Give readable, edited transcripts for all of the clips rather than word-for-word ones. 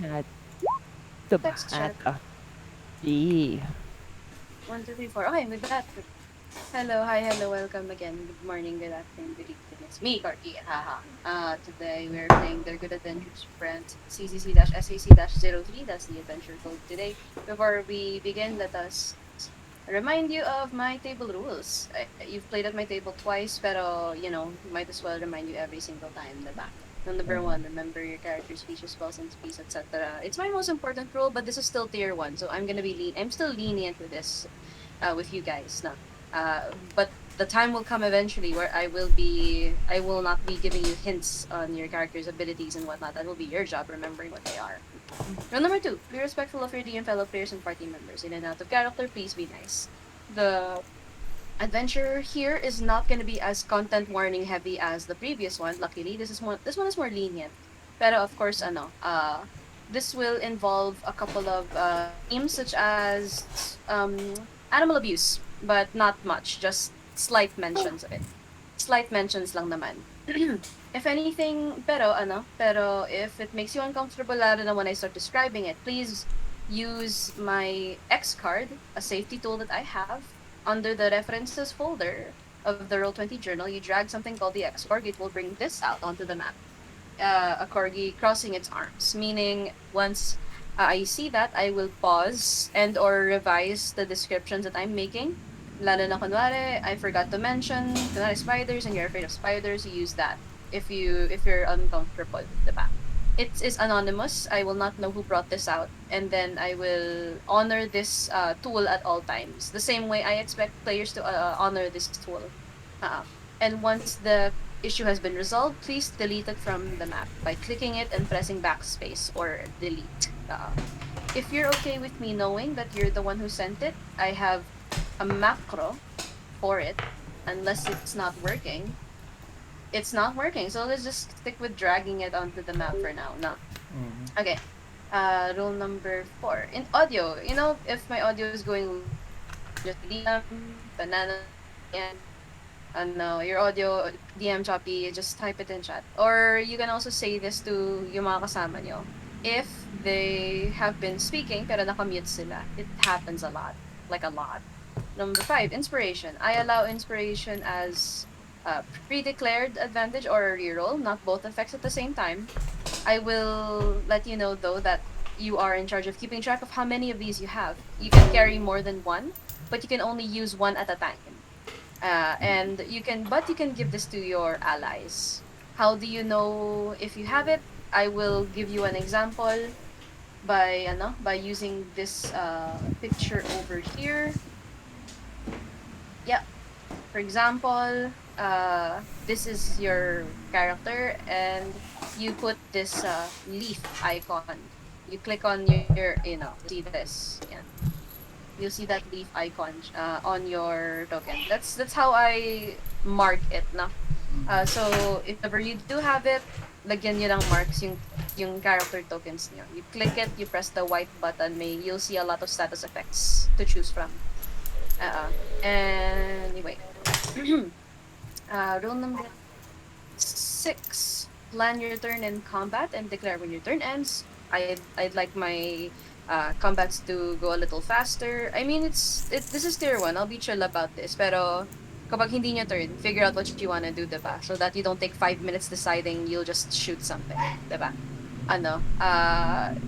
chat. Text chat. Tomato. G. 1, 2, 3, 4. Okay, with that. Hello, hi, hello, welcome again. Good morning, good afternoon, good evening. It's me, Corky. Haha. Today we're playing Their Good Adventures Friends CCC-SAC-03. That's the adventure code today. Before we begin, let us remind you of my table rules. You've played at my table twice, pero might as well remind you every single time, diba? So number Mhm. one, remember your character's speeches, spells, and speeds, etc. It's my most important rule, but this is still tier one, so I'm still lenient with this, with you guys. No, but the time will come eventually where I will not be giving you hints on your character's abilities and whatnot. That will be your job, remembering what they are. Rule number two, be respectful of your DM fellow players and party members. In and out of character, please be nice. The adventure here is not going to be as content warning heavy as the previous one. Luckily, this one is more lenient. Pero of course, this will involve a couple of themes such as animal abuse, but not much, just slight mentions of it. Slight mentions lang naman. If anything, pero if it makes you uncomfortable lalo na when I start describing it, please use my X card, a safety tool that I have. Under the references folder of the Roll20 journal, you drag something called the X org. It will bring this out onto the map. A corgi crossing its arms, meaning once I see that, I will pause and or revise the descriptions that I'm making. Lalo na kunwari, I forgot to mention kunwari spiders and you're afraid of spiders, you use that if you're uncomfortable, diba? It is anonymous. I will not know who brought this out, and then I will honor this tool at all times. The same way I expect players to honor this tool. Uh, and once the issue has been resolved, please delete it from the map by clicking it and pressing backspace or delete. If you're okay with me knowing that you're the one who sent it, I have a macro for it. Unless it's not working, it's not working. So let's just stick with dragging it onto the map for now. No. Mhm. Okay. Rule number 4. In audio, if my audio is going weird, just DM, banana, and no, your audio, DM choppy, just type it in chat. Or you can also say this to yung mga kasama nyo. If they have been speaking pero nakamute sila, it happens a lot. Like a lot. Number 5, inspiration. I allow inspiration as a pre-declared advantage or a reroll, not both effects at the same time. I will let you know though that you are in charge of keeping track of how many of these you have. You can carry more than one, but you can only use one at a time. But you can give this to your allies. How do you know if you have it? I will give you an example by using this picture over here. Yeah, for example, this is your character, and you put this leaf icon. You click on you'll see this. Yeah, you'll see that leaf icon on your token. That's how I mark it, no? So if ever you do have it, lagyan nyo ng marks yung character tokens nyo. You click it, you press the white button, you'll see a lot of status effects to choose from. Anyway, rule number 6: plan your turn in combat and declare when your turn ends. I'd like my combats to go a little faster. I mean, this is tier 1. I'll be chill about this. Pero kapag hindi nyo turn, figure out what you wanna do, diba? So that you don't take 5 minutes deciding, you'll just shoot something, diba?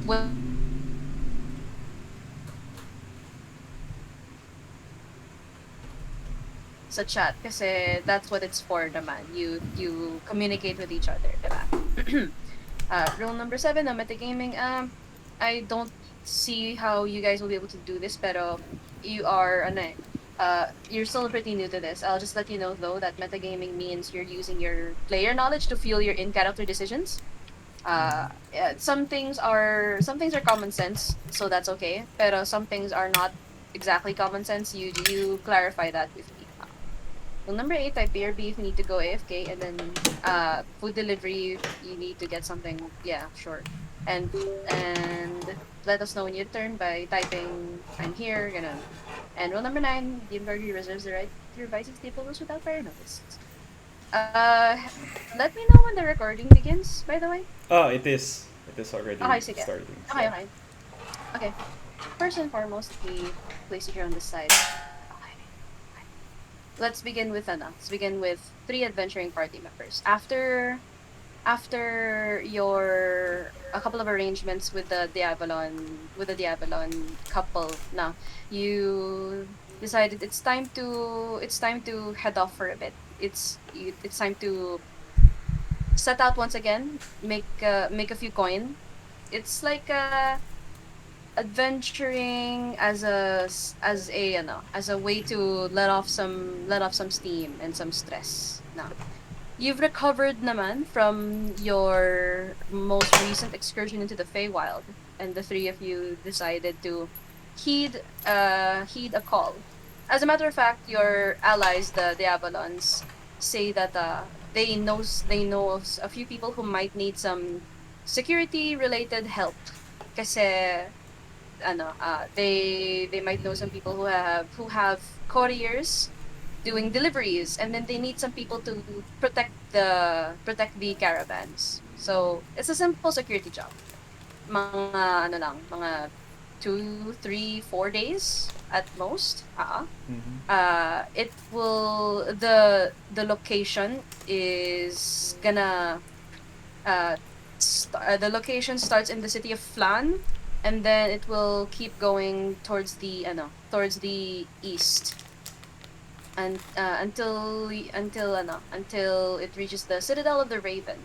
Well, sa chat kasi that's what it's for naman. You communicate with each other, diba? Rule number 7, no metagaming. I don't see how you guys will be able to do this, pero you're still pretty new to this. I'll just let you know though that metagaming means you're using your player knowledge to fuel your in-character decisions. Yeah, some things are common sense, so that's okay. Pero some things are not exactly common sense. You clarify that with me. Well, number 8, type BRB if you need to go AFK, and then food delivery if you need to get something. Yeah, sure. And let us know when you turn by typing I'm here, ganun. And rule number 9, the Burger reserves the right to revise its staple rules without prior notice. Uh, let me know when the recording begins, by the way. Oh, it is. It is already Okay, sige. starting. Okay, okay. Okay. First and foremost, we place it here on this side. Okay. Let's begin with let's begin with 3 adventuring party members. After your a couple of arrangements with the Diabolon couple, now you decided it's time to head off for a bit. It's time to set out once again, make a few coin. It's like adventuring as a way to let off some steam and some stress. Now, you've recovered naman from your most recent excursion into the Feywild, and the three of you decided to heed a call. As a matter of fact, your allies, the Avalons, say that they know of a few people who might need some security related help. Kasi they might know some people who have couriers doing deliveries, and then they need some people to protect the caravans. So it's a simple security job. Mga 2, 3, 4 days at most. Mm-hmm. The location is gonna the location starts in the city of Flan, and then it will keep going towards the east, and until it reaches the Citadel of the Raven.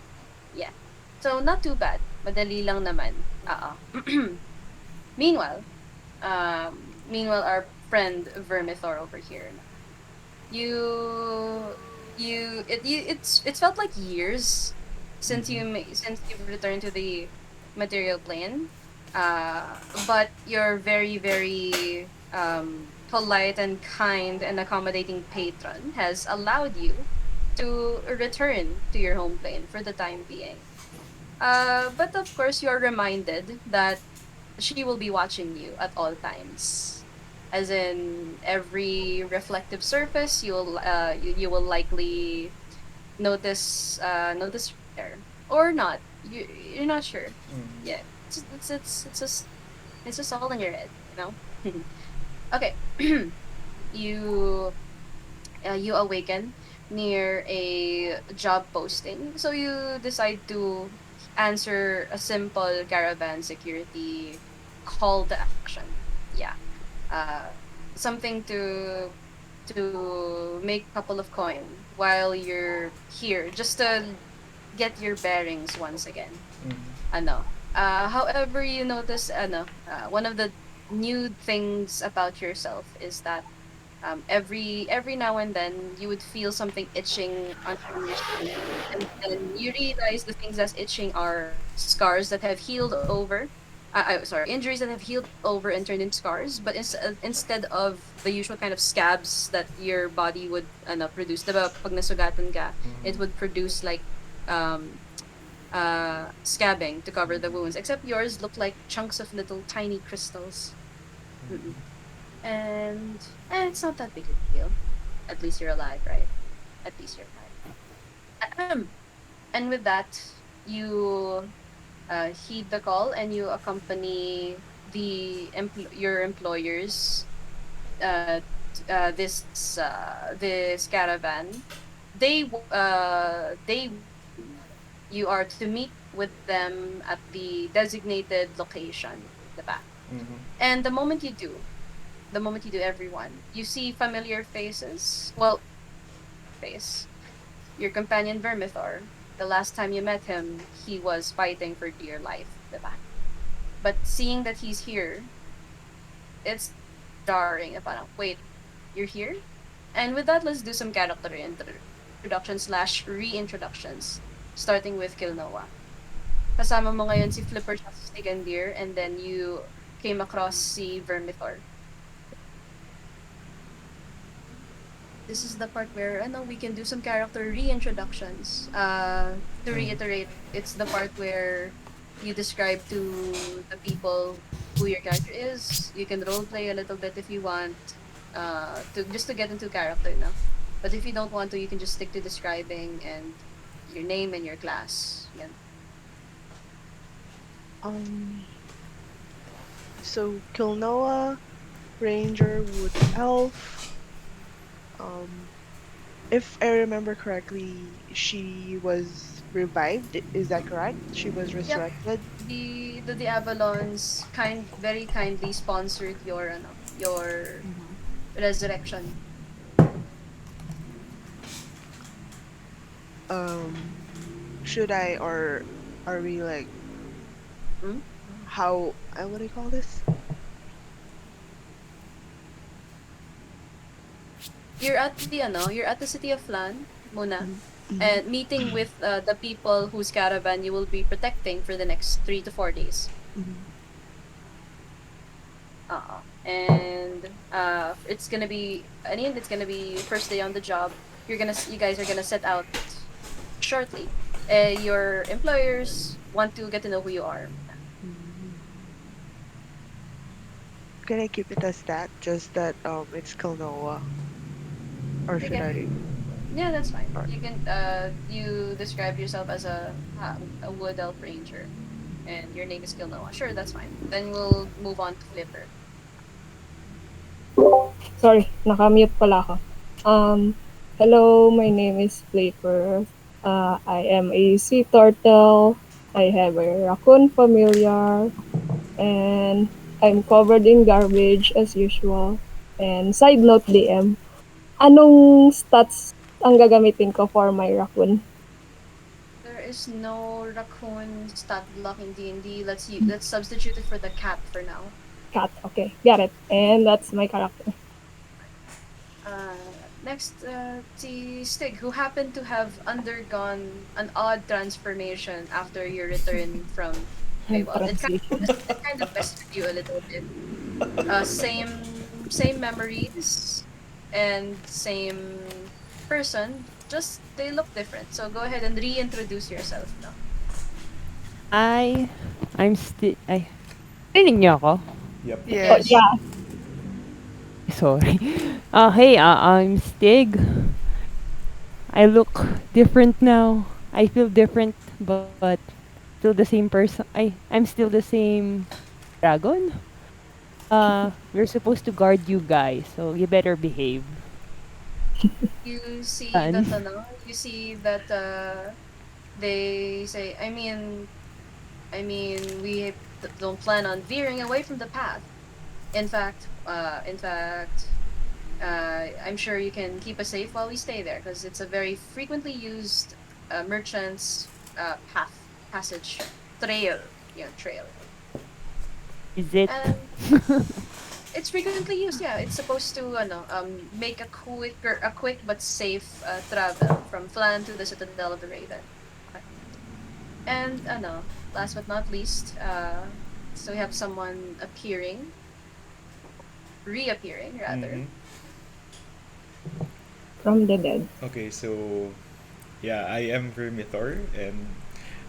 Yeah. So not too bad. Madali lang naman. Meanwhile, our friend Vermithor over here, you it's felt like years since you've returned to the material plane. But your very, very polite and kind and accommodating patron has allowed you to return to your home plane for the time being. But of course, you're reminded that she will be watching you at all times. As in every reflective surface, you will likely notice there, or not. You're not sure. Mm-hmm. Yeah, it's just all in your head, you know. Okay, you you awaken near a job posting, so you decide to answer a simple caravan security call to action. Yeah, uh, something to make a couple of coin while you're here, just to get your bearings once again. Mm-hmm. However, you notice, one of the new things about yourself is that every now and then you would feel something itching on your skin, and then you realize the things that's itching are scars that have healed over. Sorry, injuries that have healed over and turned into scars, but instead of the usual kind of scabs that your body would produce, diba, pag nasugatan ka, it would produce like um scabbing to cover the wounds, except yours look like chunks of little tiny crystals. Mm-mm. And it's not that big of a deal. At least you're alive, right? At least you're alive. Ahem. And with that, you heed the call and you accompany your employers, this caravan. They you are to meet with them at the designated location, diba? Mm-hmm. And the moment you do, everyone, you see familiar faces. Well, face. Your companion Vermithor. The last time you met him, he was fighting for dear life, diba? But seeing that he's here, it's jarring. Parang, wait, you're here? And with that, let's do some character introduction slash reintroductions, starting with Kilnoa. Kasama mo ngayon si Flipper sa Stigandir, and then you came across si Vermithor. This is the part where I know we can do some character reintroductions. To reiterate, it's the part where you describe to the people who your character is. You can role play a little bit if you want, to get into character now. But if you don't want to, you can just stick to describing and your name and your class. Yan. Um, so Kilnoa, Ranger, Wood Elf. Um, if I remember correctly, she was revived. Is that correct? She was Yep. resurrected. The Avalons very kindly sponsored your Mm-hmm. resurrection. Um, should I or are we like Hmm? how what do you call this? You're at the city of Flan, Muna, Mm-hmm. and meeting with the people whose caravan you will be protecting for the next 3 to 4 days. Mm-hmm. And it's gonna be Anian, it's gonna be first day on the job. You guys are gonna set out shortly. Your employers want to get to know who you are. Mm-hmm. Can I keep it as that? Just that it's Kilnoa, or should Okay. I? Yeah, that's fine. Or, You describe yourself as a wood elf ranger, and your name is Kilnoa. Sure, that's fine. Then we'll move on to Flipper. Sorry, nakamute pala ako. Hello, my name is Flavor. I am a sea turtle. I have a raccoon familiar, and I'm covered in garbage as usual. And side note DM, anong stats ang gagamitin ko for my raccoon? There is no raccoon stat block in D&D. Let's substitute it for the cat for now. Cat. Okay, got it. And that's my character. Next, si Stig, who happened to have undergone an odd transformation after your return from. Okay, well, Transition. it kind of messed with you a little bit. Same memories and same person, just they look different. So go ahead and reintroduce yourself now. I, I'm still, ay, rinig niyo ako? Yep. Oh, yes. Yes. yeah. Sorry. Hey, I'm Stig. I look different now. I feel different, but still the same person. I'm still the same dragon. We're supposed to guard you guys, so you better behave. You see Done. that you see that they say, we don't plan on veering away from the path. In fact, I'm sure you can keep us safe while we stay there because it's a very frequently used merchant's passage trail. Yeah, trail. Is it? And it's frequently used. Yeah, it's supposed to make a quick but safe travel from Flan to the Citadel of the Raven. Okay. And last but not least, so we have someone reappearing rather. Mm-hmm. From the dead. Okay, so yeah, I am Vermithor, and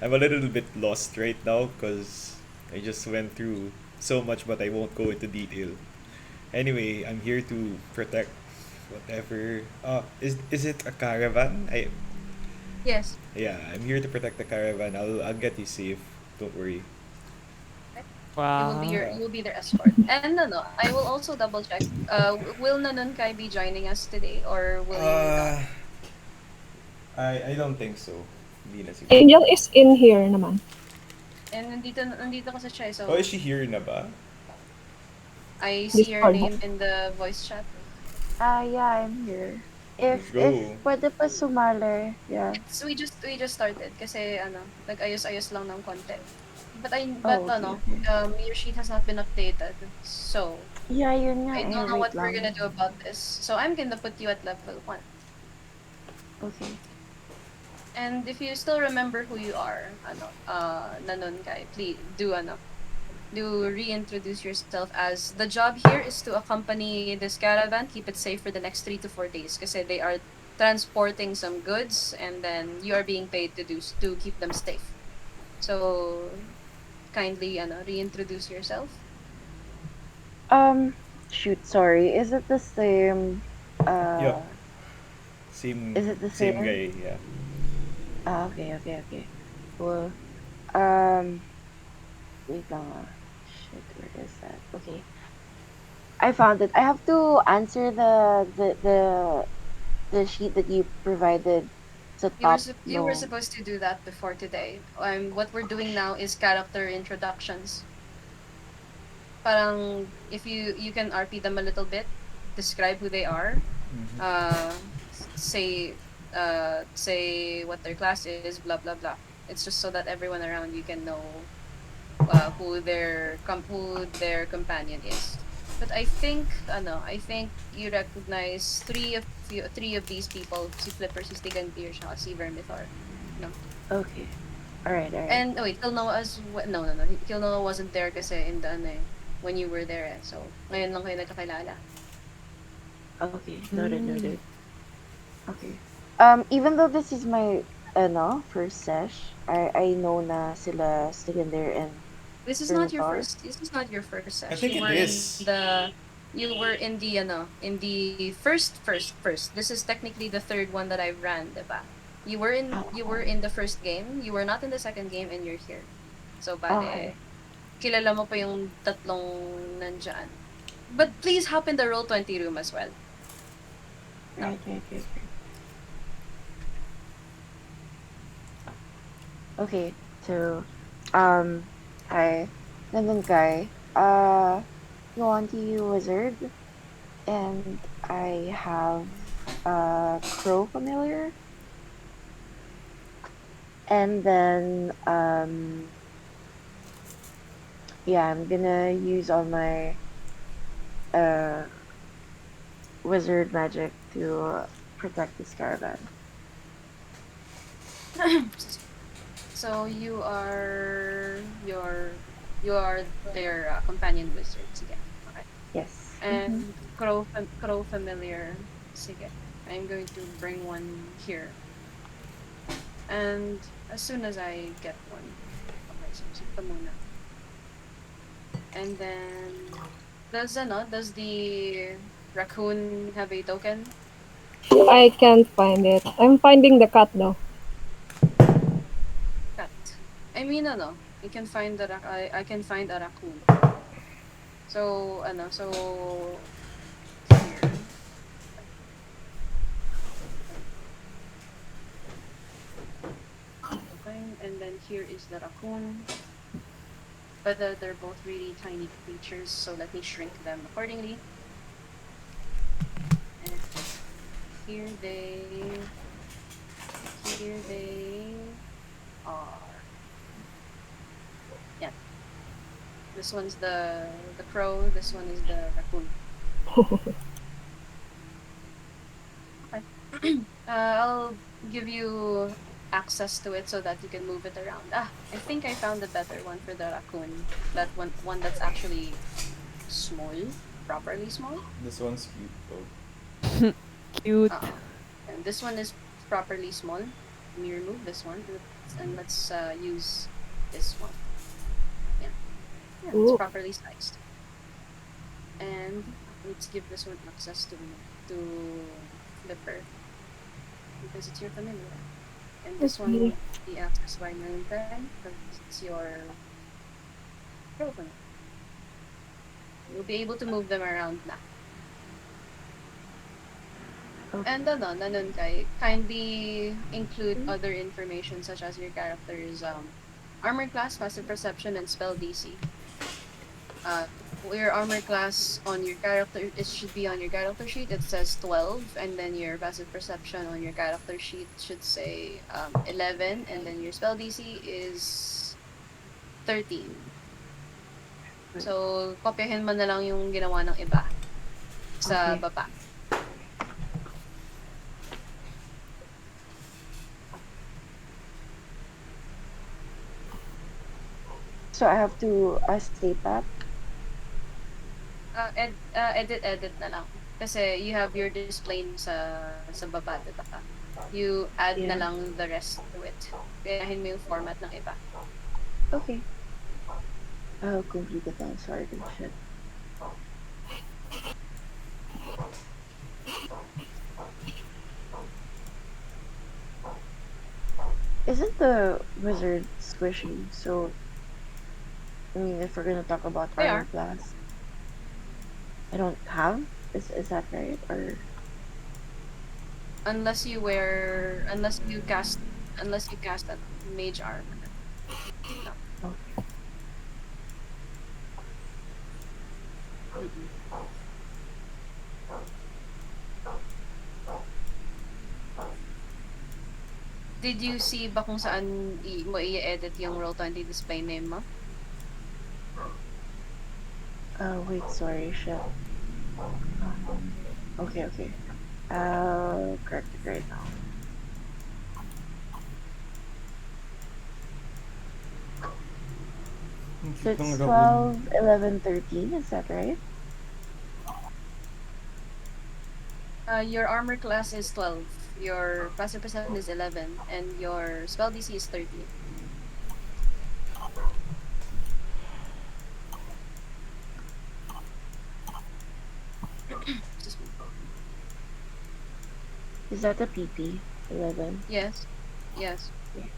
I'm a little bit lost right now because I just went through so much, but I won't go into detail. Anyway, I'm here to protect whatever. Is it a caravan? Yes. Yeah, I'm here to protect the caravan. I'll get you safe. Don't worry. Wow. You will be their escort. And I will also double check. Will Nanunkai be joining us today, or will you not? Uh, I don't think so. Hindi na siguro. Angel is in here naman. And nandito kasi siya, Oh, is so she here na ba? I see your Discord. name in the voice chat. Yeah, I'm here. Let's If go. pwede pa sumali, yeah. So we just started kasi nag-ayos-ayos lang ng konti. But Oh, okay, okay. your sheet has not been updated. So Yeah, yun nga I eh. don't know Wait what we're lang. gonna do about this. So I'm gonna put you at level 1. Okay. And if you still remember who you are, Nanunkai, please do reintroduce yourself, as the job here is to accompany this caravan, keep it safe for the next 3 to 4 days because they are transporting some goods, and then you are being paid to keep them safe. So kindly reintroduce yourself. Shoot, sorry. Is it the same? Yup. Uh, Same is it the same same? guy. Yeah. Okay, okay, okay. Cool. Um, Wait lang ah. Shit, where is that? Okay. I found it. I have to answer the sheet that you provided sa top You were no. supposed to do that before today. What we're doing now is character introductions. Parang if you can RP them a little bit, describe who they are, Mhm. say say what their class is, blah blah blah. It's just so that everyone around you can know who their companion is. But I think you recognize three of these people, si Flipper, si Stigantir, siya si Vermithor. No. Okay. Alright, alright. And oh wait, no. Kilnoa wasn't there kasi in the when you were there eh. So, ngayon lang kayo nagkakilala. Okay, noted, Mm. noted. Okay. Even though this is my first sesh, I know na sila Stickender and Vermithor. This is not your first I sesh. think it is. You were in the in the first. This is technically the third one that I ran, diba? You were Oh, in the first game, you were not in the second game, and you're here. So okay. bale, kilala mo pa yung tatlong nandyan. But please hop in the Roll20 room as well. No. Right, right, right, right. Okay, so hi. Nandun Kai. Yuan-Ti Wizard, and I have Crow Familiar, and then yeah, I'm gonna use all my uh wizard magic to protect this caravan. So you are their companion wizard. Sige. Okay. Yes. Mm-hmm. And Crow familiar. Sige. I'm going to bring one here. And as soon as I get one. Okay, so ito muna. And then does the raccoon have a token? I can't find it. I'm finding the cat though. Cat. I mean you can find I can find a raccoon. So here. Okay, and then here is the raccoon. But they're both really tiny creatures, so let me shrink them accordingly. And here they here they are. Yeah. This one's the crow, this one is the raccoon. Okay. I'll give you access to it so that you can move it around. I think I found a better one for the raccoon. That one that's actually small, properly small. This one's cute though. Cute. And this one is properly small. Let me remove this one and let's use this one. Yeah, it's Ooh. properly sized. And let's give this one access to Flipper because it's your familiar. And this one Okay. will be accessed by Mountain because it's your girlfriend. You'll be able to move them around now. Okay. And nanon kay kindly include other information such as your character's armor class, passive perception, and spell DC. Your armor class on your character, it should be on your character sheet. It says 12, and then your passive perception on your character sheet should say 11, and then your spell DC is 13. So, kopyahin mo na lang yung ginawa ng iba sa Okay. baba. So I have to state that. Edit na lang. Kasi you have your display sa baba, diba? You add na Yeah. lang the rest to it. Gayahin mo yung format ng iba. Okay. I'll complete it now. Sorry, good shit. Isn't the wizard squishy? So I mean, if we're gonna talk about They armor are. class, I don't have. Is that right? Or Unless you cast a mage armor. No. okay. Mm-mm. Did you see ba kung saan mo i-edit yung Roll20 display name mo? Wait, sorry, shit. Okay, okay. I'll correct it right now. So it's 12, 11, 13. Is that right? Your armor class is 12, your passive perception is 11, and your spell DC is 13. Excuse me. Is that a PP? 11. Yes. Yes. Okay.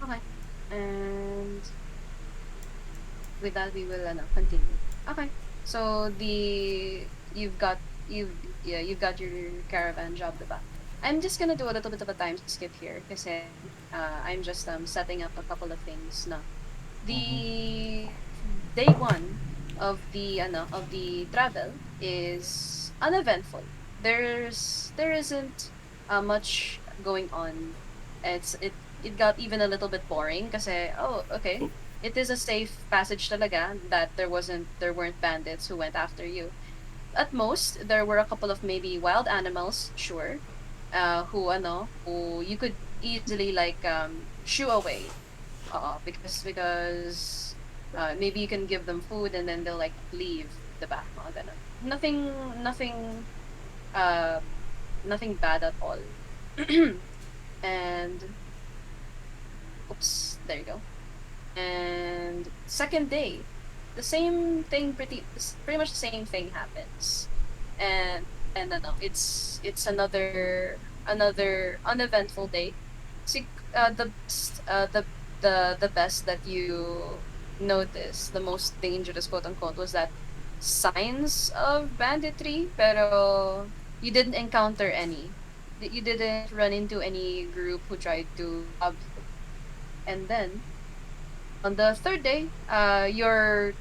Okay. And with that, we will continue. Okay. So you've got you yeah you've got your caravan job, diba? I'm just gonna do a little bit of a time skip here because I'm just setting up a couple of things. No, the day one of the travel is uneventful. There isn't much going on. It got even a little bit boring kasi oh okay, it is a safe passage talaga that there weren't bandits who went after you. At most there were a couple of maybe wild animals, sure, who you could easily like shoo away, because maybe you can give them food and then they'll like leave the back, mga ganun. Nothing uh nothing bad at all. And oops, there you go. And second day, the same thing, pretty much the same thing happens. And it's another uneventful day. See, the best that you notice, the most dangerous quote unquote, was that signs of banditry, pero you didn't encounter any. You didn't run into any group who tried to rob you. And then on the third day, your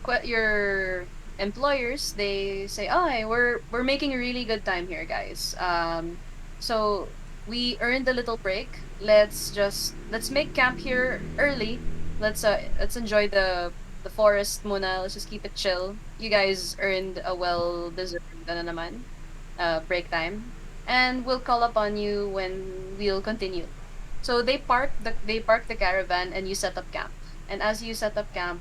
employers, they say, "Oh, hey, we're making a really good time here, guys. So we earned a little break. Let's make camp here early. Let's enjoy the forest muna. Let's just keep it chill. You guys earned a well deserved naman break time, and we'll call upon you when we'll continue." So they park the caravan and you set up camp. And as you set up camp,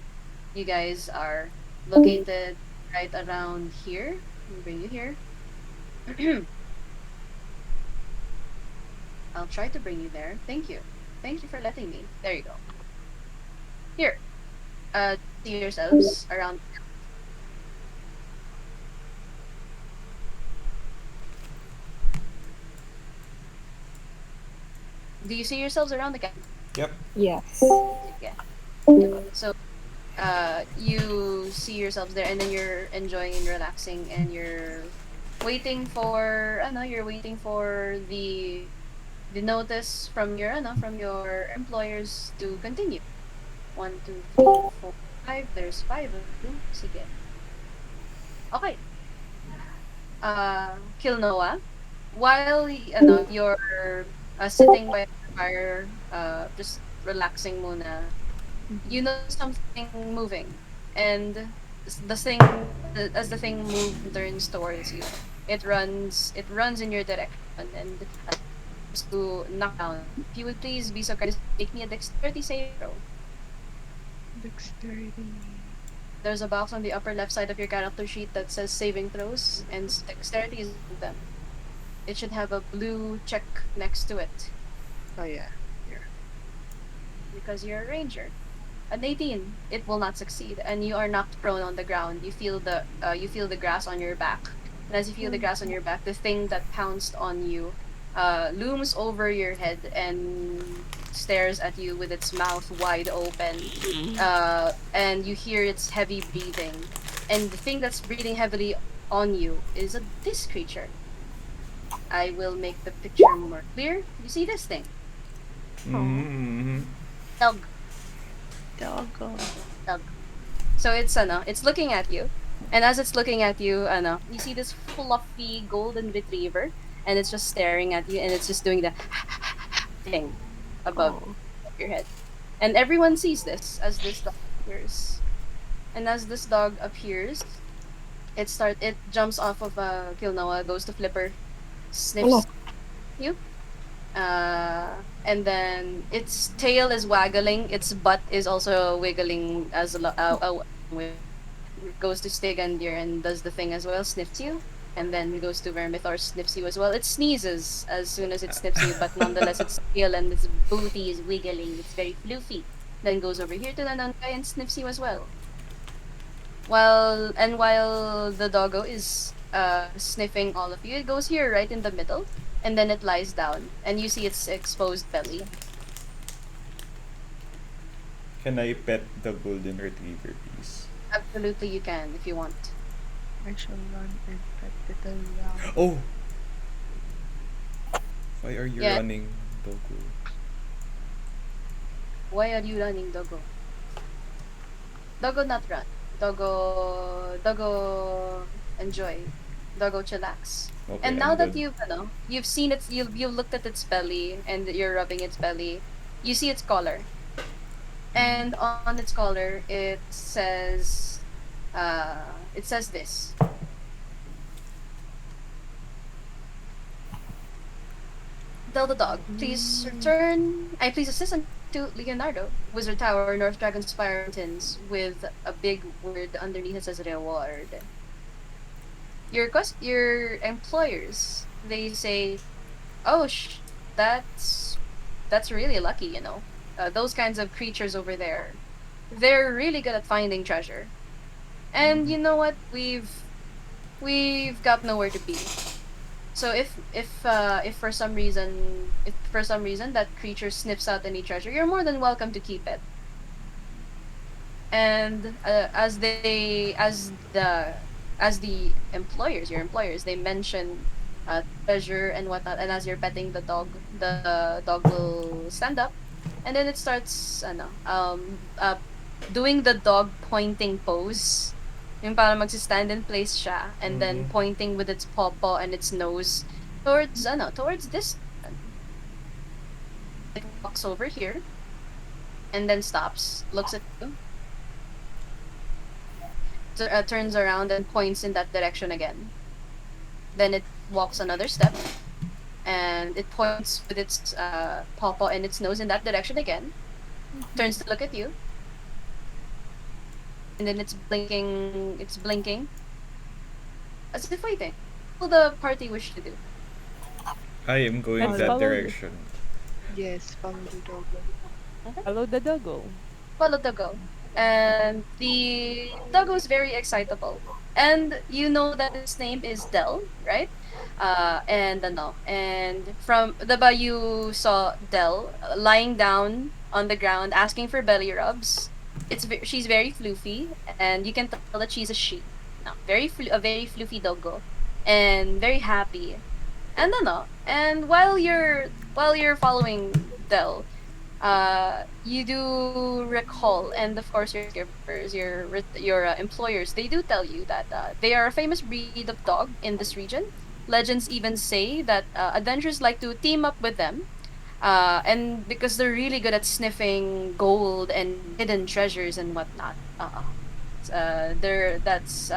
you guys are located right around here. Let me bring you here. I'll try to bring you there. Thank you. Thank you for letting me. There you go. Here. See yourselves around. Do you see yourselves around the camp? Yep. Yes. Yeah. So you see yourselves there and then you're enjoying and relaxing and you're waiting for you're waiting for the notice from your employers to continue. One, two, three, four, five. There's five of you. Sige. Okay. Kilnoa, while you're sitting by the fire, just relaxing muna, you notice something moving and the thing as the thing moves and turns towards you, it runs in your direction and attempts to knock down. If you would please be so kind as to make me a dexterity save throw. Dexterity. There's a box on the upper left side of your character sheet that says saving throws, and dexterity is one of them. It should have a blue check next to it Oh yeah. Here. because you're a ranger. An 18, it will not succeed, and you are knocked prone on the ground. You feel the grass on your back, and as you feel the grass on your back, the thing that pounced on you looms over your head and stares at you with its mouth wide open. And you hear its heavy breathing, and the thing that's breathing heavily on you is this creature. I will make the picture more clear. You see this thing? Mm-hmm. Dog. Doggone. Dog. So it's looking at you, and as it's looking at you, you see this fluffy golden retriever, and it's just staring at you, and it's just doing the thing above Oh. your head, and everyone sees this as this dog appears, and as this dog appears, it jumps off of Kilnoa, goes to Flipper, Hello. sniffs you, and then its tail is waggling, its butt is also wiggling it goes to Stegandir and does the thing as well, sniffs you, and then it goes to Vermithor, sniffs you as well. It sneezes as soon as it sniffs you, but nonetheless its tail and its booty is wiggling. It's very floofy. Then goes over here to the nun guy and sniffs you as well. While the doggo is sniffing all of you, it goes here right in the middle, and then it lies down, and you see its exposed belly. Can I pet the golden retriever, please? Absolutely, you can if you want. I shall run and pet the lamb. Oh! Why are you Yeah. running, Dogu? Why are you running, doggo? Doggo not run. Doggo enjoy. Doggo chillax. Okay, And now I'm that good. you've seen it, you've looked at its belly and you're rubbing its belly, you see its collar. And on its collar it says this. Tell the dog, please return. I please assist to Leonardo, Wizard Tower, North Dragon Spire Mountains, with a big word underneath it says reward. Your employers, they say, oh, that's really lucky, those kinds of creatures over there, they're really good at finding treasure. And you know what? We've got nowhere to be. So if for some reason that creature sniffs out any treasure, you're more than welcome to keep it. And as the employers, your employers, they mention treasure and whatnot, and as you're petting the dog will stand up, and then it starts doing the dog pointing pose. Yung parang magsi-stand in place siya, and then Mhm. pointing with its paw and its nose towards this. It walks over here, and then stops, looks at you, turns around and points in that direction again. Then it walks another step, and it points with its paw and its nose in that direction again. Turns to look at you, and then it's blinking. It's blinking as if waiting. What will the party wish to do? I am going Let's that follow direction. Yes, follow the doggo. Follow the doggo. Follow the doggo. And the doggo is very excitable. And you know that its name is Del, right? And from the you saw Del lying down on the ground asking for belly rubs. She's very floofy, and you can tell that she's a she. No, a very floofy doggo, and very happy. And while you're following Del, you do recall, and of course your caregivers, your employers, they do tell you that they are a famous breed of dog in this region. Legends even say that adventurers like to team up with them, and because they're really good at sniffing gold and hidden treasures and whatnot. that's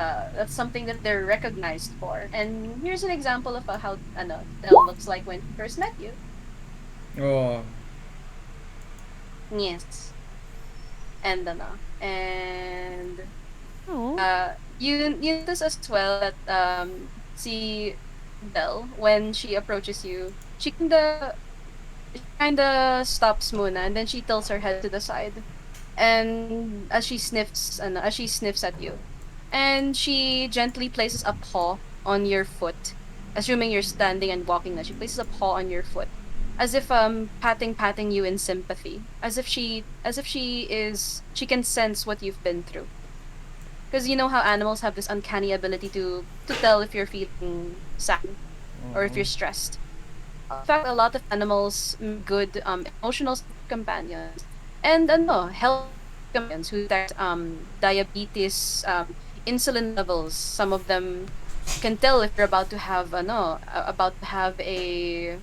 something that they're recognized for. And here's an example of how Del looks like when she first met you. Oh, Yes, and and Oh. you notice as well that see Del when she approaches you, she kinda stops muna, and then she tilts her head to the side, and as she sniffs at you, and she gently places a paw on your foot, assuming you're standing and walking. Now she places a paw on your foot, as if patting you in sympathy, she can sense what you've been through, because you know how animals have this uncanny ability to tell if you're feeling sad or if uh-huh. you're stressed. In fact, a lot of animals make good emotional companions, and healthy companions who detect diabetes, insulin levels. Some of them can tell if you're about to have about to have a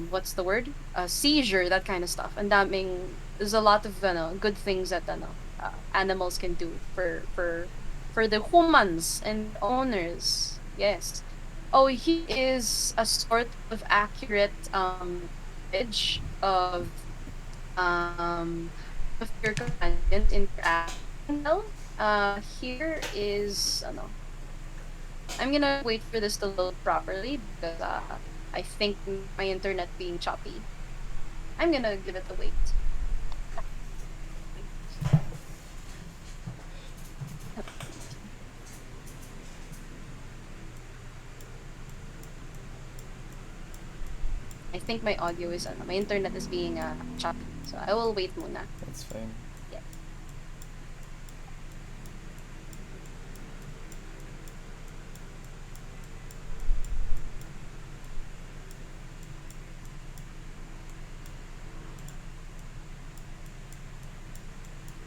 what's the word, a seizure, that kind of stuff. And that mean there's a lot of good things that animals can do for the humans and the owners. Yes. Oh, he is a sort of accurate image um of your companions interacting well. Here is I'm gonna wait for this to load properly because I think my internet being choppy. I'm gonna give it a wait. I think my audio is my internet is being choppy. So I will wait muna. That's fine. Yeah.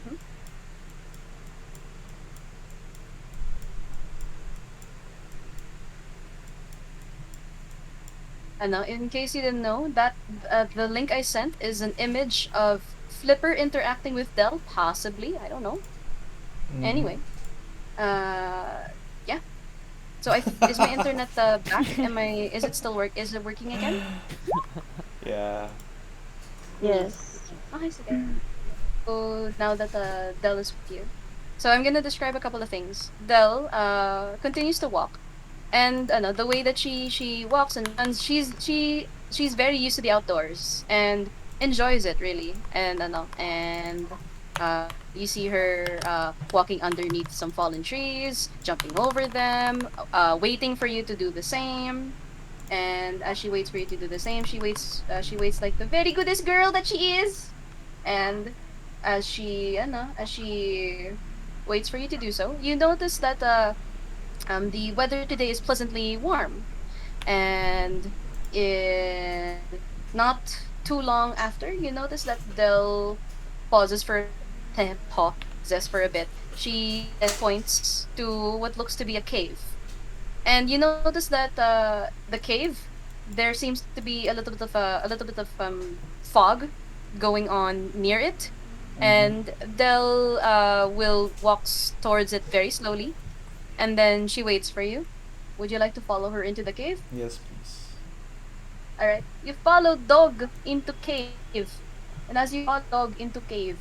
Mhm. And now, in case you didn't know, that the link I sent is an image of Flipper interacting with Dell, possibly. I don't know. Mm-hmm. Anyway, yeah. So is my internet back? Am I? Is it still work? Is it working again? Yeah. Yes. Yes. Okay, sige. So now that Dell is with you, so I'm gonna describe a couple of things. Dell continues to walk, and the way that she walks and runs, she's very used to the outdoors and enjoys it really. And you see her walking underneath some fallen trees, jumping over them, waiting for you to do the same. And as she waits for you to do the same, she waits like the very goodest girl that she is. And as she waits for you to do so, you notice that the weather today is pleasantly warm, and in not too long after, you notice that Del pauses for a bit. Pauses for a bit. She then points to what looks to be a cave, and you notice that the cave, there seems to be a little bit of fog going on near it, Mm-hmm. and Del will towards it very slowly, and then she waits for you. Would you like to follow her into the cave? Yes, please. All right. You follow dog into cave, and as you follow dog into cave,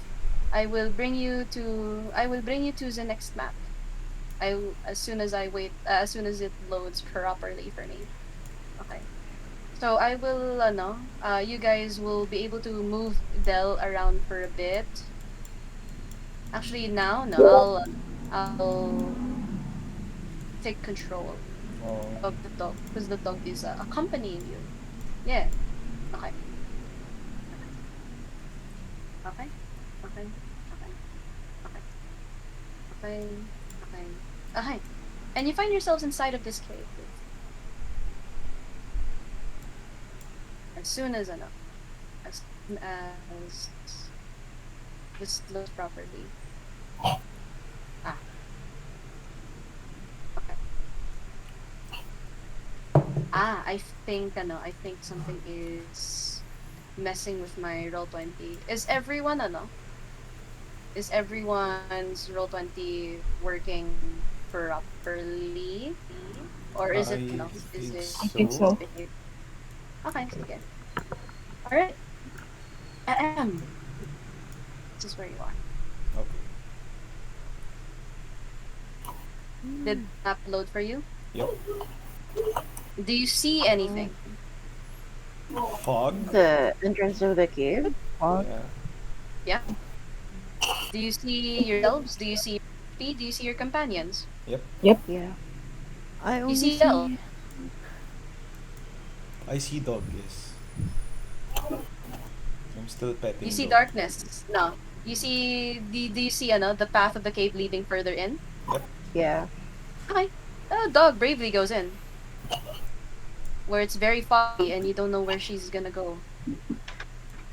I will bring you to the next map. As soon as I wait, as soon as it loads properly for me. Okay. So I will no. You guys will be able to move Del around for a bit. Actually, now no, I'll take control Oh. of the dog because the dog is accompanying you. Yeah. Okay. Okay. Okay. Okay. Okay. Okay. Okay. Okay. Okay. And you find yourselves inside of this cave. As soon as as soon as this loads properly. Ah. Okay. I think something is messing with my roll 20. Is everyone Is everyone's roll 20 working properly? Or is it, I is think it I think so. so. specific? Okay, okay. Alright. Ahem. This is where you are. Okay. Did the map load for you? Yep. Do you see anything? Fog. The entrance of the cave. Fog. Yeah. Yeah. Do you see yourselves? Do you see your feet? Do you see your companions? Yep. Yep. Yeah. I You only see Del. see. I see dog. Yes. I'm still You petting see dog. darkness. No. You see do you see the path of the cave leading further in? Yep. Yeah. Okay. Dog bravely goes in. Where it's very foggy and you don't know where she's gonna go.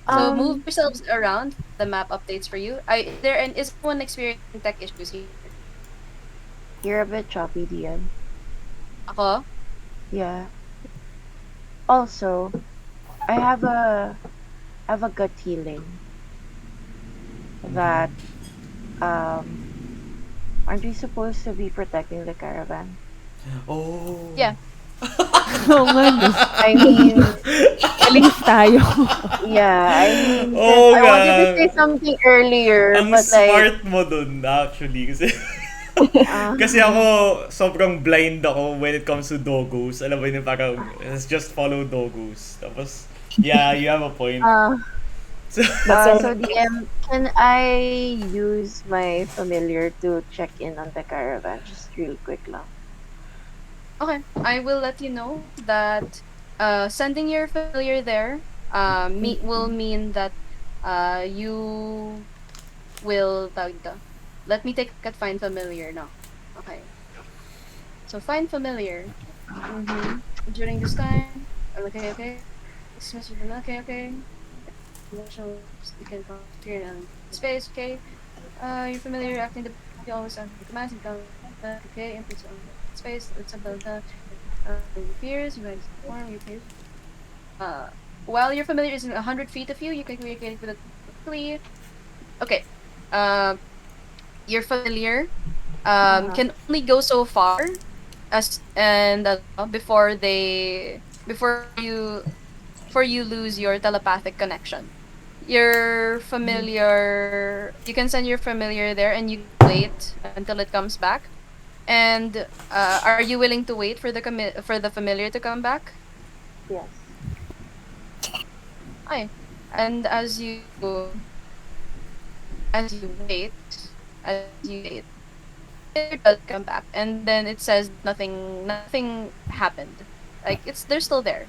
So move Um, yourselves around. The map updates for you. Is anyone experiencing tech issues here? you're a bit choppy, Dian. Ako? Yeah. Also, I have a gut feeling that um aren't we supposed to be protecting the caravan? Oh. Yeah. Oo nga, no. I mean, Alis tayo. yeah, I mean, because Oo I nga. wanted to say something earlier, Ang but like, smart mo dun, actually. Kasi, uh, kasi ako, sobrang blind ako when it comes to doggos. Alam mo yun, parang, let's just follow doggos. Tapos, yeah, you have a point. uh, So, That's all. so DM, can I use my familiar to check in on the caravan just real quick lang? Okay. I will let you know that sending your familiar there will mean that you will tawag dito. Let me take a look at find familiar now. Okay. So find familiar. During this time, okay. Dismiss your familiar. Okay. Emotional, you can here in space. Okay. You're familiar acting the you always have the commands. You come okay. Inputs on space. It's about the your peers. You guys form your peers. Uh, while your familiar is 100 feet of you, you can communicate with it quickly. Okay. Um, your familiar Uh-huh. can only go so far as and before you lose your telepathic connection. Your familiar, you can send your familiar there, and you can wait until it comes back. And are you willing to wait for for the familiar to come back? Yes. Hi. And as you wait, it does come back, and then it says nothing happened. Like they're still there.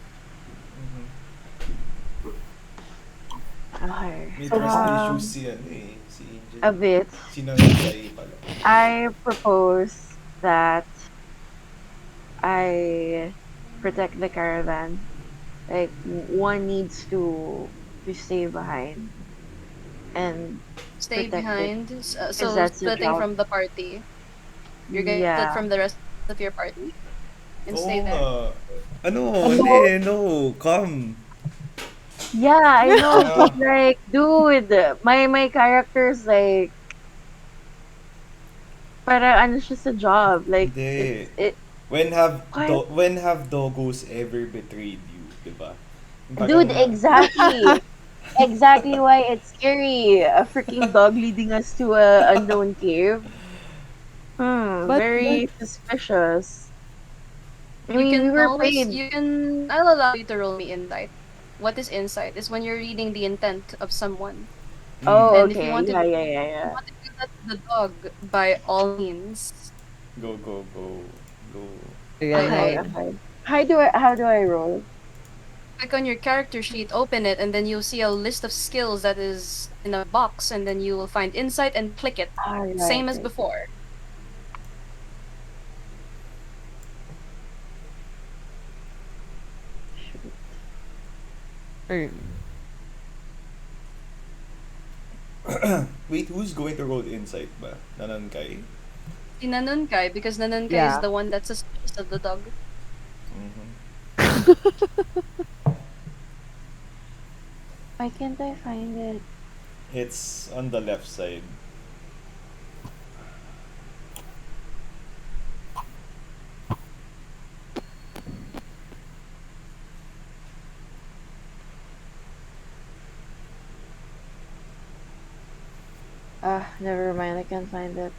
Okay. may So, trust issues si, ano eh, si Angel. A bit. Si Nanay pala. I propose that I protect the caravan. Like one needs to stay behind and Stay protect it behind. because So that's the splitting job. from the party. You're gonna split Yeah. from the rest of your party and Oo stay there. nga. Ano? Ano? Hindi, no. Come. Yeah, I know, Yeah. but like, dude, my character's like para ano siya sa job. Like Hindi. it what? When have doggos ever betrayed you, di ba? Yung Dude, parang, exactly. Exactly why it's scary. A freaking dog leading us to a unknown cave. But Very suspicious. I You mean, we can were always paid. you can I'll allow you to roll me insight. What is insight? Is when you're reading the intent of someone. Oh, mm, And if you okay. want to Yeah, do yeah, yeah, if you yeah. want to do that to the dog, by all means. go, go, go, go. yeah, Okay, Okay. yeah. okay. How do I roll? Click on your character sheet, open it, and then you'll see a list of skills that is in a box, and then you will find insight and click it. All right, Same as right. before. Shoot. Or, Wait, who's going to roll insight ba? Nanankay? Si Nanunkay, because Nanunkay is Yeah. the one that's suspicious of the dog. Mm-hmm. Why can't I find it? It's on the left side. Never mind. I can't find it.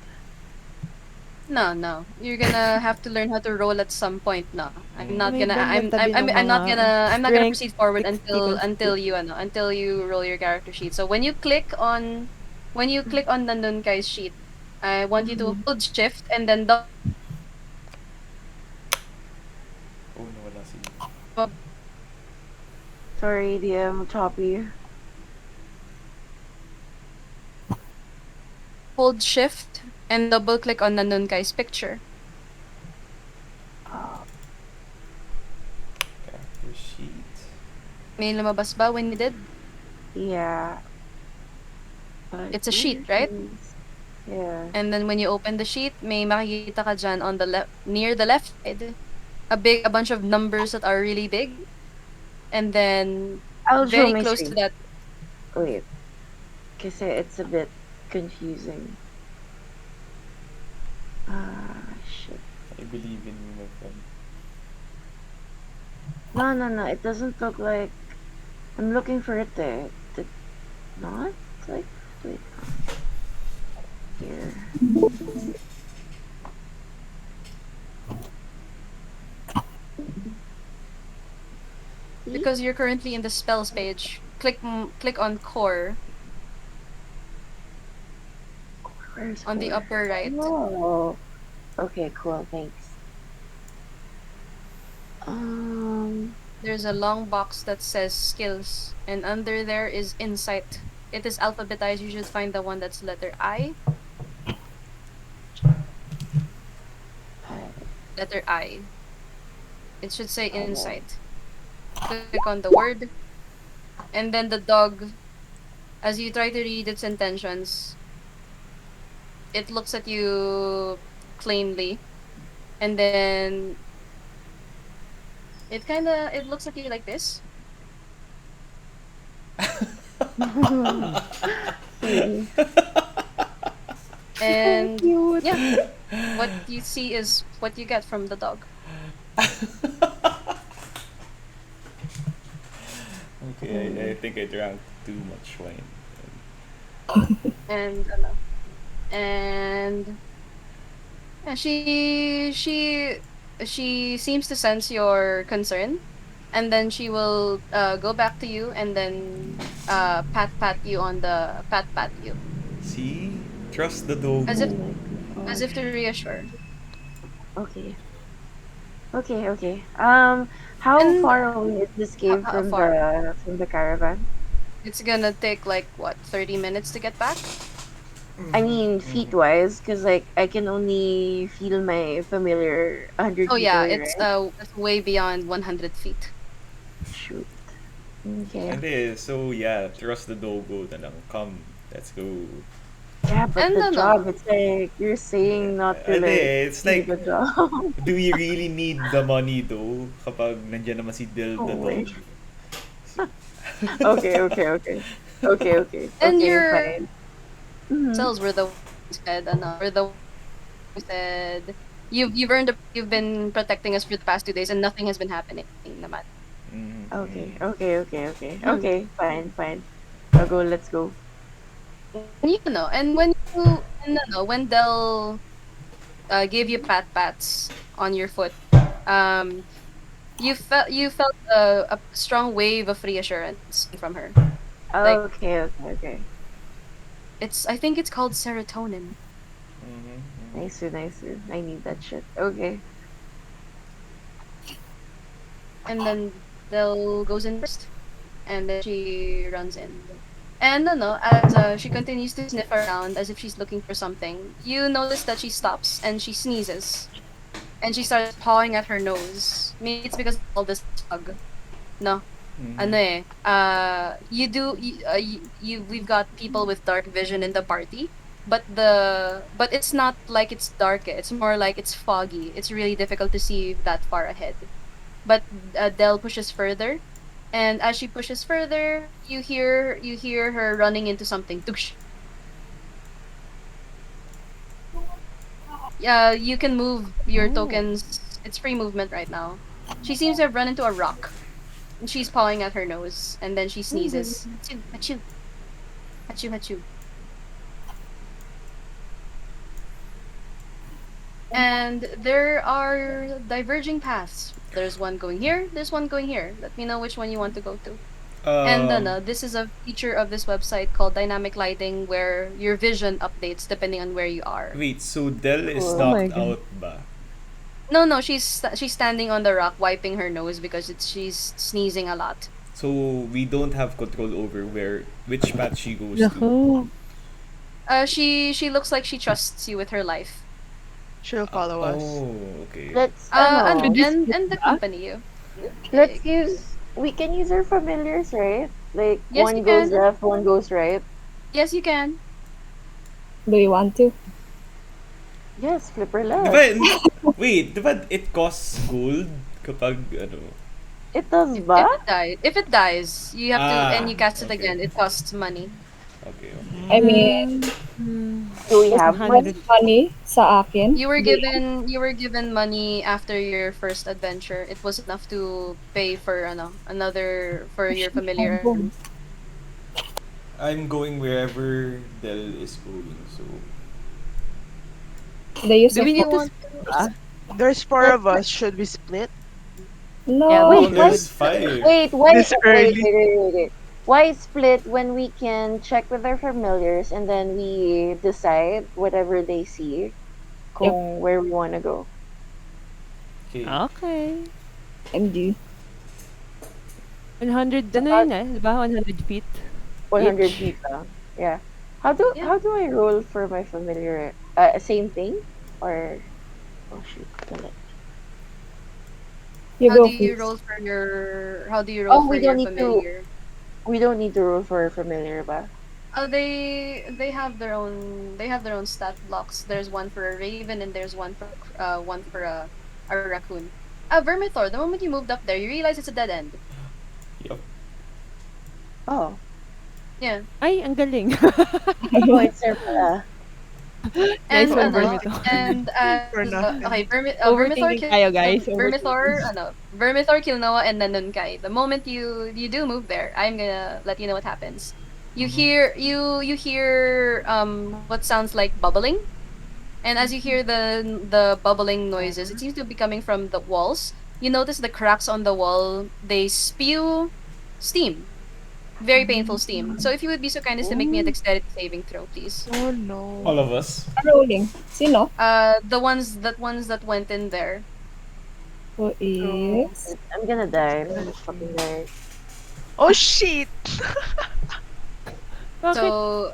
No, no. You're gonna have to learn how to roll at some point. No, I'm not May gonna. bandang tabi ng I'm not mga gonna. I'm not gonna strength, proceed forward 60 until constitution. you until you roll your character sheet. So when you click on the Nunkai's sheet, I want you to Mhm. hold shift and then double Oh, nawala si... Sorry, DM choppy. hold shift and double click on the Nunkai's picture. Character sheet. May lumabas ba when you did? Yeah. But It's a where sheet, right? is? Yeah. And then when you open the sheet, may makikita ka dyan on the left, near the left side, a bunch of numbers that are really big. And then I'll show very my close to screen. that, Wait, because it's a bit confusing. Ah, shit. I believe in you, my friend. No. It doesn't look like. I'm looking for it there. Did not like. Wait. Here. See? because you're currently in the spells page, click on core Where's on the four? upper right. Oh. Okay, cool. Thanks. There's a long box that says skills, and under there is insight. It is alphabetized. You should find the one that's letter I. Letter I. It should say insight. Click on the word, and then the dog. As you try to read its intentions, it looks at you plainly, and then it looks at you like this. See. And Cute. yeah, what you see is what you get from the dog. Okay, I think I drank too much wine. And and yeah, she seems to sense your concern, and then she will go back to you and then pat you on the pat you See? Trust the dog. as if Oh my as if gosh. to reassure. Okay. Okay. How And far away is this cave how far? from the caravan? It's gonna take like what 30 minutes to get back. I mean, feet wise, because like I can only feel my familiar 100 Oh feet yeah, away, right? it's way beyond 100 feet. Shoot. Okay. Hindi, so yeah, trust the dogo na lang. Come, let's go. Yeah, but And the job, no, it's like you're saying not to Hindi, like it's do like, the job. do we really need the money though kapag nandiyan naman si Dil the Oh my. dog? and Okay, your fine. Mhm. cells were the ones who said were the ones who said you've been protecting us for the past 2 days and nothing has been happening naman. Okay, fine. I'll go, let's go. And and when you and when they'll give you pats on your foot, um, you felt a strong wave of reassurance from her. Like Okay. I think it's called serotonin. Nicer. I need that shit. Okay. And then they'll goes in first, and then she runs in. And as she continues to sniff around as if she's looking for something, you notice that she stops and she sneezes, and she starts pawing at her nose. Maybe it's because of all this fog. No, ano eh, we've got people with dark vision in the party, but it's not like it's dark. It's more like it's foggy. It's really difficult to see that far ahead. But Dell pushes further, and as she pushes further, you hear her running into something. Tuksh. Yeah, you can move your Oh. tokens. It's free movement right now. She seems to have run into a rock. And she's pawing at her nose, and then she sneezes. Achoo, achoo, achoo, achoo. And there are diverging paths. There's one going here, there's one going here. Let me know which one you want to go to. And this is a feature of this website called dynamic lighting where your vision updates depending on where you are. Wait, so Del is Cool. Oh my knocked God. out ba? No, she's standing on the rock wiping her nose because she's sneezing a lot. So we don't have control over which path she goes to. Naku. She looks like she trusts you with her life. She'll follow us. Oh, okay. Let's And This and is accompany you. let's use we can use our familiars, right? Like Yes, one you goes can. left, one goes right. Yes, you can. Do you want to? Yes, flipper Diba, left. wait, diba it costs gold kapag ano? It does If ba? if it dies, you have to and you cast it Okay. again. It costs money. Okay, okay. I mean, Do we have mas 100. money sa akin. You were given money after your first adventure. It was enough to pay for another for your familiar. I'm going wherever Del is going, so They use Do a we need You to want split? There's four of us. Should we split? No, Yeah, oh, Wait, there's 5. Wait, why? This early. Wait. Why split when we can check with our familiars and then we decide whatever they see, kung where we want to go? Okay. Okay. MD. 100, ano yun eh? Diba? 100 feet. 100 Each. feet. Yeah. Yeah. How do I roll for my familiar? Same thing or oh shoot, damn it. You how go do you first. roll for your Oh, we your don't need to. familiar? We don't need to roll for familiar, ba? They have their own stat blocks. There's one for a raven and there's one for a raccoon. Vermithor, the moment you moved up there, you realize it's a dead end. Yup. Oh, Yeah. Ay, ang galing. oh, it's there pala. Nice And one, ano, Vermithor. and For nothing. okay, Overthinking tayo, guys. Vermithor, Kilnoa, and Nanunkai. The moment you do move there, I'm gonna let you know what happens. You hear what sounds like bubbling, and as you hear the bubbling noises, it seems to be coming from the walls. You notice the cracks on the wall. They spew steam, very painful steam. So if you would be so kind as to make me a dexterity saving throw, please. Oh no. All of us. Rolling. Sino? The ones that went in there. Who is... I'm gonna die. I'm gonna fucking die. Oh shit! Bakit? So,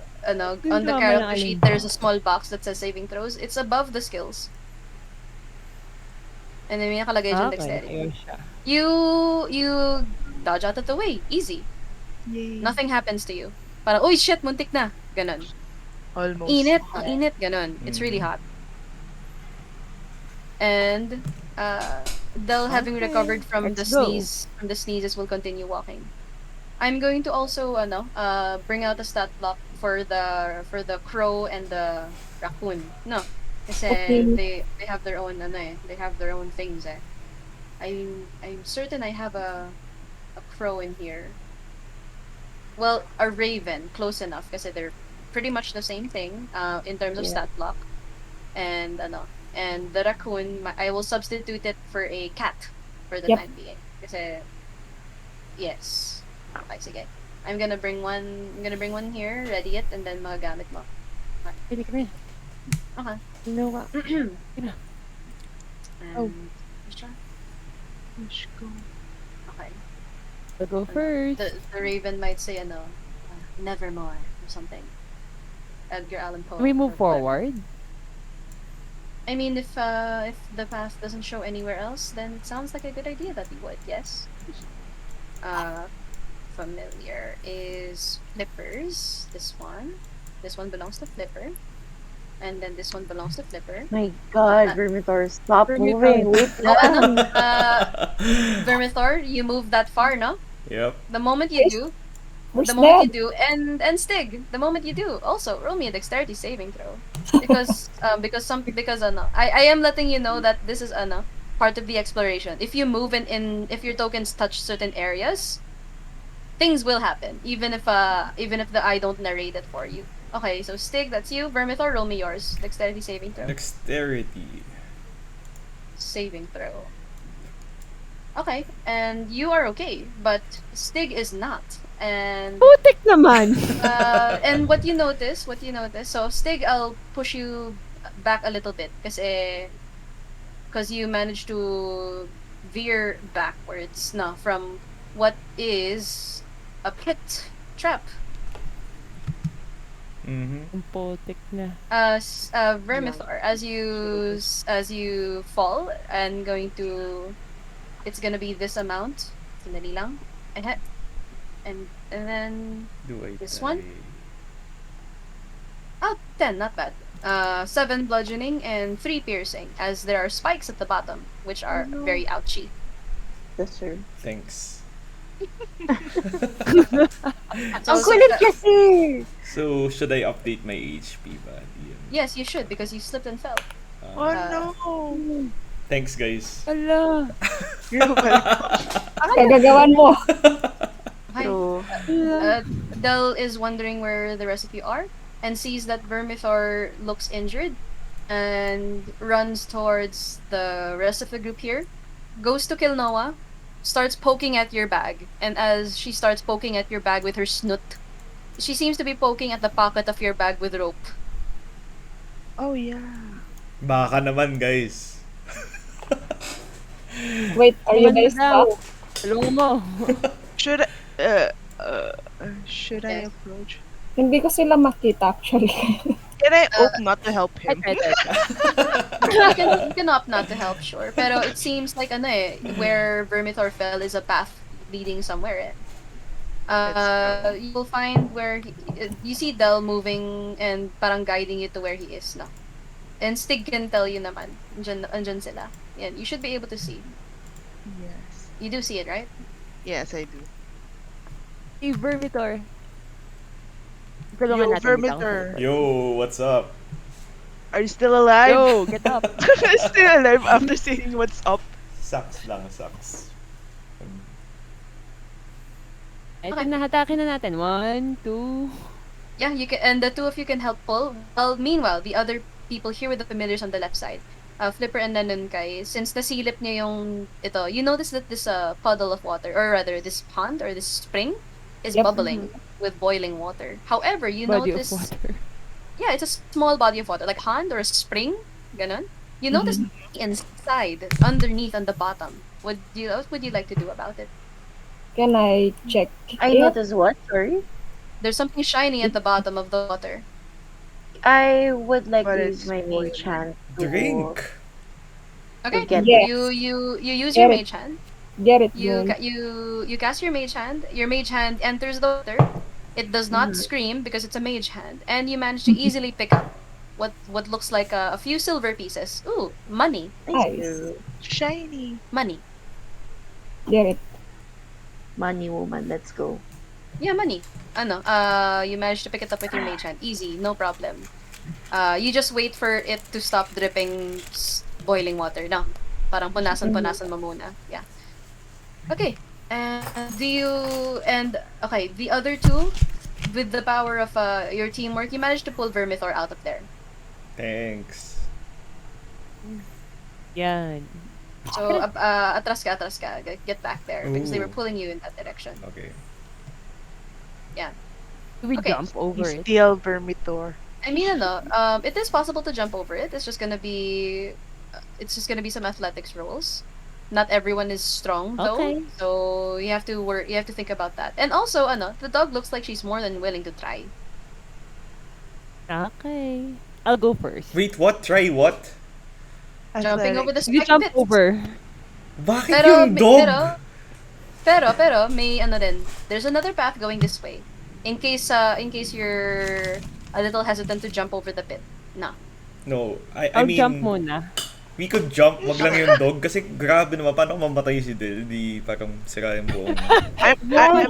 Yung on the drama character na sheet, alin? there's a small box that says saving throws. It's above the skills. And then may nakalagay dyan Okay, dexterity. ayun siya. You dodge out of the way. Easy. Yay. Nothing happens to you. Parang, uy, shit, muntik na. Ganon. Almost. Init, ang init, ganon. It's really hot. And, Del having Okay, recovered from let's go. from the sneezes will continue walking. I'm going to also bring out a stat block for the crow and the raccoon. No. Kasi Okay. they have their own they have their own things eh. I'm certain I have a crow in here. Well, a raven, close enough kasi they're pretty much the same thing in terms of Yeah. stat block. And and the raccoon, I will substitute it for a cat for the Yep. time being. Kasi yes. Okay, sige. I'm gonna bring one here, ready it, and then magagamit mo. Pwede ka na. Okay. Ginawa. And, Oh. siya? Let's go. Okay. I'll go first. The raven might say nevermore or something. Edgar Allan Poe. Can we move or whatever. forward? I mean, if the path doesn't show anywhere else, then it sounds like a good idea that we would. Yes. Familiar is Flippers. This one belongs to Flipper, and then this one belongs to Flipper. My God, Vermithor, stop Vermithor. moving. Wait Oh, lang. Vermithor, you moved that far, no? Yep. The moment you do, Where's the moment Ned? you do, and Stig, the moment you do, also roll me a dexterity saving throw, because I am letting you know that this is part of the exploration. If you move if your tokens touch certain areas, things will happen, even if the I don't narrate it for you. Okay, so Stig, that's you. Vermithor, roll me yours. Dexterity saving throw. Dexterity. saving throw. Okay, and you are okay, but Stig is not. Putik naman! And what you notice, so Stig, I'll push you back a little bit, because you managed to veer backwards, no, from what is a pit trap. Mm-hmm. Ang putik na. Vermithor, as you fall and it's gonna be this amount. Sandali lang. Ehe. And then Do I this die? one? Oh, 10, not bad. 7 bludgeoning and 3 piercing, as there are spikes at the bottom, which are very ouchy. Yes, sir. Thanks. Ang kulit kasi! So, should I update my HP ba? DM? Yes, you should, because you slipped and fell. Oh Uh, no! Thanks, guys. Ala! You're welcome. Kagagawan mo. Hi. So, Del is wondering where the rest of you are, and sees that Vermithor looks injured, and runs towards the rest of the group here, goes to Kilnoa, starts poking at your bag, and as she starts poking at your bag with her snoot, she seems to be poking at the pocket of your bag with rope. Oh yeah. Baka naman, guys. Wait, are you guys daw. stuck? Tulungan mo. Should I, uh, uh, should I Yes. approach? Hindi ko sila makita actually. Can I opt not to help him? Right. You can opt not to help, sure. Pero it seems like where Vermithor fell is a path leading somewhere. You'll find where you see Del moving and parang guiding you to where he is, no? And Stig can tell you naman. Andyan sila. Yan, you should be able to see. Yes. You do see it, right? Yes, I do. Hey, Vermithor. Yo, Tulungan natin Vermithor. Yo, what's up? Are you still alive? Yo, get up. Still alive after seeing what's up. Sucks lang, sucks. Ito na, hatakin na natin. 1, 2. Yeah, you can, and the two of you can help pull. Well, meanwhile, the other people here with the familiars on the left side, Flipper and Nanunkay, since nasilip niya yung ito, you notice that this puddle of water, or rather this pond or this spring, is Yep. bubbling with boiling water. However, you Body notice, of water. yeah, it's a small body of water, like a pond or a spring, ganon. You notice inside, underneath, on the bottom. What would you like to do about it? Can I check I it? noticed what? Sorry? There's something shiny at the bottom of the water. I would like But to it's use my boiling. mage hand to Drink! Okay, get Yes. you use Get your it. mage hand. Get it, You Moon. you cast your mage hand. Your mage hand enters the water. It does not scream because it's a mage hand, and you manage to easily pick up what looks like a few silver pieces. Ooh, money, Thank Nice. you. Shiny. money. Get it. Money woman, let's go. Yeah, money. You manage to pick it up with your mage hand. Easy, no problem. You just wait for it to stop dripping boiling water. No, parang punasan mo muna. Yeah. Okay. And okay, the other two, with the power of your teamwork, you managed to pull Vermithor out of there. Thanks. Yan. So, atras ka. Get back there, because they were Ooh. pulling you in that direction. Okay. Do we Okay. jump over it? Steal Vermithor. I mean, it is possible to jump over it. It's just gonna be some athletics rolls. Not everyone is strong though, Okay. so you have to work. You have to think about that. And also, the dog looks like she's more than willing to try. Okay. I'll go first. Wait, what? Try what? Jumping over the You spike jump pits. over. Bakit Pero, yung dog? pero, may din. There's another path going this way. In case you're a little hesitant to jump over the pit. No. No, I I'll mean, jump muna. we could jump, wag lang yung dog. Kasi grabe naman, paano kung mamatay si Del? Di parang sira yung buong... I'm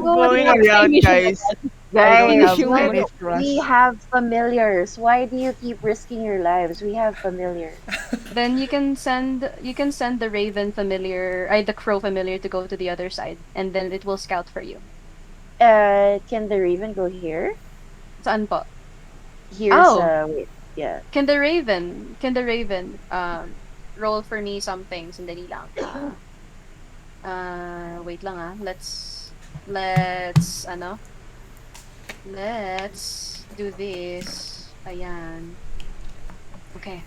going around, guys. I don't Guys, have you any want- trust. we have familiars. Why do you keep risking your lives? We have familiars. Then you can send the raven familiar, the crow familiar to go to the other side, and then it will scout for you. Can the raven go here? Saan po? Here's Oh. wait, yeah. Can the raven roll for me something. Sandali lang. Wait lang ah. Let's do this. Ayan. Okay.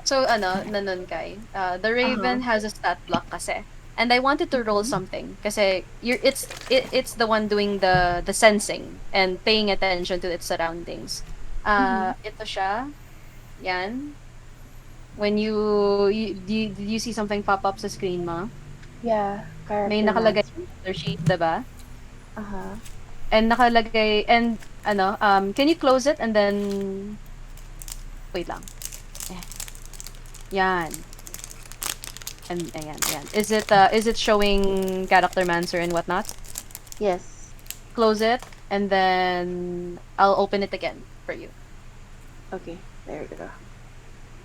So, Nanunkay, the Raven has a stat block kasi. And I wanted to roll something kasi it's the one doing the sensing and paying attention to its surroundings. Ito siya. Yan. When did you see something pop up sa screen mo? Yeah, May character nakalagay monster. character sheet, 'di ba? Uh-huh. And nakalagay and can you close it and then wait lang. Eh. Yan. And ayan. Is it showing character mancer and whatnot? Yes. Close it and then I'll open it again for you. Okay, there you go.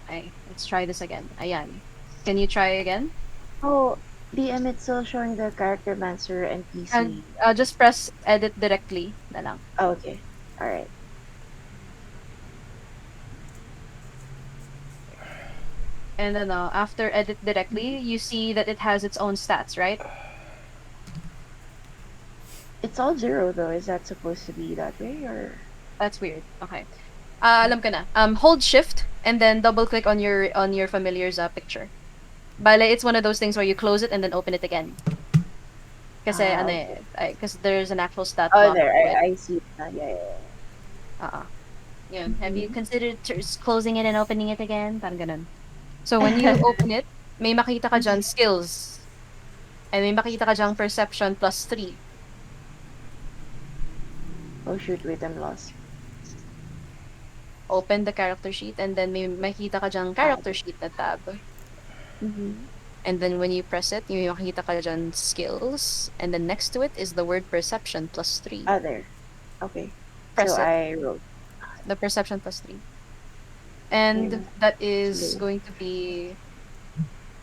Okay, let's try this again. Ayan. Can you try again? Oh, DM, it's still showing the character mancer NPC. Just press edit directly na lang. Oh, okay. Alright. And after edit directly, you see that it has its own stats, right? It's all 0 though. Is that supposed to be that way or? That's weird. Okay. Alam ko na. Hold shift and then double click on your familiar's picture. Bale, it's one of those things where you close it and then open it again. Kasi Okay. because there's an actual stat Oh, block there. to it. I see it now. Yeah. Yun. Have you considered closing it and opening it again? Parang ganun. So when you open it, may makita ka dyan skills. And may makita ka dyan perception +3. Oh shoot, wait, I'm lost. Open the character sheet and then may makita ka dyan character sheet na tab. Mm-hmm. And then when you press it, may makita ka dyan skills. And then next to it is the word perception +3. Ah, there. Okay. Press So it. I wrote. The perception +3. And Yeah. that is Okay. going to be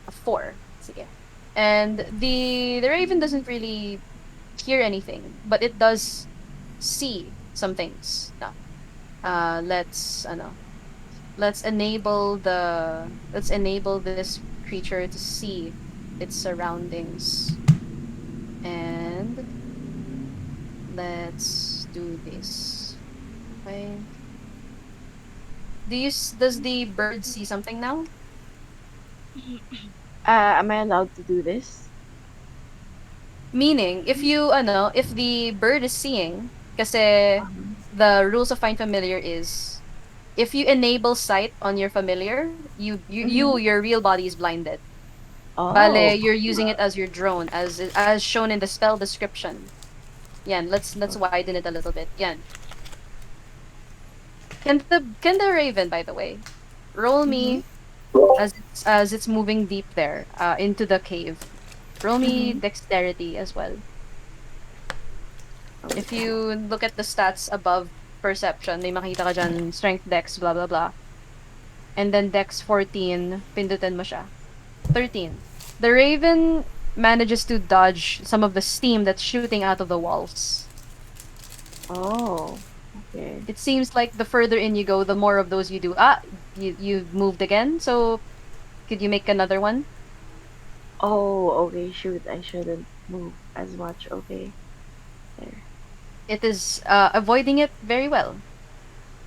a 4. Sige. And the Raven doesn't really hear anything, but it does see some things. No. Let's enable this creature to see its surroundings. And let's do this. Okay. Does the bird see something now? Am I allowed to do this? Meaning, if the bird is seeing, kasi the rules of Find Familiar is, if you enable sight on your familiar, your real body is blinded. Oh. Bale, you're using it as your drone, as shown in the spell description. Yan, let's widen it a little bit. Yan. Can the Raven, by the way, roll me as it's moving deep there, into the cave. Roll me dexterity as well. If you look at the stats above perception, may makita ka dyan, strength dex, blah blah blah. And then dex 14, pindutin mo siya. 13. The Raven manages to dodge some of the steam that's shooting out of the walls. Oh. Okay. It seems like the further in you go, the more of those you do. You've moved again, so could you make another one? Oh, okay. Shoot, I shouldn't move as much. Okay. There. It is avoiding it very well.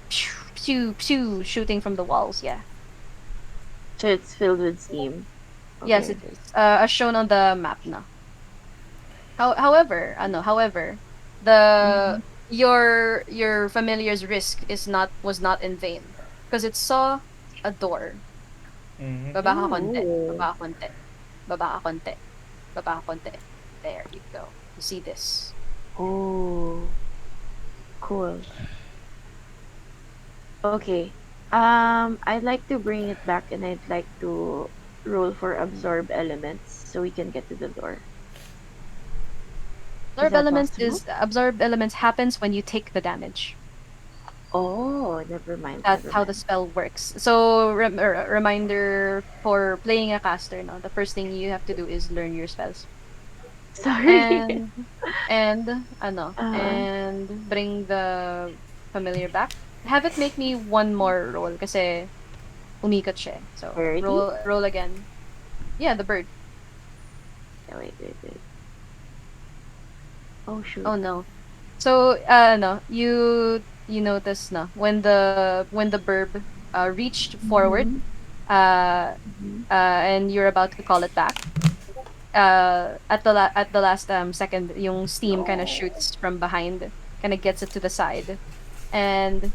Pew, pew, shooting from the walls, yeah. So it's filled with steam. Yes, Okay. it is. As shown on the map na. However, the your familiar's risk was not in vain because it saw a door. Mm-hmm. Baba ka konti. Ooh. Baba ka konti. Baba ka konti. Baba ka konti. There you go. You see this. Oh. Cool. Okay. I'd like to bring it back and I'd like to roll for absorb elements so we can get to the door. Absorb elements happens when you take the damage. Oh, never mind. That's never how mind. the spell works. So reminder for playing a caster, no, the first thing you have to do is learn your spells. Sorry. And bring the familiar back. Have it make me one more roll kasi umikot siya. So Alrighty. roll again. Yeah, the bird. Yeah, wait. Oh shoot. Oh no. So no, you notice no when the burb reached forward, Mm-hmm. uh, Mm-hmm. and you're about to call it back. At the last second, yung steam kind of No. shoots from behind, kind of gets it to the side, and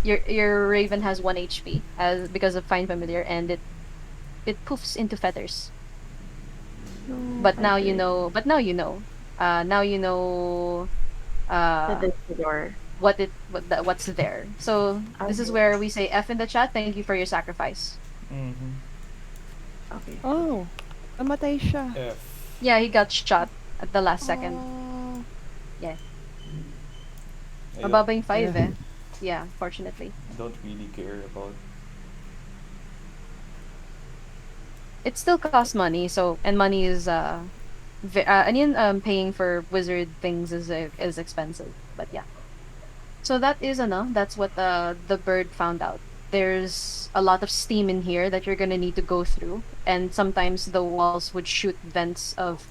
your raven has 1 HP as because of find familiar, and it poofs into feathers. No, But I now you did. know. But now you know. Now you know. That Uh, is the door. what's there. So this is Okay. where we say F in the chat. Thank you for your sacrifice. Mm-hmm. Okay. Oh, namatay siya. F. Yeah, he got shot at the last second. Oh. Yeah, I don't mababa yung Yeah. 5 eh. Yeah, fortunately. don't really care about. It still costs money, so and money is and yun, paying for wizard things is expensive. But yeah. So that is ano, that's what the bird found out. There's a lot of steam in here that you're gonna need to go through, and sometimes the walls would shoot vents of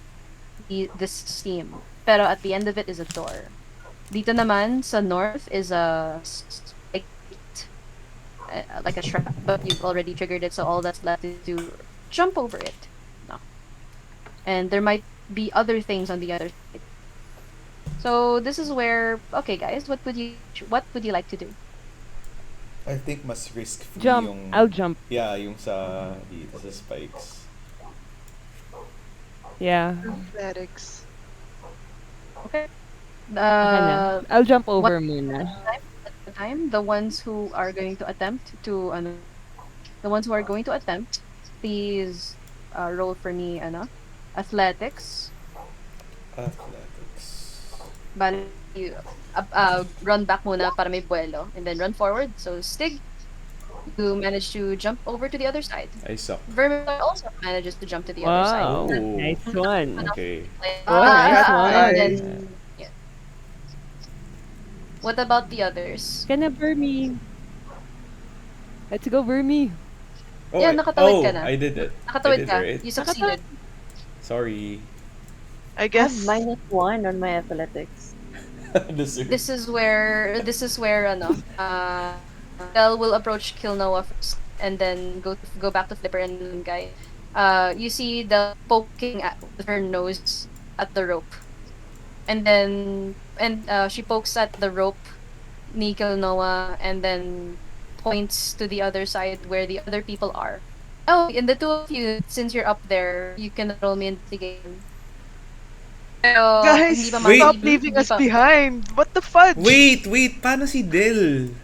this steam. Pero at the end of it is a door. Dito naman sa north is a spike gate, like a trap, but you've already triggered it, so all that's left is to jump over it. No. And there might be other things on the other side. So this is where okay guys, what would you like to do? I think mas risk-free Jump. yung... I'll jump. Yeah, yung sa... Dito sa spikes. Yeah. Athletics. Okay. Okay na. I'll jump What over muna. time the ones who are going to attempt to ano, the ones who are going to attempt, please roll for me ano, athletics. Athletics. Bali, you run back muna para may buwelo and then run forward. So Stig, you manage to jump over to the other side. I suck. Vermilion also manages to jump to the other side. Wow. Oh. Nice one. Okay. Oh, nice And one. then yeah. What about the others? Ka na, Burmy. Let's go, Burmy. Oh, Yeah, nakatawid ka na. I did it. I Nakatawid did ka. right. You succeeded. Sorry. I I guess. have -1 on my athletics. Deserve. This is where ano, Del will approach Kilnoa first and then go back to Flipper and Lungai. You see Del poking at with her nose at the rope. And then she pokes at the rope ni Kilnoa and then points to the other side where the other people are. Oh, and the two of you, since you're up there, you can roll me investigation. Pero Guys, hindi pa Wait. stop hindi leaving us pa- behind. What the fudge? Wait, paano si Del?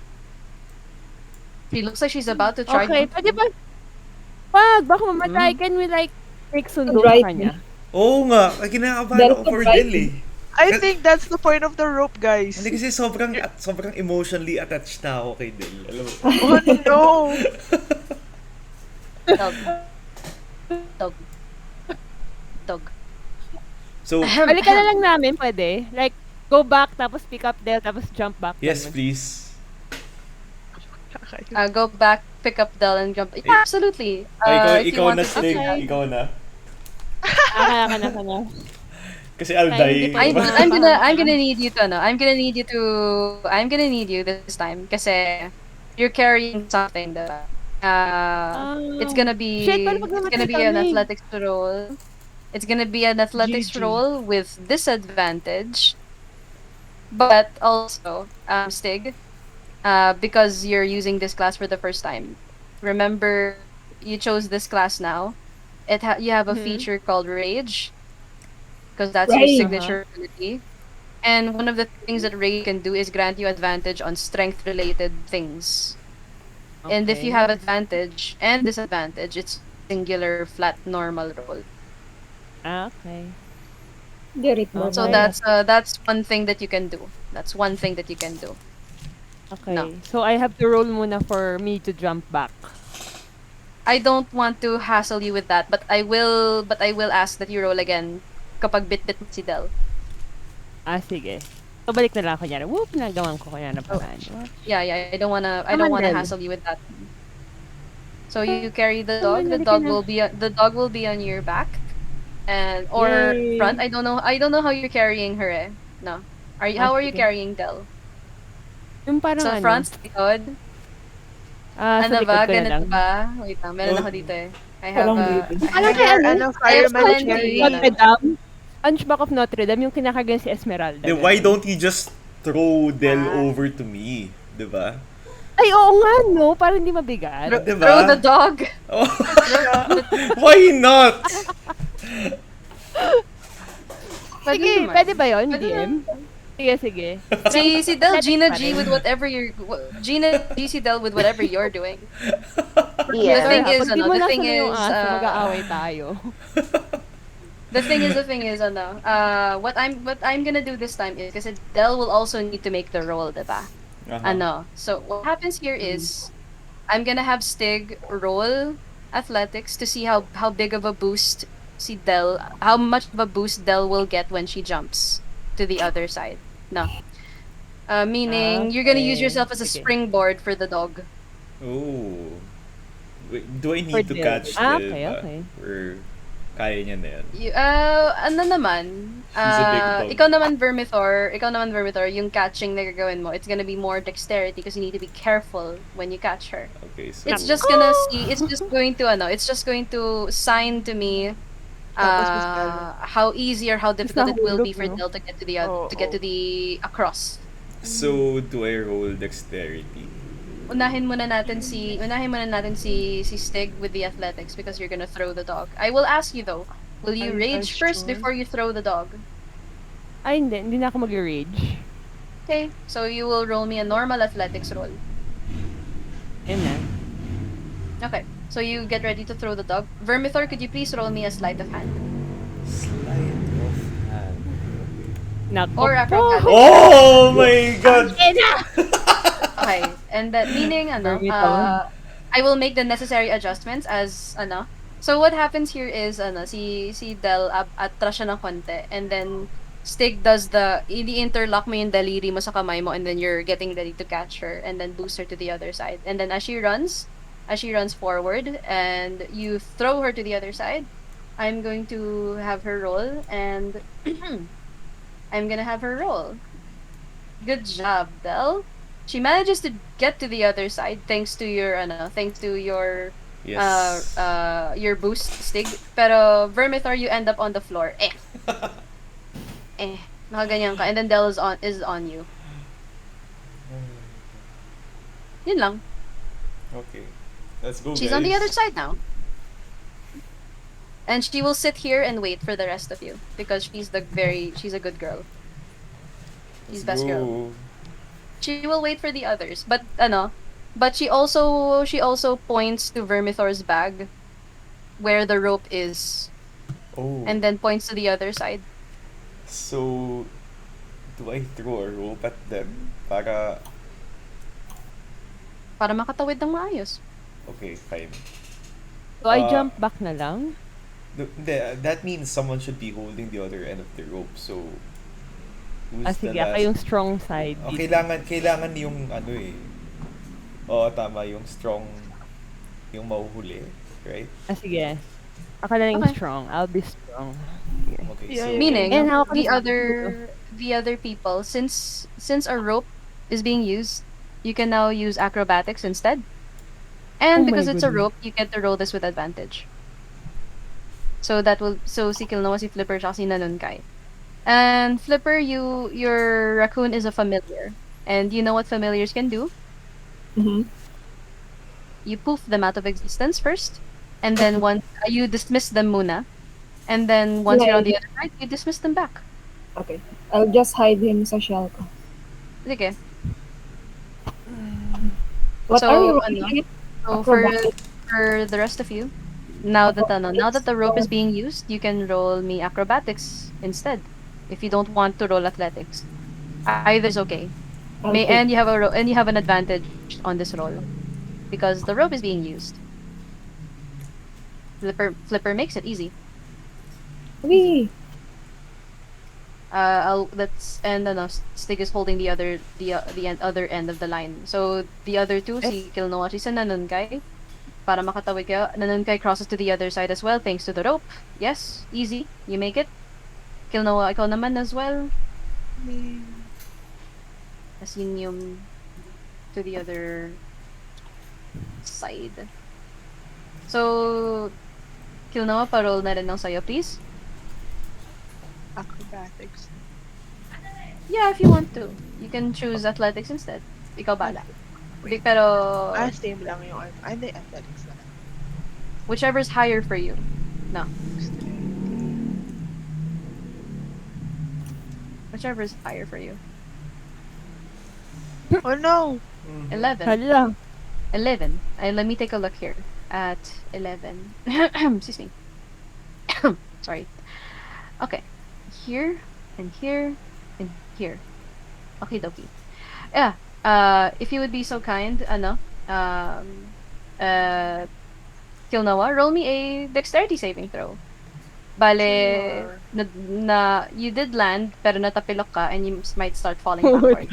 She looks like she's about to try Okay, to pwede ba? Wag, baka mamatay. Can we like take sundo Right. sa kanya? Oo nga, kinakabahan Del ako for right. Del eh. I think that's the point of the rope, guys. Hindi kasi sobrang emotionally attached na ako kay Del. Alam mo? Oh no! dog. Dog. Dog. So, Balikan na lang namin, pwede? Like, go back, tapos pick up Del, tapos jump back. yes ganun. please. Go back, pick up Del, and jump. Yeah, absolutely. If you ikaw want na to- Stig. Okay. Ikaw na. Aka na. Kasi I'll Ay, hindi die. pa- I'm gonna need you to I'm gonna need you this time kasi you're carrying something diba? It's gonna be Shit, paano pag it's gonna namatay be an kami? athletics roll. It's gonna be an athletics GG. roll with disadvantage. But also, Stig, because you're using this class for the first time. Remember, you chose this class now. You have a Mhm. feature called Rage, because that's your Right. signature ability. And one of the things that Rage can do is grant you advantage on strength-related things. And if you Okay. have advantage and disadvantage, it's singular flat normal roll. Okay. Get it mo. So that's one thing that you can do. That's one thing that you can do. Okay. No. So, I have to roll muna for me to jump back. I don't want to hassle you with that, but I will ask that you roll again kapag bit-bit mo si Del. Sige. So, balik na lang ako nyari. Whoop, nagawan ko kanya na paraan. Yeah, I don't wanna Come on, Del. hassle you with that. So you carry the Come on, dog. The halika dog na. will be the dog will be on your back and or front. Yay! I don't know. I don't know how you're carrying her. Eh. No. How are you Sige. carrying Del? Yung parang Sa ano, front, sa likod? sa Ano likod ba? ko na lang. Ganito ba? Wait lang. Meron Oh, ako dito eh. Parang baby. I Parang have kay Or ano, ano, I have fireman plenty. cherry. Notre Dame. Hunchback of Notre Dame, yung kinakagan si Esmeralda. then why ganun. don't you just throw Del Ah. over to me? Diba? Ay, oo nga, no? Para hindi mabigat. Diba? Throw the dog. Oh. Why not? Pwede Sige, naman. pwede ba yun, Pwede DM? Sige, sige. Si Del, Athletic Gina pa G rin. with whatever you're Gina G si Del with whatever you're doing. The Yeah. thing Pag is, di mo the nasa thing na yung is, aso, mag-aaway tayo. the thing is, what I'm gonna do this time is, kasi Del will also need to make the roll, diba? Uh-huh. So what happens here is, I'm gonna have Stig roll athletics to see how big of a boost how much of a boost Del will get when she jumps to the other side. No. Meaning, you're gonna use Okay. yourself as a Sige. springboard for the dog. Oh. Wait, do I For need to Del. catch Ah, Del okay, ba? okay. Or kaya niya na yan? Ano naman? He's a big dog. Ikaw naman Vermithor, yung catching na gagawin mo, it's gonna be more dexterity because you need to be careful when you catch her. Okay, so... It's just going to sign to me Tapos mas how easy or how difficult it will be nahulog, for no? Del to get to the across. So, do I roll dexterity? Unahin muna natin si Stig with the athletics because you're gonna throw the dog. I will ask you though, will you Are you rage guys first sure? before you throw the dog? Ay, hindi na ako mag-rage. Okay, so you will roll me a normal athletics roll. Ayun na. Okay, so you get ready to throw the dog. Vermithor, could you please roll me a sleight of hand? Sleight of hand. Nako Or po. acrobatics. Oh my god! Okay, and that meaning Vermithor. I will make the necessary adjustments as So what happens here is si Del atras siya ng konti and then Stig does i-interlock mo yung daliri mo sa kamay mo and then you're getting ready to catch her and then boost her to the other side. And then as she runs forward and you throw her to the other side, I'm going to have her roll and I'm gonna have her roll. Good job, Del. She manages to get to the other side thanks to your Yes. your boost Stig. Pero Vermithor, you end up on the floor. Nakaganyan ka and then Del is on you. Yun lang. Okay. Let's go, She's guys. on the other side now. And she will sit here and wait for the rest of you because she's a good girl. She's Let's best girl. go. She will wait for the others. But she also points to Vermithor's bag where the rope is Oh. and then points to the other side. So, do I throw a rope at them? Para... Para makatawid ng maayos. Okay, fine. So, I Ah. jump back na lang? That means someone should be holding the other end of the rope. So, who's the Sige, last? ako yung strong side. Oh, dito. kailangan yung ano eh. Oo, tama, yung strong, yung mahuhuli, right? Sige. Ako na lang yung Okay. strong. I'll be strong. Okay, Yeah, so... yeah. Meaning And how can the I- other people since a rope is being used, you can now use acrobatics instead. And Oh my because it's a goodness. rope, you get to roll this with advantage. So si Kilnoa, si Flipper, tsaka si Nanunkay. And Flipper, your raccoon is a familiar. And you know what familiars can do? Mm-hmm. You poof them out of existence first. And then once you dismiss them muna. And then once you're on the other side, you dismiss them back. Okay. I'll just hide him sa shell ko. Sige. What So, are you ano? rolling? So for Acrobatics. the rest of you, now that the rope is being used, you can roll me acrobatics instead. If you don't want to roll athletics, either is okay. I'll take- And you have an advantage on this roll because the rope is being used. Flipper makes it easy. Wee! Stig is holding the other end of the line. So the other two, si Kilnoa, si Nanunkay, Para makatawid kayo. Nanunkay crosses to the other side as well, thanks to the rope. Yes, easy. You make it. Kilnoa, ikaw naman as well. As yun yung to the other side. So, Kilnoa, parol na rin ng sayo, please. Acrobatics. Yeah, if you want to. You can choose athletics instead. Ikaw bala. Pero, Same lang yung ano. Hindi, athletics na lang. whichever's higher for you. No, whichever's higher for you. Oh no! 11. Hala. 11. Let me take a look here. At 11. Excuse me. Sorry. Okay. Here, and here, and here. Okay, dokie. Yeah. If you would be so kind, Kilnoa, roll me a dexterity saving throw. Bale, Sure. you did land, pero natapilok ka, and you might start falling backward.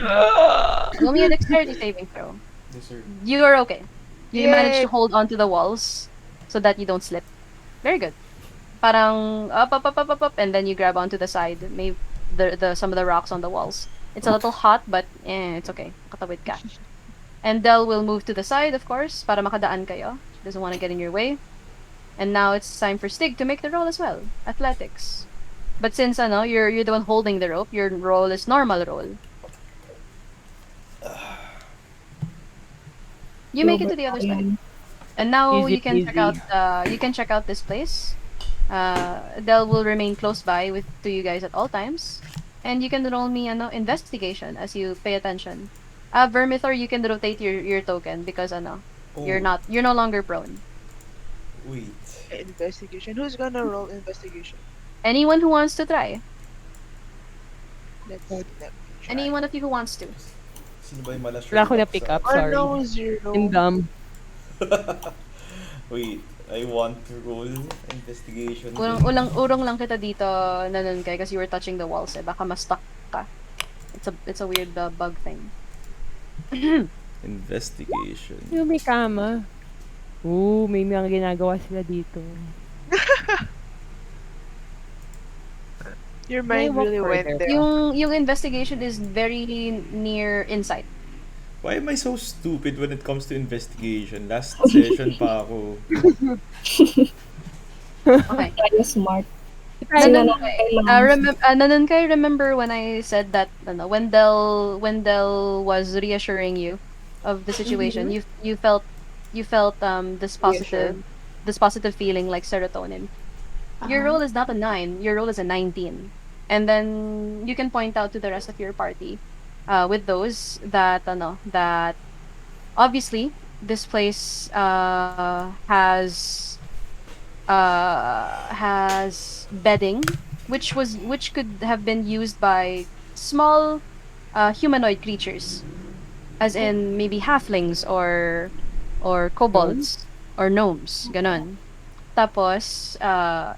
Roll me a dexterity saving throw. Yes, sir. You are okay. You managed Yay! to hold onto the walls so that you don't slip. Very good. Parang up, and then you grab onto the side. Maybe the some of the rocks on the walls. It's a little hot, but it's okay. Katawid ka. And Del will move to the side, of course, para makadaan kayo. She doesn't want to get in your way. And now it's time for Stig to make the roll as well. Athletics. But since you're the one holding the rope, your roll is normal roll. You make it to the other side. And now Easy you can check peasy. out this place. Del will remain close by to you guys at all times. And you can roll me investigation as you pay attention. Vermithor, you can rotate your token because you're no longer prone. Wait. Investigation. Who's gonna roll investigation? Anyone who wants to try. Let me try. Any one of you who wants to. Sino ba yung mala Wala ko na Sherlock pick sa- up, Oh sorry. no, 0. I'm dumb. Wait, I want to roll investigation. Urong lang kita dito nanunkay kasi you were touching the walls eh. Baka ma-stuck ka. It's a weird bug thing. Investigation. Yung may kama. May mga ginagawa sila dito. Your May mind walk really went further. there. Yung investigation is very near insight. Why am I so stupid when it comes to investigation? Last session pa ako. Okay. Tayo smart. Nanunkay, remember when I said that when Del was reassuring you of the situation, you felt this positive feeling like serotonin. Your roll is not a 9, your roll is a 19. And then you can point out to the rest of your party with those that that obviously this place has bedding which could have been used by small humanoid creatures, as in maybe halflings or kobolds or gnomes, ganon. Tapos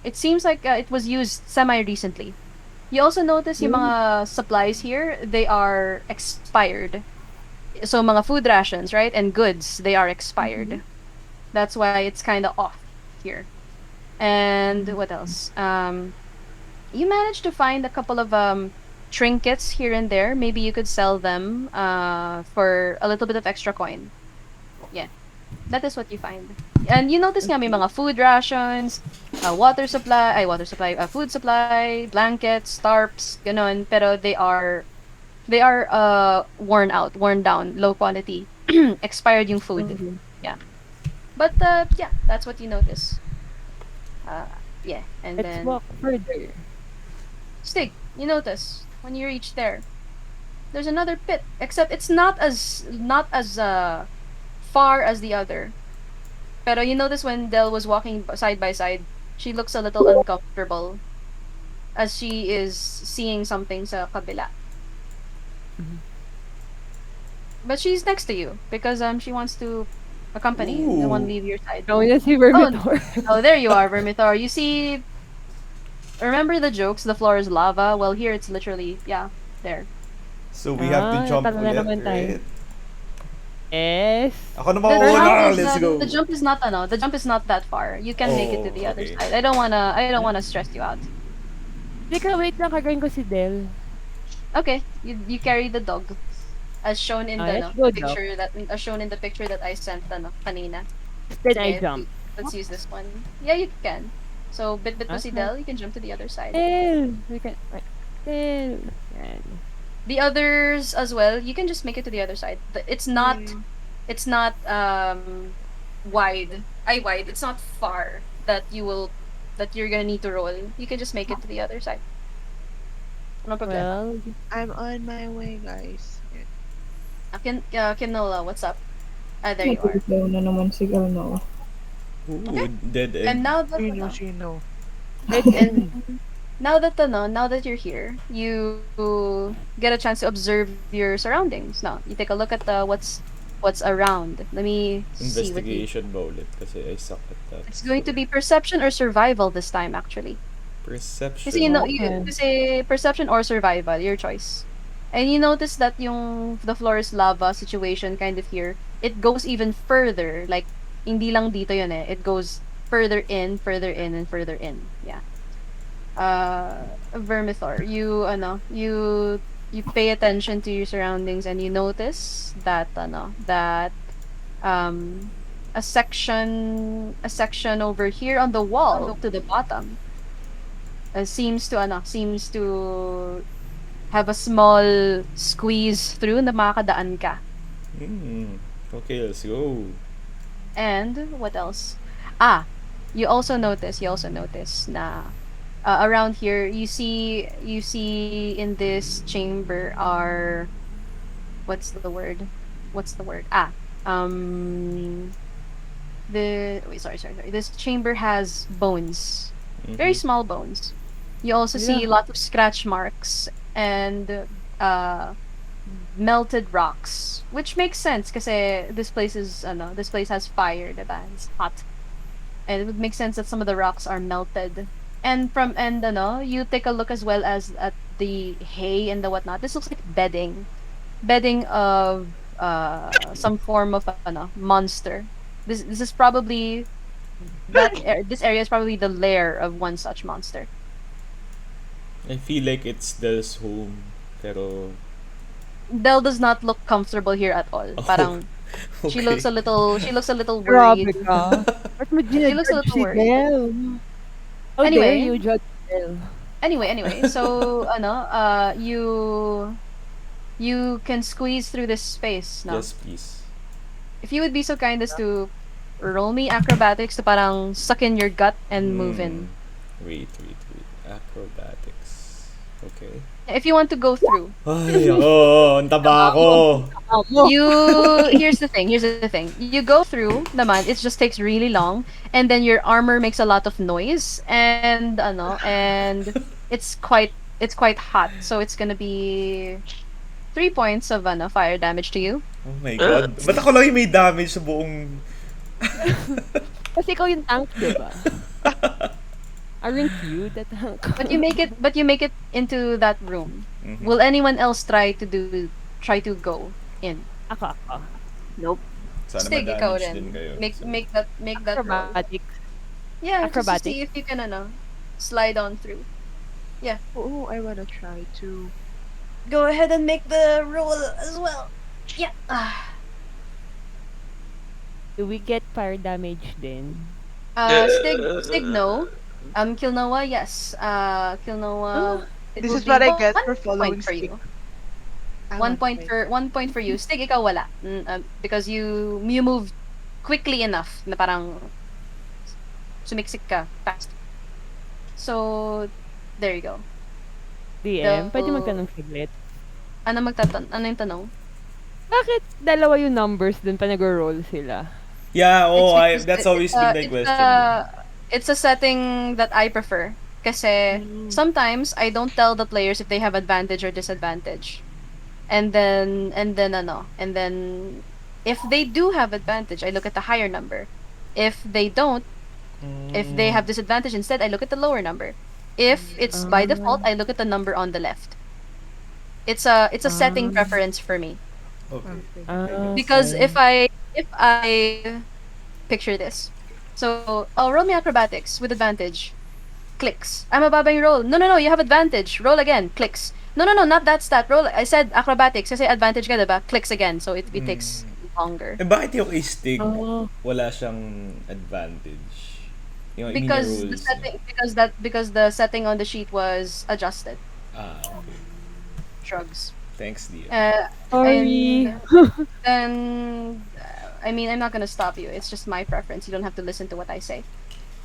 it seems like it was used semi recently. You also notice yung mga supplies here, they are expired. So mga food rations, right? And goods, they are expired. That's why it's kind of off here. And what else? You managed to find a couple of trinkets here and there. Maybe you could sell them for a little bit of extra coin. Yeah. That is what you find. And you notice nga may mga food rations, food supply, blankets, tarps, ganon. Pero they are worn out, worn down, low quality, expired yung food. Yeah. But yeah, that's what you notice. Yeah, and Let's then walk further. Stig, you notice when you reach there, there's another pit. Except it's not as far as the other. Pero you notice when Del was walking side by side, she looks a little uncomfortable as she is seeing something sa kabila. But she's next to you because she wants to accompany you. Don't want to leave your side. Now na si Vermithor. Oh, there you are, Vermithor. You see, remember the jokes, the floor is lava? Well, here it's literally, there. So we have to jump natalo na ulit, naman tayo. right? Yes. Ako na The Pero jump mauna! is Let's go! the jump is not that far. You can make it to Oh, the other okay. side. I don't wanna stress you out. teka, wait lang, kagayin ko si Del. Okay, you carry the dog as shown in the Let's no, go, the dog. picture that as shown in the picture that I sent no, kanina. Then I Sige, jump. let's use this one. Yeah, you can. So bit mo si Okay. Del, you can jump to the other side. Del! We can, wait. Del! Yan. The others as well, you can just make it to the other side. Yeah. It's not wide. Wide. It's not far that you're gonna need to roll. You can just make it to the other side. No problema. Well, I'm on my way, guys. Yeah. Kinola, what's up? There you are. Nagulitaw na naman si Galnoa. Ooh, dead And end. now that Sino, sino? and now that you're here, you get a chance to observe your surroundings. Now, you take a look at what's around. Let me see what you. Investigation ba ulit? Kasi I suck at that. It's going to be perception or survival this time, actually. Perception. Kasi Okay. kasi perception or survival, your choice. And you notice that yung the floor is lava situation kind of here, it goes even further. Like, hindi lang dito yun eh. It goes further in, and further in. Yeah. Vermithor, you pay attention to your surroundings and you notice that um a section over here on the wall to the bottom seems to have a small squeeze through na makakadaan ka. Okay, let's go. And what else? You also notice na around here you see in this chamber are what's the word? Um sorry. This chamber has bones. Very Mhm. small bones. You also see Yeah. lots of scratch marks and uh melted rocks, which makes sense kasi this place has fire, diba? It's hot. And it would make sense that some of the rocks are melted. And you take a look as well as at the hay and the whatnot. This looks like bedding of some form of monster. This is probably this area is probably the lair of one such monster. I feel like it's Del's home. Pero... Del does not look comfortable here at all. Oh, Parang okay. she looks a little Grabe worried. ka. Ba't mo She looks a ginajudge little si worried. Del? How dare Anyway. you judge Del? Anyway, so you can squeeze through this space, no? Yes, please. If you would be so kind as to roll me acrobatics to parang suck in your gut and move in. Wait. Acrobatics. Okay. If you want to go through, Ay, ang taba ko. here's the thing. You go through naman, it just takes really long, and then your armor makes a lot of noise, and it's quite hot, so it's gonna be 3 points of fire damage to you. Oh my god. Ba't ako lang yung may damage sa buong... Kasi ikaw yung tank, diba? Aren't you the tank? But you make it into that room. Mhm. Will anyone else try to go in? Ako. Nope. Sana Stig, ikaw ma-damage rin. din kayo. Make that roll. Acrobatics. Yeah, just to Acrobatics. see if you can slide on through. Oh, I wanna try to. Go ahead and make the roll as well. Yeah. Do we get fire damage then? Stig no. Kilnoa, yes. Kilnoa. It This will is be what I one get for point following for Stig. you. I One want point for you. Stig, ikaw wala. Because you move quickly enough na parang sumiksik ka fast. So, there you go. DM, pwede So- magtanong saglit. Ano yung tanong? Bakit dalawa yung numbers dun pa nag-roll sila? Yeah, It's because that's always been my question. It's a setting that I prefer. Kasi sometimes I don't tell the players if they have advantage or disadvantage. And then if they do have advantage, I look at the higher number. If they don't, if they have disadvantage instead, I look at the lower number. If it's by default, I look at the number on the left. It's a setting preference for me. Okay. Okay. Because Okay. if I picture this, so roll me acrobatics with advantage. Clicks. I'm a babang roll. No, no, no. You have advantage. Roll again. Clicks. No, no, no. Not that stat. Roll. I said acrobatics. I say advantage ka, diba? Clicks again. So it takes longer. Eh, bakit yung Istig Oh. wala siyang advantage? Yung, I mean yung Because the rules niya. setting because the setting on the sheet was adjusted. Ah, okay. Shrugs. Thanks, Dia. And Sorry. then I mean I'm not gonna stop you. It's just my preference. You don't have to listen to what I say.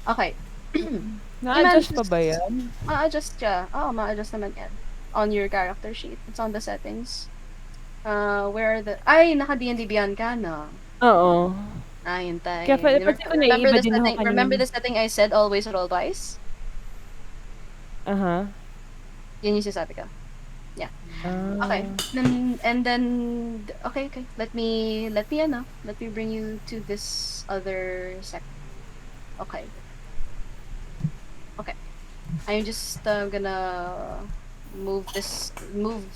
Okay. You managed Na-adjust to pa ba yan? ma-adjust siya. Oh, ma-adjust naman yan. On your character sheet. It's on the settings. Where are the... Ay, naka-D&D Beyond ka, no? Oo. Ay, Kaya hintay. pala kasi ko naiiba din ako Remember kanina. the setting I said always roll twice? Aha. Yun yung sinasabi ko. Yeah. Okay. Ah. And then okay, okay. Let me bring you to this other sec. Okay. Okay. I'm just gonna move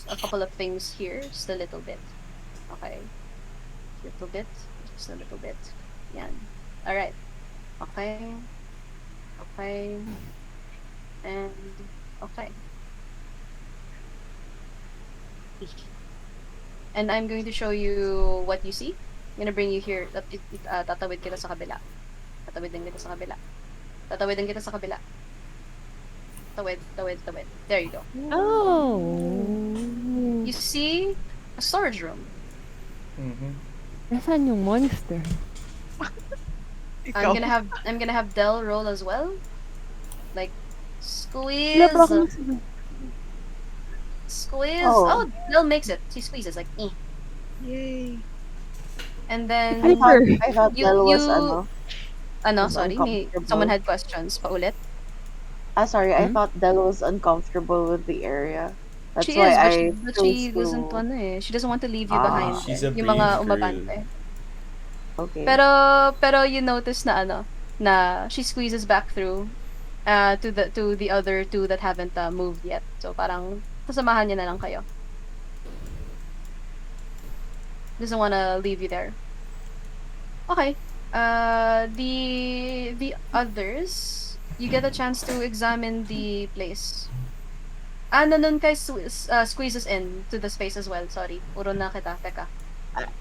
a couple of things here just a little bit. Okay. Little bit, just a little bit. Yan. All right. Okay. Okay. And okay. And I'm going to show you what you see. I'm gonna bring you here. Tatawid kita sa kabila. Tatawid din kita sa kabila. Tatawid din kita sa kabila. Tawid, tawid, tawid. There you go. Oh. You see a storage room. Mm-hmm. Nasaan yung monster? Ikaw. I'm gonna have Del roll as well. Like squeeze. Wala pa akong... Squeeze. Oh. Oh, Del makes it. She squeezes like eh. Yay. And then I thought you Del was you was sorry, someone had questions. Paulit. sorry, I Hmm? thought Del was uncomfortable with the area. That's She why is, but I she chose doesn't to. want She doesn't want to leave you Ah, behind. She's a Yung mga brave girl. umabante. okay. Pero you notice na na she squeezes back through to the other two that haven't moved yet. So parang sasamahan niya na lang kayo. Doesn't want to leave you there. Okay. The others, you get a chance to examine the place. Nun kay squeezes in to the space as well. Sorry. Puro na kita. Teka.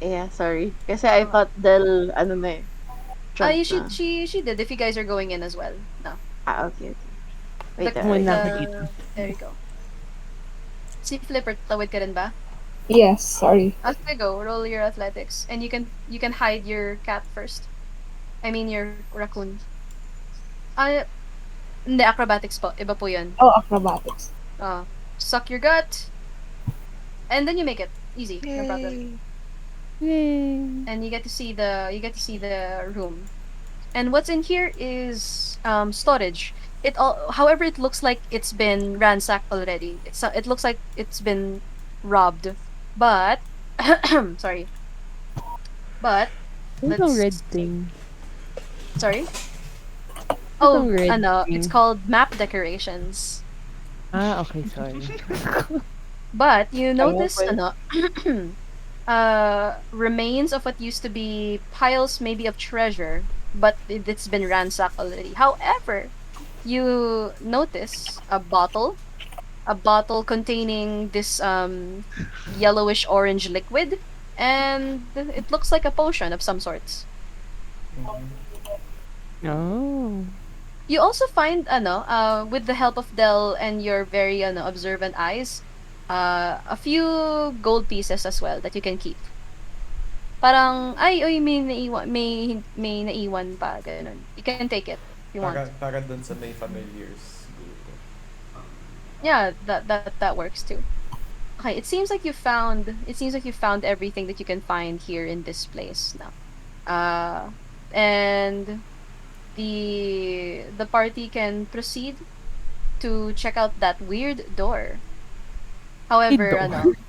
Yeah, sorry. Kasi I thought Del, ano na eh, jump na. She did. If you guys are going in as well. No. Okay, okay. Wait, The- Muna ako the- dito. There you go. Si Flipper, tawid ka rin ba? Yes, sorry. Okay, go. Roll your athletics. And you can hide your cat first. I mean your raccoon. Hindi, acrobatics po. Iba po yun. Oh, acrobatics. Suck your gut. And then you make it. Easy. No problem. Yay. Yay. And you get to see the room. And what's in here is storage. However, it looks like it's been ransacked already. It looks like it's been robbed. But sorry. But What's let's ang red thing? sorry. What's ang red It's thing? called map decorations. Ah, okay, sorry. But you notice okay. remains of what used to be piles maybe of treasure, but it's been ransacked already. However, you notice a bottle containing this yellowish orange liquid, and it looks like a potion of some sorts. Oh. You also find with the help of Del and your very observant eyes, a few gold pieces as well that you can keep. Parang ay may naiwan pa ganun. You can take it if you want. Para dun sa may familiars. Yeah, that works too. Okay, it seems like you found everything that you can find here in this place now. And the party can proceed to check out that weird door. However,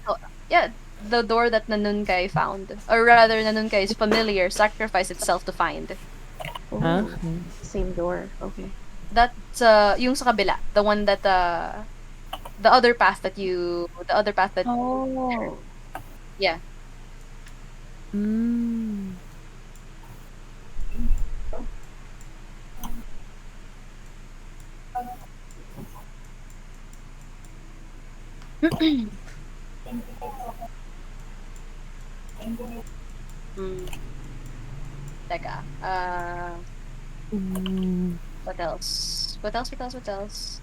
door? yeah, the door that Nanunkay found, or rather Nanunkay's familiar sacrificed itself to find. Ah, Oh, same door. Okay. That's yung sa kabila, the one that the other path that Oh. yeah. Mm. Hmm. Teka. Mm. What else? What else? What else? What else?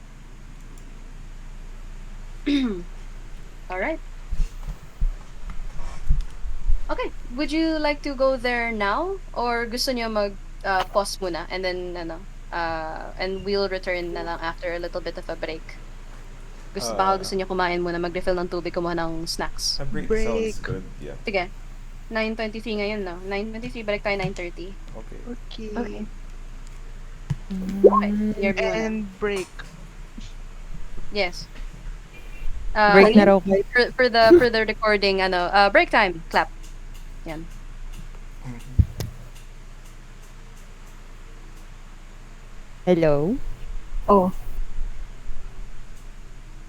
All right. Okay. Would you like to go there now, or gusto niyo mag pause muna and then and we'll return na lang after a little bit of a break. Baka Uh, gusto niyo kumain muna, mag-refill ng tubig, kumuha ng snacks. a break sounds Break. good. Yeah. Sige. 9:23 ngayon, no? 9:23, balik tayo 9:30. Okay. Okay. Okay. Okay, Mm. ERB muna. And break. Yes. Break na Ano yun? raw kayo. For the recording, break time, clap. Yan. Mhm. Hello? Oh.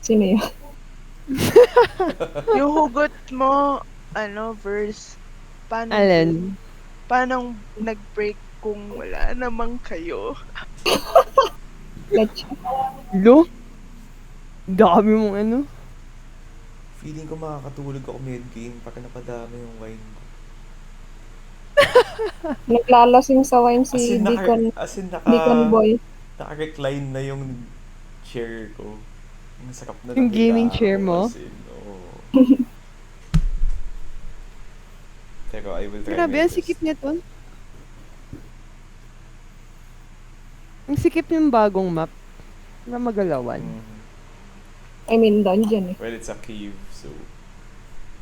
Sino yun? Yung hugot mo, verse. Alin? Paano nag-break kung wala namang kayo? Let's Lo? Dami mong ano? Feeling ko makakatulog ako mid-game pagka napadami yung wine ko. naglalasing sa wine As si in, Deacon Boy. naka-recline na yung chair ko. Ang sarap na Yung ng gaming higa chair ko, mo? as in, oo. Pero I will try Grabe, my ang best. sikip nito. Ang sikip yung bagong map. Na magalawan. Mhm. I mean, dungeon eh. Well, it's a cave, so...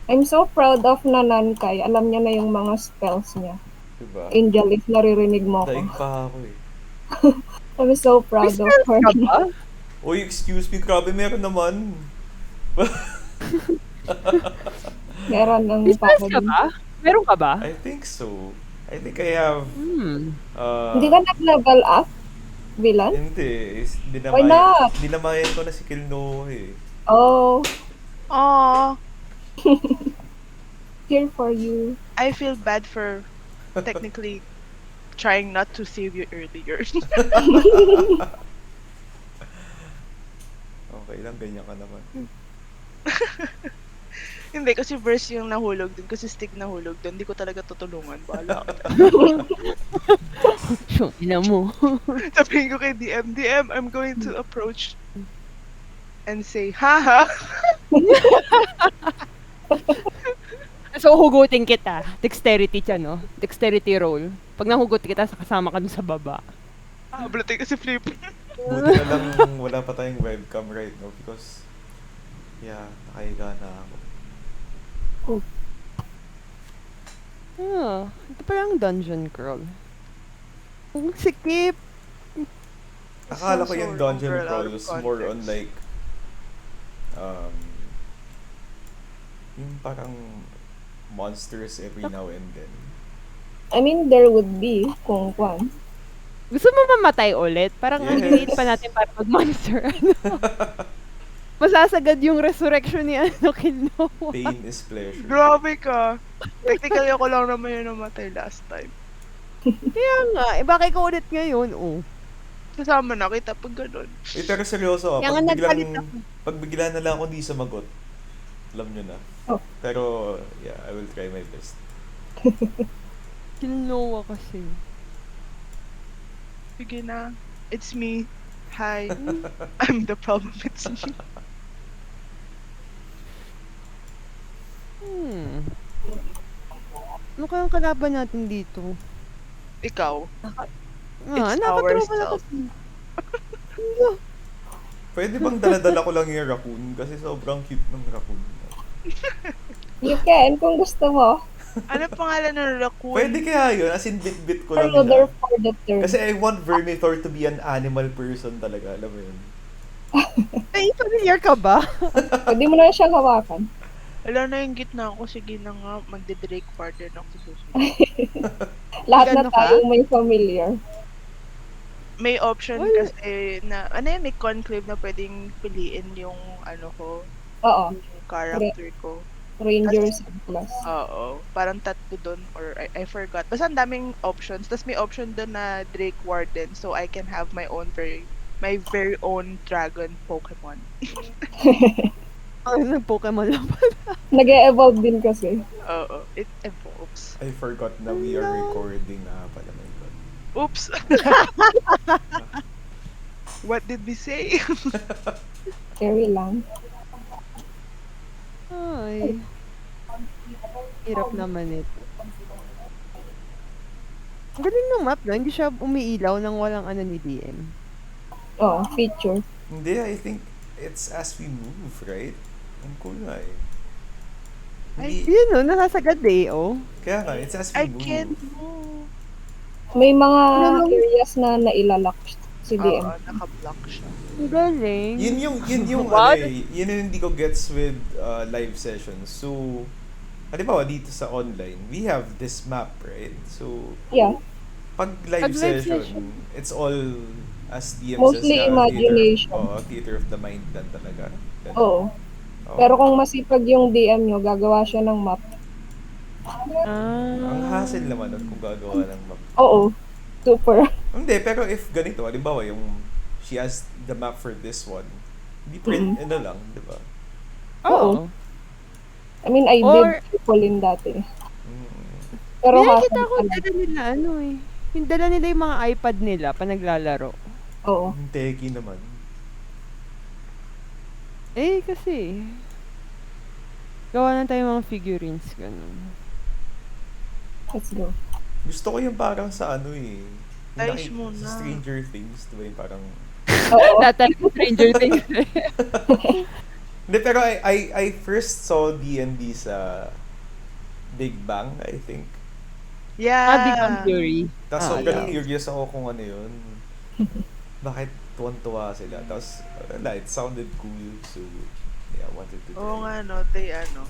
I'm so proud of Nanankay. Alam niya na yung mga spells niya. Diba? Angel, if naririnig mo Daig ako. pa ako eh. I'm so May proud of spells her. ka ba? Uy, excuse me, grabe, meron naman. Meron ng May spells ka paladin. ba? Meron ka ba? I think so. I think I have... Hmm. Hindi ka nag-level up, Villain? Hindi. Why not? Dinamayan ko na si Kilno eh. Oh, Aww, here for you. I feel bad for technically trying not to save you earlier. Okay lang, ganyan ka naman. Hindi, kasi verse yung nahulog dun. Kasi stick nahulog dun. Hindi ko talaga tutulungan. Bahala ka. Yung ina mo. Sabihin ko kay DM, I'm going to approach and say, haha. So, hugutin kita. Dexterity siya, no? Dexterity roll. Pag nahugot kita, kasama ka dun sa baba. Hablatin kasi flip. Buti na lang wala pa tayong webcam right now because nakahiga na ako. Ito pala ang dungeon crawl. Ang sikip. Akala ko So yung sorry, dungeon girl, out crawl of was more on context. like yung parang monsters every now and then. I mean, there would be kung kwan. Gusto mo mamatay ulit? Parang ang Yes. liliit pa natin para mag-monster. Masasagad yung resurrection ni Kinoa. Pain is pleasure. Grabe ka. Technically, ako lang naman yung namatay last time. Kaya nga, bakit ko ulit ngayon? Oh. Kasama na kita pag ganun. Pero seryoso, Kaya nga nagpalit ako. pag bigla na lang ako di sumagot, alam nyo na. Oh. Pero, yeah, I will try my best. Kinoa kasi. Sige na. It's me. Hi. I'm the problem. It's me. Ano kayang kalaban natin dito? Ikaw. Ah, It's nakatropa na ourselves. kasi. Pwede bang daladala ko lang yung raccoon? Kasi sobrang cute ng raccoon. You can, kung gusto mo. Ano pangalan ng raccoon? Pwede kaya yun? As in, bit-bit ko lang Another siya. for the third. Kasi I want Vermithor to be an animal person talaga. Alam mo yun? Ay, familiar ka ba? Pwede mo na siyang hawakan. Wala na yung gitna ko. Sige na nga. Magde-Drake partner ako sa susunod. Lahat na Gano ka? tayong may familiar. May option Wala. kasi na, may conclave na pwedeng piliin yung, ko, Oo. yung character ko. Rangers and Plus. Oo. Parang tatlo dun or I forgot. Basta ang daming options. Tapos may option dun na Drake Warden so I can have my very own dragon Pokemon. Ay, nag-Pokemon lang pa. Nag-e-evolve din kasi. Oo. It evolves. I forgot na we are recording na pala. My God. Oops. What did we say? Carry lang. Ay. Hirap naman ito. Ang galing ng map, no? Hindi siya umiilaw nang walang ano ni DM. Oo, feature. Hindi, I think it's as we move, right? Ang cool nga eh. Hindi, Yun, no? Nasasagad eh, oh. kaya nga, it's as we I move. can't move. May mga Ano? areas na nailalak si DM. Oo, naka-block siya. Ang galing. Yun yung What? ano eh, yun yung hindi ko gets with live sessions. So, halimbawa dito sa online, we have this map, right? So, Yeah. pag live Pag live session, session. it's all as DM Mostly says imagination. theater of the mind lang talaga. Ganun. Oo. Oo. Pero kung masipag yung DM nyo, gagawa siya ng map. Ang Ah. hassle naman nun kung gagawa ng map. Oo. Super. Hindi, pero if ganito, halimbawa yung she has the map for this one, di print ano lang, di ba? Oo. I mean, I Or- did Tripolin dati. Mm. Pero May nakita hassle ko talaga. dala nila ano eh. Yung dala nila yung mga iPad nila pa naglalaro. Oo. Ang teki naman. Eh, kasi gawa na tayo mga figurines, ganun. Let's go. Gusto ko yung parang sa ano eh. Yung Ayos mo sa na. Stranger Things, di ba yung parang... Oo. Dati Stranger Things. Hindi, pero I first saw D&D sa Big Bang, I think. Yeah. Big Bang Theory. Tapos Ah, sobrang yeah. curious ako kung ano yun. Bakit tuwan-tuwa sila. Tapos, wala, it sounded cool. So, yeah, I wanted to Oo try. nga, no. They, ano.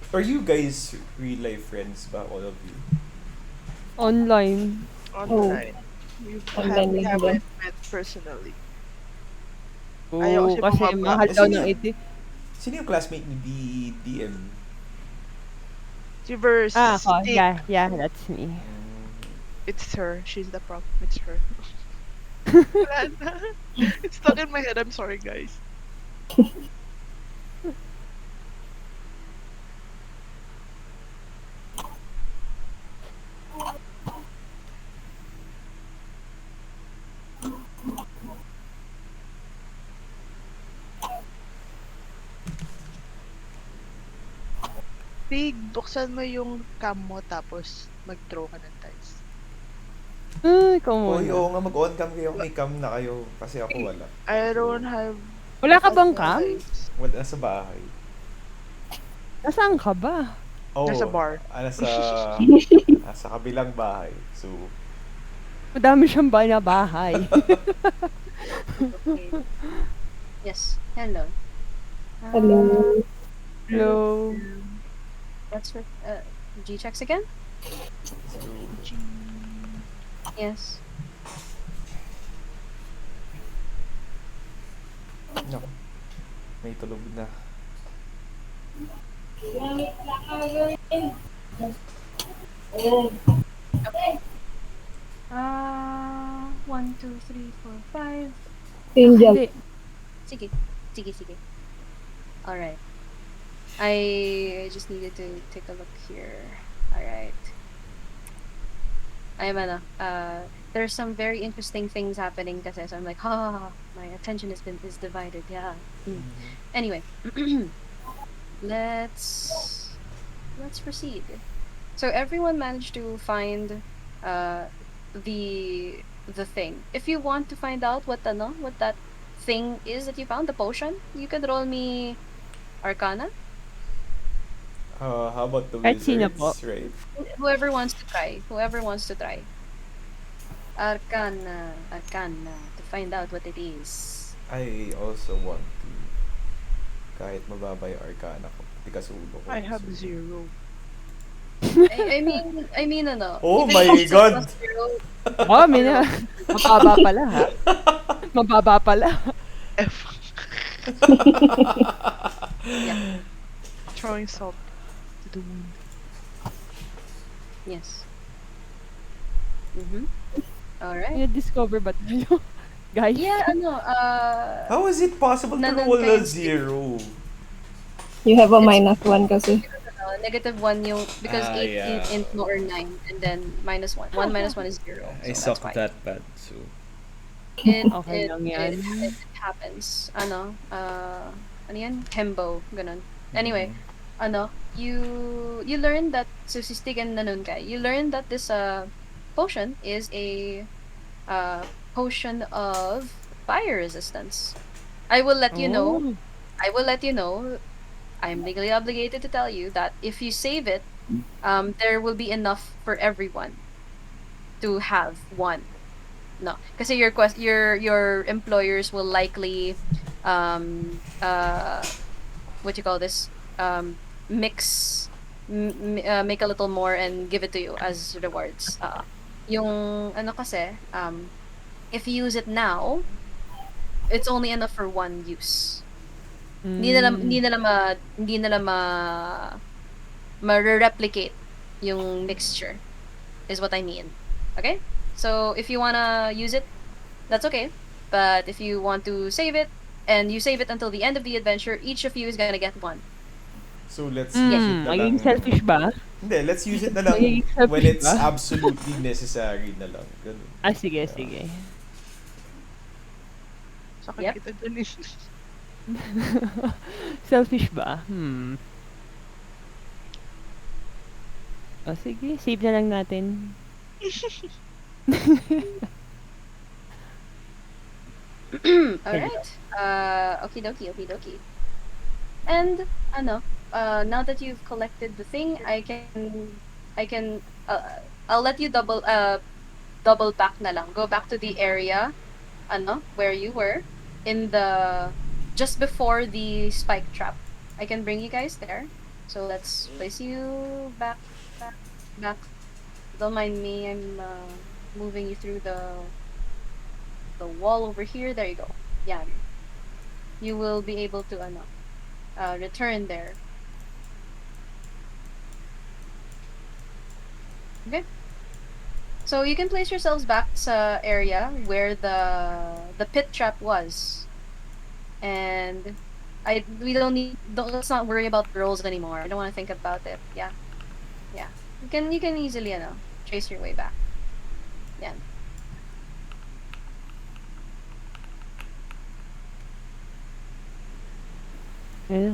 Are you guys real life friends ba, all of you? Online. Online. Online We lang haven't met personally. Oo, Ayaw kasi kasi bumaba. mahal daw Sino ng yun? 80. Sino yung classmate ni DM? Si Verse. Ako. Yeah, that's me. It's her. She's the problem. It's her. Wala na. It's stuck in my head. I'm sorry, guys. Big, buksan mo yung cam mo tapos mag-throw ka ng dice. Ay, ikaw Oy, muna. oo nga, mag-on cam kayo. May cam na kayo. Kasi ako wala. I don't have Wala ka bang cam? dice. Wala sa bahay. Nasaan ka ba? Oh, Nasa bar. Nasa kabilang bahay. So, Madami siyang ba na bahay. Okay. Yes. Hello. Hello. Hello. What's for G checks again? so Yes. no. May tulog na. One, two, three, four, five. Angel. Hindi. Sige. Alright. I just needed to take a look here. Alright. There's some very interesting things happening kasi, so I'm like, my attention is divided, yeah. Anyway. Let's proceed. So everyone managed to find the thing. If you want to find out what that thing is that you found, the potion, you can roll me Arcana. How about the Kahit sino wizards, po. right? Whoever wants to try. Arcana to find out what it is. I also want to kahit mababa yung arcana ko. Tikas ulo ko. I have So, 0. I mean ano. Oh even my if it's God! plus zero, Mina. Mababa pala ha. Mababa pala. F. Yeah. Throwing salt to the wound. Yes. Mm-hmm. All right. May na-discover ba tayo? Guys? Yeah, ano, How is it possible to nanon roll kayo a zero? You have a it's -1 kasi. -1 yung because Ah, 8 yeah. int mo or 9 and then -1. 1 minus 1 is 0. I So that's suck why. that bad, so... It Okay it lang it yan. it happens. Ano yan? Hembo, ganun. Anyway, Mhm. you learn that so si Stig and Nanunkay, you learn that this potion is a potion of fire resistance. I will let you know. Oh. I will let you know. I'm legally obligated to tell you that if you save it, there will be enough for everyone to have one. No, kasi your employers will likely what you call this mix make a little more and give it to you as rewards. Yung ano kasi if you use it now, it's only enough for one use. Mm. Hindi nila ma-replicate yung mixture is what I mean. Okay? So if you wanna use it, that's okay. But if you want to save it, and you save it until the end of the adventure, each of you is gonna get one. So, let's use Yeah. it na lang... Magiging selfish ba? Hindi, let's use it na lang Magiging when selfish it's ba? absolutely necessary na lang. Ganun. Ah, sige, Yeah. sige. Sakit Yep. kita dun eh. Selfish ba? O sige, save na lang natin. Alright. Okie dokie, okie dokie. And now that you've collected the thing, I'll let you double back na lang. Go back to the area, where you were in the just before the spike trap. I can bring you guys there. So let's place you back. Don't mind me. I'm moving you through the wall over here. There you go. Yeah. You will be able to return there. Okay. So you can place yourselves back sa area where the pit trap was. And we don't let's not worry about the rolls anymore. I don't want to think about it. Yeah. Yeah. You can easily trace your way back. Yeah. Eh,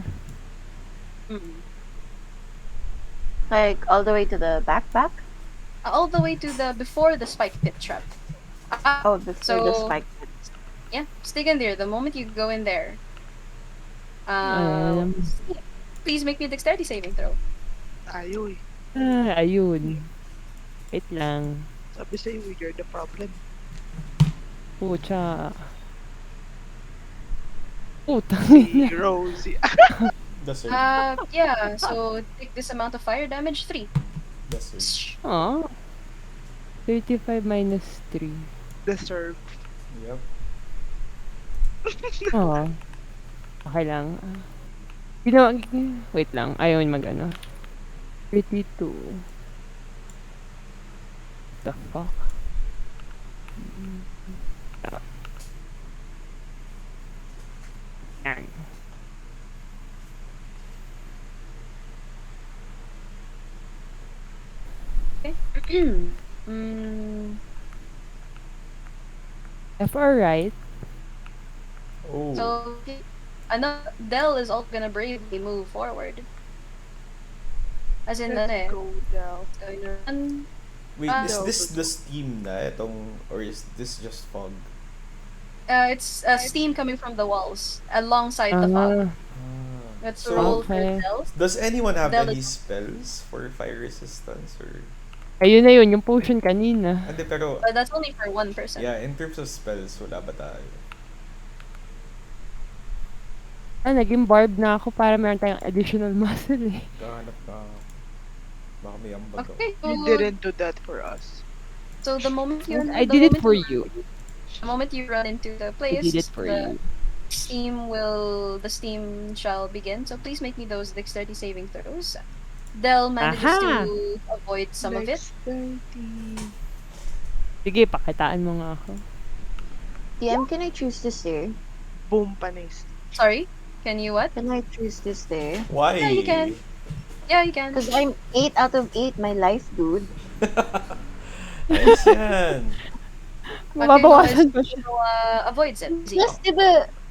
Mm. Like all the way to the backpack? All the way to the before the spike pit trap. Oh, before the So spike. yeah, stick in there. The moment you go in there, Um, please make me a dexterity saving throw. Tayo eh. ayun. Wait lang. Sabi sa'yo, you're the problem. Pucha. Putang Si ina. Rosie. That's it. Yeah. So take this amount of fire damage, 3. That's it. Oh. 35 minus 3. Deserve. Yep. Oh. Okay lang. Ginawa, wait lang. Ayaw mag-ano. 32. The fuck? Yan. mm, Left or right? Oh. so Del is also gonna bravely move forward. As in, Let's go down. it's going to run. Wait, is no. this the steam na itong, or is this just fog? It's steam coming from the walls alongside the fog. Let's So, roll for Okay. Del. does anyone have Del any is- spells for fire resistance or... Ayun na yun, yung potion kanina. Hindi, pero... But that's only for one person. Yeah, in terms of spells, wala ba tayo? Naging barb na ako para meron tayong additional muscle eh. Kahanap na... Baka may ambag ako. Okay, so, You didn't do that for us. so the moment you I did it for you. The moment you run into the place, I did it for you. The steam shall begin. So please make me those dexterity saving throws. Del manages Aha! to avoid some of it. Dexterity. Sige, pakitaan mo nga ako. TM, can I choose to stay? Boom panis. Sorry, can you what? Can I choose to stay? Why? Yeah, you can. Yeah, you can. Because I'm 8 out of 8 my life, dude. Ayos yan. Mababawasan pa siya. Avoids it. Easy.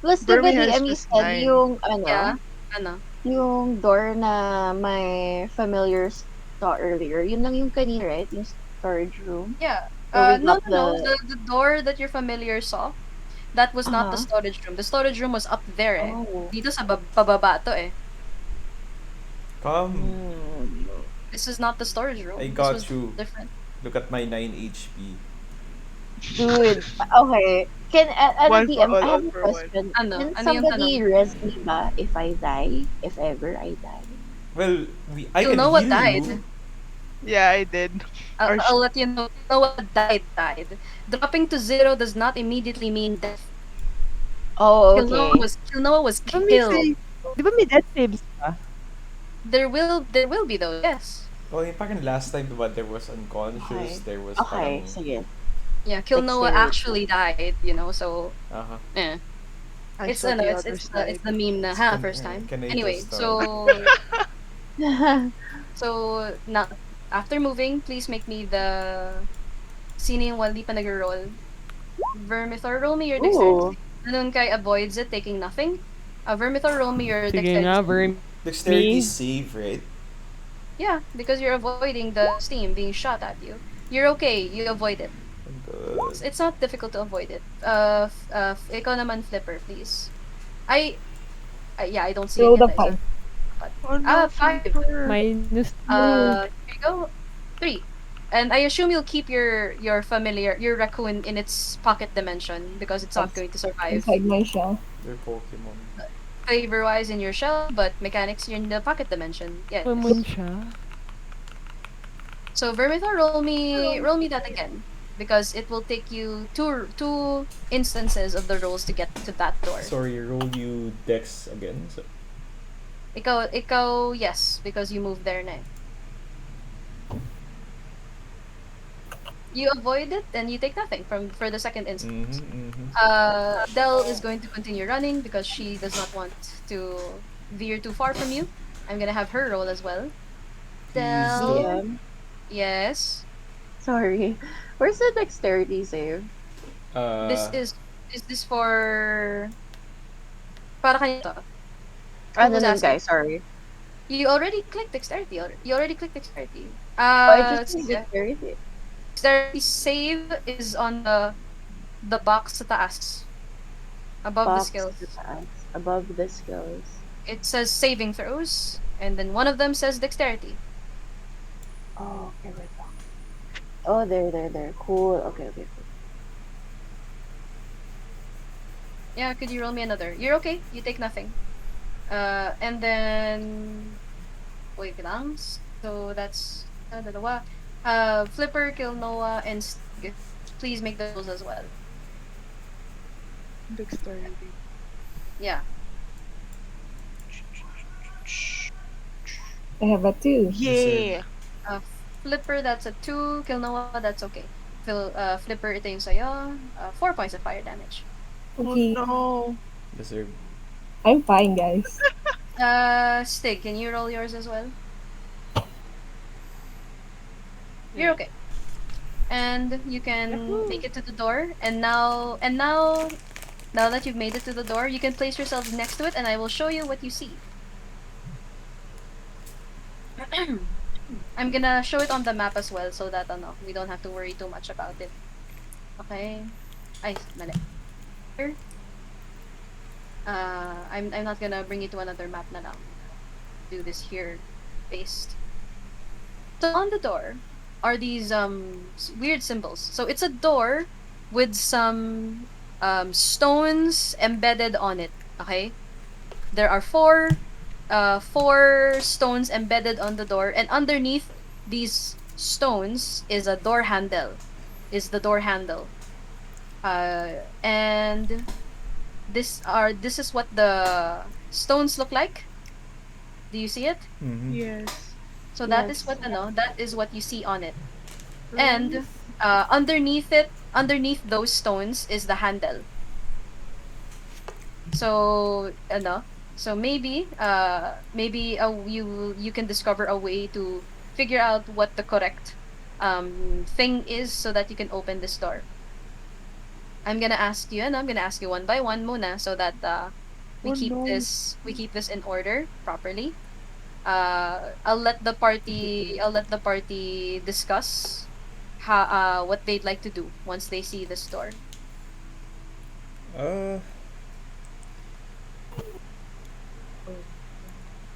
Plus diba Burmy has DM plus said 9. yung, Yeah. Ano? yung door na my familiar saw earlier, yun lang yung kanina, right? Yung storage room. Yeah. So we No, got no, no. The door that your familiar saw, that was not the Uh-huh. storage room. The storage room was up there eh. Oh. Dito sa pababa to eh. Come. Hmm. This is not the storage room. I This got was you. different. Look at my 9 HP. Dude, okay. Ano, One for DM, all, I have all a for one. question. Ano? Can Ano yung somebody tanong? res me ba if I die? If ever I die? Well, I You can know what heal died. you. Yeah, I did. Or I'll let you know. You know what died. Dropping to 0 does not immediately mean death. Oh, okay. Kilnoa was Di ba may killed. save? Di ba may death saves pa? There will be though. Yes. Oh, yung parang last time, diba, there was unconscious, Okay. there was Okay, parang... sige. Yeah, Kilnoa Dexterity. actually died. So Uh-huh. eh. I It's saw ano, the it's other it's the, side. it's the meme na first time. Can I Anyway, just, so now after moving, please make me the sino yung wali pa nag-roll. Vermithor, roll me your dexterity. Ooh. Ganun kay avoids it, taking nothing. Vermithor, roll me your Sige dexterity. nga, Vermi. Dexterity save, right? Yeah, because you're avoiding the steam being shot at you. You're okay, you avoid it. Good. It's not difficult to avoid it. Ikaw naman, Flipper, please. Yeah, I don't see Roll any the dice. 5. Oh no, 5. Flipper. Minus 2. Here you go. 3. And I assume you'll keep your raccoon in its pocket dimension because it's not Yes. going to survive Inside my shell. They're Pokemon. favor-wise in your shell, but mechanics you're in the pocket dimension. Yes. Pumon siya. So Vermithor, roll me that again. Because it will take you two instances of the rolls to get to that door. Sorry, roll you Dex again. So, Ikaw, yes, because you moved there na. You avoid it and you take nothing for the second instance. Del is going to continue running because she does not want to veer too far from you. I'm gonna have her roll as well. Del, DM. yes. Sorry. Where's the dexterity save? This is this for para kanina to. Ano was nun, asking? guys? Sorry. You already clicked dexterity. You already clicked dexterity. I just need sige. dexterity. Dexterity save is on the box sa taas. Above the Box skills. to taas. Above the skills. It says saving throws, and then one of them says dexterity. Oh, okay, wait lang. Oh, there. Cool. Okay. Yeah, could you roll me another? You're okay. You take nothing. And then wait lang. So that's dalawa. Flipper, Kilnoa, and Stig. Please make those as well. Dexterity. Yeah. I have a 2. Yeah. Flipper, that's a 2. Kilnoa, that's okay. Flipper, ito yung sa'yo. 4 points of fire damage. Okay. Oh no. deserve. I'm fine, guys. Stig, can you roll yours as well? You're okay. And you can Yahoo. make it to the door. And now that you've made it to the door, you can place yourselves next to it, and I will show you what you see. I'm gonna show it on the map as well, so that we don't have to worry too much about it. Okay. Ay, mali. Here. I'm not gonna bring you to another map na lang. Do this here, paste. So on the door are these weird symbols. So it's a door with some stones embedded on it. Okay. There are four stones embedded on the door, and underneath these stones is a door handle. Is the door handle. And this is what the stones look like. Do you see it? Mm-hmm. Yes. So that is Yes. what that is what you see on it. Really? And underneath those stones is the handle. So so maybe you can discover a way to figure out what the correct thing is so that you can open this door. I'm gonna ask you, and I'm gonna ask you one by one, Muna, so that Oh no. we keep this in order properly. I'll let the party discuss how what they'd like to do once they see the store. Uh,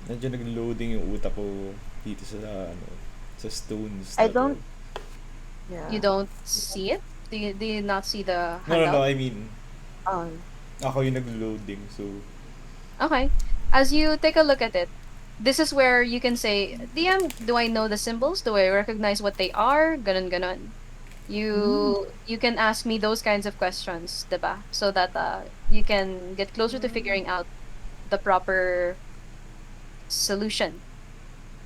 Medyo nag-loading yung utak ko dito sa sa stones I na to. don't. You Yeah. don't see it? Do you not see the No, handout? I mean, Um. ako yung nag-loading, so... Okay. As you take a look at it, this is where you can say, DM, do I know the symbols? Do I recognize what they are? Ganon ganon. You can ask me those kinds of questions, diba? So that you can get closer to figuring out the proper solution.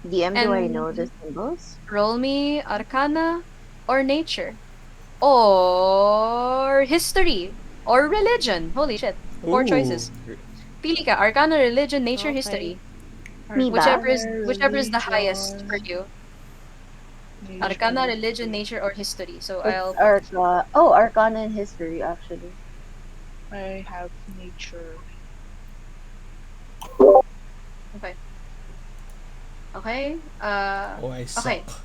DM, do I know the And symbols? roll me Arcana or Nature or History or Religion. Holy shit. Four Oh! choices. Pili ka, Arcana, Religion, Nature, Okay. History. Me ba? Arcana, Whichever is the highest for religion, you. Arcana, nature, Religion, history. Nature, or History. So It's I'll put Arca. Oh, Arcana and History, actually. I have nature. okay. Okay. Oh, I Okay. suck.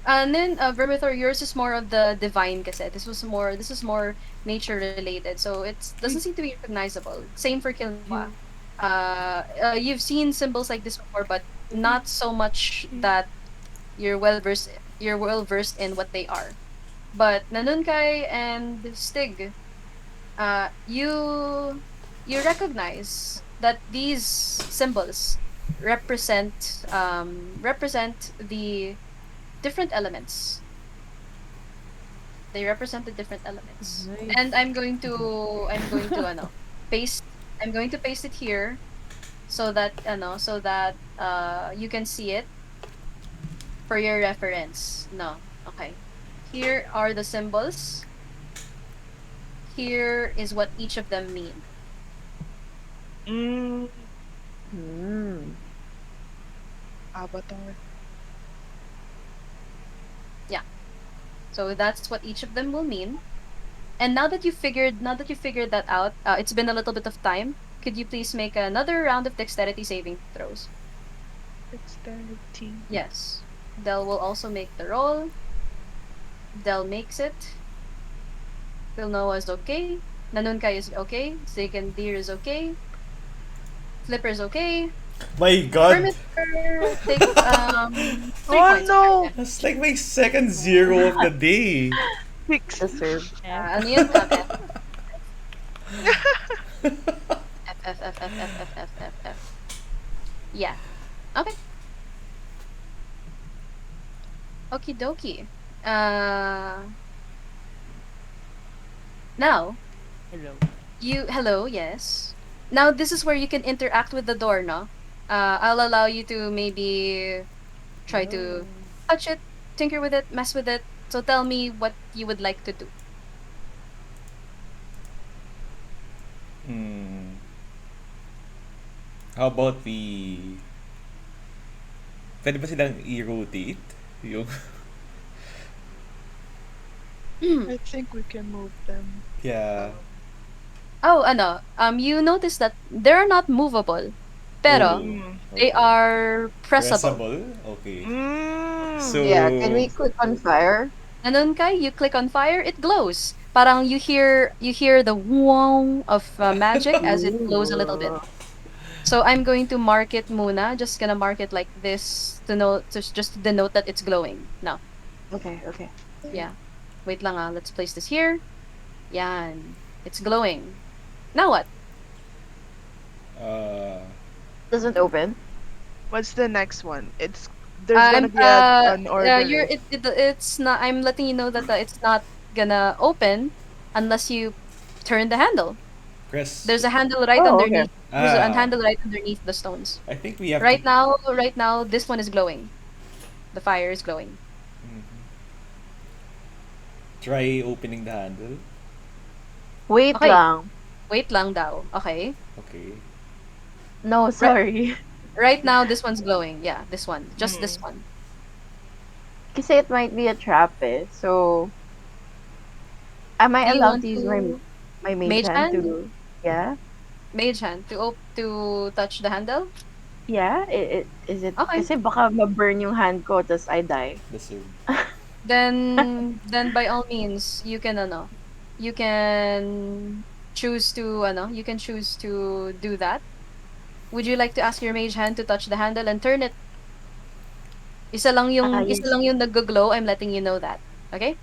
And then Vermithor, yours is more of the divine kasi. This is more nature related. So it doesn't Wait, seem to be recognizable. Same for Kilnoa. you. You've seen symbols like this before, but not so much that you're well versed in what they are. But Nanunkai and Stig, you recognize that these symbols represent the different elements. They represent the different elements. And Nice. I'm going to paste I'm going to paste it here so that you can see it for your reference. No. Okay. Here are the symbols. Here is what each of them mean. Mm, Hmm. Avatar. Yeah. So that's what each of them will mean. And now that you figured that out, it's been a little bit of time. Could you please make another round of dexterity saving throws? Dexterity. Yes. Del will also make the roll. Del makes it. Pilnoa is okay. Nanunkai is okay. Second Deer is okay. Flipper is okay. My God! Perimeter takes 3 points. Oh no! That's like my second zero of the day. Six. Deserved. F. Ano yun? F. Yeah. Okay. Okie dokie. Now, Hello. hello, yes. Now this is where you can interact with the door, no? I'll allow you to maybe try to touch it, tinker with it, mess with it. So tell me what you would like to do. Hmm. How about Pwede ba silang i-rotate? Yung... I think we can move them. Yeah. Oh, you notice that they're not movable, pero Oh, Mm. they okay. are pressable. Pressable? Okay. Mm. So... Yeah, can we click on fire? Nanunkai, you click on fire, it glows. Parang you hear the wow of magic as it glows a little bit. Ooh. So I'm going to mark it muna. Just gonna mark it like this just to denote that it's glowing. No, Okay, okay. yeah. Wait lang ah. Let's place this here. Yan. It's glowing. Now what? Uh, Doesn't open. What's the next one? There's gonna be an order. It's not. I'm letting you know that it's not gonna open unless you turn the handle. Press. There's a handle right Oh, okay. underneath. There's a Ah, handle right underneath the stones. I think we have to. Right now, this one is glowing. The fire is glowing. Mhm. Try opening the handle. Wait Okay, lang. wait lang daw. Okay. Okay. No, Right, sorry. right now, this one's glowing. Yeah, this one. Just this Mm. one. Kasi it might be a trap eh. So, am I Do you allowed want to use to my mage mage hand hand? to, yeah? Mage hand to touch the handle? Yeah? Is it, Okay. kasi baka ma-burn yung hand ko tas I die. The serve. Then by all means, you can you can choose to do that. Would you like to ask your mage hand to touch the handle and turn it? Isa Yes. lang yung nag-glow. I'm letting you know that. Okay?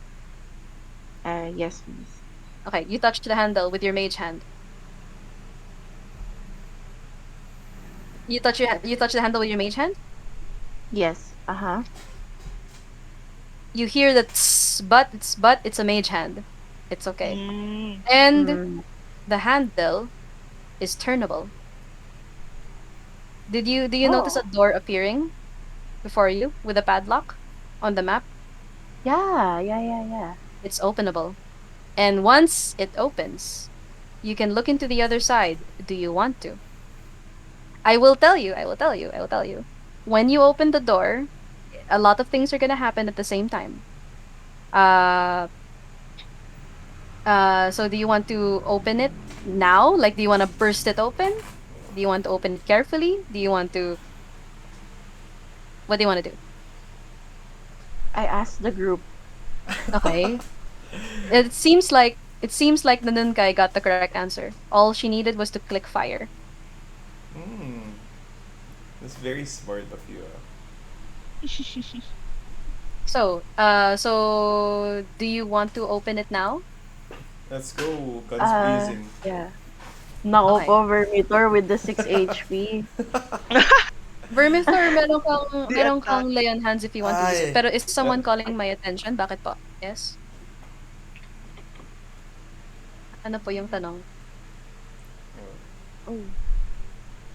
Yes, please. Okay, you touch the handle with your mage hand. You touch the handle with your mage hand. Yes. Uh-huh. You hear the tss, but it's a mage hand. It's okay. Mm. And Mm. the handle is turnable. Do you notice a Oh. door appearing before you with a padlock on the map? Yeah, yeah, yeah, yeah. It's openable. And once it opens, you can look into the other side. Do you want to? I will tell you. I will tell you. I will tell you. When you open the door, a lot of things are gonna happen at the same time. Uh, so do you want to open it now? Like, do you want to burst it open? Do you want to open it carefully? Do you want to? What do you want to do? I asked the group. Okay. It seems like the Nunkai got the correct answer. All she needed was to click fire. Hmm. That's very smart of you. So do you want to open it now? Let's go. Guns blazing. Yeah. Nako Okay. po, Vermitor with the 6 HP. Vermithor, The meron kang attack. lay on hands if you want to use it. Ay. Pero is someone Uh, calling my attention? Bakit po? Yes? Ano po yung tanong? Oh,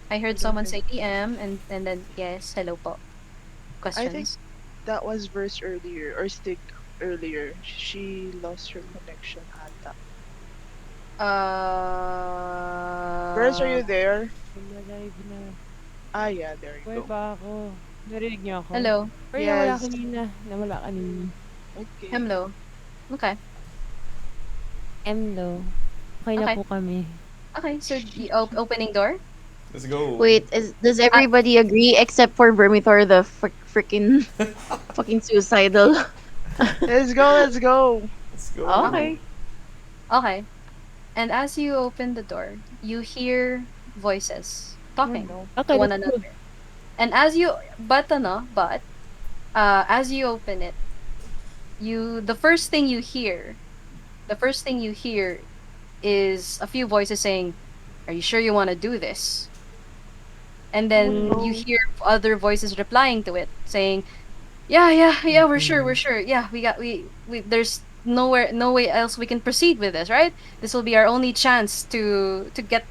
I I heard don't someone think. say TM and then yes, hello po. I think Questions? that was Verse earlier or Stick earlier. She lost her connection ata. Verse, are Uh, you there? Live na. Ah, yeah, there you Buhay go. pa ako. Narinig niyo ako? hello. Pero nawala Yes. kanina. Nawala kanina. Okay. Hello. Okay. Hello. Okay na Okay. po kami. Okay, so the opening door? let's go. Wait, does everybody agree except for Vermitor, the freaking fucking suicidal? Let's go, let's go. Let's go. Okay. Okay. Okay. And as you open the door, you hear voices Oh talking no. to Okay, one let's go. another. And as you open it, the first thing you hear is a few voices saying, "Are you sure you want to do this?" And Oh then you no. hear other voices replying to it, saying, "Yeah, yeah, yeah, we're sure. Yeah, we there's no way else we can proceed with this, right? This will be our only chance to get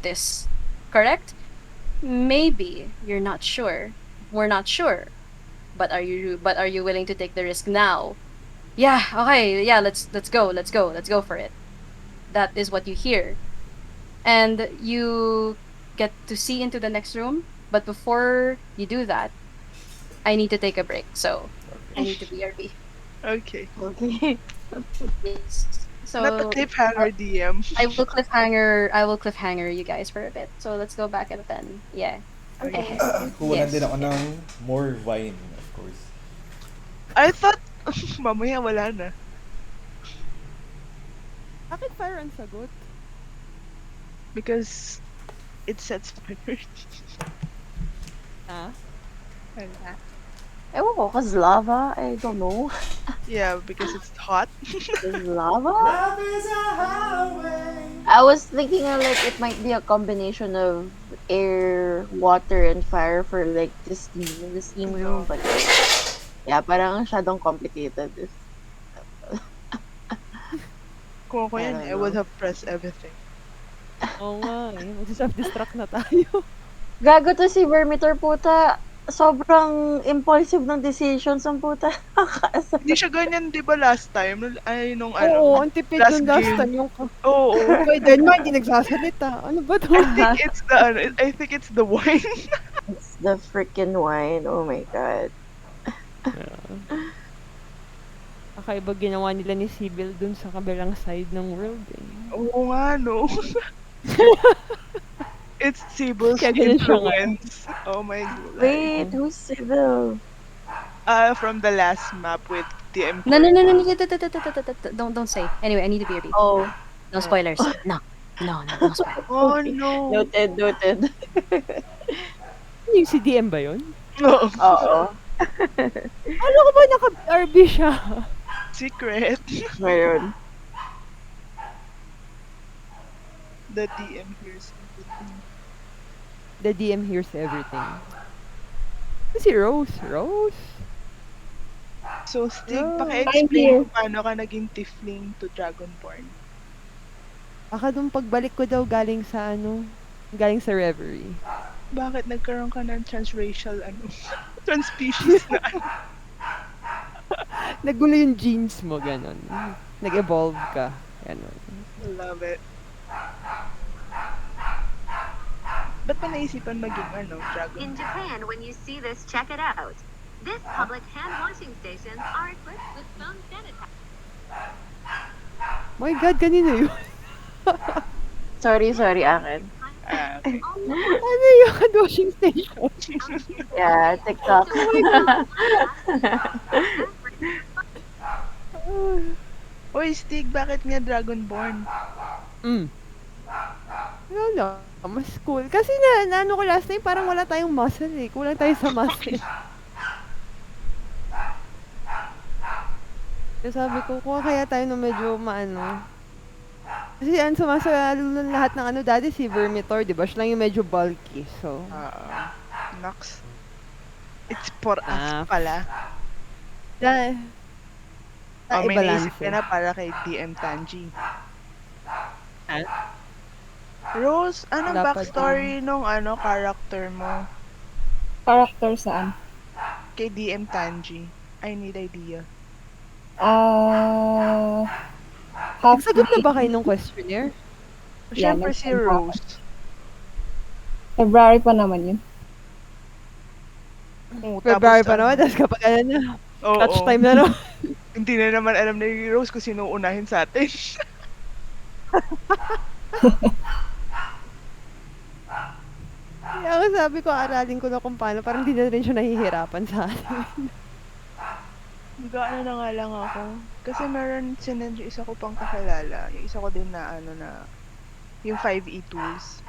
this. Correct? Maybe you're not sure. We're not sure. But are you willing to take the risk now? Yeah, okay. Yeah, let's go. Let's go. Let's go for it." That is what you hear. And you get to see into the next room, but before you do that, I need to take a break. So, I need to BRB. Okay. Okay. Yes. Not a So, cliffhanger, DM. I will cliffhanger you guys for a bit. So, let's go back at then. Yeah. Okay. Kuhanan din Yes. ako ng more wine, of course. I thought mamaya wala na. Bakit fire ang sagot? Because it sets fire. Ah? Wala. Ewan ko, cause lava? I don't know. Yeah, because it's hot. Is lava? Love is a highway. I was thinking like it might be a combination of air, water, and fire for like the steam in the steam room, but yeah, parang masyadong complicated. Kung ako I yan, don't I would know. have pressed everything. Oo nga eh. Magsa-self-destruct na tayo. Gago 'to si Vermitor puta. Sobrang impulsive ng decisions ang puta. Nakakaasar. Hindi siya ganyan 'di ba last time? Ay nung Oo, ano, ang tipid last nung last game. time yung Oo. By then nga hindi nagsasalita. Ano ba 'to? I think it's the ano, I think it's the wine. It's the freaking wine. Oh my God. Kakaiba ginawa nila ni Sybil dun sa kabilang side ng world eh. Oo nga 'no. It's Sibyl's Kaya ganun siya ngayon. influence. Oh my God. Wait, who's Sybil? From the last map with TM No, no, Core. no, no, no, don't say. Anyway, I need to be ready. Oh, No spoilers. No, no, no, no spoilers. Oh okay. no. Noted, noted. Yung si DM ba yun? Oo. Oo. Ano ko ba naka-RB siya? Secret. Ngayon. The DM hears everything. The DM hears everything. Si Rose. Rose? So, Stig, Oh. I'm paki-explain here. kung paano ka naging tiefling to Dragonborn. Baka nung pagbalik ko daw galing sa galing sa Reverie. Bakit nagkaroon ka ng transracial, transspecies na Nagulo yung genes mo, ganon. Nag-evolve ka, ganon. Love it. Ba't pa naisipan maging, In dragon? Japan, when you see this, check it out. This public hand washing stations are equipped with phone sanitizer. My God, kanino yun? Sorry, akin. Okay. Ano yung hand washing station? Yeah, TikTok. Oy, Stig, bakit nga Dragonborn? Ano na, mas cool. Kasi ano ko last time, parang wala tayong muscle eh. Kulang tayo sa muscle. Kaya sabi ko, kuha kaya tayo ng medyo maano. Kasi ang sumasalo ng lahat ng dati si Vermitor, di ba? Siya lang yung medyo bulky. So, Nox. It's for us Ah. pala. da, May i-balance naisip ka na para kay DM Tanji. Ah? Rose, anong Dapat backstory nung character mo Character saan? kay DM Tanji? I need idea. Half Nagsagot na ba kayo ng questionnaire? Yeah, Siyempre si nag-send pa ako. Rose. February pa naman yun. Oo, February tapos pa naman, tapos kapag clutch Oo. time na no? Hindi na naman alam ni Rose kung sino unahin sa atin. Kaya ako sabi ko, aralin ko na kung paano. Parang hindi na rin siya nahihirapan sa atin. Gaano na nga lang ako. Kasi meron sinend yung isa ko pang kakilala. Yung isa ko din na yung 5E tools.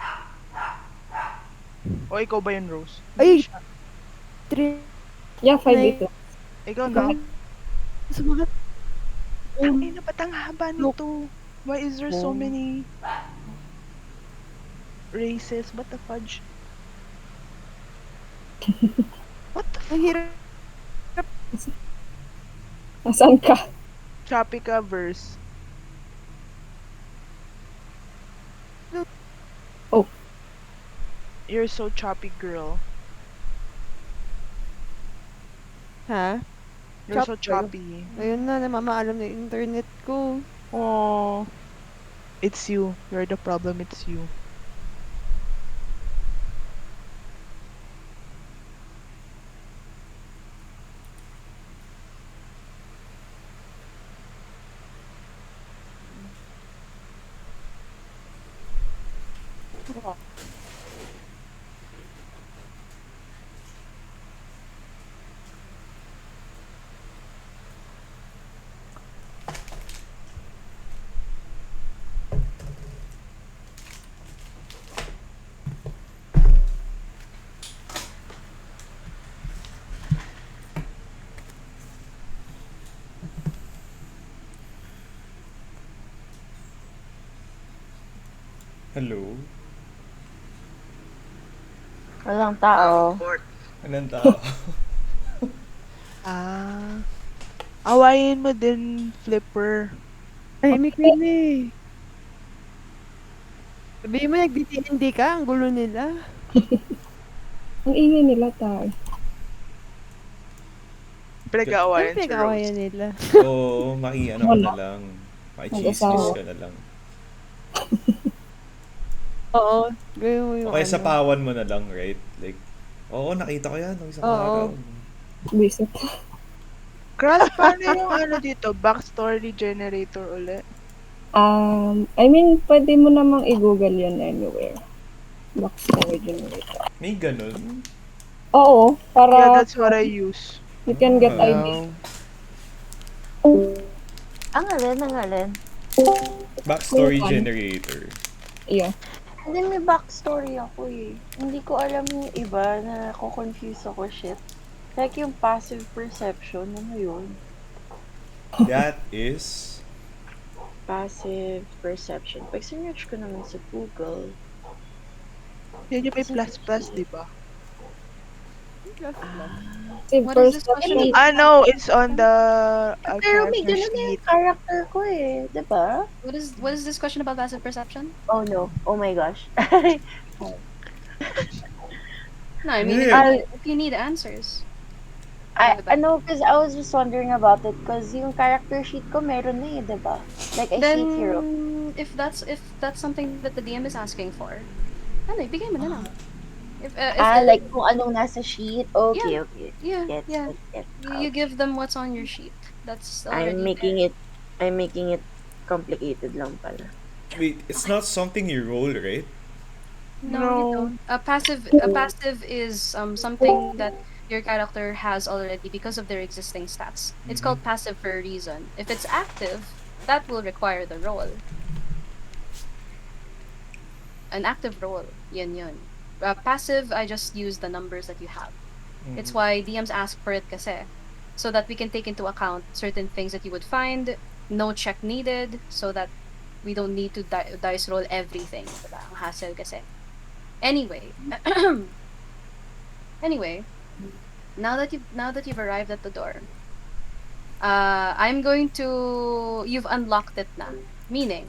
O ikaw ba yun, Rose? Ay! Siya. Yeah, 5 Ikaw na? Sa mga... Ay, ba't ang haba nito? Why is there so Oh. many races? What the fudge? What the Ang hirap. Nasaan ka? Tropica verse? Oh. You're so choppy, girl. Ha? You're so Chop, choppy. Ayun na, namamaalam na yung internet ko. Oh, it's you. You're the problem. It's you. Hello? Walang tao. Anong tao? Awayin mo din, Flipper. Ay, may queen eh. Sabihin mo nagdi-D&D ka, ang gulo nila. Ang ingay nila, tay. Anong Pinag-aawayan si pinag-aawayan Rose. nila? Oo, ano ka na Wala. lang. Maki-chismis Mag-asawa. ka na lang. Oo, gawin mo O yung kaya ano. sapawan mo na lang, right? Like, oo, nakita ko yan nung isang Oo. araw. Visit. Crush, paano yung ano dito? Backstory generator ulit? I mean, pwede mo namang i-google yun anywhere. Backstory generator. May ganun. Oo, Yeah, para that's what I use. you can get Ah, ideas. Wow. Ang alin? backstory May one. generator. Yeah. Hindi, may backstory ako eh. Hindi ko alam yung iba na confuse ako shit. Like yung passive perception, ano yun? That is... Passive perception. Pag sinerch ko naman sa Google, Yan yung may plus, di ba? Passive What is this perception. question? Ano, it's on the pero may character ganun na sheet. yung character ko eh, di ba? What is this question about passive perception? Oh no, oh my gosh. No, I mean Yeah. if you need answers. Ano, because I was just wondering about it because yung character sheet ko meron na eh, di ba? Like, I see it here. Then if that's something that the DM is asking for, ano, ibigay mo na lang. If Like kung anong nasa sheet. Okay, okay. yeah, Gets, yeah. gets. You give them what's on your sheet. That's already I'm making it complicated lang pala. Wait, it's not something you roll, right? No, No. you don't. A passive is something that your character has already because of their existing stats. It's called passive for a reason. If it's active, that will require the roll. An active roll, yun. Passive, I just use the numbers that you have. It's why DMs ask for it kasi. So that we can take into account certain things that you would find, no check needed, so that we don't need to dice roll everything. Diba? Ang hassle kasi. Anyway, now that you've arrived at the door, I'm going to you've unlocked it na. Meaning,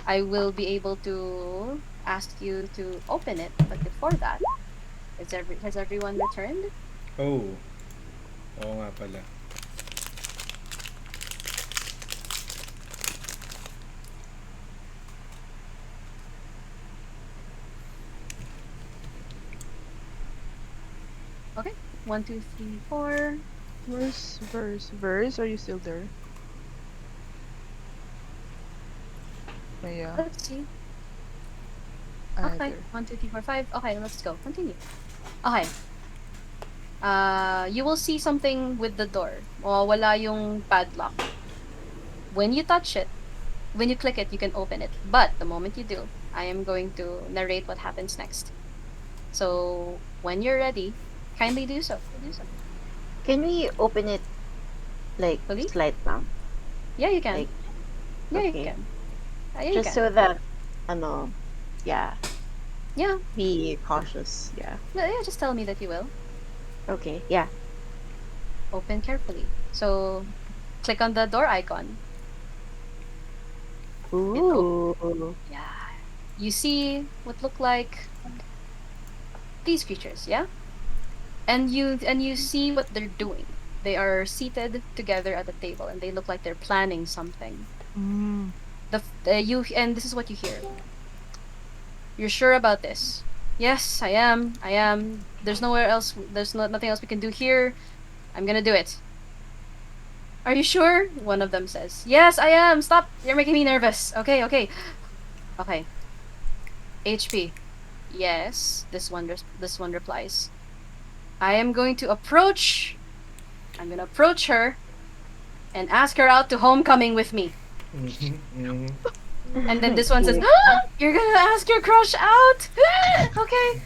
I will be able to ask you to open it, but before that, has everyone returned? Oh. Oo nga pala. Okay. 1, 2, 3, 4. Verse, are you still there? Yeah. Let's see. Ah, Okay. there. 1, 2, 3, 4, 5. Okay, let's go. Continue. Okay. You will see something with the door. Wala yung padlock. When you touch it, when you click it, you can open it. But the moment you do, I am going to narrate what happens next. So when you're ready, kindly do so. Can we open it like Really? slight lang? Yeah, you can. Like, Yeah, you okay. can. Yeah, you Just can. so that, ano, yeah, Yeah. be cautious. Yeah. Yeah, just tell me that you will. Okay, yeah. Open carefully. So click on the door icon. Ooh. Yeah. You see what look like these creatures, yeah? And you see what they're doing. They are seated together at the table and they look like they're planning something. Mm. And this is what you hear. You're sure about this? Yes, I am. There's nowhere else. There's nothing else we can do here. I'm gonna do it. Are you sure? One of them says. Yes, I am. Stop. You're making me nervous. Okay. HP. Yes. This one replies. I'm gonna approach her and ask her out to homecoming with me. And then this one says, "You're gonna ask your crush out? Okay.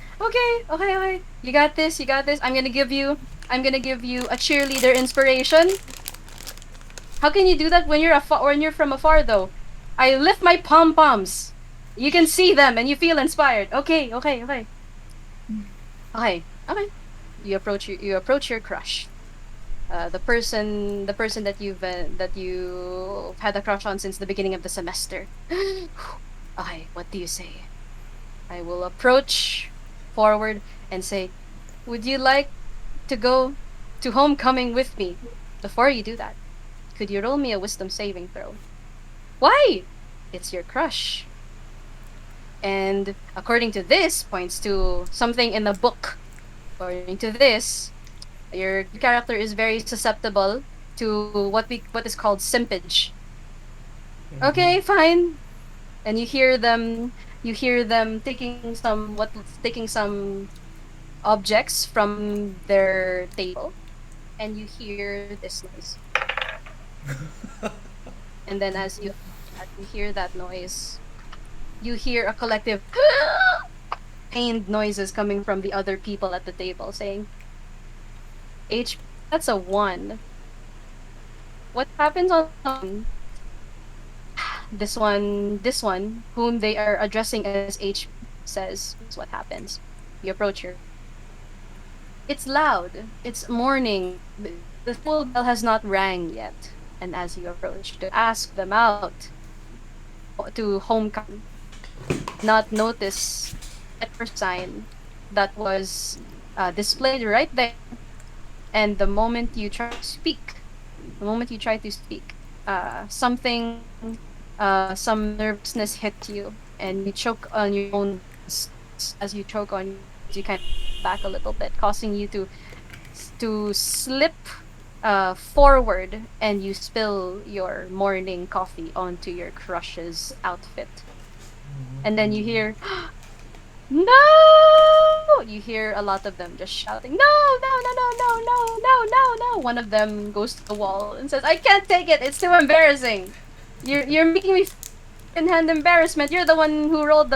You got this. I'm gonna give you a cheerleader inspiration. How can you do that when you're from afar though? I lift my pom poms. You can see them and you feel inspired. Okay. You approach your crush. The person that you've had a crush on since the beginning of the semester. Okay, what do you say? I will approach forward and say, "Would you like to go to homecoming with me? Before you do that, could you roll me a wisdom saving throw?" "Why?" "It's your crush." And according to this, points to something in the book. According to this, your character is very susceptible to what is called simpage. "Okay, fine." And you hear them taking some objects from their table, and you hear this noise. And then as you hear that noise, you hear a collective pained noises coming from the other people at the table saying, "HP, that's a 1. What happens on this one, whom they are addressing as HP, says, "This is what happens. You approach her. It's loud. It's morning. The school bell has not rang yet. And as you approach to ask them out to homecoming, not notice that sign that was displayed right there. And the moment you try to speak, some nervousness hit you, and you choke on your own words. As you choke on your words, you kind of back a little bit, causing you to slip forward, and you spill your morning coffee onto your crush's outfit. And then you hear, "No!" You hear a lot of them just shouting, "No, no, no, no, no, no, no, no, no." One of them goes to the wall and says, "I can't take it. It's too embarrassing. You're making me in hand embarrassment. You're the one who rolled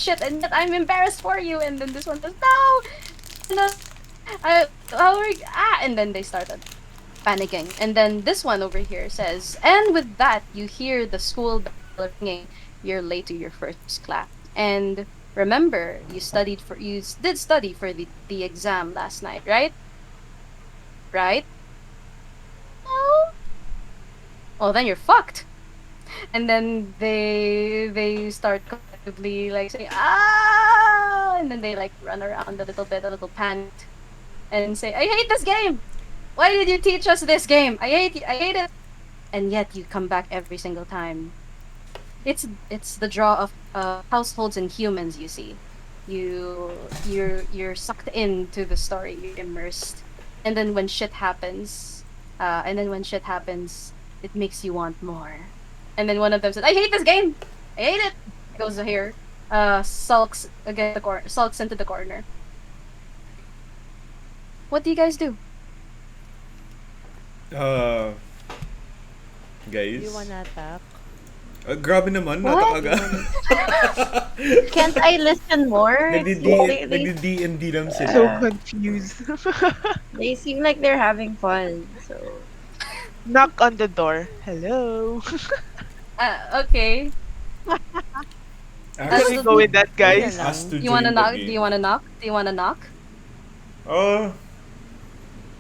shit, and yet I'm embarrassed for you." And then this one says, "No, no, and then they started panicking. And then this one over here says, "And with that, you hear the school bell ringing. You're late to your first class. And remember, you did study for the exam last night, right? Right? No? Oh, then you're fucked." And then they start collectively like saying, "Ah!" And then they like run around a little bit, a little panicked, and say, "I hate this game. Why did you teach us this game? I hate it." And yet you come back every single time. It's the draw of households and humans. You see, you're sucked into the story. You're immersed, and then when shit happens, it makes you want more. And then one of them says, "I hate this game. I hate it." Goes here, sulks into the corner. What do you guys do? Uh, Do you guys. wanna attack? Grabe naman, What? natakaga. Can't I listen more? Nagdi-D&D lang So sila. confused. They seem like they're having fun. So Knock on the door. Hello. Okay. Can Actually, we go with that, Sige guys? lang. us to You wanna join the knock? Do you game. wanna knock? Do you wanna knock? Oh,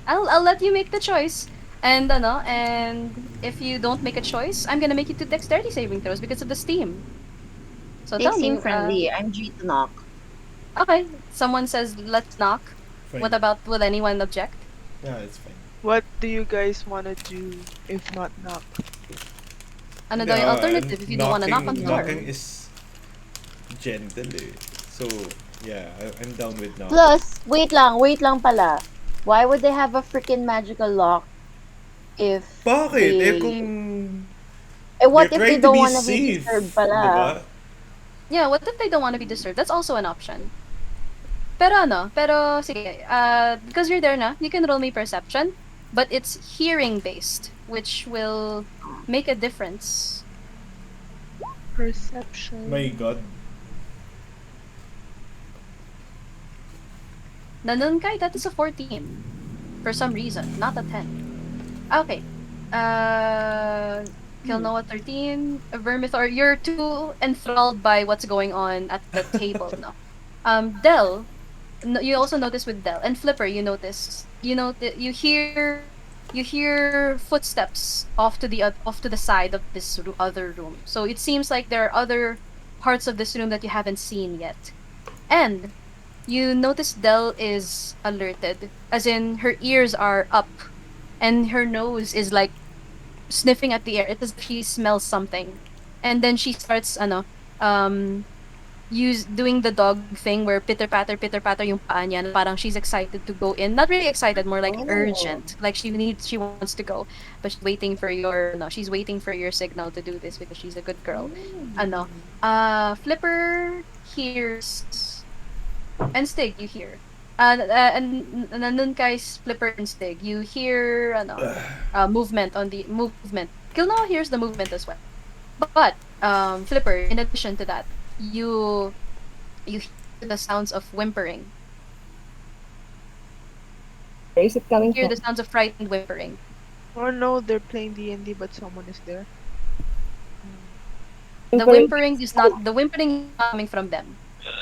I'll let you make the choice. And if you don't make a choice, I'm gonna make you do dexterity saving throws because of the steam. So they tell me, seem friendly. I'm G to knock. okay, someone says let's knock. fine. What about, will anyone object? Yeah, it's fine. What do you guys wanna do if not knock? Ano daw yung alternative if you don't wanna knock on the door? Knocking is gentle eh. So, yeah, I'm down with knocking. Plus, wait lang pala. Why would they have a freaking magical lock if Bakit? they... Kung what they're if they trying to don't be wanna be safe, disturbed pala? diba? Yeah, what if they don't want to be disturbed? That's also an option. Pero sige, because you're there na, you can roll me perception, but it's hearing based, which will make a difference. Perception. My God. Nanunkay, that is a 14. For some reason, not a 10. Okay. Kilnoa 13, Vermithor, you're too enthralled by what's going on at the table, no? Del, you also notice with Del, and Flipper, you hear footsteps off to the side of this other room. So it seems like there are other parts of this room that you haven't seen yet. And you notice Dell is alerted, as in her ears are up and her nose is like sniffing at the air. It's as if she smells something. And then she starts um doing the dog thing where pitter patter yung paa niya, na parang she's excited to go in. Not really excited, more like Oh. urgent. Like she wants to go, but she's waiting for your no, she's waiting for your signal to do this because she's a good girl. Ano, Flipper hears and Stig, you hear. And nandun guys, Flipper and Stig, you hear movement on the movement. Kilnoa hears the movement as well. But Flipper, in addition to that, you hear the sounds of whimpering. Where is it You coming hear the from? sounds of frightened whimpering. Oh no, they're playing D&D, but someone is there. The Whimpering. whimpering is not coming from them.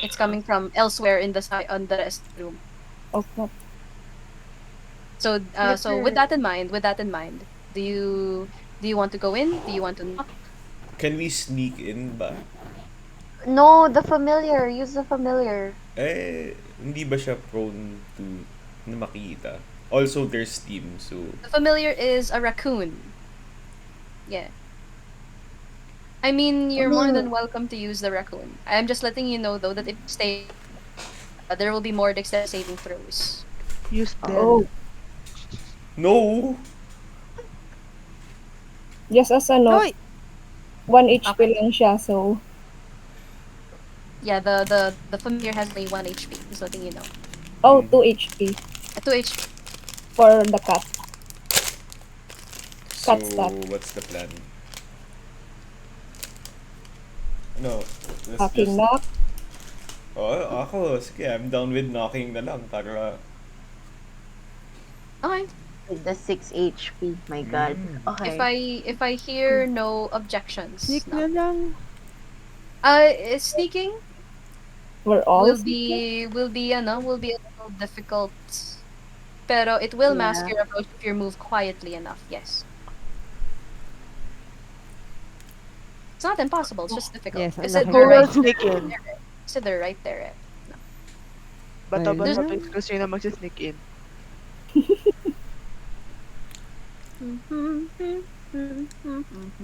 It's coming from elsewhere in the side on the rest of the room. Oh, crap. So with that in mind, do you want to go in? Do you want to knock? Can we sneak in ba? No, the familiar. Use the familiar. Hindi ba siya prone to na makita? Also, there's Steam, so... The familiar is a raccoon. Yeah. I mean, you're more than welcome to use the raccoon. I'm just letting you know, though, that if you stay, there will be more dexterity saving throws. Use Oh, Dell. No! just as a note, Hoy! 1 HP Okay. lang siya, so Yeah, the familiar has only 1 HP, just letting you know. oh, Mhm. 2 HP 2 HP. for the cat. So, Cut stat. what's the plan? No, let's Fucking just... knock. Oh, ako, sige, I'm down with knocking na lang para... Okay. With the 6 HP. My god. Mm. Okay. If I hear no objections, Sneak no. na lang. Sneaking We're all will sneaking. be a little difficult. Pero it will mask Yeah. your approach if you move quietly enough. Yes. It's not impossible. It's just difficult. Yes, Because ang Who they're will right sneak in? there. So they're right there. Bataban Ayun sa na. place kung sino mag-sneak in.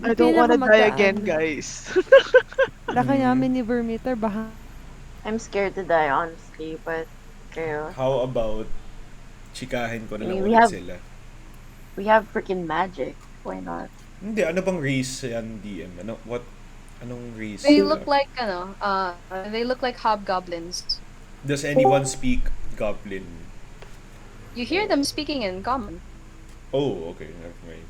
I don't wanna die again, guys. Laki namin ni Vermeter, baka I'm scared to die, honestly, but okay. How about chikahin ko na I lang mean, ulit sila? we have freaking magic. Why not? Hindi, ano bang race yan, DM? Anong race? They sila? look like they look like hobgoblins. Does anyone speak Goblin? You hear them speaking in common. Oh, okay, never mind.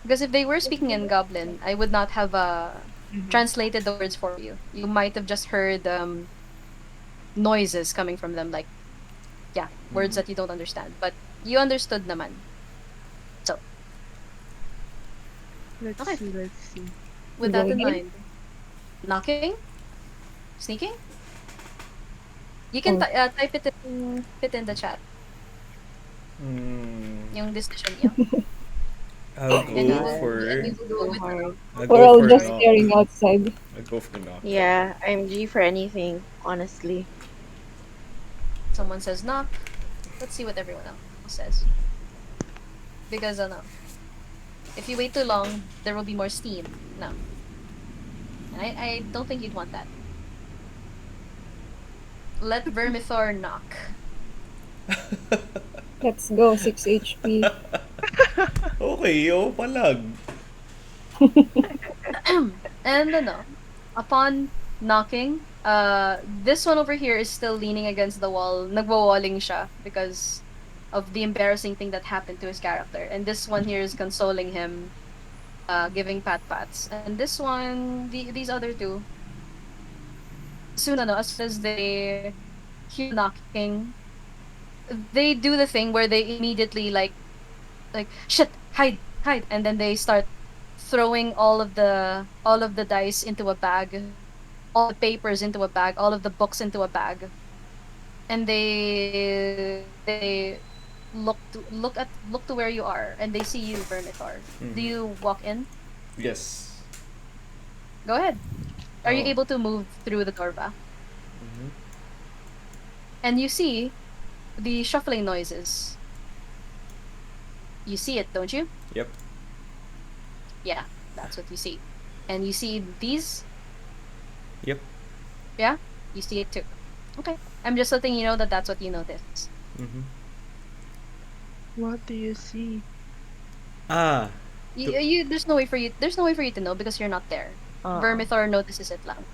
Because if they were speaking in Goblin, I would not have translated the words for you. You might have just heard noises coming from them, like words that you don't understand. But you understood naman. Let's Okay. see, let's see. With that in Going mind, knocking, sneaking. You can type it in the chat. Yung decision niyo. I'll And you go will, for... and you will go with hard. I'll We're go all for just knock. staring outside. I'll go for knock. Yeah, I'm G for anything, honestly. someone says knock. Let's see what everyone else says. Because if you wait too long, there will be more steam. No. I don't think you'd want that. Let Vermithor knock. Let's go, 6 HP. Okay, palag. And upon knocking, this one over here is still leaning against the wall. Nagwawalling siya because of the embarrassing thing that happened to his character. And this one here is consoling him, giving pat-pats. And this one, these other two, soon as soon as they hear knocking, they do the thing where they immediately like shit, hide, and then they start throwing all of the dice into a bag, all the papers into a bag, all of the books into a bag, and they look to where you are, and they see you, Vermithor. Do you walk in? Yes. Go ahead. Are you Oh. able to move through the door ba? Mm-hmm. And you see the shuffling noises. You see it, don't you? Yep. Yeah, that's what you see. And you see these? Yep. Yeah, you see it too. Okay. I'm just letting you know that that's what you notice. Mm-hmm. What do you see? Ah. There's no way for you. There's no way for you to know because you're not there. Oo. Vermithor notices it lang.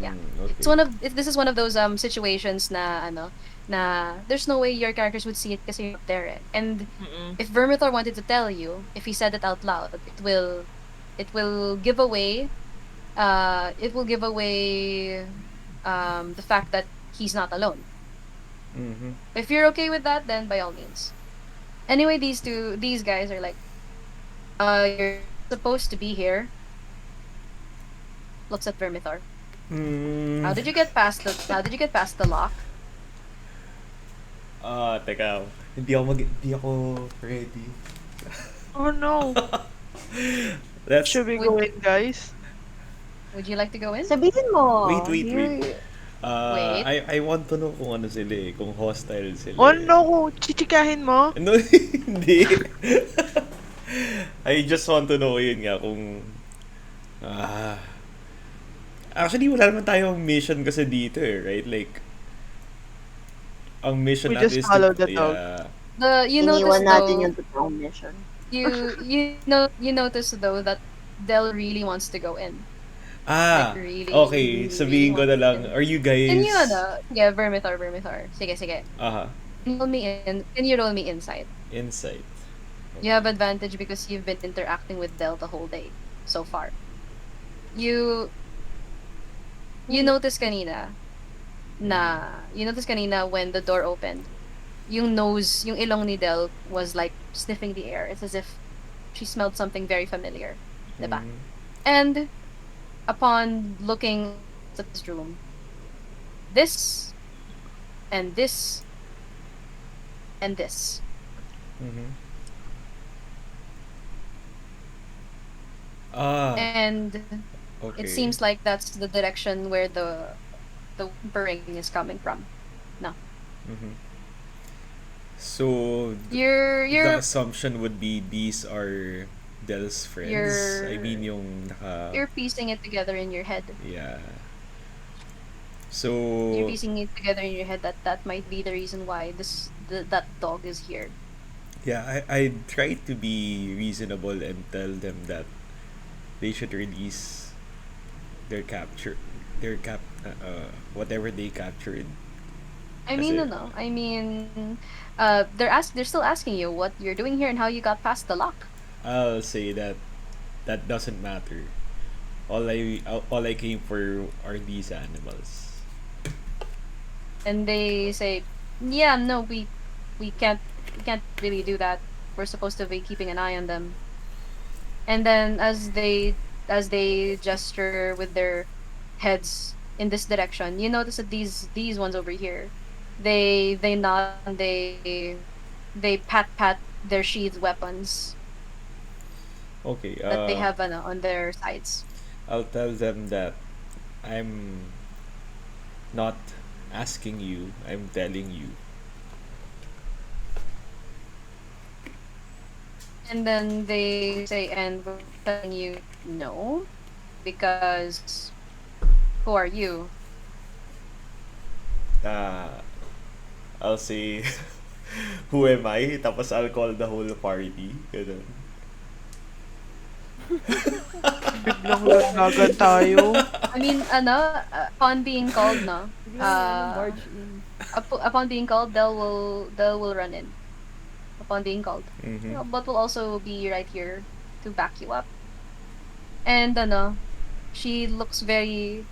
Yeah. It's Okay. one of this is one of those situations na ano na there's no way your characters would see it kasi you're not there. Eh. And Mm. if Vermithor wanted to tell you, if he said it out loud, it will give away the fact that he's not alone. Mm-hmm. If you're okay with that, then by all means. Anyway, these guys are like, you're supposed to be here. Looks at Vermithor. Mm. How did you get past the lock? Teka. Hindi ako ready. Oh no. That's Should we Would go in, guys? would you like to go in? Sabihin mo. wait. You're- Wait. I want to know kung ano sila eh, kung hostile sila Oh eh. no, chichikahin mo? No, hindi. I just want to know yun nga kung ah actually wala naman tayong mission kasi dito eh, right? Like ang mission We natin just is follow the dog. You notice Iniwan natin though yung totoong mission. you notice though that Del really wants to go in. Ah, Like really, okay. really, Sabihin ko really na lang, wants to. are you guys... Can you sige, Vermithor. Sige. Aha, Can you roll me insight? insight. You have advantage because you've been interacting with Del the whole day so far. You notice kanina when the door opened, yung ilong ni Del was like sniffing the air. It's as if she smelled something very familiar, diba? Mm, And upon looking at this room, this and this and this. mhm. Ah, And okay. it seems like that's the direction where the whimpering is coming from. No. Mhm. So, the You're assumption would be these are Del's friends. I mean, yung you're piecing it together in your head. yeah. You're So, piecing it together in your head that that might be the reason why that dog is here. yeah, I try to be reasonable and tell them that they should release their capture, whatever they captured. I Kasi, mean, no. I mean, they're still asking you what you're doing here and how you got past the lock. I'll say that that doesn't matter. All I came for are these animals. And they say, "Yeah, no, we can't really do that. We're supposed to be keeping an eye on them." And then as they gesture with their heads in this direction, you notice that these ones over here, they nod and they pat their sheathed weapons Okay, that they have on their sides. I'll tell them that I'm not asking you, I'm telling you. And then they say, and we're telling you no, because who are you? Uh, I'll say, who am I? Tapos I'll call the whole party. Ganun. Biglang lagnagan tayo. I mean, upon being called, no, Barge in. upon being called, they'll run in. Upon being called, Mhm. but will also be right here to back you up. And she looks very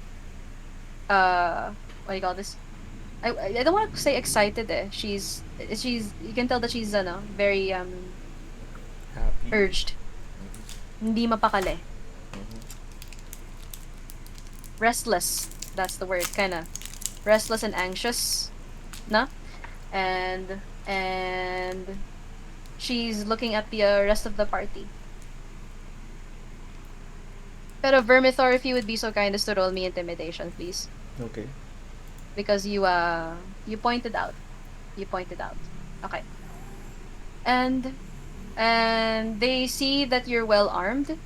what do you call this? I don't want to say excited. She's you can tell that she's very Happy. urged. Hindi mapakali. Mhm. Restless. That's the word, kinda. Restless and anxious, na? And she's looking at the rest of the party. Pero Vermithor, if you would be so kind as to roll me intimidation, please, Okay. because you pointed out, you pointed out. Okay, and they see that you're well armed,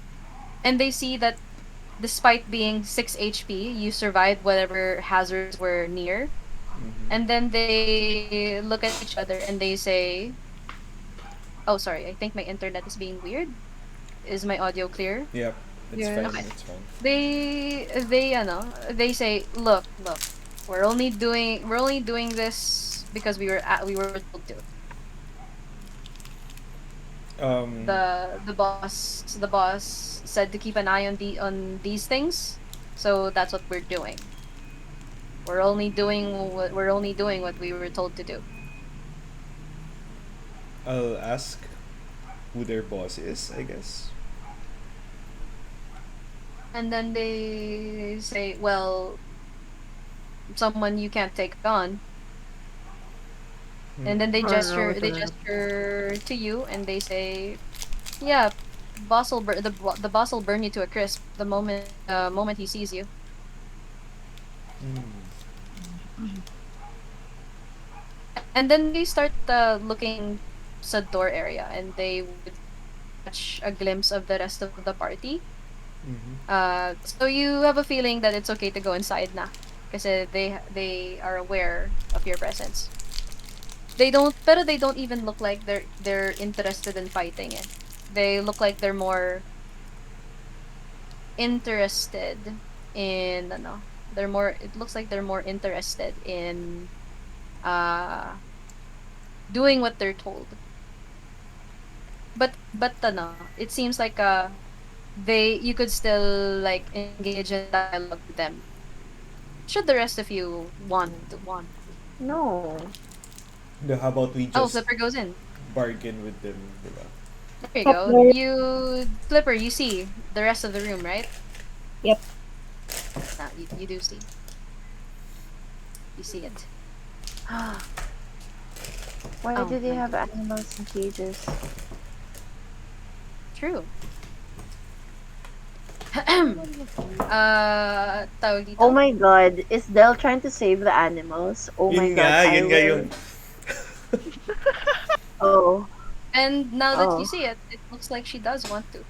and they see that despite being 6 HP, you survived whatever hazards were near. Mm-hmm. And then they look at each other and they say, "Oh, sorry, I think my internet is being weird. Is my audio clear?" Yep. It's fine. Okay. Yes. It's fine. They say, look, we're only doing this because we were told to. Um. The boss said to keep an eye on these things, so that's what we're doing. We're only doing what we were told to do. I'll ask who their boss is, I guess. And then they say, well, someone you can't take on. And then Hmm. they gesture to you and they say, yeah, the boss will burn you to a crisp the moment he sees you. Hmm. And then they start looking sa door area and they would catch a glimpse of the rest of the party. Mm-hmm. So you have a feeling that it's okay to go inside na. Kasi they are aware of your presence. They don't even look like they're interested in fighting it. They look like they're more interested in ano. It looks like they're more interested in uh doing what they're told. But it seems like they you could still like engage in dialogue with them. Should the rest of you want. No. How about we Oh, just Flipper goes in. bargain with them, diba? There you Up go. there. Flipper, you see the rest of the room, right? Yep. You do see. You see it. Why Oh do they my have goodness. animals in cages? True. Tawag dito. Oh my god, is Del trying to save the animals? Oh my Yun god, nga, I yun nga yung... will. Oh, And now that you oh. see it, it looks like she does want to.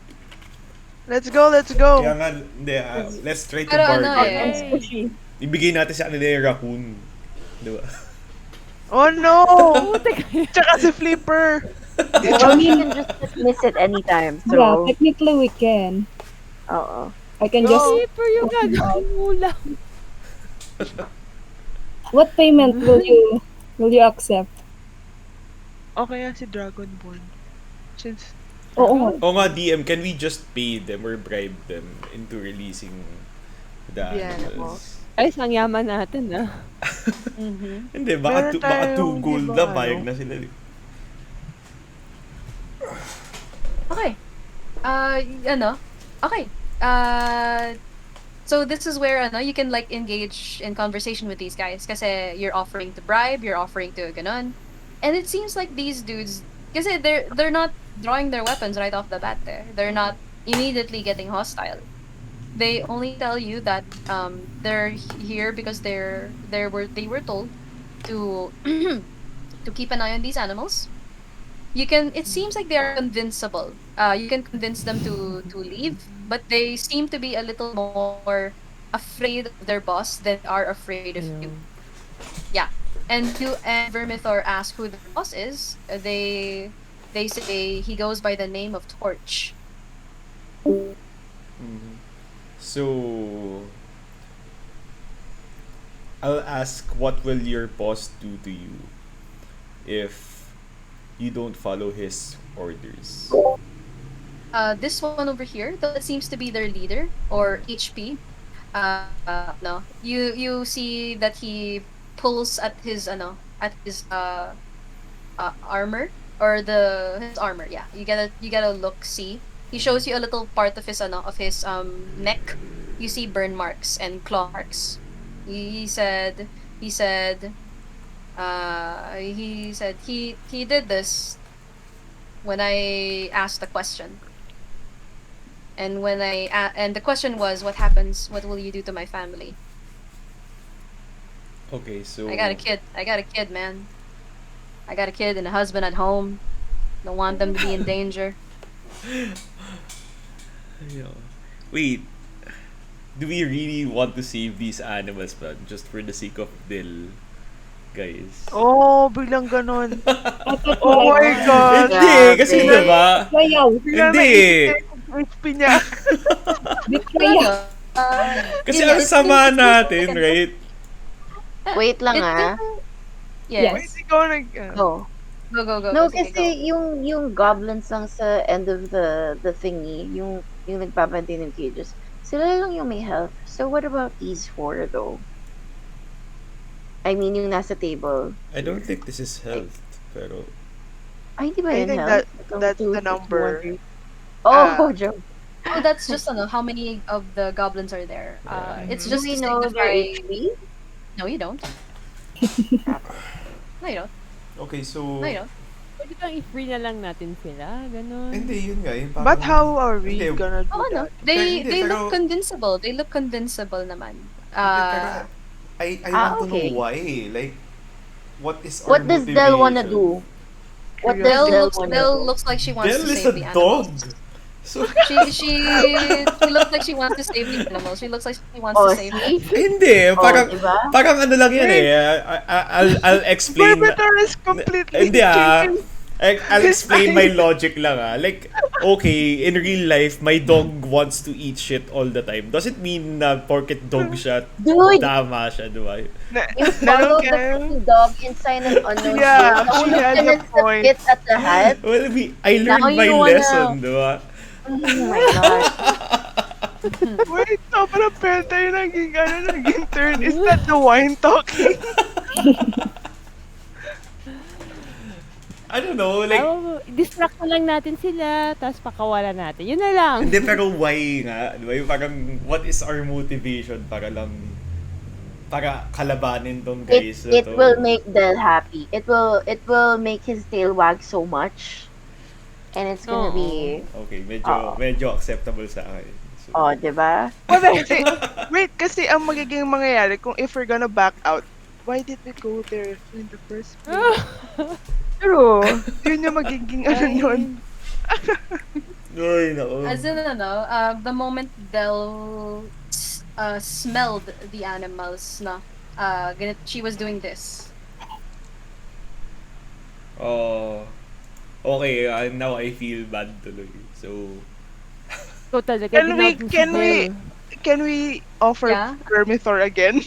Let's go, let's Kaya go. nga, hindi, let's try to Pero ano bargain. And Yay! squishy. Ibigay natin sa kanila yung raccoon. Diba? Oh no! Putik. Tsaka si Flipper. Well, we can just dismiss it anytime, Yeah, so. technically we can. Oo. I can Go. just. Flipper yung gagawin mo lang. What payment will you accept? O kaya si Dragonborn. Since, Oo nga. O nga, DM, can we just pay them or bribe them into releasing the Yeah, animals? Ay, ang yaman natin ah. Mm-hmm. Hindi, Meron baka 2 tayong gold ibang na, ano. payag na sila. Okay. Ano? Okay. So this is where you can like engage in conversation with these guys kasi you're offering to bribe, you're offering to ganon. And it seems like these dudes kasi they're not drawing their weapons right off the bat there. They're not immediately getting hostile. They only tell you that they're here because they were told to to keep an eye on these animals. It seems like they are convincible. You can convince them to leave, but they seem to be a little more afraid of their boss than they are afraid of you. Ayun. Yeah. And you and Vermithor ask who their boss is. They say he goes by the name of Torch. Mhm. So, I'll ask, what will your boss do to you if you don't follow his orders? This one over here, that seems to be their leader or HP. No, you see that he pulls at his armor or the his armor. Yeah, you gotta look. See, he shows you a little part of his neck. You see burn marks and claw marks. He said he did this when I asked the question. And and the question was, what happens? What will you do to my family? Okay, so I got a kid. I got a kid, man. I got a kid and a husband at home. Don't want them to be in danger. yeah. Wait, do we really want to save these animals pa just for the sake of Dill, guys? Oh, biglang ganun. Dapat Oh wala my yun. God. Hindi, kasi Grabe. diba? Betrayal. Biglang Hindi. naisip niya yung crispy niya. Betrayal. Ano? Kasi Yun nga, ang it's sama it's natin, significant. right? Wait lang It ah. Yes. Wait, ikaw nag... Oh. Go, go, go. No, Sige, go. kasi yung goblins lang sa end of the thingy, yung nagpapantay ng cages, sila lang yung may health. So what about these four though? I mean, yung nasa table. I don't think this is health, pero Ay, hindi ba I yun think health? that's the number. Oh, Ah. joke. Oh, that's just how many of the goblins are there. It's Do just we to know their signify. HP? No, you don't. No, you don't. okay, so No, you don't. Pwede bang i-free na lang natin sila? Ganon. hindi yun nga, yung But how are we Hindi, gonna do Oh, no. that? They Hindi, look pero- convincible. They look convincible naman. pero I Ah, want to know okay. why. Like, what is our What does Del wanna motivation? do? What does Del wanna Del do? looks like she wants Del to is save a the dog. animals. So, She looks like she wants to save the animals. She looks like she wants Oh, to save see? hindi. Parang, diba? parang ano lang yan eh. I'll explain. Vermitor is completely Hindi changing. I'll explain my logic lang Like, okay, in real life, my dog wants to eat shit all the time. Doesn't mean na porket dog siya, Dude! tama siya, diba? You follow the Okay. fucking dog inside an unknown Yeah, place. she Nahulog has ka a na sa point. pit at lahat. Well, I Now learned my you wanna- lesson, diba? Oh my god. Wait, sobrang penta yung naging turn. Is that the wine talking? I don't know, like, Distract na lang natin sila, tapos pakawalan natin. Yun na lang. hindi, pero why nga? Diba? Yung parang, what is our motivation para kalabanin tong guys na It to? will make Del happy. It will make his tail wag so much. And it's gonna be Okay, medyo acceptable sa akin. So, oh, diba? Wait, kasi ang magiging mangyayari kung if we're gonna back out, why did we go there in the first place? True. Yun yung magiging ano yun. Ay, nako. As in, the moment Del smelled the animals, she was doing this. Oh. Okay, now I feel bad tuloy. So, Ikaw talaga, Can we- dinag mo si can we- Del. Can we offer Yeah? Vermithor again?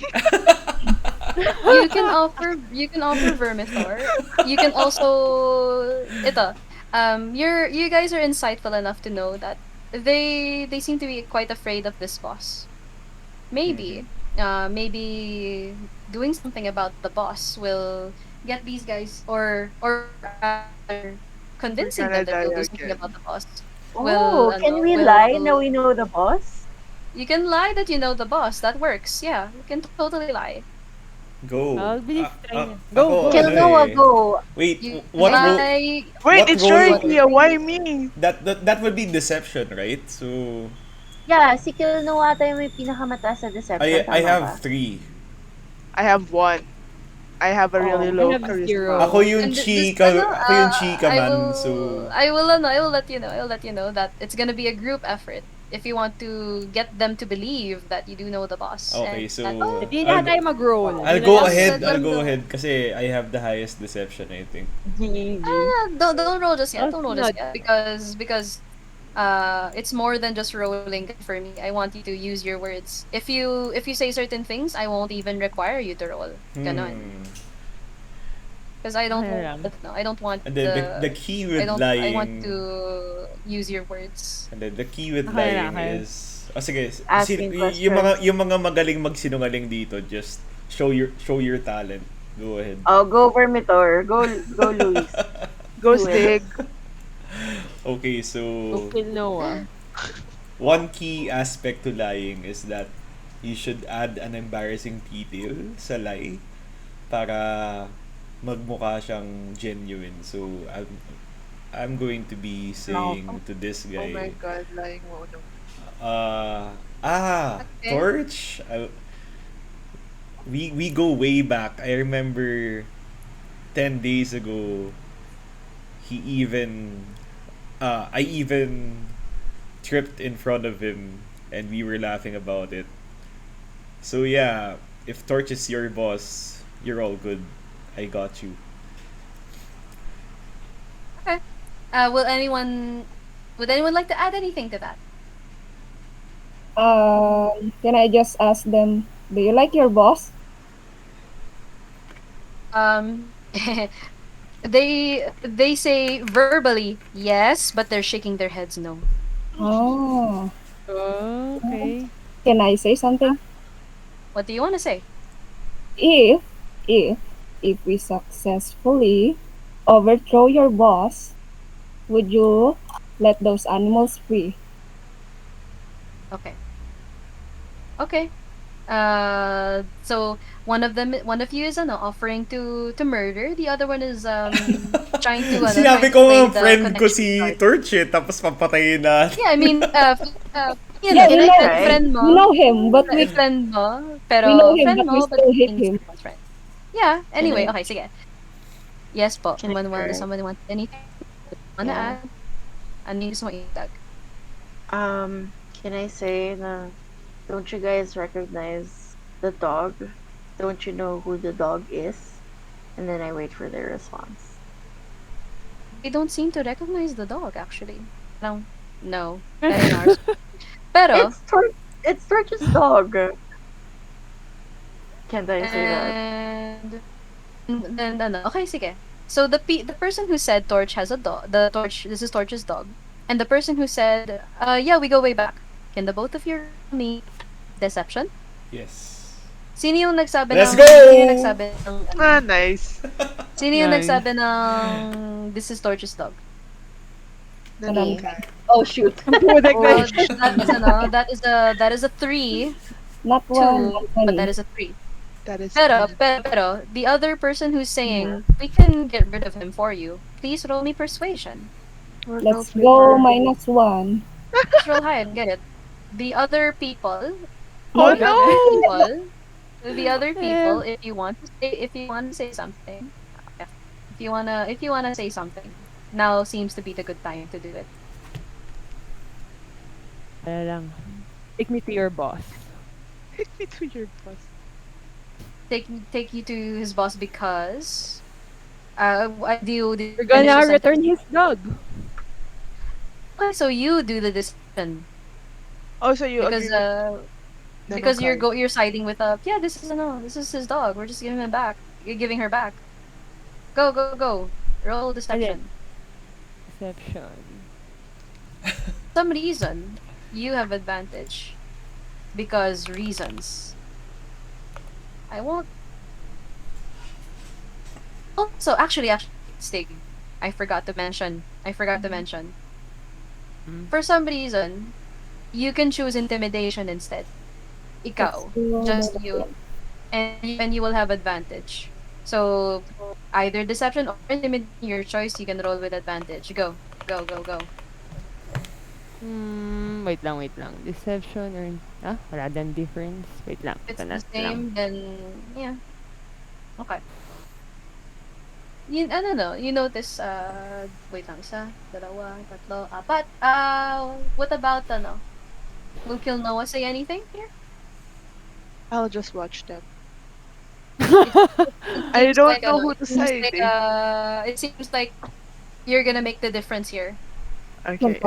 You can offer Vermithor. You can also you guys are insightful enough to know that they seem to be quite afraid of this boss. Maybe maybe doing something about the boss will get these guys or convincing them that we'll do something about the boss. Oh, can we will- lie now we know the boss? You can lie that you know the boss. That works. Yeah, you can totally lie. go. Bilis, try niya. Ako, Go, go. Kill ano Noah, eh. go. Wait, You what role? lie. Wait, What it's role- your idea. Why me? That would be deception, right? So, Yeah, si Kill Noah ata yung may pinakamataas sa deception. I tama ba? have 3. I have one. I have a really Oh, low I have charisma. zero. Ako yung chika, ako yung chika man. So, I will let you know. I will let you know that it's gonna be a group effort if you want to get them to believe that you do know the boss. okay, And so that- Hindi na tayo mag-roll. I'll Yun go na lang. ahead. Let I'll them go know. ahead kasi I have the highest deception, I think. GG. don't roll just yet. Oh, Don't roll no. just yet because it's more than just rolling for me. I want you to use your words. If you say certain things, I won't even require you to roll. Ganon. Because I don't Ayan. want, no, I don't want And then the key with I lying. want to use your words. And then the key with Okay lying na, okay. is sige, Asking yung mga magaling magsinungaling dito, just show your talent. Go ahead. Oh, go Vermithor. Go Luis. Go Do Stig. it. Okay, so Go kill Noah. one key aspect to lying is that you should add an embarrassing detail sa lie para magmukha siyang genuine. So I'm going to be saying to this Oh my guy, god, lying mo. No. Uh, Okay. Torch. We go way back. I remember 10 days ago. He even I even tripped in front of him, and we were laughing about it. So yeah, if Torch is your boss, you're all good. I got you. Okay. Will anyone would anyone like to add anything to that? Can I just ask them, do you like your boss? Um, they say verbally yes, but they're shaking their heads no. Oh, Oh, okay. can I say something? What do you want to say? If, if, if we successfully overthrow your boss, would you let those animals free? Okay. Okay. So one of you is offering to murder. The other one is Sinabi trying to ko nga play ang the friend ko connection si card. Torch tapos papatayin na. Yeah, I mean, Yeah, Can I try? friend we mo, know him, but friend mo, we know pero him, friend but we mo, but still hate in him. someone's friend. Yeah. Can Anyway, I? okay, sige. Yes po. Can I try? Somebody want anything? Wanna Yeah. add? Ano yung gusto mong itag? Can I say na don't you guys recognize the dog? Don't you know who the dog is? And then I wait for their response. They don't seem to recognize the dog, actually. No. No. Very ours. Pero, It's Tor it's Torch's dog. Can't I say that? and then ano, okay, sige. So the person who said Torch has a dog, the Torch, this is Torch's dog, and the person who said, yeah, we go way back. Can the both of you roll me deception? Yes. Let's Sino yung go! nagsabi ng ano? Ah, nice. Sino yung Nice. nagsabi ng this is Torch's dog? Me. Nanangka. Oh shoot. Budak na Oh, yun. that is a 3, Not 2, one, not but that many. is a 3. That is Pero, the other person who's saying, we can get rid of him for you, please roll me persuasion. Let's go -1. Just roll high and get it. The other people, Oh the other no! people, the other people, if you want to say something, yeah, if you wanna say something, now seems to be the good time to do it. Wala lang. Take me to your boss. Take me to your boss. Take you to his boss because, do you We're finish gonna the return sentence? his dog. Okay, so you do the decision Oh, so you because agree with because Nanangka. you're siding with yeah, this is his dog, we're just giving him back, you're giving her back. Go, roll Alin? deception. Deception. Some reason you have advantage because reasons. I won't. Oh, so actually, Stig, I forgot to mention. I forgot to mention. Mm. For some reason, you can choose intimidation instead. Ikaw, just you, and you will have advantage. So either deception or intimidation, your choice. You can roll with advantage. Go. Wait lang. Deception or... wala din difference. Wait lang. If it's Ito na the lang. same, then yeah, okay. Ano no, you notice, wait lang, isa, dalawa, tatlo, apat. What about, will Kill Noah say anything here? I'll just watch them. It I seems don't like, know who to side eh. it seems like you're gonna make the difference here. Okay,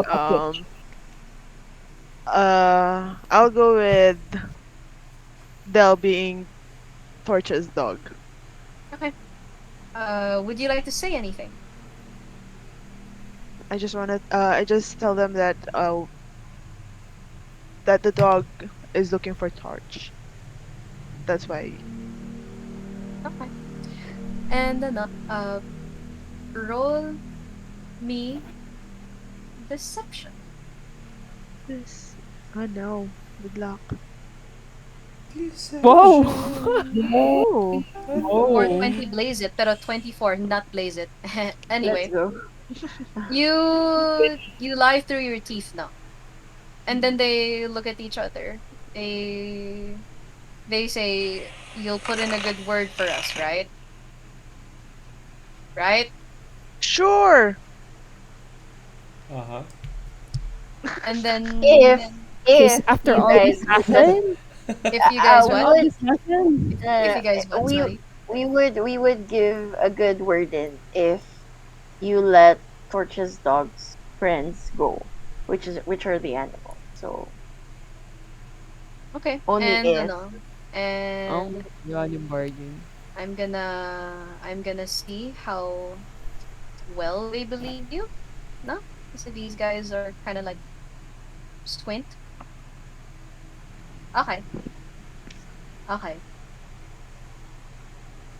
I'll go with Del being Torch's dog. Okay. Would you like to say anything? I just tell them that that the dog is looking for Torch. That's why. Okay. And, roll me deception. This. Oh no. Good luck. Wow! Oh. Or 20 blaze it, pero 24 not blaze it. Anyway, Let's go. you lie through your teeth now. And then they look at each other. They say, "You'll put in a good word for us, right? Right?" Sure. Uh-huh. And then If Sis, if after you all guys this would let, happened, if you guys after we what? all would this happened, If uh, you guys what? we Sorry. we would give a good word in if you let Torch's dog's friends go, which are the animals. So Okay. only And if. ano, oh and my god, yung bargain. I'm gonna see how well they believe you. No? Kasi these guys are kind of like squint. Okay. Okay.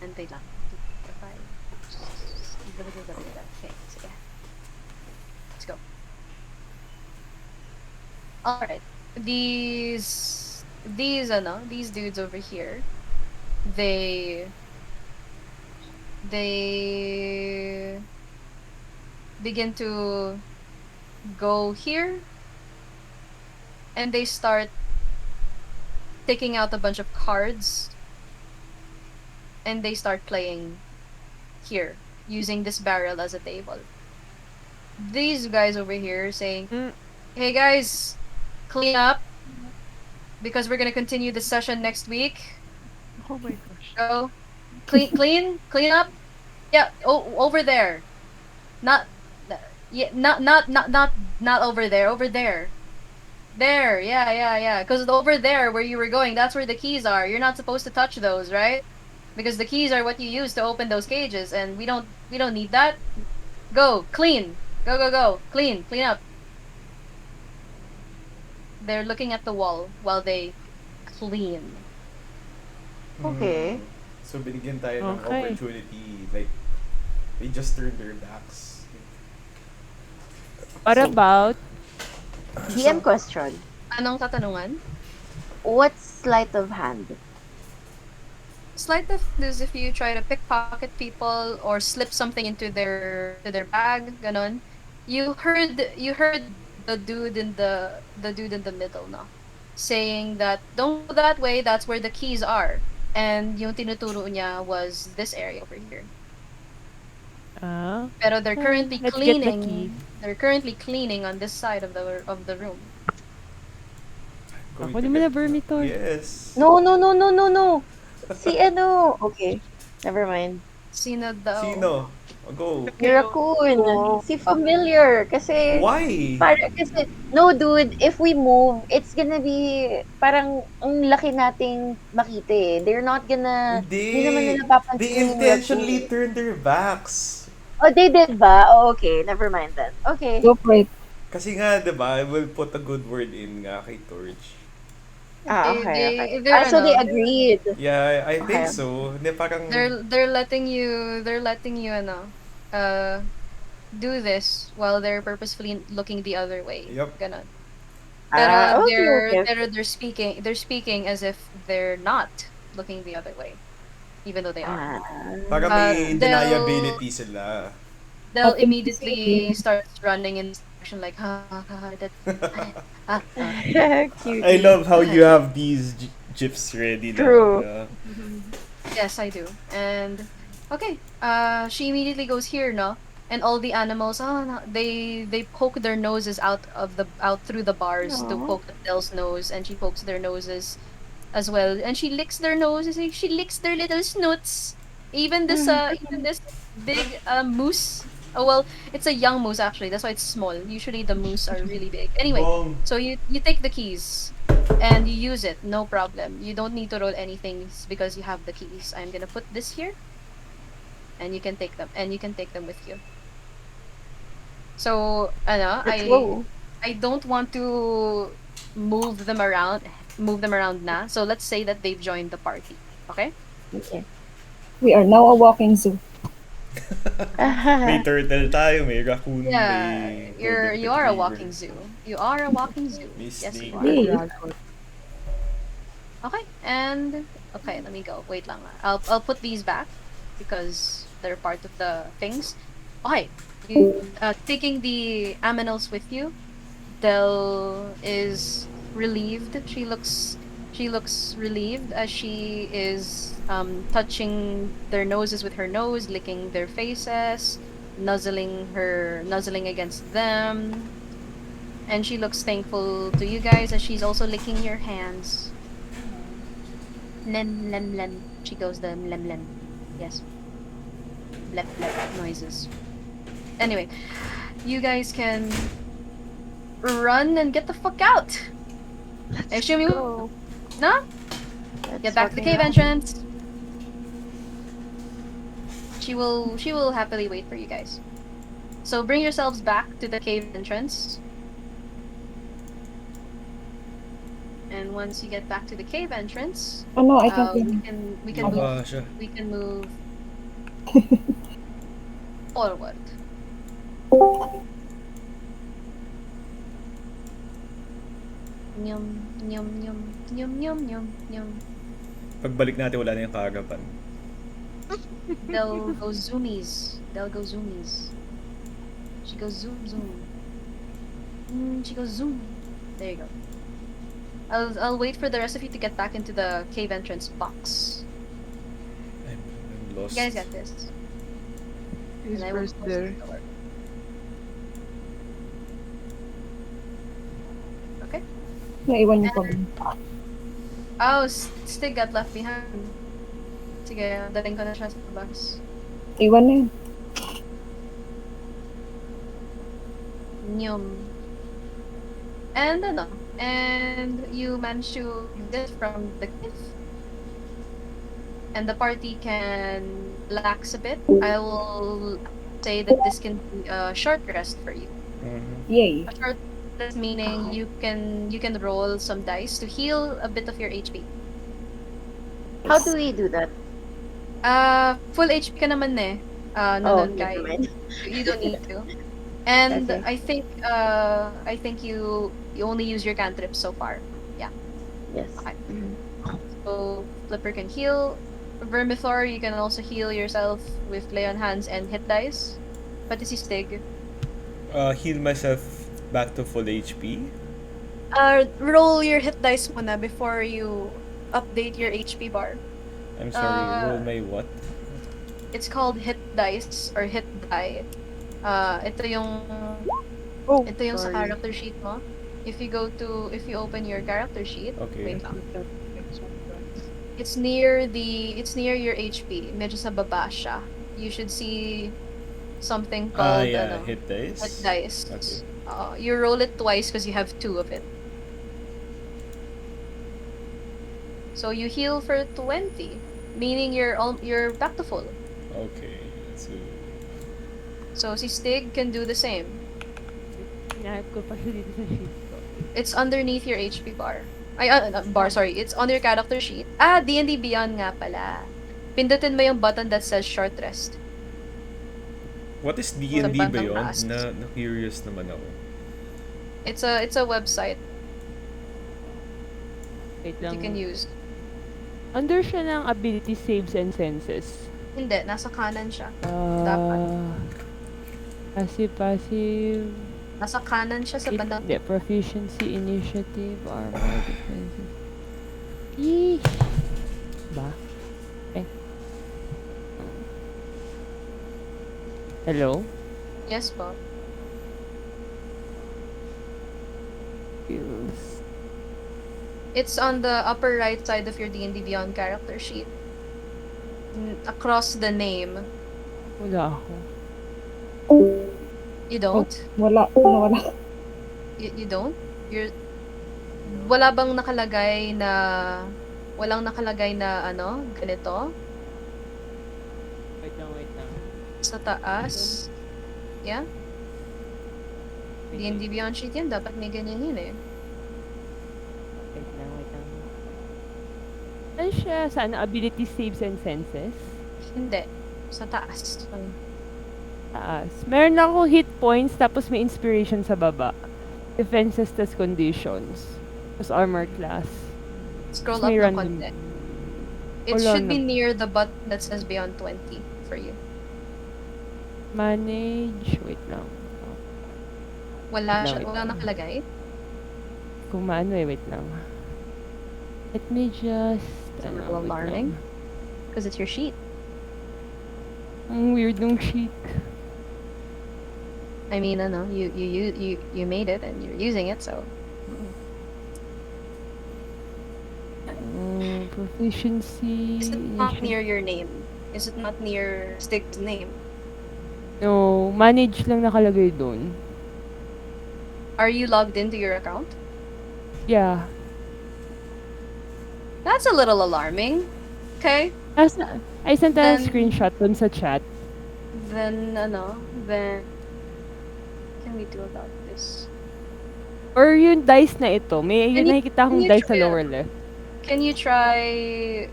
Antay lang. Okay. Okay, sige. Let's go. Alright. These dudes over here, they they begin to go here and they start taking out a bunch of cards and they start playing here using this barrel as a table. These guys over here saying, Mm. "Hey guys, clean up because we're gonna continue the session next week. Oh my gosh. Go, clean up. Yeah, over there. Not, yeah, not over there. Over there. There, yeah. Because over there where you were going, that's where the keys are. You're not supposed to touch those, right? Because the keys are what you use to open those cages, and we don't need that. Go, clean. Go. Clean up." They're looking at the wall while they clean. Okay. So binigyan tayo ng Okay. opportunity. Like, they just turned their backs. What So- about DM question. Anong katanungan? What's sleight of hand? Sleight of hand is if you try to pickpocket people or slip something into their bag, ganon. You heard the dude in the middle, no, saying that don't go that way. That's where the keys are. And yung tinuturo niya was this area over here. Pero they're currently let's get the cleaning. keys. They're currently cleaning on this side of the room. Going Ako to naman get- na Vermitor. Yes. No. Si ano? Okay. Never mind. Sino daw? Sino? Go. Yung raccoon. Si familiar. Kasi Why? kasi, no dude, if we move, it's gonna be, parang, ang laki nating makita eh. They're not gonna, hindi naman nila papansin They yung intentionally raccoon. turned their backs. Oh, they did ba? Oh, okay. Never mind then. Okay. Go for it. Kasi nga, di ba, I will put a good word in nga kay Torch. Okay. They're, So they ano, agreed. Yeah, I think Okay. so. Hindi, parang... they're letting you ano, do this while they're purposefully looking the other way. Yup. Ganon. Pero Okay. they're speaking as if they're not looking the other way, even though they are. Parang may they'll- deniability sila. They'll Authenticity. immediately start running in this direction like, that, Cute. I love how you have these gifs ready now. True. Yeah. Yes, I do. And okay, she immediately goes here, no? And all the animals, no, they poke their noses out through the bars to Aw. poke Adele's nose, and she pokes their noses as well, and she licks their noses. She licks their little snoots. Even this big moose. Oh well, it's a young moose actually. That's why it's small. Usually the moose are really big. Anyway, Bong. so you take the keys and you use it, no problem. You don't need to roll anything because you have the keys. I'm gonna put this here, and you can take them with you. So, Let's go. I don't want to move them around na. So let's say that they've joined the party. Okay? Okay. We are now a walking zoo. May turtle tayo, may raccoon, Yeah, may... you are a walking zoo. You are a walking zoo. May Yes, snake. you are. Hey. Okay, and okay, let me go. Wait lang. I'll put these back because they're part of the things. Okay, you taking the aminals with you. Del is relieved. She looks relieved as she is touching their noses with her nose, licking their faces, nuzzling against them, and she looks thankful to you guys as she's also licking your hands. Lem lem lem. She goes the lem lem. Yes, blep blep noises. Anyway, you guys can run and get the fuck out. I assume you Go. no? That's Get back to the what cave we know. entrance. She will happily wait for you guys. So bring yourselves back to the cave entrance. And once you get back to the cave entrance, Oh no, I can't we hear. can Mukha move siya. we can move forward. Nyum nyum nyum nyum nyum nyum nyum. Pagbalik natin, wala na yung kaagapan. They'll go zoomies. They'll go zoomies. She goes zoom zoom. She goes zoom. There you go. I'll wait for the rest of you to get back into the cave entrance box. I'm You lost. guys got this. Who's And I will first close there? the door. Okay. Naiwan niyo pa ba? Oh, Stig got left behind. Sige, daling ko na siya sa box. Iwan na yun. Nyum. And ano? And you manage to get from the cliff. And the party can relax a bit. I will say that this can be a short rest for you. Mhm. Yay. A short rest meaning you can roll some dice to heal a bit of your HP. How do we do that? Full HP ka naman eh. Oh, Nandun never ka. mind. You don't need to. And Okay. I think you only use your cantrips so far. Yes. Okay. Mhm. So Flipper can heal. Vermithor, you can also heal yourself with lay on hands and hit dice. Pati si Stig. Heal myself back to full HP. Roll your hit dice muna before you update your HP bar. I'm sorry, roll Uh, my what? It's called hit dice or hit die. Ito yung Oh, sa sorry. character sheet mo. If you open your character sheet, Okay. wait lang. It's near your HP. Medyo sa baba siya. You should see something called Yeah, ano, hit dice. hit dice. Okay. You roll it twice because you have 2 of it. So you heal for 20, meaning you're back to full. Okay, so So si Stig can do the same. Hinahap ko pa siya dito sa sheet ko. It's underneath your HP bar. Bar, sorry. It's on your character sheet. D&D Beyond nga pala. Pindutin mo yung button that says short rest. what is Sa D&D bandang Beyond? taas. Na curious naman ako. It's a website Wait you lang. can use. Under siya ng ability saves and senses. Hindi, nasa kanan siya. Dapat. Passive. Nasa kanan siya sa bandang Hindi, proficiency, initiative, armor, defenses. Yeesh. Ba? Eh. Hello? Yes po. Skills. It's on the upper right side of your D&D Beyond character sheet. Across the name. Wala ako. You don't? Wala. Nawala. You don't? You're wala bang nakalagay na walang nakalagay na ano, ganito Wait lang. sa taas? Yeah? D&D Beyond sheet yan, dapat may ganyan yun eh. Wait lang. Ano siya? Saan? Ability saves and senses? Hindi. Sa taas. Taas. Meron lang akong hit points, tapos may inspiration sa baba. Defenses tas conditions. Tapos armor class. Scroll Tapos up may ng random. konti. It Wala should be na. near the button that says Beyond 20 for you. Manage. Wait lang. Wait lang, wait Walang lang. nakalagay? Kung maano wait lang. Let me just, It's a little wait alarming. lang. Because it's your sheet. Ang weird nung sheet. I mean, you made it and you're using it, so Proficiency. is it not near your name? Is it not near Stig's name? No, manage lang nakalagay doon. Are you logged into your account? Yeah. That's a little alarming. Okay, As, I sent a Then- screenshot dun sa chat. then then what can we do about this? Or yung dice na ito. May Can yun you- nakikita akong can you dice sa try- lower left. Can you try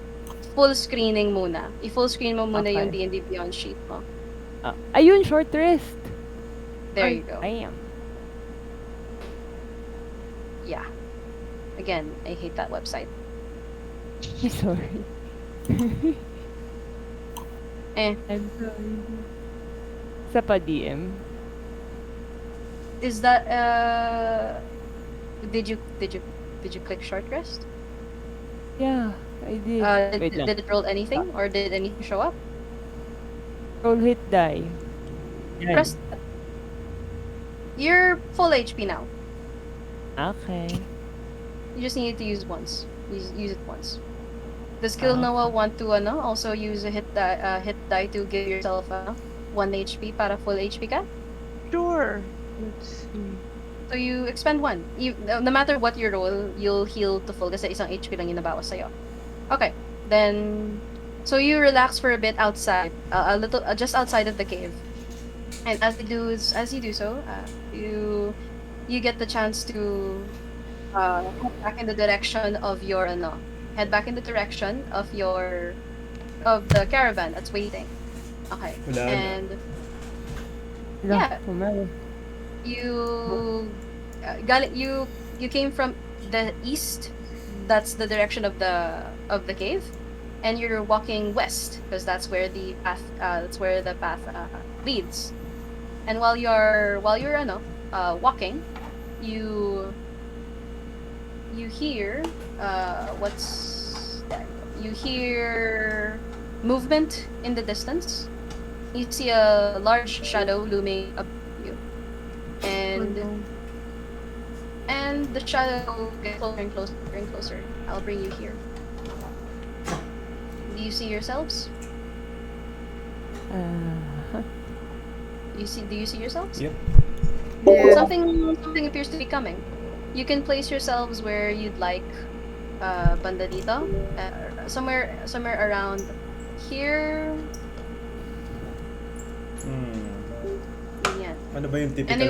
full screening muna? I-full screen mo muna yung Okay. D&D Beyond sheet mo. Ayun, short rest. There Ay, you go. Damn. Yeah. Again, I hate that website. I'm sorry. Eh, I'm sorry. Sa pa DM. is that did you click short rest? Yeah, I did. Wait lang. Did it roll anything or did anything show up? Roll hit die. Yan. Press. You're full HP now. Okay. You just need to use once. Use it once. Does Kill Noah want to also use a hit die to give yourself 1 HP para full HP ka? Sure. Let's see. So you expend 1. No matter what you roll, you'll heal to full kasi isang HP lang yung nabawas sa'yo. Okay. Then so you relax for a bit outside, a little just outside of the cave. And as you do so, you get the chance to head back in the direction of your head back in the direction of the caravan that's waiting. Okay. Wala na. And Wala, Yeah. meron. you came from the east. That's the direction of the cave, and you're walking west because that's where the path leads. And while you're walking, you hear you hear movement in the distance. You see a large shadow looming above you, and the shadow gets closer and closer and closer. I'll bring you here. Do you see yourselves? Huh? Do you see yourselves? Yep. Yeah. Something appears to be coming. You can place yourselves where you'd like. Banda dito. Somewhere around here. Yan. Ano ba yung typical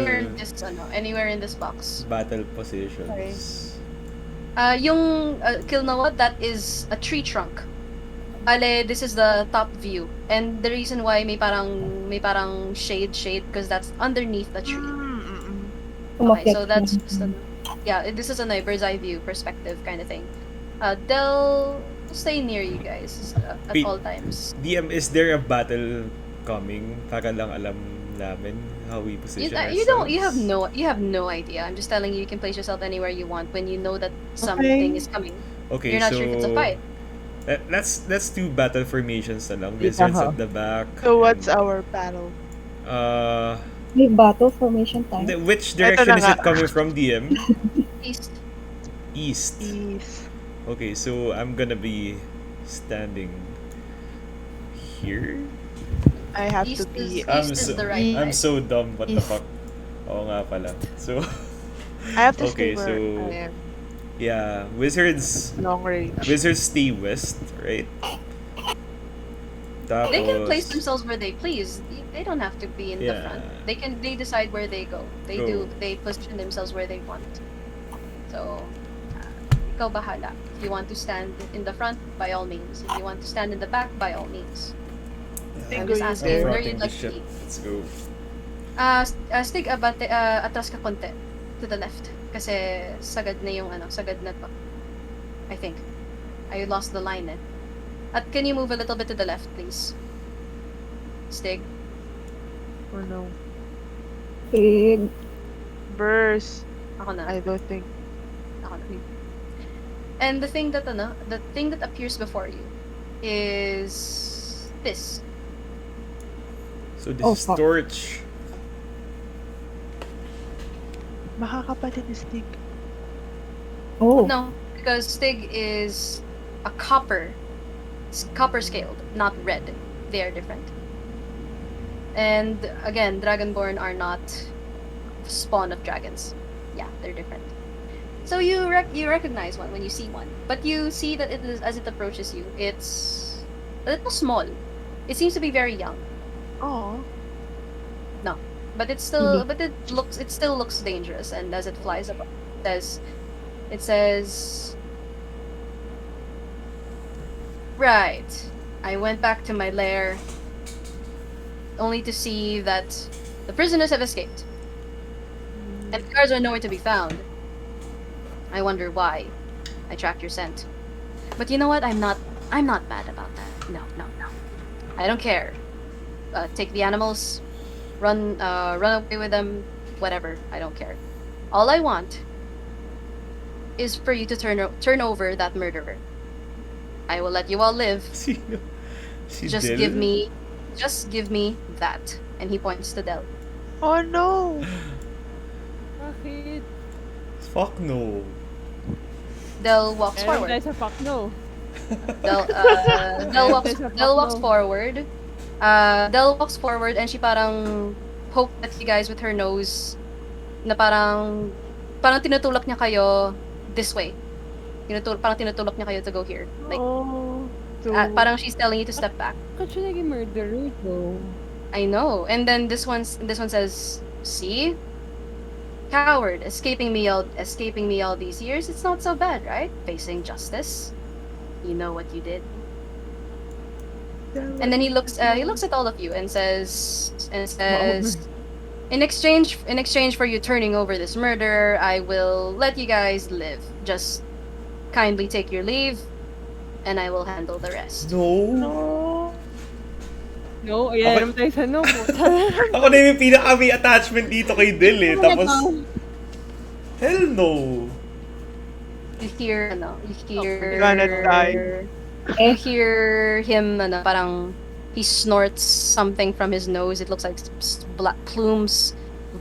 Anywhere in this box. battle positions? Yung Kill Noah, that is a tree trunk. Bale, this is the top view. And the reason why may parang shade because that's underneath the tree. Okay, so that's just this is a bird's eye view perspective kind of thing. They'll stay near you guys at Wait. all times. DM, is there a battle coming? Para lang alam namin how we position ourselves. You have no idea. I'm just telling you can place yourself anywhere you want when you know that something is coming. Okay, You're not so sure if it's a fight. let's do battle formations na lang. Wizards Aha. at the back. So what's and, our battle? May battle formation time. which direction na is it nga. coming from, DM? East. East. East. Okay, so I'm gonna be standing here. I have East to be. is the right I'm side. so dumb. What the East. fuck? Oo nga pala. So, I have to Okay, stay where so- I am. yeah, wizards Long range. stay west, right? Tapos, They can place themselves where they please. They don't have to be in the Yeah. front. They decide where they go. They position themselves where they want. So, ikaw bahala. If you want to stand in the front, by all means. If you want to stand in the back, by all means. I'm just asking where fronting you'd the like to ship. be. Let's go. Stig, atras ka konti. To the left. Kasi sagad na to. I think. I lost the line eh. At can you move a little bit to the left, please? Stig. Oh no. Big. Burst. Ako na. I don't think. Ako na. And the thing that appears before you is this. So this Oh, is fuck. Torch. Makakapatid ni Stig. Oh. No, because Stig is a copper scaled, not red. They are different. And again, Dragonborn are not spawn of dragons. Yeah, they're different. So you recognize one when you see one, but you see that it is, as it approaches you, it's a little small. It seems to be very young, Oh. but it still looks dangerous. And as it flies above, it says, right. I went back to my lair, only to see that the prisoners have escaped, and the guards are nowhere to be found. I wonder why. I tracked your scent, but you know what? I'm not mad about that. No. I don't care. Take the animals, run away with them, whatever. I don't care. All I want is for you to turn over that murderer. I will let you all live. Sino? Si Just Del? give me that. And he points to Del. Oh no. Bakit? Fuck no. Del walks Meron forward. tayo sa fuck no. Del walks forward. Del walks forward and she parang poked at you guys with her nose na parang tinutulak niya kayo this way. Parang tinutulak niya kayo to go here. Like, Oh. So, parang she's telling you to step back. Bakit siya naging murderer though? I know. And then this one says, "See? Coward, escaping me all these years. It's not so bad, right? Facing justice. You know what you did." And then he looks at all of you and says, in exchange for you turning over this murder, I will let you guys live. Just kindly take your leave, and I will handle the rest. No. no. No, ayan Okay. naman tayo sa no. Ako na yung pinaka-may attachment dito kay Del eh. Tapos, hell no. You hear We're gonna die. you hear him parang he snorts something from his nose. It looks like black plumes,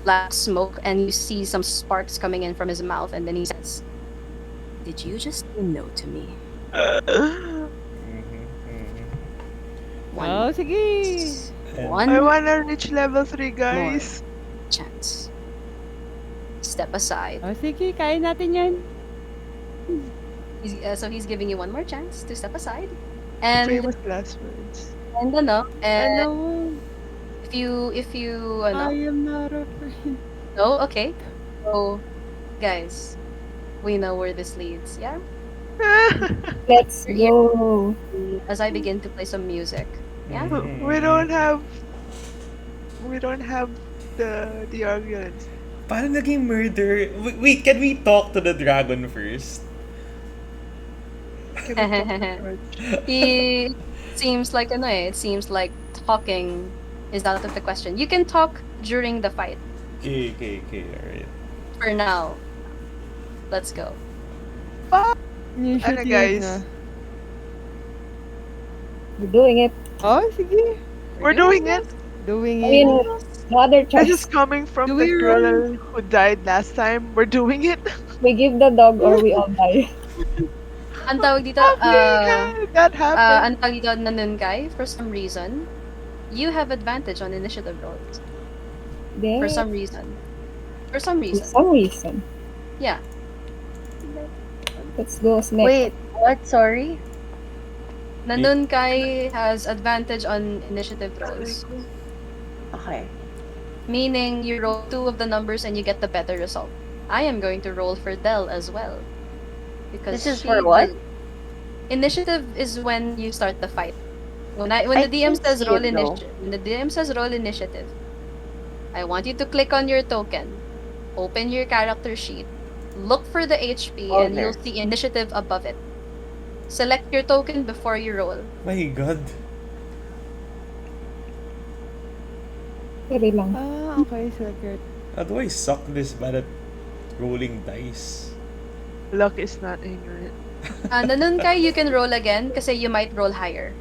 black smoke, and you see some sparks coming in from his mouth, and then he says, "Did you just say no to me?" Oh, sige. One I wanna reach level 3, guys. chance. Step aside. Oh, sige, kaya natin yan. So he's giving you one more chance to step aside, and Famous last words. and Ano? if you I am not afraid. no, okay. So guys, we know where this leads. Yeah. Let's Your go. As I begin to play some music. Yeah. we don't have the arguments. Paano naging murder? Wait, can we talk to the dragon first? Can we talk about- It seems like it seems like talking is out of the question. You can talk during the fight. Okay, alright. For now. Let's go. Initiative guys? na. We're doing it. Oh, sige. We're doing it. Doing I mean, it. no other This choice. is coming from Do the we girl who died last time. We're doing it. We give the dog or we all die. Ang tawag dito, That happened. ang tawag dito, Nanunkai, for some reason, you have advantage on initiative rolls. Then, For some reason. For some for reason. some reason. Yeah. Let's go, Snake. Wait, what? Sorry? Nanunkai has advantage on initiative rolls. Okay. Meaning you roll 2 of the numbers and you get the better result. I am going to roll for Del as well. Because This is she for what? will- Initiative is when you start the fight. When I the DM can says see roll it, though. initiative, when the DM says roll initiative, I want you to click on your token, open your character sheet, look for the HP, Oh, and there. you'll see initiative above it. Select your token before you roll. My god. Sorry lang. Ah, okay. Select your How do I suck this bad at rolling dice? Luck is not in your. Nanunkay, you can roll again kasi you might roll higher.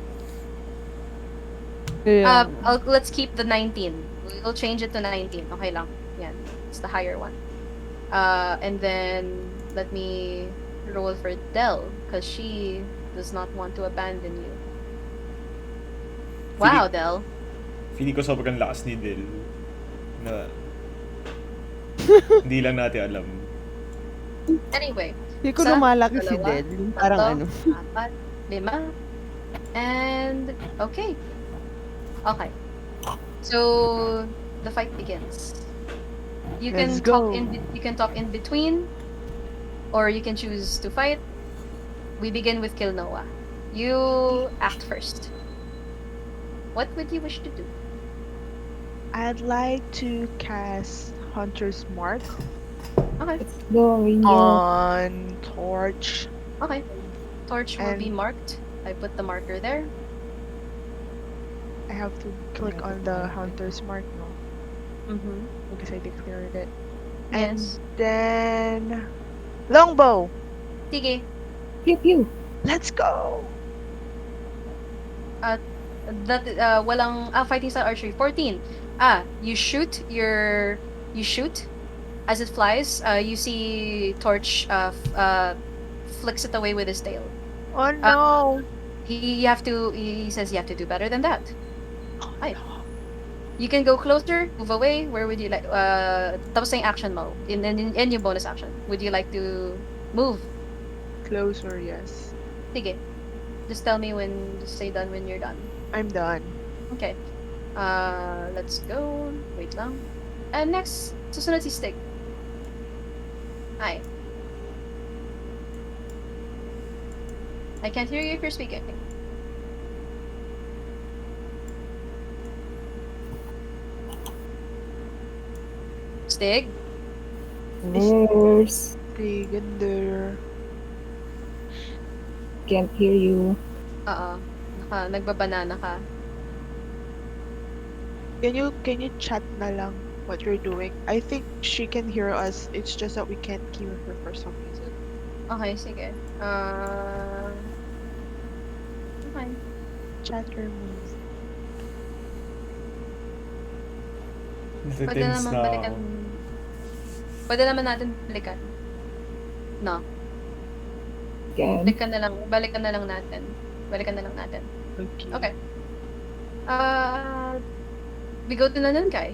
Yeah. Let's keep the 19. We'll change it to 19. Okay lang. Yan. It's the higher one. And then let me roll for Del because she does not want to abandon you. Wow, Del. Feeling ko sobrang lakas ni Del. Na hindi lang natin alam. Anyway. Hindi ko Isa, lumalaki si dalawa, Del. Yung parang tatlo, ano. apat, lima. And okay. Okay. So the fight begins. You can Let's go. you can talk in between, or you can choose to fight. We begin with Kilnoa. You act first. What would you wish to do? I'd like to cast Hunter's Mark Okay. Let's go, Rinyo. on Torch. Okay. Torch will be And- marked. I put the marker there. I have to click on the Hunter's Mark, no? Mm-hmm. Because I declared it. Yes. And then Longbow. Sige. Pew pew. Let's go. That walang fighting style archery 14. You shoot as it flies. You see Torch flicks it away with his tail. Oh no. He says you have to do better than that. Ay. You can go closer, move away. Where would you like tapos na yung action mo in your bonus action. Would you like to move? Closer, yes. Sige. Just tell me just say done when you're done. I'm done. Okay. Let's go. Wait lang. And next, susunod si Stig. Hi. I can't hear you if you're speaking. Stig? Nurse. Gender. Can't hear you. Nagbabanana ka. Can you chat na lang what you're doing? I think she can hear us. It's just that we can't hear her for some reason. Okay, sige. Okay. Chat your moves. Pwede Natatense naman na balikan. ako. Pwede naman natin balikan. No. Again. Balikan na lang natin. Balikan na lang natin. Okay. Okay. We go to Nanunkay.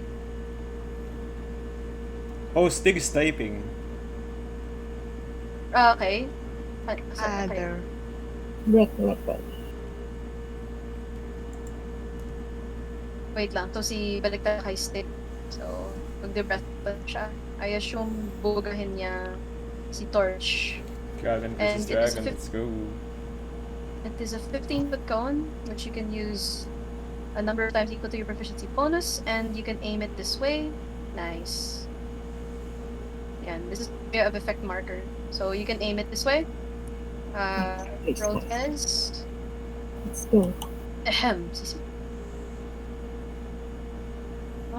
Oh, Stig is typing. Okay. Okay. Other. Breath weapon. Wait lang. So, balik tayo kay Stick. So, mag-breath pa siya. I assume bugahin niya si Torch. Dragon And versus it is dragon, let's go. It is a 15-foot cone, which you can use a number of times equal to your proficiency bonus, and you can aim it this way. Nice. Yan, this is area of effect marker. So you can aim it this way. Nice, Roll nice. test. Let's go. Ahem. Excuse me.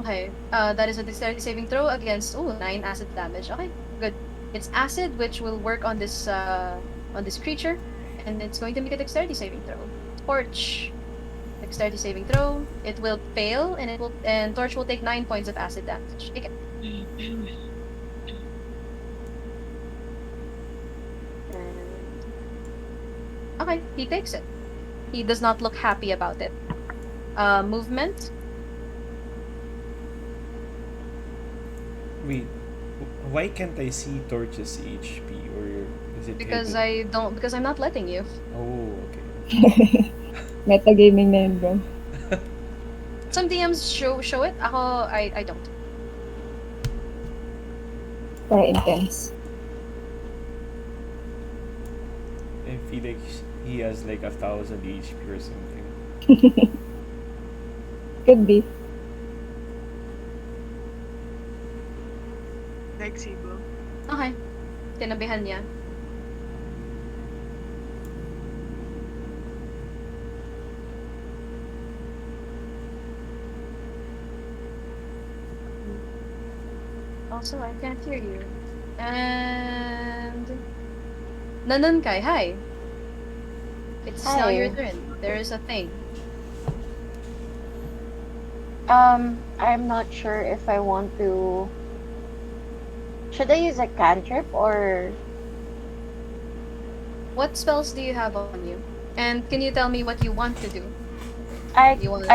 Okay. That is a dexterity saving throw against 9 acid damage. Okay, good. It's acid, which will work on this creature, and it's going to make a dexterity saving throw. Torch. Dexterity saving throw. It will fail, and Torch will take 9 points of acid damage. Take it. Okay, he takes it. He does not look happy about it. Movement. Wait, why can't I see Torch's HP? Or is it Because hidden? because I'm not letting you. Oh, okay. Metagaming na yun, bro. Some DMs show it. Ako, I don't. Para intense. I feel like he has like 1,000 HP or something. Could be. Like Sibo. Okay. Tinabihan niya. Also, I can't hear you. And Nanunkai, hi. It's now your Hi. turn. There is a thing. I'm not sure if I want to. Should I use a cantrip or What spells do you have on you? And can you tell me what you want to do? I You wanna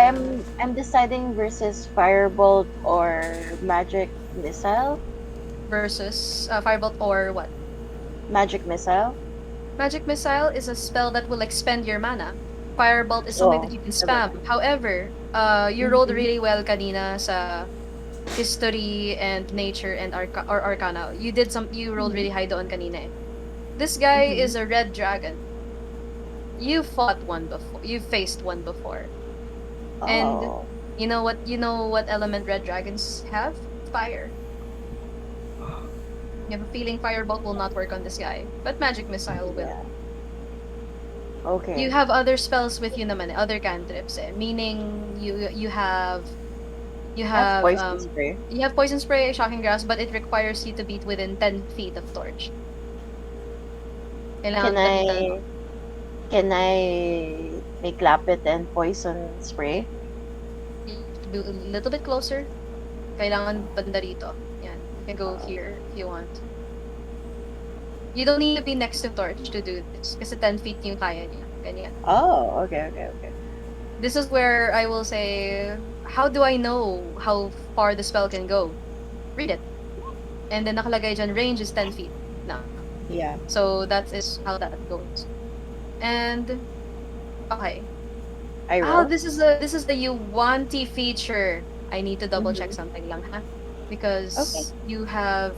I'm deciding versus firebolt or magic missile? versus Firebolt or what? Magic missile? Magic Missile is a spell that will expend your mana. Firebolt is something that Oh, you can never spam. mind. However, you rolled Mm-hmm. really well kanina sa history and nature and arcana. You rolled Mm-hmm. really high doon kanina eh. This guy Mm-hmm. is a red dragon. You fought one before. You faced one before. And Oh, you know what element red dragons have? Fire. You have a feeling Firebolt will not work on this guy, but Magic Missile will. yeah. You Okay. have other spells with you naman, other cantrips eh. Meaning you I have have poison spray. you have poison spray, shocking grasp, but it requires you to beat within 10 feet of torch. Can Kailangan lapitan mo. I can I make lapit and poison spray? You have to be a little bit closer. Kailangan banda rito. Yan. You can go Uh, here if you want. You don't need to be next to torch to do this. Kasi 10 feet yung kaya niya. Ganyan. oh, okay, okay, okay. This is where I will say, how do I know how far the spell can go? Read it. And then nakalagay dyan, range is 10 feet. No. Yeah. So that is how that goes. And okay. I Oh, roll. this is the Yuwanti feature. I need to double check Mm-hmm. something lang ha. Okay. Because you have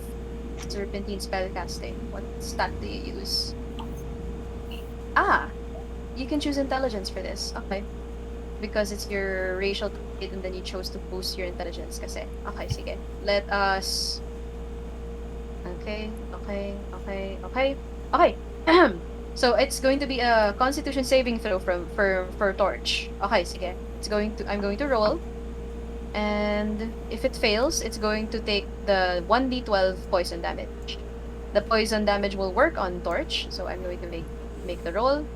Serpentine spellcasting. What stat do you use? Ah, you can choose intelligence for this. Okay. Because it's your racial trait and then you chose to boost your intelligence kasi. Okay, sige. Let us Okay, okay, okay, okay. Okay. So it's going to be a Constitution saving throw for Torch. Okay, sige. I'm going to roll, and if it fails, it's going to take the 1d12 poison damage. The poison damage will work on Torch, so I'm going to make the roll.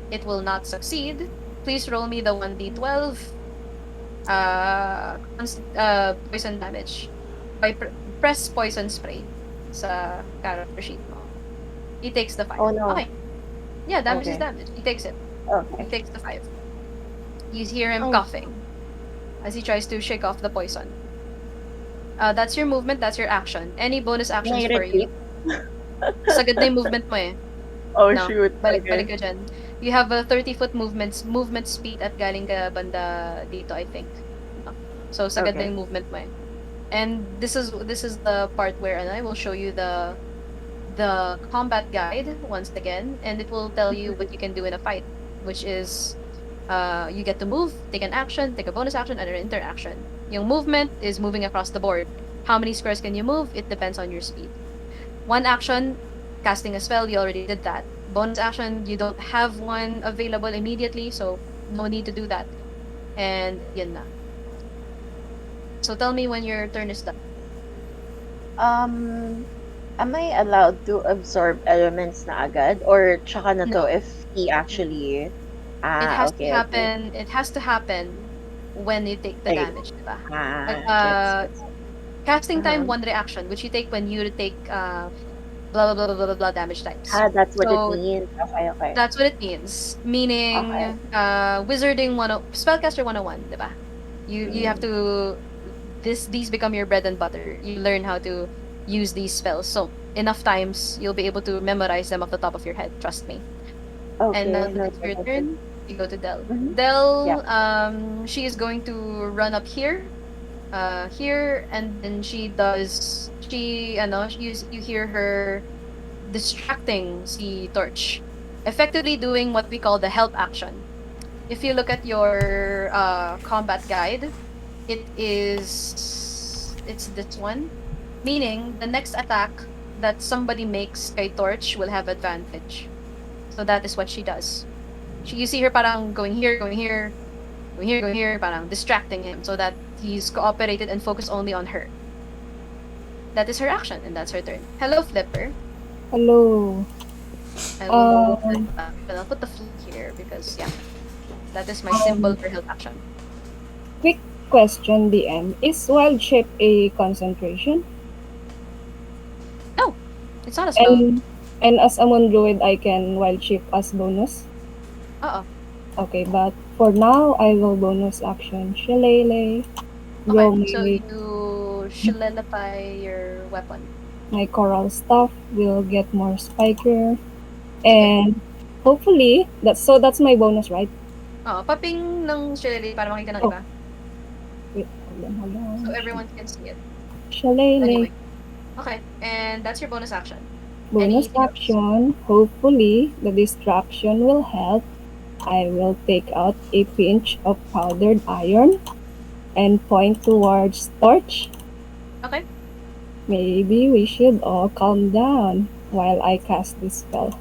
It will not succeed. Please roll me the 1d12 poison damage by press poison spray sa character sheet mo. He takes the 5. Oh no. Okay. Yeah, damage is Okay. damage. He takes it. He Okay. takes the 5. You hear him Oh. coughing as he tries to shake off the poison. That's your movement, that's your action. Any bonus Can actions I for you? repeat? Sagad na yung movement mo eh. Oh No, shoot. balik Okay. ka dyan. You have a 30-foot movement speed at galing ka banda dito, I think. No. So, sagad na Okay. yung movement mo eh. And this is the part where and I will show you the combat guide once again, and it will tell you what you can do in a fight, which is you get to move, take an action, take a bonus action, and an interaction. Yung movement is moving across the board. How many squares can you move? It depends on your speed. One action, casting a spell, you already did that. Bonus action, you don't have one available immediately, so no need to do that. And yun na. So tell me when your turn is done. Um, am I allowed to absorb elements na agad or tsaka na to No. if he actually It has to okay, okay. happen. It has to happen when you take the Okay. damage, diba? Gets. Casting time, Uh-huh. one reaction, which you take when you take blah blah blah blah blah, blah damage types. That's what it So means. Okay, okay. that's what it means. Meaning, Okay. wizarding spellcaster 101, diba? You have Mm. to these become your bread and butter. You learn how to use these spells. So enough times you'll be able to memorize them off the top of your head. Trust me. And now Okay, that it's your noted. turn, you go to Del. Mhm. Del, Yeah. she is going to run up here, here, and then you hear her distracting si Torch, effectively doing what we call the help action. If you look at your combat guide, it's this one, meaning the next attack that somebody makes kay Torch will have advantage. So that is what she does. You see her parang going here, going here, going here, going here, parang distracting him so that he's cooperated and focused only on her. That is her action, and that's her turn. Hello, Flipper. Hello. I will Um, I'll put the flip here because yeah, that is my symbol for health action. quick question, DM. Is wild shape a concentration? No, it's not a spell. And as a moon druid, I can wild shape as bonus. Uh-oh. Okay, but for now, I will bonus action Shillelagh. Grow Okay, so my, you shillelify your weapon. my coral staff will get more spiker. Sige. And hopefully, that's my bonus, right? Paping ng shillelagh para makita ng Oh. iba. Wait, hold on. So everyone can see it. Shillelagh. Anyway. Okay, and that's your bonus action. Bonus Anything else? action. Hopefully, the distraction will help. I will take out a pinch of powdered iron and point towards Torch. Okay. Maybe we should all calm down while I cast this spell.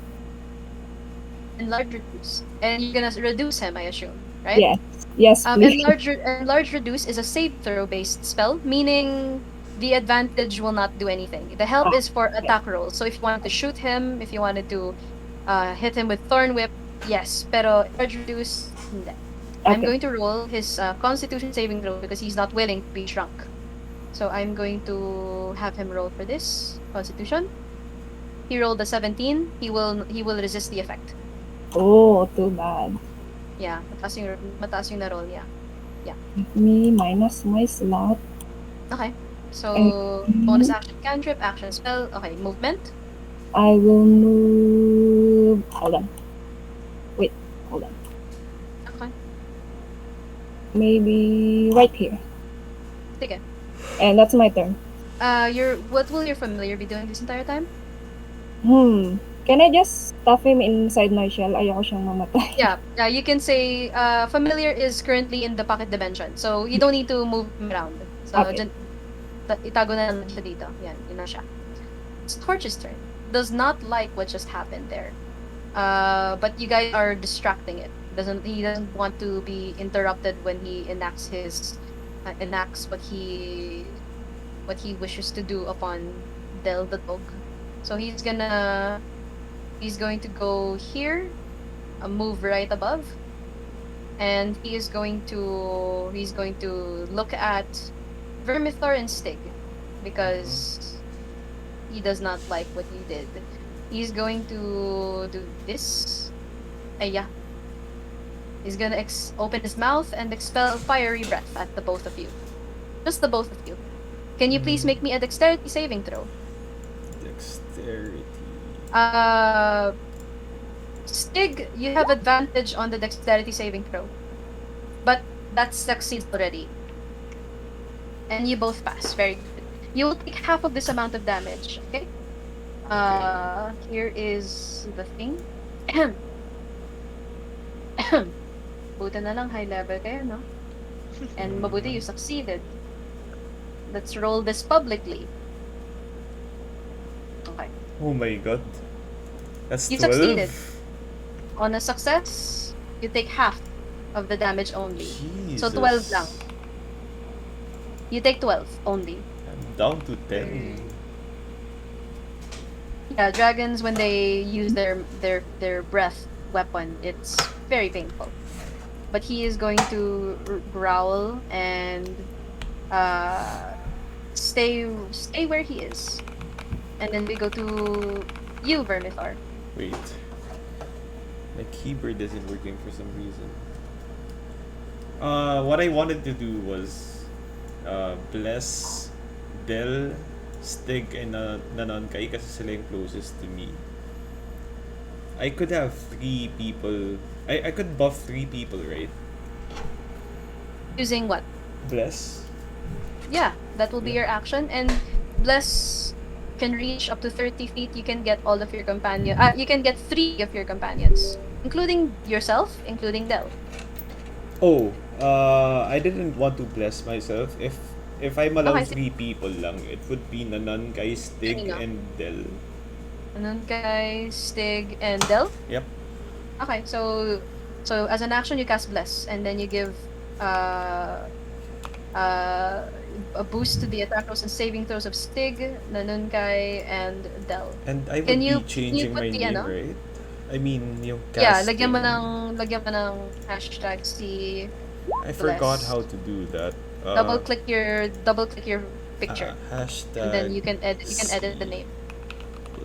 Enlarge reduce. And you're gonna reduce him, I assume, right? Yes. Yes, please. Enlarge reduce is a save throw based spell, meaning the advantage will not do anything. The help is for attack rolls. So if you wanted to shoot him, if you wanted to hit him with Thorn Whip, yes. Pero enlarge reduce, hindi. I'm Okay. going to roll his Constitution saving throw because he's not willing to be shrunk. So I'm going to have him roll for this Constitution. He rolled a 17. He will resist the effect. Oh, too bad. Yeah, mataas yung na-roll niya. Give me minus my slot. Okay. So, bonus action cantrip, action spell. Okay, movement. I will move. Hold on. Wait, hold on. Okay. Maybe right here. Sige. And that's my turn. What will your familiar be doing this entire time? Can I just stuff him inside my shell? Ayoko siyang mamatay. Yeah, you can say familiar is currently in the pocket dimension. So, you don't need to move him around. So, Okay. itago na lang siya dito. Yan, yun na siya. It's Torch's turn. Does not like what just happened there. But you guys are distracting it. He doesn't want to be interrupted when he enacts what he wishes to do upon Del the dog. So he's going to go here, move right above, and he's going to look at Vermithor and Stig because he does not like what you did. He's going to do this. Yeah. He's gonna open his mouth and expel fiery breath at the both of you. Just the both of you. Can you please make me a dexterity saving throw? Dexterity. Stig, you have advantage on the dexterity saving throw. But that succeeds already. And you both pass. Very good. You will take half of this amount of damage, okay? Here is the thing. Buta na lang high level kayo, no? And mabuti you succeeded. Let's roll this publicly. Okay. Oh my god. That's You 12? succeeded. On a success, you take half of the damage only. So 12 lang. You take 12 only. I'm down to 10. Yeah, dragons when they use their breath weapon, it's very painful. But he is going to growl and stay where he is. And then we go to you, Vermithor. Wait. My keyboard isn't working for some reason. What I wanted to do was bless Del, Stig, and Nanonkai kasi sila yung closest to me. I could have 3 people. I could buff 3 people, right? Using what? Bless? Yeah, that will be your action. And Bless can reach up to 30 feet. You can get all of your companions. You can get 3 of your companions, including yourself, including Del. Oh, I didn't want to bless myself. If I'm allowed Okay, 3 people lang, it would be Nanonkai, Stig, Kanino? and Del. Nanonkai, Stig, and Del. Yep. Okay, so as an action you cast Bless, and then you give Uh, a boost to the attack rolls and saving throws of Stig, Nanunkai, and Del. And I Can would be you changing put my the name, ano? right? I mean, yung Yeah, casting. lagyan mo ng hashtag si I forgot how blessed. to do that. Double click your picture, and then Hashtag you can edit the C name.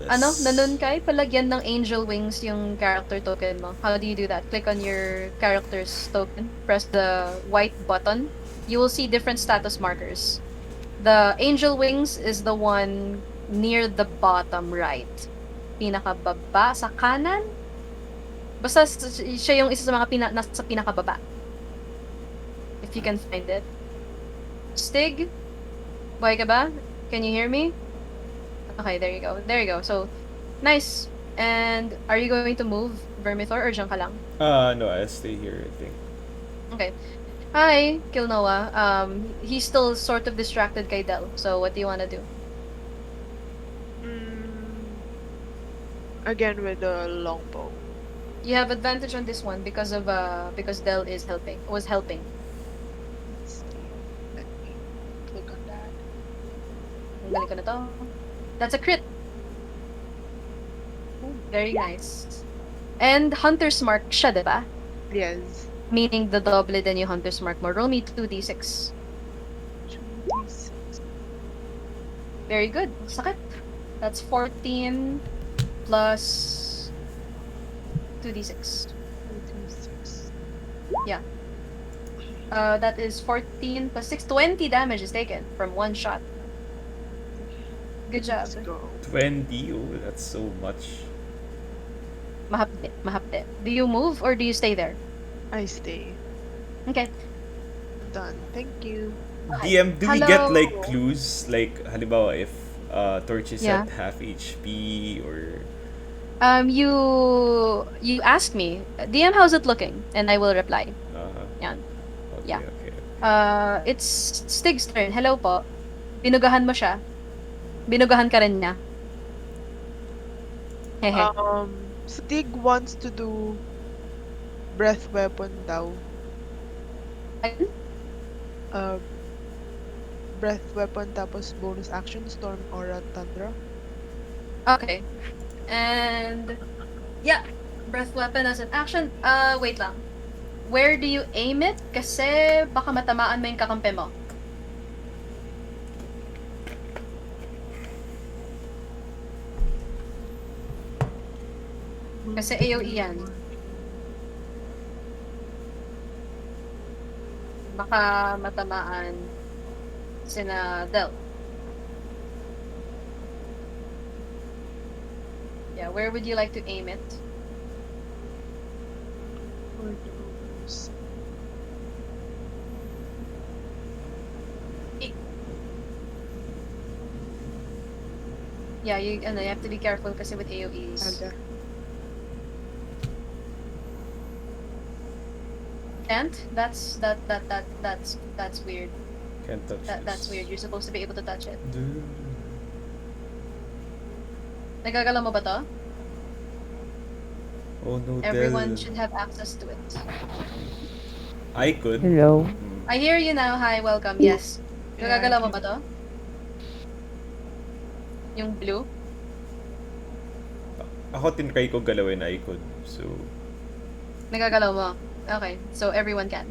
Ano, bless. Nanunkai, palagyan ng angel wings yung character token mo. How do you do that? Click on your character's token, press the white button. You will see different status markers. The angel wings is the one near the bottom right. Pinakababa sa kanan. Basta siya yung isa sa mga nasa pinakababa. If you can find it. Stig? Buhay ka ba? Can you hear me? Okay, there you go. There you go. So, nice. And are you going to move, Vermithor, or dyan ka lang? No, I'll stay here, I think. Okay. Hi, Kilnoa. He's still sort of distracted kay Del. So, what do you want to do? Again with the longbow. You have advantage on this one because Del was helping. Let's see. Let me click on that. Ang galing ko na to. That's a crit. Very nice. And Hunter's Mark siya, diba? Yes. Meaning the double then yung Hunter's Mark mo. Roll me 2d6. 2d6. Very good. Sakit. That's 14 plus 2d6. 2d6. Yeah. That is 14 plus 6. 20 damage is taken from one shot. Good job. Let's go. 20? Oh, that's so much. Mahapde. Mahapde. Do you move or do you stay there? I stay. Okay. Done. Thank you. DM, do we get like Hello. clues? Like, halimbawa, if Torch is Yeah. at half HP or... You asked me, DM, how's it looking? And I will reply. Yan. Okay, Yeah. okay. It's Stig's turn. Hello po. Binugahan mo siya. Binugahan ka rin niya. Hehe. Stig wants to do breath weapon daw. Ayun. Breath weapon tapos bonus action storm aura tundra. Okay. And yeah, breath weapon as an action. Wait lang. Where do you aim it? Kasi baka matamaan mo yung kakampi mo. Kasi AoE yan. Baka matamaan sina Del. Yeah, where would you like to aim it? For those. Yeah, you have to be careful kasi with AoEs. Ada. And that's weird. Can't touch That's this. weird. You're supposed to be able to touch it. Dude. Nagagalaw mo ba to? Oh no, Everyone Del. should have access to it. I could. Hello. I hear you now. Hi, welcome. Yes. Yeah, Nagagalaw mo ba to? Yung blue? Ako tinry ko galawin, I could. So, Nagagalaw mo. Okay, so everyone can.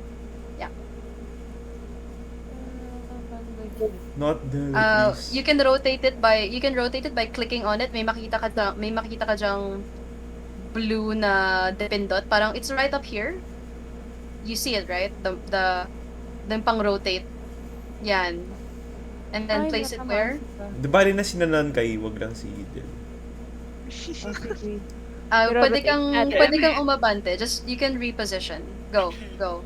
not Del, please. You can rotate it by clicking on it. May makita ka dyang blue na dependot. Parang it's right up here. You see it, right? The pang rotate. Yan. And then place it where? Di bali na sinanan kay, wag lang si Del. Pero Pwede rotate natin. pwede kang umabante. Just you can reposition. Go. Go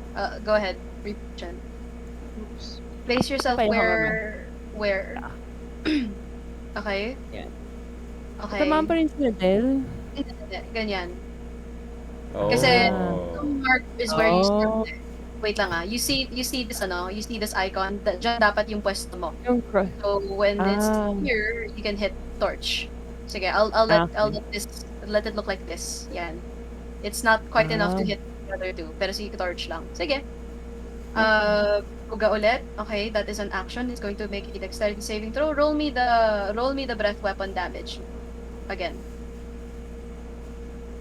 ahead. Reposition. Place yourself Okay, where Okay. Yan. Okay. Tamaan pa rin sila, Del. Ganyan. Oh. Kasi the mark is where you Oh. start. Wait lang ah. You see this icon. Diyan dapat yung pwesto mo. Yung cross. So when it's Ah. here, you can hit torch. Sige, I'll let it look like this. Yan. It's not quite enough to hit the other two. Pero sige, torch lang. Sige. Uga ulit. Okay, that is an action. It's going to make a dexterity saving throw. Roll me the breath weapon damage. Again.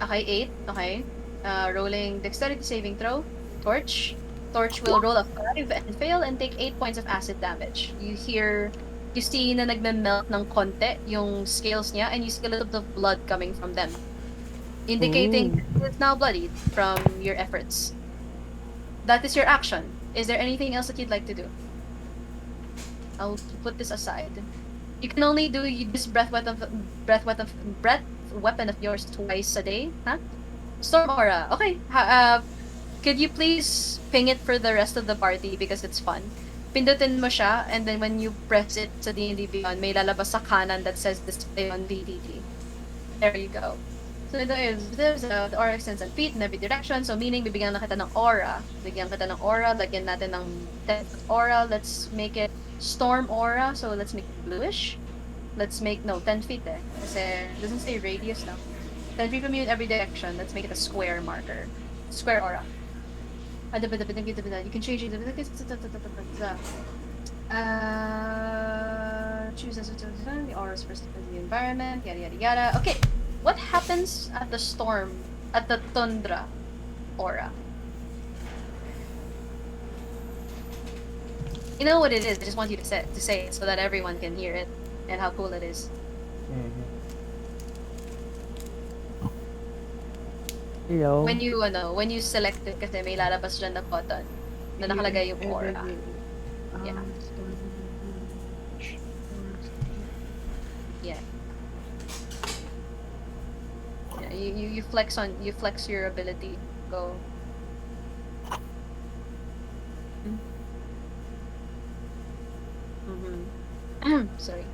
Okay, 8. Okay. Rolling dexterity saving throw. Torch. Torch will roll a 5 and fail and take 8 points of acid damage. You see na nagme-melt ng konti yung scales niya, and you see a little bit of blood coming from them, indicating Ooh. it's now bloodied from your efforts. That is your action. Is there anything else that you'd like to do? I'll put this aside. You can only do this breath weapon of yours twice a day, huh? Storm aura. Okay. Could you please ping it for the rest of the party because it's fun? Pindutin mo siya, and then when you press it sa D&D Beyond, may lalabas sa kanan that says display on VTT. There you go. So there's the aura extends and feet in every direction. So meaning, bibigyan na kita ng aura. Bigyan kita ng aura. Lagyan natin ng 10 aura. Let's make it storm aura. So let's make it bluish. Let's make, no, 10 feet eh. Kasi it doesn't say radius now. 10 feet from you in every direction. Let's make it a square marker. Square aura. You can change it. Choose as the aura's first in the environment. Yada yada yada. Okay, what happens at the storm, at the tundra aura? You know what it is. I just want you to say it so that everyone can hear it and how cool it is. Hello. When you select it, kasi may lalabas dyan na button na nakalagay yung aura. Yeah. Yeah. Yeah, you flex your ability. Go. Sorry.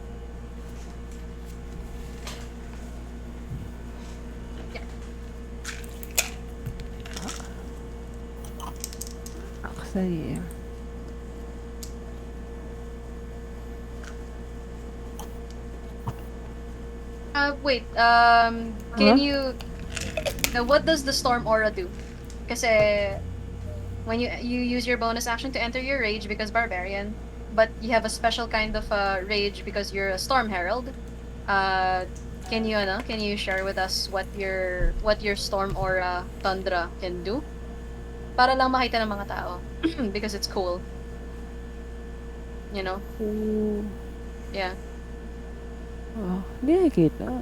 Actually, Wait. Huh? Can you? What does the storm aura do? Kasi when you use your bonus action to enter your rage because barbarian, but you have a special kind of rage because you're a storm herald. Can you share with us what your storm aura tundra can do? Para lang makita ng mga tao because it's cool. You know? ooh. Yeah. Oh, hindi nakikita.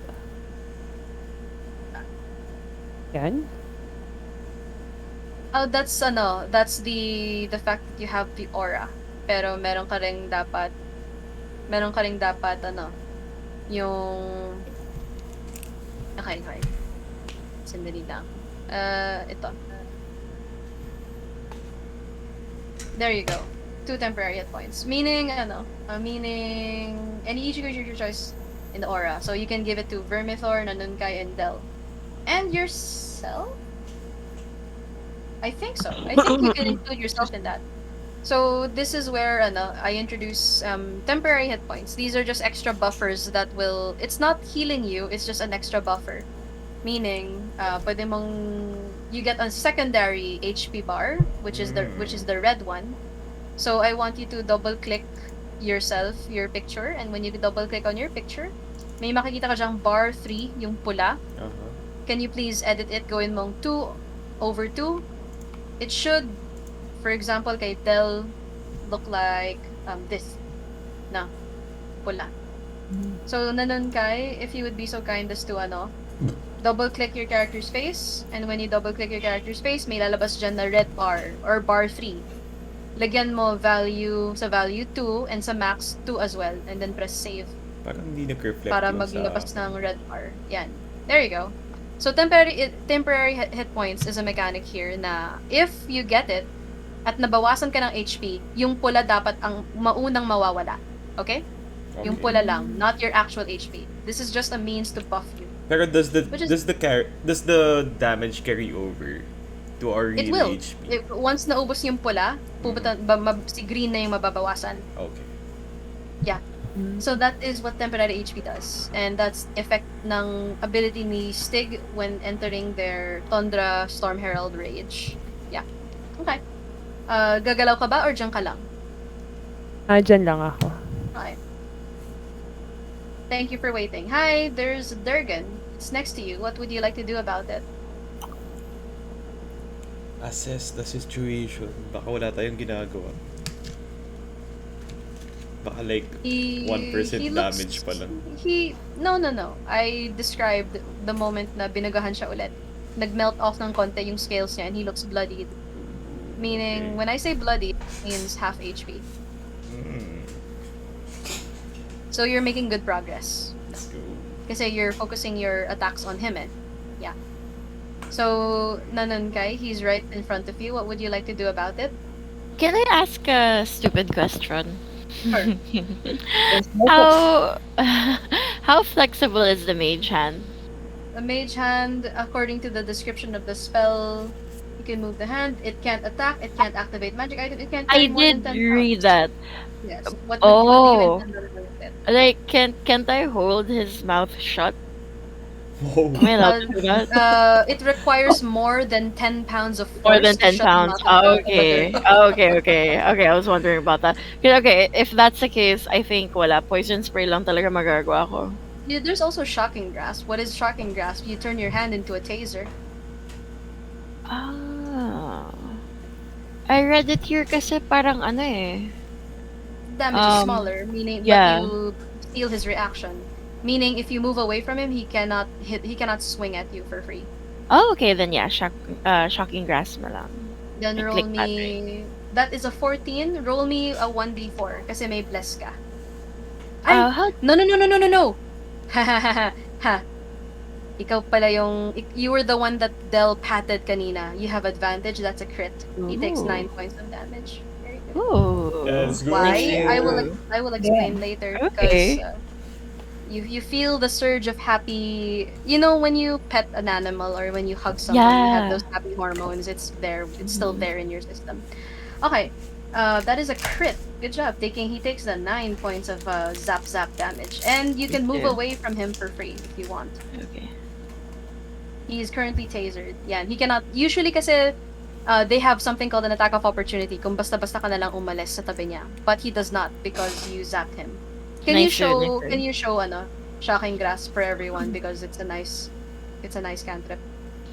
Yan? Oh, that's the fact that you have the aura. Pero meron ka ring dapat yung okay. Sandali lang. Ito. There you go. 2 temporary hit points. Meaning any each creature your choice in the aura. So you can give it to Vermithor, Nanunkai, and Del. And yourself? I think so. I think you can include yourself in that. So this is where I introduce temporary hit points. These are just extra buffers that will... It's not healing you, it's just an extra buffer. Meaning, pwede mong... You get a secondary HP bar, which is the red one. So I want you to double-click yourself, your picture, and when you double-click on your picture, may makikita ka dyang bar 3, yung pula. Can you please edit it? Gawin mong 2/2. It should, for example, kay Del, look like this. Na, pula. So, Nanunkai, if you would be so kind as to double-click your character's face, and when you double-click your character's face, may lalabas dyan na red bar, or bar 3. Lagyan mo value 2, and sa max 2 as well, and then press save. Parang hindi nag-reflect Para yung maglabas sa... ng red bar. Yan. There you go. So, temporary hit points is a mechanic here na if you get it, at nabawasan ka ng HP, yung pula dapat ang maunang mawawala. Okay? Yung pula lang, not your actual HP. This is just a means to buff you. Pero does the damage carry over to our It real will. HP? Once naubos yung pula, si green na yung mababawasan. Okay. Yeah. So that is what temporary HP does. And that's effect ng ability ni Stig when entering their Tundra Storm Herald Rage. Yeah. Okay. Gagalaw ka ba or diyan ka lang? Dyan lang ako. Okay. Thank you for waiting. Hi, there's Durgan. It's next to you. What would you like to do about it? Assess the situation. Baka wala tayong ginagawa. Baka like He 1% he damage looks pa lang. no. I described the moment na binagahan siya ulit. Nag-melt off ng konti yung scales niya and he looks bloodied. Meaning, Okay. when I say bloody, it means half HP. Mm, So you're making good progress. let's go. Kasi you're focusing your attacks on him eh. Yeah. So, Nanunkai, he's right in front of you. What would you like to do about it? Can I ask a stupid question? Sure. There's no How how flexible is the mage hand? The mage hand, according to the description of the spell, you can move the hand. It can't attack. It can't activate magic item. It can't I carry more than did 10 read pounds. that. Yes. What do you Oh, intend on doing with it? like can't I hold his mouth shut? Whoa. Am I allowed to do that? It requires more than 10 pounds of More force than to 10 shut the pounds. mouth Oh, of okay. the Oh, okay. I was wondering about that. Okay, if that's the case, I think wala. Poison spray lang talaga magagawa ko. Yeah, there's also shocking grasp. What is shocking grasp? You turn your hand into a taser. Ah. I read it here kasi parang ano eh. Damage is Um, smaller, meaning yeah. but you steal his reaction. Meaning if you move away from him, he cannot swing at you for free. Oh, okay, then yeah, shocking grasp na lang. Then I roll click that me. That is a 14. Roll me a 1d4 kasi may bless ka. Ay! How No. Ha ha ha ha. Ha. Ikaw pala you were the one that Del patted kanina. You have advantage. That's a crit. He takes Ooh. 9 points of damage. Very good. Ooh. Let's go. Why? Nice. I will explain later Okay. because you feel the surge of happy. You know when you pet an animal or when you hug someone, you have Yeah. those happy hormones. It's there. It's still Mhm. there in your system. Okay. That is a crit. Good job. He takes the 9 points of zap damage, and you can move Yeah. away from him for free if you want. Okay. He is currently tasered. Yeah, and he cannot. Usually kasi they have something called an attack of opportunity. Kung basta-basta ka na lang umalis sa tabi niya. But he does not because you zapped him. Can you show shocking grasp for everyone because it's a nice cantrip.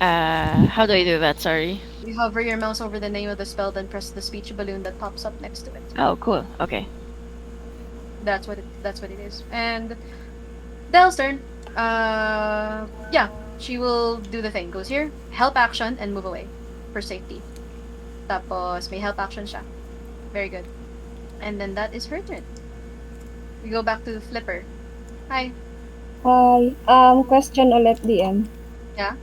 How do I do that? Sorry. You hover your mouse over the name of the spell, then press the speech balloon that pops up next to it. Oh, cool. Okay. That's what it is. And Del's turn. Yeah, she will do the thing. Goes here, help action, and move away for safety. Tapos may help action siya. Very good. And then that is her turn. We go back to Flipper. Hi. Hi. Question ulit, DM. Yeah?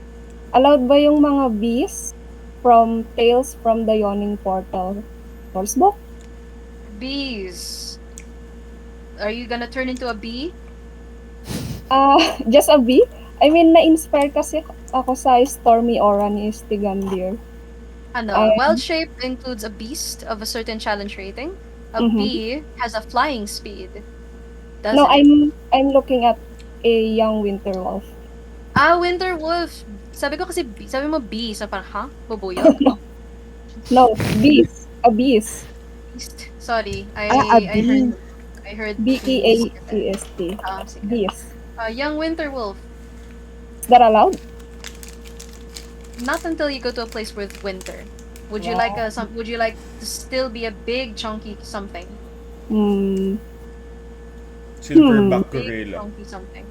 Allowed ba yung mga bees from Tales from the Yawning Portal? Source book? Bees. Are you gonna turn into a bee? Just a bee? I mean, na-inspire kasi ako sa Stormy Aura ni Stigandir. Wild shape includes a beast of a certain challenge rating. A Mhm. bee has a flying speed. No, Doesn't it? I'm looking at a young winter wolf. Winter wolf. Sabi mo bee. So parang, ha? Bubuyo? No, bees. A bees. Beast. Sorry. A bee. I heard BEACST. sige. Bees. Young winter wolf. Is that allowed? Not until you go to a place with winter. Would you Wow. would you like to still be a big chunky something? Silverback Big gorilla. chunky something.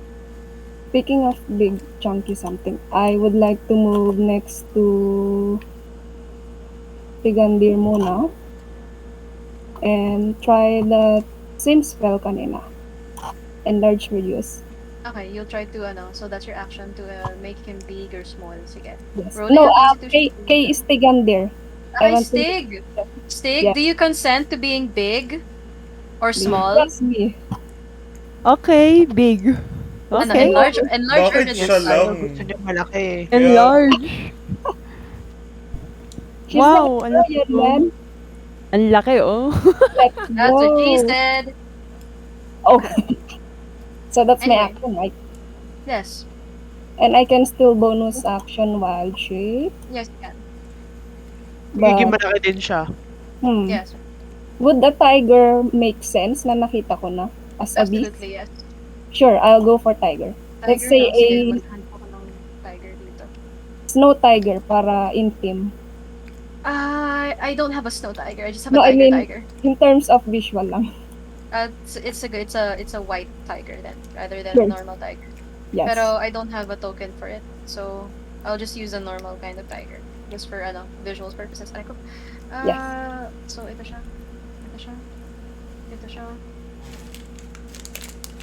Speaking of big chunky something, I would like to move next to Stigandir muna and try the same spell kanina. Enlarge Reduce. Okay, you'll try to so that's your action to make him big or small. Sige. Yes. Roll No, your constitution. kay Stigandir. I Ay, want to- Stig! Stig, Yeah. do you consent to being big? Or small? That's me. Okay, big. Okay. Enlarge or Bakit reduce? siya lang? Gusto niya malaki. Enlarge. She's Wow, not ano yun, to? man. Ang laki, oh. Let's That's what she go. said. Okay. So that's my Anyway. action, right? Yes. And I can still bonus action wild shape. Yes, you can. Magiging But malaki din siya. Yes, Would a tiger make sense na nakita ko na as a beast? absolutely yes. Sure, I'll go for tiger. Let's Tiger, say no? Sige, a maghanap ako ng tiger dito. snow tiger para in team. I don't have a snow tiger. I just have No, a I mean, tiger. in terms of visual lang. It's a white tiger then, rather than a Sure. normal tiger. Yes. Pero I don't have a token for it, so I'll just use a normal kind of tiger, just for visuals purposes. Ay ko. Yes. So ito siya. Ito siya. Ito siya.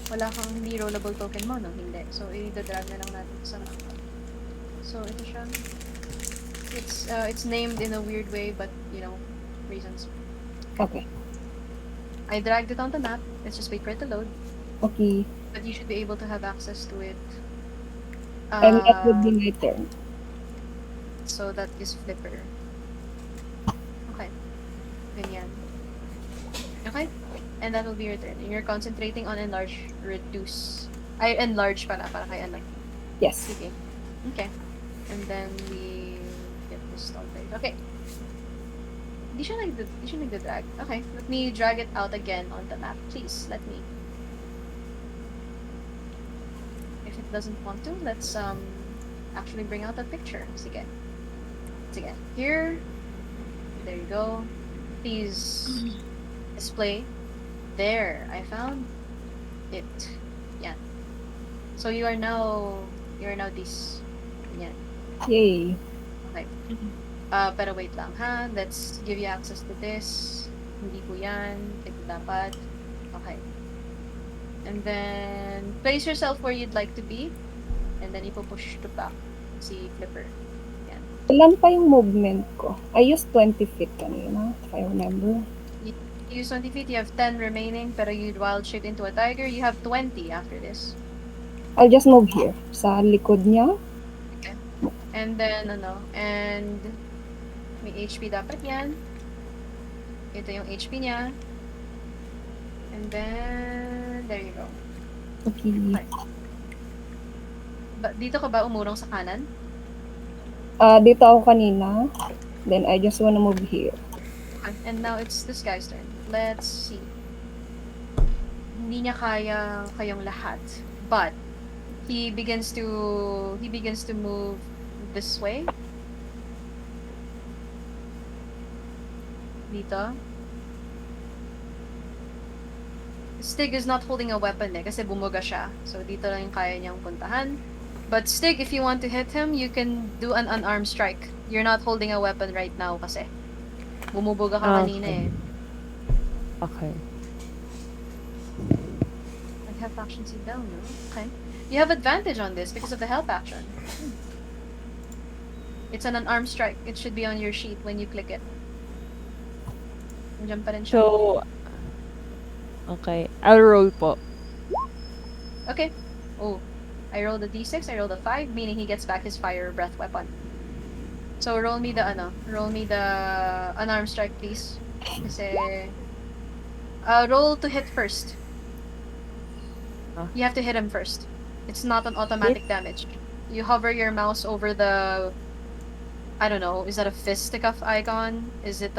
Wala kang hindi rollable token mo, no? Hindi. So i-drag na lang natin sa map. So ito siya. It's named in a weird way, but reasons. Okay. I dragged it on the map. Let's just wait for it to load. Okay. But you should be able to have access to it. And that would be my turn. So that is Flipper. Okay. Ganyan. Okay? And that will be your turn. And you're concentrating on enlarge, reduce. Ay, enlarge pala, para kay ano. Yes. Sige. Okay. And then we get this started. Okay. Di siya nagda-drag. Okay. Let me drag it out again on the map. Please, let me. If it doesn't want to, let's actually bring out a picture. Sige. Sige. Here. There you go. Please display. There. I found it. Yan. So you are now this. Yan. Yay. Okay. Pero wait lang, ha? Let's give you access to this. Hindi ko yan. Ito dapat. Okay. And then, place yourself where you'd like to be. And then, ipupush to back. Si Flipper. Yan. Ilan pa yung movement ko? I used 20 feet kanina, if I remember. You use 20 feet, you have 10 remaining. Pero you'd wild shape into a tiger, you have 20 after this. I'll just move here. Sa likod niya. Okay. And then, and may HP dapat yan. Ito yung HP niya. And then, there you go. Okay. Dito ka ba umurong sa kanan? Dito ako kanina. Then I just wanna move here. And now it's this guy's turn. Let's see. Hindi niya kaya kayong lahat. But he begins to move this way. Dito. Stig is not holding a weapon kasi bumuga siya. So dito lang yung kaya niyang puntahan. But Stig, if you want to hit him, you can do an unarmed strike. You're not holding a weapon right now kasi. Bumubuga ka kanina eh. Okay. I have action seat down, no? Okay. You have advantage on this because of the help action. It's an unarmed strike. It should be on your sheet when you click it. Nandiyan pa rin siya. So, okay. I'll roll po. Okay. Oh. I rolled a d6, I rolled a 5, meaning he gets back his fire breath weapon. So roll me the unarmed strike, please. Kasi roll to hit first. You have to hit him first. It's not an automatic damage. You hover your mouse over the, I don't know, is that a fisticuff icon? Is it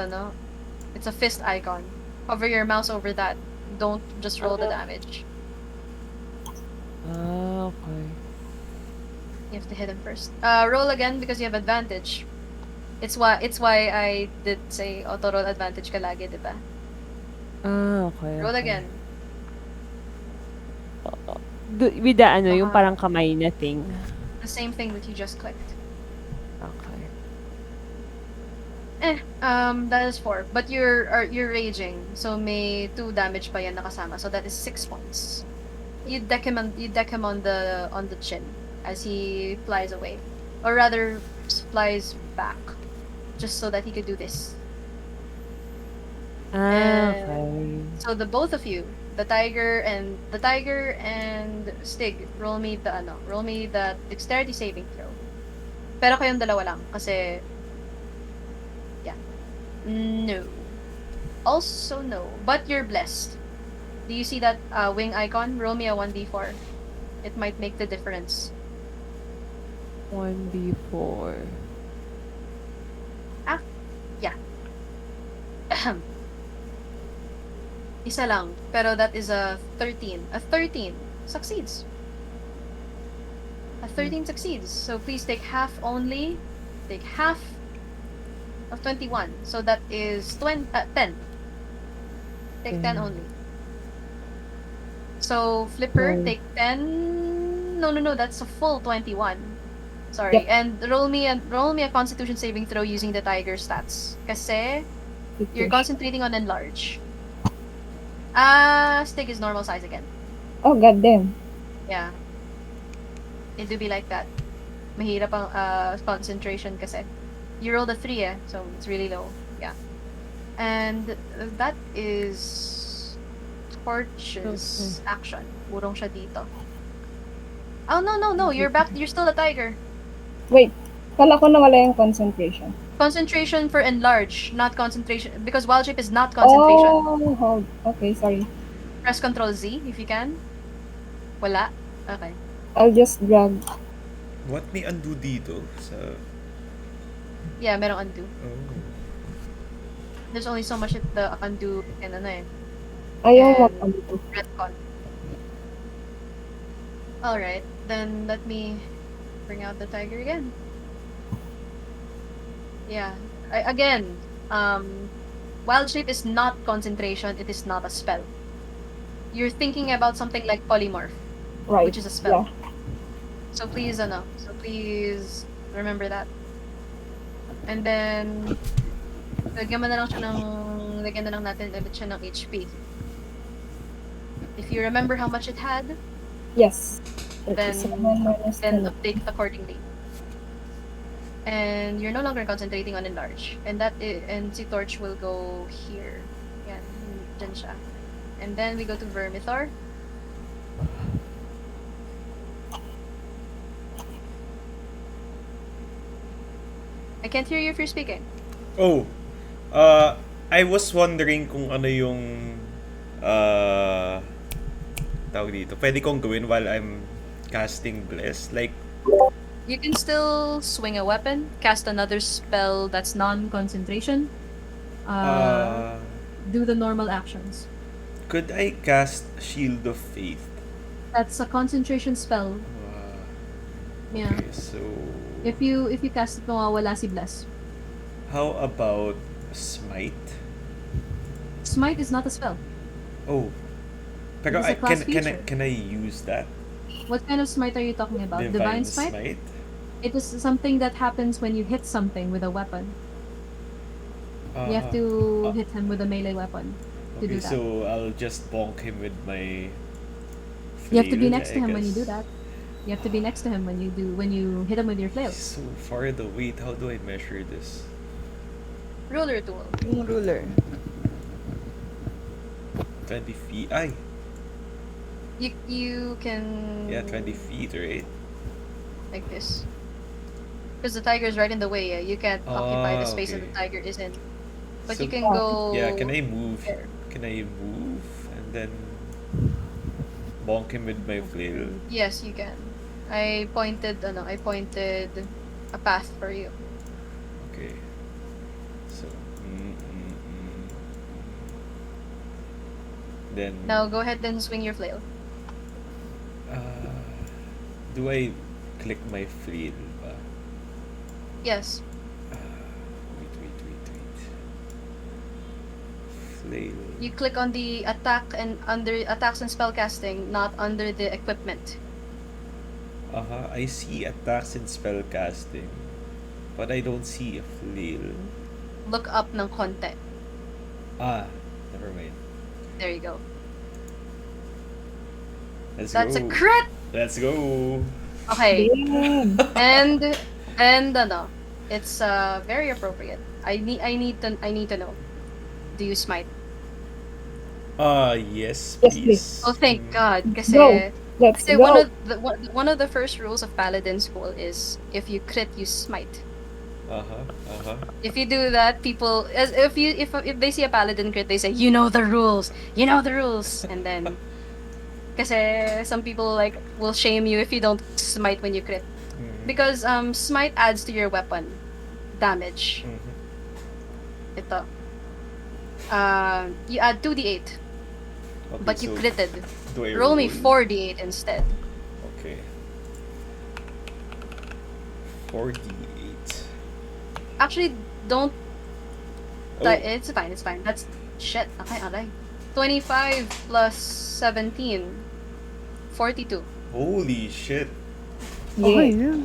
it's a fist icon. Hover your mouse over that. Don't just roll the damage. Okay. You have to hit him first. Roll again because you have advantage. It's why I did say auto roll advantage ka lagi, di ba? Okay. Roll okay. again. With the yung parang kamay na thing. The same thing that you just clicked. Okay. That is 4. But you're raging, so may 2 damage pa yan nakasama. So that is 6 points. You deck him on the chin as he flies away, or rather flies back, just so that he could do this. Okay. So the both of you, the tiger and Stig, roll me the dexterity saving throw. Pero kayong dalawa lang kasi yeah. No. Also no, but you're blessed. Do you see that wing icon? Roll me a 1d4. It might make the difference. 1d4. Yeah. Isa lang. Pero that is a 13. A 13 succeeds. A 13 succeeds. So please take half only. Take half of 21. So that is 10. Take 10 only. So Flipper, Oh. take 10. No. That's a full 21. Sorry. Yep. And roll me a Constitution saving throw using the tiger stats. Kasi you're Okay. concentrating on enlarge. Stig is normal size again. Oh, goddamn. Yeah. It do be like that. Mahirap ang concentration kasi. You rolled a 3 so it's really low. Yeah. And that is Torch's action. Urong siya dito. Oh, no. You're back. You're still a tiger. Wait. Kala ko nawala yung concentration. Concentration for enlarge, not concentration. Because wild shape is not concentration. Oh, hold. Okay, sorry. Press Control Z if you can. Wala? Okay. I'll just drag. What may undo dito? Sa... Yeah, merong undo. Oh. There's only so much that the undo can Ayaw And- mag-undo. retcon. Alright, then let me bring out the tiger again. Yeah. Again, wild shape is not concentration, it is not a spell. You're thinking about something like polymorph, Right. which is a spell. Yeah. So please remember that. And then lagyan na lang natin ulit siya ng HP. If you remember how much it had, Yes. Then- 37 minus then 10. update accordingly. And you're no longer concentrating on enlarge. And and si Torch will go here. Yan, dyan siya. And then we go to Vermithor. I can't hear you if you're speaking. Oh, I was wondering kung ano yung tawag dito. Pwede kong gawin while I'm casting Bless. Like, You can still swing a weapon, cast another spell that's non-concentration. Do the normal actions. could I cast Shield of Faith? That's a concentration spell. Yeah. Okay, so If you cast it, mawawala si Bless. how about Smite? Smite is not a spell. Oh, pero It is a class feature. can I use that? What kind of smite are you talking about? Divine smite? It is something that happens when you hit something with a weapon. You have to hit him with a melee weapon to Okay, do that. so I'll just bonk him with my. You have to be flail, next I to him when you do guess. that. You have to be next to him when you hit him with your flail. So far the wait. How do I measure this? Ruler tool. Yung ruler. 20 feet. Ay, You can yeah, 20 feet, right? like this. Because the tiger is right in the way. You can't occupy the space that the okay. tiger is in. But So- you can go. Yeah, can I move? there. Can I move and then bonk him with my flail? Yes, you can. I pointed a path for you. Okay. So, then. Now go ahead and swing your flail. Do I click my flail ba? Yes. Wait. Flail. You click on the attack and under attacks and spellcasting, not under the equipment. I see attacks and spell casting, but I don't see a flail. Look up ng konti. Never mind. There you go. Let's That's go. a crit. Let's go. Okay. Damn. And it's very appropriate. I need to know. Do you smite? Yes, Yes, please. please. Oh, thank God. Kasi Go. Let's kasi go. one of the first rules of Paladin School is if you crit, you smite. If you do that, people if they see a Paladin crit, they say, "You know the rules. You know the rules." And then kasi some people like will shame you if you don't smite when you crit. Because smite adds to your weapon damage. Ito. You add 2d8, Okay, but you so critted. do I Roll me roll? 4d8 instead. Okay. 4d8. Actually, don't. Oh, It's fine. It's fine. That's shit. Okay, alright. 25 plus 17. 42. holy shit. Okay Yeah. na.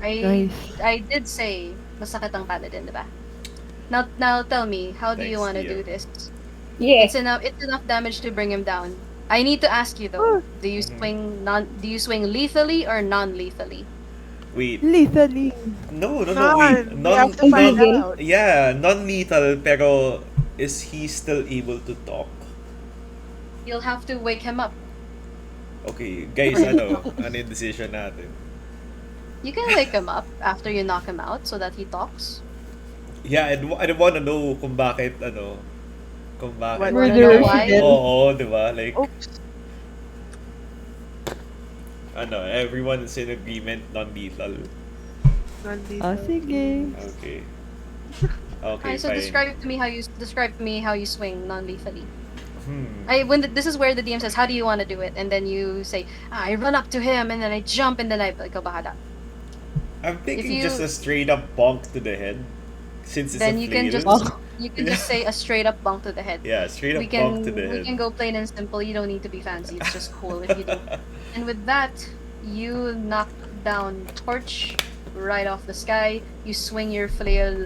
I Nice. I did say masakit ang paladin, diba? Now tell me, how do you Thanks, want to do DM. this? Yeah. It's enough damage to bring him down. I need to ask you though. Oh, Do you swing lethally or non-lethally? Wait. lethally. No, wait. None. We have to find Kaibigan. out. Yeah, non-lethal, pero is he still able to talk? You'll have to wake him up. Okay, guys, Or ano yung decision natin? you can wake him up after you knock him out so that he talks. Yeah, I wanna know kung bakit, kung bakit. What? Wanna Murderer know si why? Del. Oo, di ba? Like, Oops. everyone is in agreement, non-lethal. Ah, Non-lethal. sige. Okay. Okay, Okay, so fine. describe to me how you swing non-lethally. Hmm. This is where the DM says, "How do you want to do it?" And then you say, "I run up to him and then I jump and then I go bahala." I'm thinking you- just a straight up bonk to the head. Since it's Then a you can flail. just you can just say a straight up bunk to the head. Yeah, straight up we bonk can to the we head. can go plain and simple. You don't need to be fancy. It's just cool if you do. And with that, you knock down Torch right off the sky. You swing your flail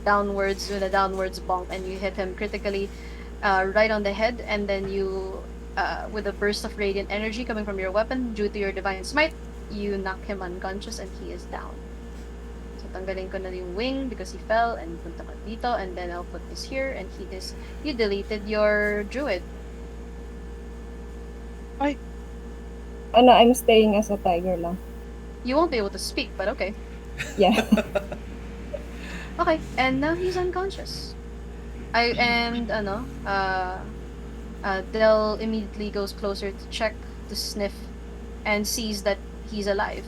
downwards with a downwards bonk, and you hit him critically right on the head. And then you, with a burst of radiant energy coming from your weapon due to your divine smite, you knock him unconscious, and he is down. So tanggalin ko na yung wing because he fell, and punta ka dito, and then I'll put this here, and you deleted your druid. Ano, I'm staying as a tiger lang. You won't be able to speak, but okay. Yeah. Okay, and now he's unconscious. Del immediately goes closer to check, to sniff, and sees that he's alive.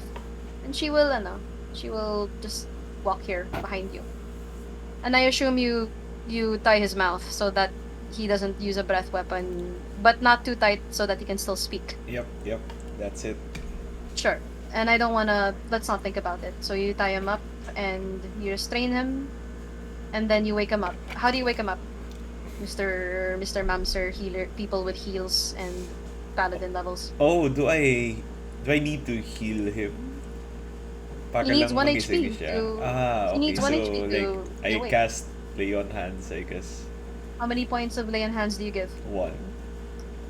And she will just walk here behind you. And I assume you tie his mouth so that he doesn't use a breath weapon, but not too tight so that he can still speak. Yep, that's it. Sure. And I don't wanna. Let's not think about it. So you tie him up and you restrain him, and then you wake him up. How do you wake him up, Mister Mamser healer? People with heals and paladin levels. Oh, do I need to heal him? Para He needs lang 1 magising HP siya. to- Ah, he okay. needs 1 So, HP to like, I be awake. cast Lay on Hands, I guess. How many points of lay on hands do you give? 1.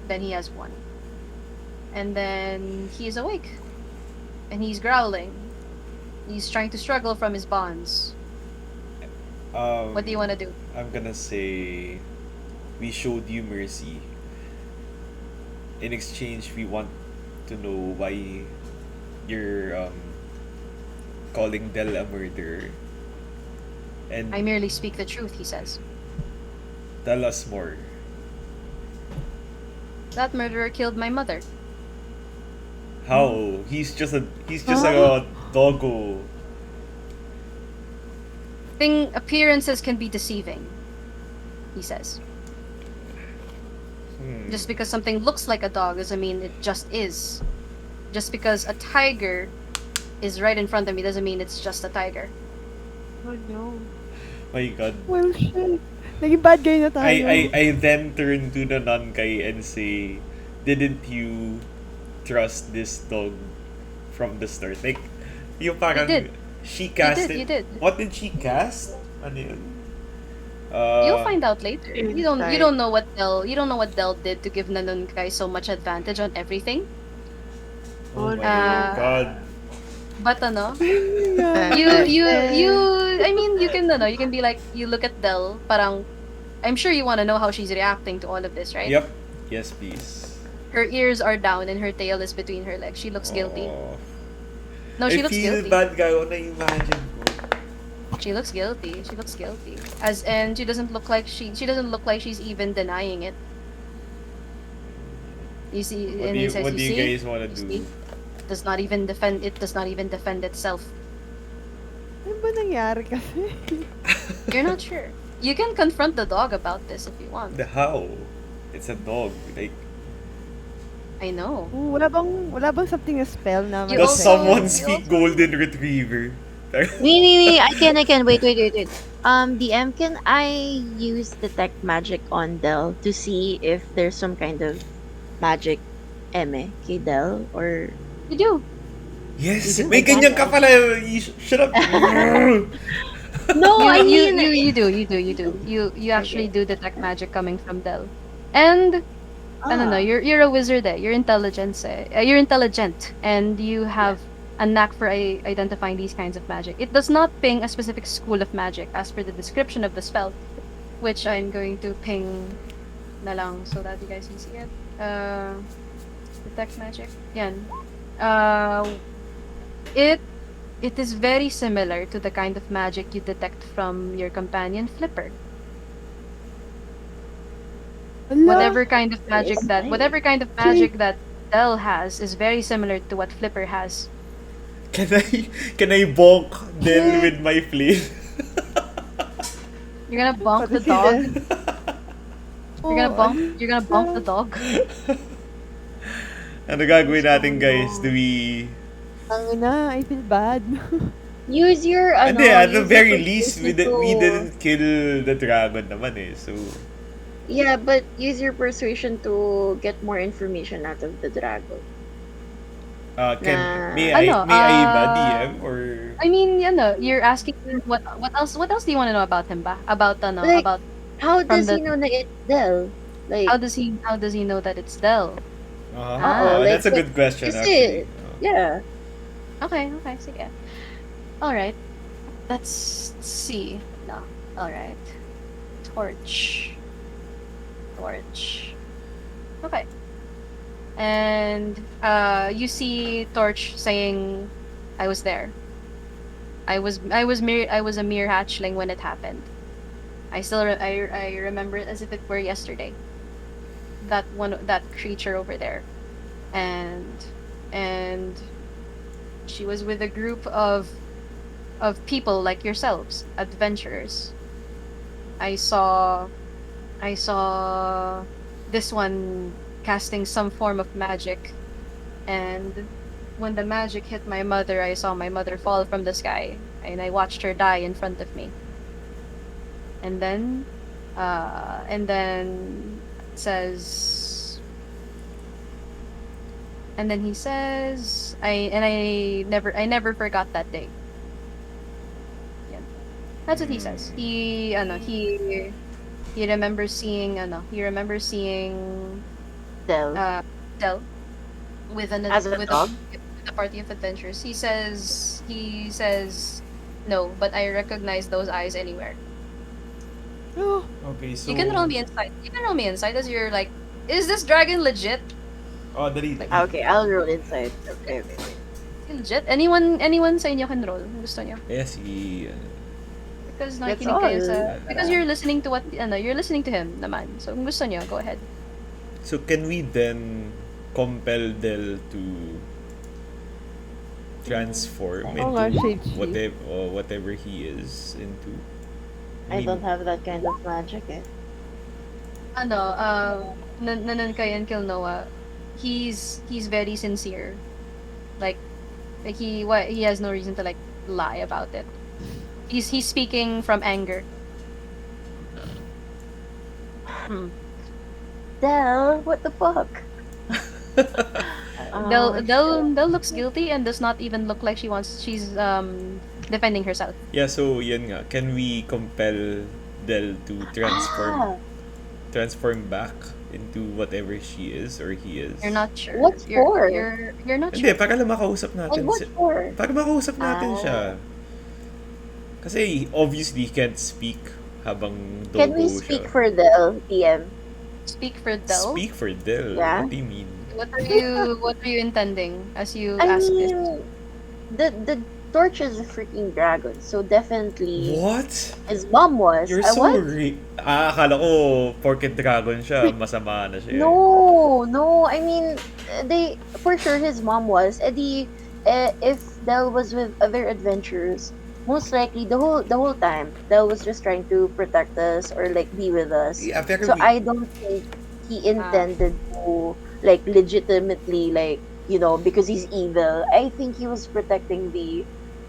Then he has 1. And then he is awake, and he's growling. He's trying to struggle from his bonds. What do you want to do? I'm gonna say we showed you mercy. In exchange, we want to know why you're calling Del a murderer. And I merely speak the truth, he says. tell us more. That murderer killed my mother. How? He's just a doggo. Appearances can be deceiving, he says. Just because something looks like a dog doesn't mean it just is. Just because a tiger is right in front of me doesn't mean it's just a tiger. Oh no. My God. Well, shit. Naging bad guy na tayo. I then turn to the non-guy and say, didn't you trust this dog from the start? Like, yung parang did. she casted. You did. What did she cast? Ano yun? You'll find out later. You don't Insight. know what Del did to give Nanunkai so much advantage on everything. Oh my Uh, God. But ano, Yeah. I mean, you can be like, you look at Del, parang, I'm sure you want to know how she's reacting to all of this, right? Yep. Yes, please. Her ears are down and her tail is between her legs. She looks guilty. Oh. No, she I looks feel guilty. bad guy na imagine ko. She looks guilty. She looks guilty. And she doesn't look like she's even denying it. You see, What and do he you, says, what do you you see, guys want to You do? see? Does not even defend itself. Ano ba nangyari kasi? You're not sure. You can confront the dog about this if you want. The how? It's a dog. Like, I know. Ooh, wala bang something a spell na You does also- someone you speak also- golden retriever? Wait. I can. Wait. DM, can I use detect magic on Del to see if there's some kind of magic kay Del or You do. Yes, You do. may ganyan ka pala. Shut up. no? I you, mean, you do. You actually do detect magic coming from Del. And I don't know, you're a wizard You're intelligent you're intelligent and you have a knack for identifying these kinds of magic. It does not ping a specific school of magic as per the description of the spell, which I'm going to ping na lang so that you guys can see it. Detect magic. Yan. It it is very similar to the kind of magic you detect from your companion Flipper. Whatever kind of magic that Del has is very similar to what Flipper has. Can I bonk Del with my flame? You're gonna bonk the dog. You're gonna bonk the dog. Ano gagawin natin, guys? Do we... Ang na, I feel bad. use your Hindi, at the use very your least, persuasion we to- didn't kill the dragon naman eh. So, Yeah, but use your persuasion to get more information out of the dragon. may Ano, I ba DM or... I mean, you're asking what else do you want to know about him ba? About Like, about How does the- he know that it's Del? Like, how does he know that it's Del? That's a like, good question, kasi- actually. yeah. Okay, sige. All right. Let's see. No. All right. Torch. Okay. And you see Torch saying, "I was there. I was a mere hatchling when it happened. I still I remember it as if it were yesterday. That creature over there, and she was with a group of people like yourselves, adventurers. I saw this one casting some form of magic, and when the magic hit my mother, I saw my mother fall from the sky, and I watched her die in front of me. And then it says, and then he says, I never forgot that day. Yeah, that's what he says. He remembers seeing Del. Del with As a dog? with a party of adventurers. He says no, but I recognize those eyes anywhere. Okay, so... You can roll me inside as you're like, is this dragon legit? Oh, dali. Okay, I'll roll inside. Okay. Legit? Anyone sa inyo can roll. Kung gusto niyo. Yes, he... Because That's nakikinig kayo all. sa... Because you're listening to you're listening to him naman. So kung gusto niyo, go ahead. So can we then compel Del to transform Oo nga, into shape-shift. whatever he is into? I don't have that kind of magic eh. Nanan kay and kill Noah. He's very sincere. Like he has no reason to like lie about it. He's speaking from anger. Del, what the fuck? Del looks guilty and does not even look like she's defending herself. Yeah, so yan nga. Can we compel Del to transform back into whatever she is or he is? You're not sure. What for? You're not Hindi, sure. para lang makausap natin. And what for? Para makausap natin siya. Kasi obviously he can't speak habang dobo Can we siya. speak for Del, DM? Speak for Del. Speak for Del? Yeah. What do you mean? What are you intending as you I ask this? mean, the torch is a freaking dragon, so definitely What? his mom was. You're I so what? akala ko porket dragon siya, masama na siya. No. I mean, they for sure his mom was. If Del was with other adventurers, most likely the whole time Del was just trying to protect us or like be with us. Yeah, pero So I don't think he intended to like legitimately like because he's evil. I think he was protecting the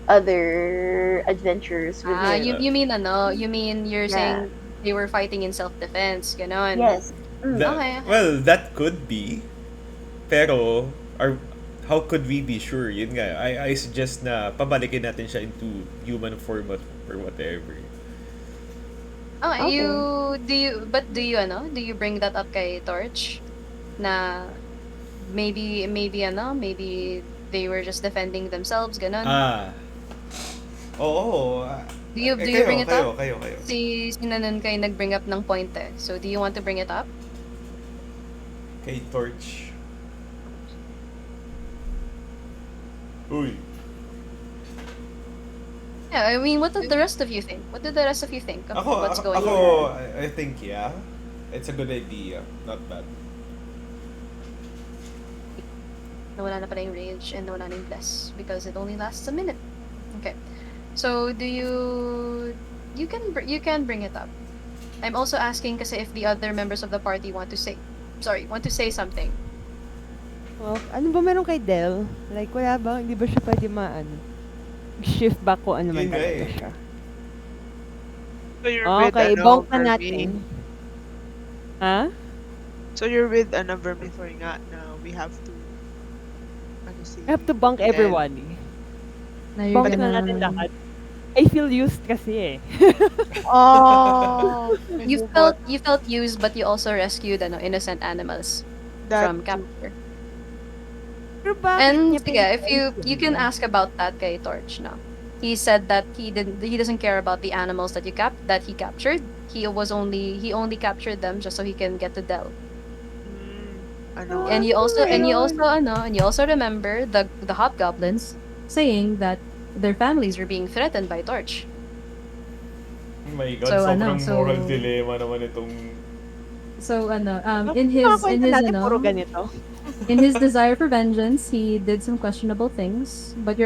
other adventurers with him. You mean you mean you're Yeah. saying they were fighting in self-defense, ganon. Yes. Mm. that, Okay. well, that could be. Pero, how could we be sure? Yun nga, I suggest na pabalikin natin siya into human form or whatever. Oh, Okay. do you bring that up kay Torch? Na maybe they were just defending themselves, ganon. Oo. Do you bring it up? Kayo. Si Nanan kay nag-bring up ng point eh. So, do you want to bring it up? Kay Torch. Uy. Yeah, I mean, what did the rest of you think? What did the rest of you think of what's going on? I think, yeah. It's a good idea. Not bad. Nawala na pala yung rage and nawala na yung bless because it only lasts a minute. Okay. So, you can bring it up. I'm also asking kasi if the other members of the party want to say something. Well, ano ba meron kay Del? Like, wala ba? Hindi ba siya pwede shift back kung ano man Yun nga talaga eh. siya? So you're with Okay, bonk na Vermi. natin. Ha? So you're with Vermithor nga na we have to si I have to bunk Del. everyone. Now you're Bonk na gonna... natin lahat. I feel used kasi eh. Oh, You felt used, but you also rescued innocent animals from capture. Pero bakit And niya sige, if pinag-ayos you can yun? ask about that kay Torch now. He said that he doesn't care about the animals that he captured. He only captured them just so he can get to Del. Ano? And you also remember the hobgoblins saying that their families were being threatened by Torch. Oh my God, So, sobrang so- moral dilemma naman itong... So, Bakit nakakwento natin puro ganito? in his desire for vengeance, he did some questionable things, but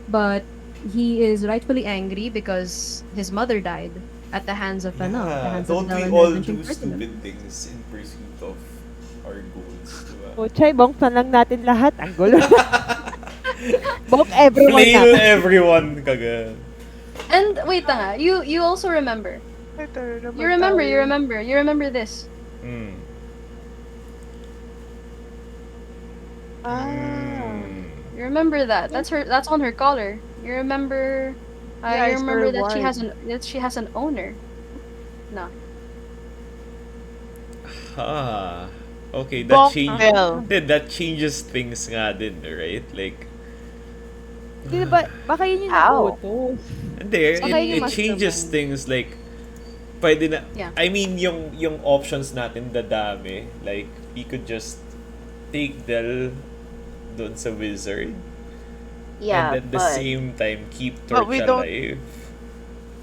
but he is rightfully angry because his mother died at the hands of the hands of don't we Del and all her do adventuring person. stupid things in pursuit of our goals, diba? O, Chay, bonk na lang natin lahat. Ang gulo. Bonk everyone Flail na. everyone, kaga. And wait nga, you also remember. You remember this. Hmm. Ah. You remember that. That's on her collar. You remember Yeah, you it's remember her that ward. she has an owner. No. Okay, Bonk Del. that changes things nga din, right? Like, Hindi ba, baka yun yung Ow. nabuto. hindi, Saka yung it changes mastermind. things like, pwede na, Yeah. I mean, yung options natin dadami. Like, we could just take Del doon sa wizard. Yeah, And at the but same time, keep But Torch we don't- alive.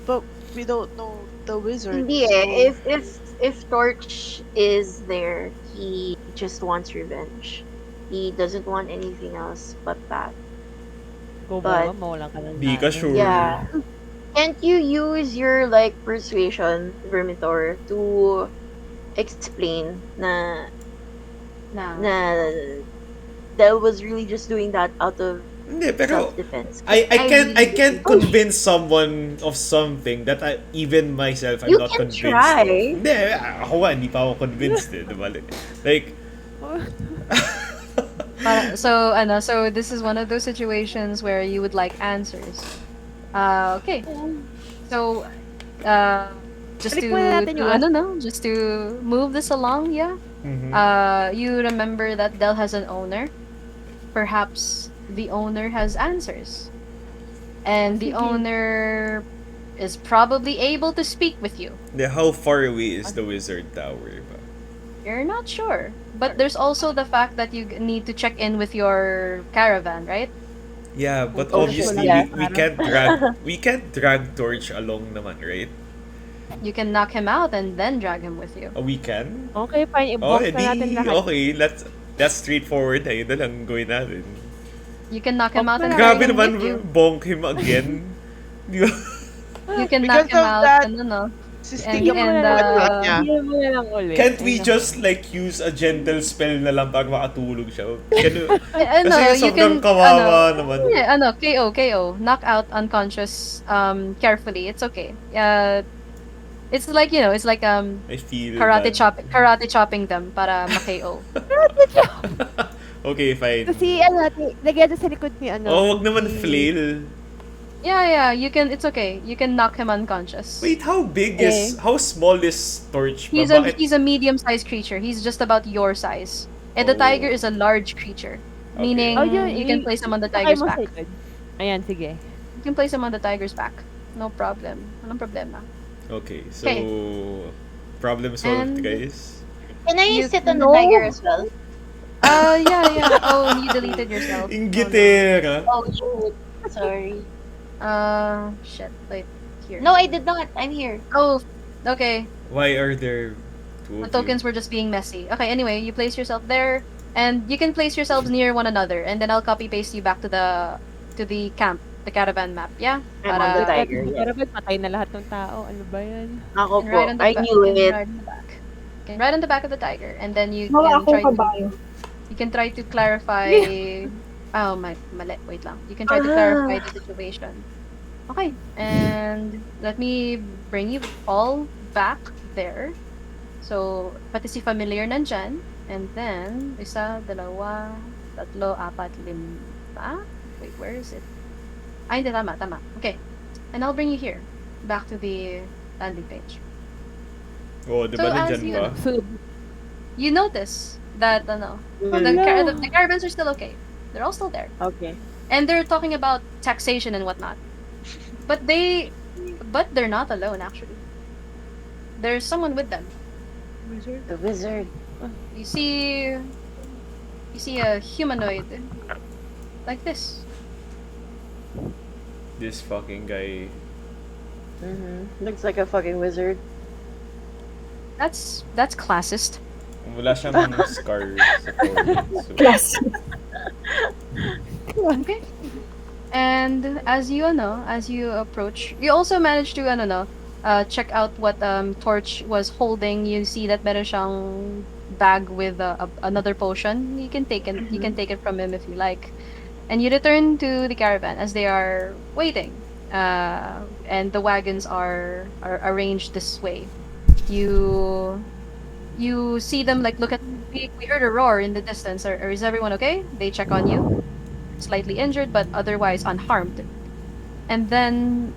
But we don't know the wizard. hindi so- eh. If Torch is there, he just wants revenge. He doesn't want anything else but that. Kung But- mawalan ka lang Di ka natin. sure. Yeah. Can't you use your like persuasion, Vermithor, to explain na Del was really just doing that out of Hindi, pero self-defense? I can't convince someone of something that even myself I'm You not can convinced. try. Hindi, ako nga, hindi pa ako convinced eh, diba? Like, So this is one of those situations where you would like answers. Okay. So just Balik muna natin yung just to move this along, yeah. mhm. You remember that Del has an owner. Perhaps the owner has answers. And the owner is probably able to speak with you. How far away is the wizard tower ba? You're not sure. But there's also the fact that you need to check in with your caravan, right? Yeah, but Oh, obviously yeah. we can't drag Torch along naman, right? You can knock him out and then drag him with you. Oh, we can? Okay, fine. Oh, I-bonk na natin edi, lahat. okay, that's straightforward. Ayun na lang gawin natin. You can knock him out and Grabe carry him naman, with you. bonk him again. Di ba? You can knock Because him of out that, and no. Sisting Bigyan yung mo na And lang pagkat ulit. niya. Bigyan mo na lang ulit. Can't Ay, we naku. just like use a gentle spell na lang para makatulog siya? Ano, Kasi you sobrang can kawawa naman. yeah, KO. Knock out unconscious carefully. It's okay. It's like, it's like I feel karate bad. chopping them para ma-KO. Okay, fine. Kasi ano natin, lagyan natin sa likod ni ano. Oh, wag naman ni- flail. Yeah, it's okay. You can knock him unconscious. Wait, how small is Torch ba? Bakit? He's a medium-sized creature. He's just about your size. And the Oh. tiger is a large creature. Okay. Meaning, Oh, yun, you can place him on the sakay tiger's mo sa back. likod. Ayan, sige. You can place him on the tiger's back. No problem. Walang problema. Okay, so Okay. problem solved, And- guys. Can I You sit on the know- tiger as well? Yeah. Oh, you deleted yourself. Ingitera. Oh, shoot. Sorry. Shit. Wait. Here. No, I did not. I'm here. Oh, okay. Why are there two The of tokens were just being messy. Okay, anyway, you place yourself there, and you can place yourselves near one another, and then I'll copy paste you back to the camp, the caravan map. Yeah. I'm on the Para- tiger. Yeah. Pero ba't patay na lahat ng tao? Ano ba yan? Ako And po. right on the I back. knew you can it. Ride on the back. You can ride on the back of the tiger, and then you Wala can akong try to kabayo. you can try to clarify. Oh my, mali. Wait lang. You can try to clarify the situation. Okay, and let me bring you all back there. So, pati si familiar nandyan. And then, isa, dalawa, tatlo, apat, lima. Wait, where is it? Ay, hindi, tama. Okay. And I'll bring you here. Back to the landing page. Oh, di So, ba as nandyan you ba? So, You notice that, the caravans are still okay. They're all still there. Okay. And they're talking about taxation and whatnot. But they're not alone, actually. There's someone with them. The wizard. You see a humanoid like this. This fucking guy. Looks like a fucking wizard. That's classist. Wala siyang scar sa forehead. So. Plus. Okay. And as you approach, you also manage to check out what Torch was holding. You see that meron siyang bag with another potion. You can take it. You can take it from him if you like. And you return to the caravan as they are waiting. And the wagons are arranged this way. You see them like look at. We heard a roar in the distance. Or is everyone okay? They check on you. Slightly injured, but otherwise unharmed. And then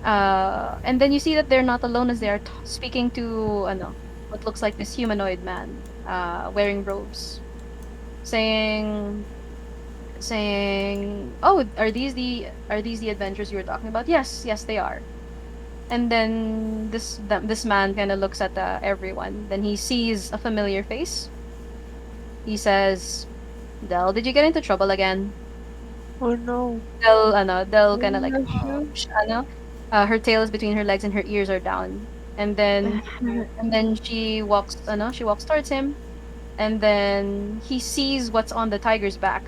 you see that they're not alone as they are speaking to what looks like this humanoid man, wearing robes, saying, "Oh, are these the adventures you were talking about?" Yes, they are. And then this man kind of looks at everyone. Then he sees a familiar face. He says, "Del, did you get into trouble again?" Oh no. Del kind of like, her tail is between her legs and her ears are down. And then she walks towards him, and then he sees what's on the tiger's back.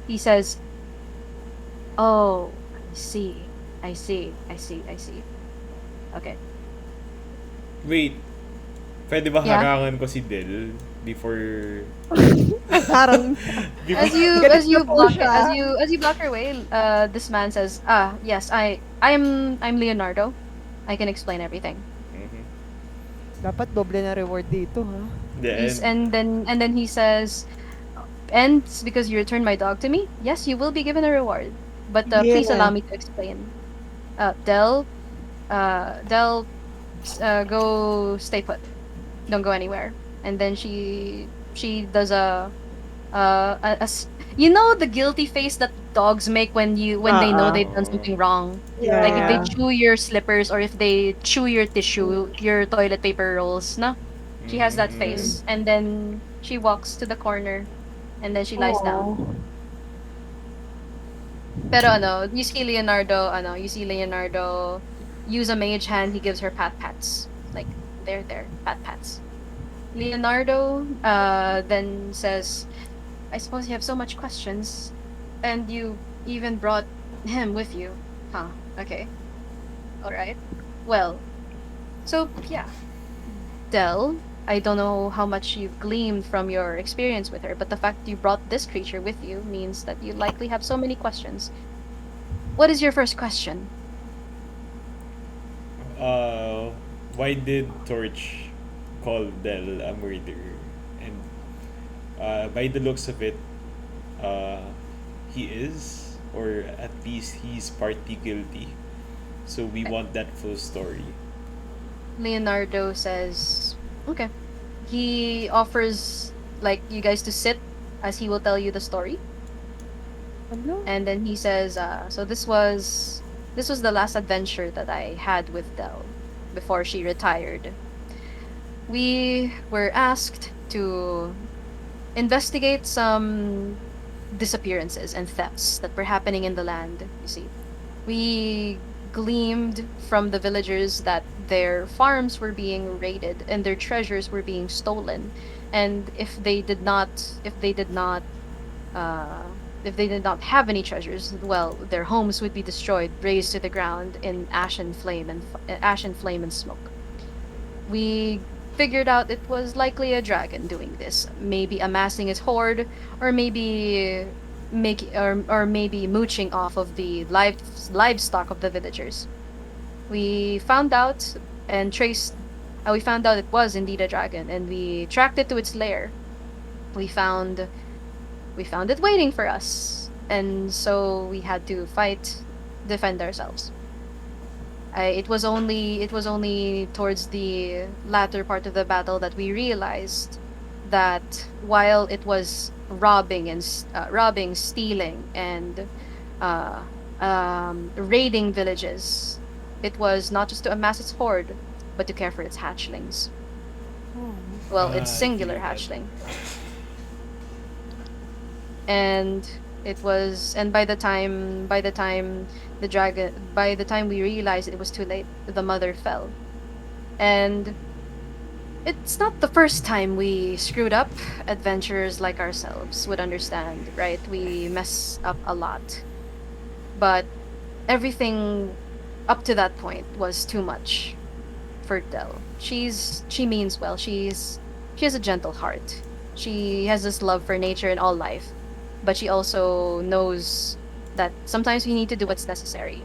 He says, "Oh, I see. Okay." Wait. Pwede ba Yeah. harangan ko si Del before... parang, As you block her way, this man says, yes, I'm Leonardo. I can explain everything." Mhm. dapat doble na reward dito, ha? The end. And then he says, "And because you returned my dog to me, yes, you will be given a reward. But please allow me to explain. Del, go stay put. Don't go anywhere." And then she does you know the guilty face that dogs make when they know they've done something wrong. Yeah. Like if they chew your slippers or if they chew your tissue, your toilet paper rolls, no? She has that face. And then she walks to the corner and then she lies down. Pero you see Leonardo use a mage hand, he gives her pats. Like there, pats. Leonardo then says, "I suppose you have so much questions, and you even brought him with you. Huh. Okay. All right. Well, so yeah, Dell, I don't know how much you've gleaned from your experience with her, but the fact you brought this creature with you means that you likely have so many questions. What is your first question? Uh, why did Torch call Del a murderer? And by the looks of it, uh, he is, or at least he's partly guilty. So we want that full story. Leonardo says, okay. He offers like you guys to sit as he will tell you the story. Ano? And then he says, so this was the last adventure that I had with Dell before she retired. We were asked to investigate some disappearances and thefts that were happening in the land, you see. We gleamed from the villagers that their farms were being raided and their treasures were being stolen. And uh, if they did not have any treasures, well, their homes would be destroyed, razed to the ground in ash and flame and smoke. We figured out it was likely a dragon doing this, maybe amassing its hoard, or maybe mooching off of the livestock of the villagers. We found out and traced. We found out it was indeed a dragon, and we tracked it to its lair. We found we found it waiting for us, and so we had to defend ourselves. It was only towards the latter part of the battle that we realized that while it was robbing, stealing, and uh, raiding villages, it was not just to amass its hoard, but to care for its hatchlings. Oh. Well, its I singular feel that. hatchling. And by the time we realized it was too late, the mother fell. And it's not the first time we screwed up. Adventurers like ourselves would understand, right? We mess up a lot. But everything up to that point was too much for Dell. She means well. She has a gentle heart. She has this love for nature and all life, but she also knows that sometimes we need to do what's necessary.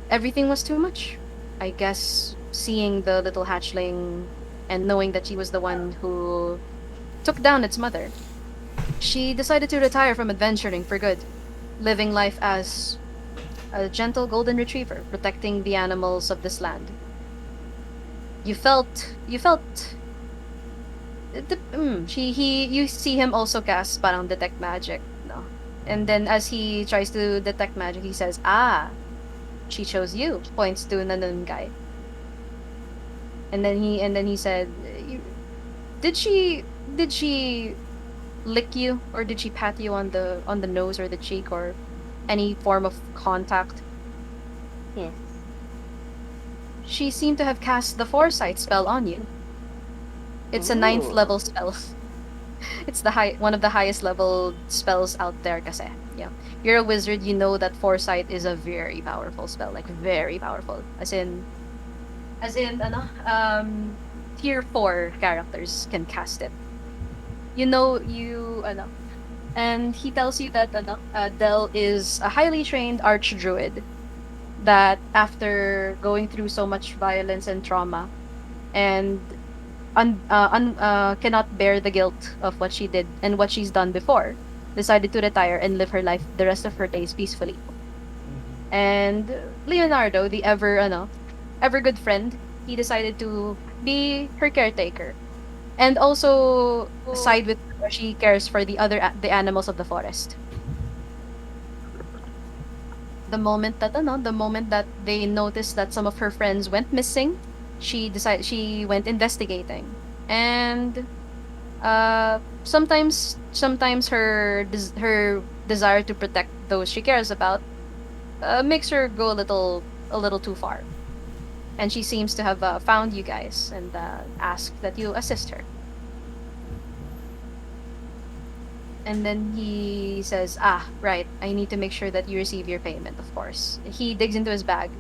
Everything was too much. I guess seeing the little hatchling and knowing that she was the one who took down its mother, she decided to retire from adventuring for good, living life as a gentle golden retriever, protecting the animals of this land. You felt you see him also cast parang detect magic, no? And then as he tries to detect magic, he says, "Ah, she chose you." Points to Nanun guy. And then he said, "Did she lick you, or did she pat you on the nose or the cheek, or any form of contact?" Yes. She seemed to have cast the foresight spell on you. It's a ninth Ooh. level spell. It's one of the highest level spells out there kasi. Yeah. You're a wizard, you know that foresight is a very powerful spell, like very powerful. As in tier 4 characters can cast it. You know you and he tells you that Del is a highly trained archdruid that after going through so much violence and trauma and cannot bear the guilt of what she did and what she's done before, decided to retire and live her life the rest of her days peacefully. And Leonardo, the ever good friend, he decided to be her caretaker and also side with her. She cares for the animals of the forest. The moment that they noticed that some of her friends went missing, she went investigating. And sometimes her desire to protect those she cares about makes her go a little too far. And she seems to have found you guys and asked that you assist her. And then he says, "Ah, right. I need to make sure that you receive your payment, of course." He digs into his bag.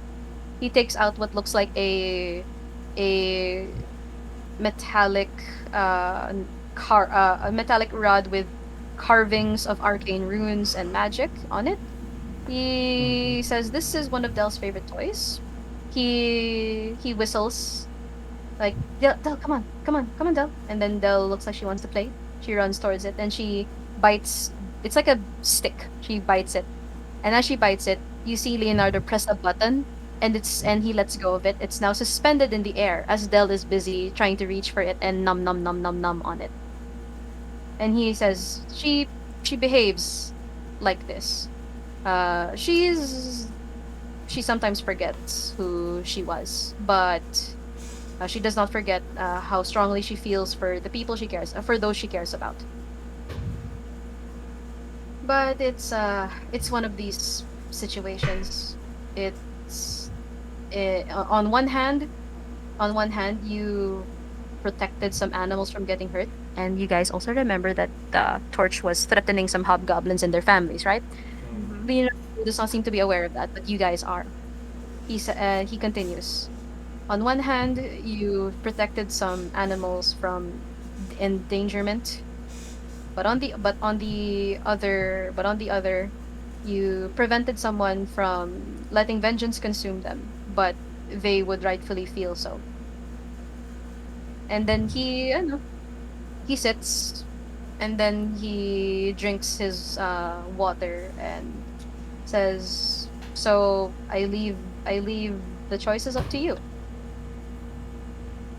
He takes out what looks like a metallic a metallic rod with carvings of arcane runes and magic on it. Mm-hmm. He says this is one of Dell's favorite toys. He whistles like, Del, come on, Del. And then Del looks like she wants to play. She runs towards it and she bites. It's like a stick. She bites it, and as she bites it, you see Leonardo press a button, and he lets go of it. It's now suspended in the air as Del is busy trying to reach for it and num on it. And he says she behaves like this. She sometimes forgets who she was, but she does not forget how strongly she feels for the people she cares, for those she cares about. But it's one of these situations. It's on one hand, you protected some animals from getting hurt, and you guys also remember that Torch was threatening some hobgoblins and their families, right? Mm-hmm. Leonardo does not seem to be aware of that, but you guys are. He continues. On one hand, you protected some animals from endangerment, but on the other, you prevented someone from letting vengeance consume them, but they would rightfully feel so. And then he sits, and then he drinks his water and says, "So I leave the choices up to you.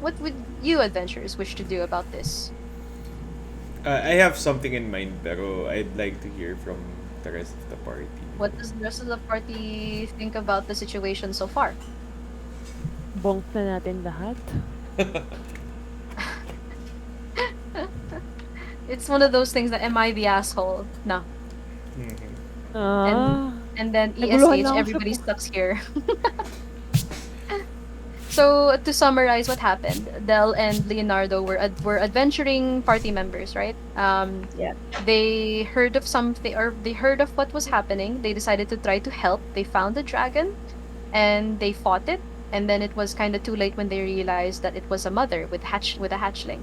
What would you adventurers wish to do about this?" I have something in mind, pero I'd like to hear from the rest of the party. What does the rest of the party think about the situation so far? Bonk na natin lahat. It's one of those things that am I the asshole? No. Mhm. Ah. And then Naguluhan ESH, na ako sa everybody stuck's here. So to summarize what happened, Del and Leonardo were adventuring party members, right? Yeah. They heard of something, or they heard of what was happening. They decided to try to help. They found the dragon, and they fought it. And then it was kind of too late when they realized that it was a mother with a hatchling.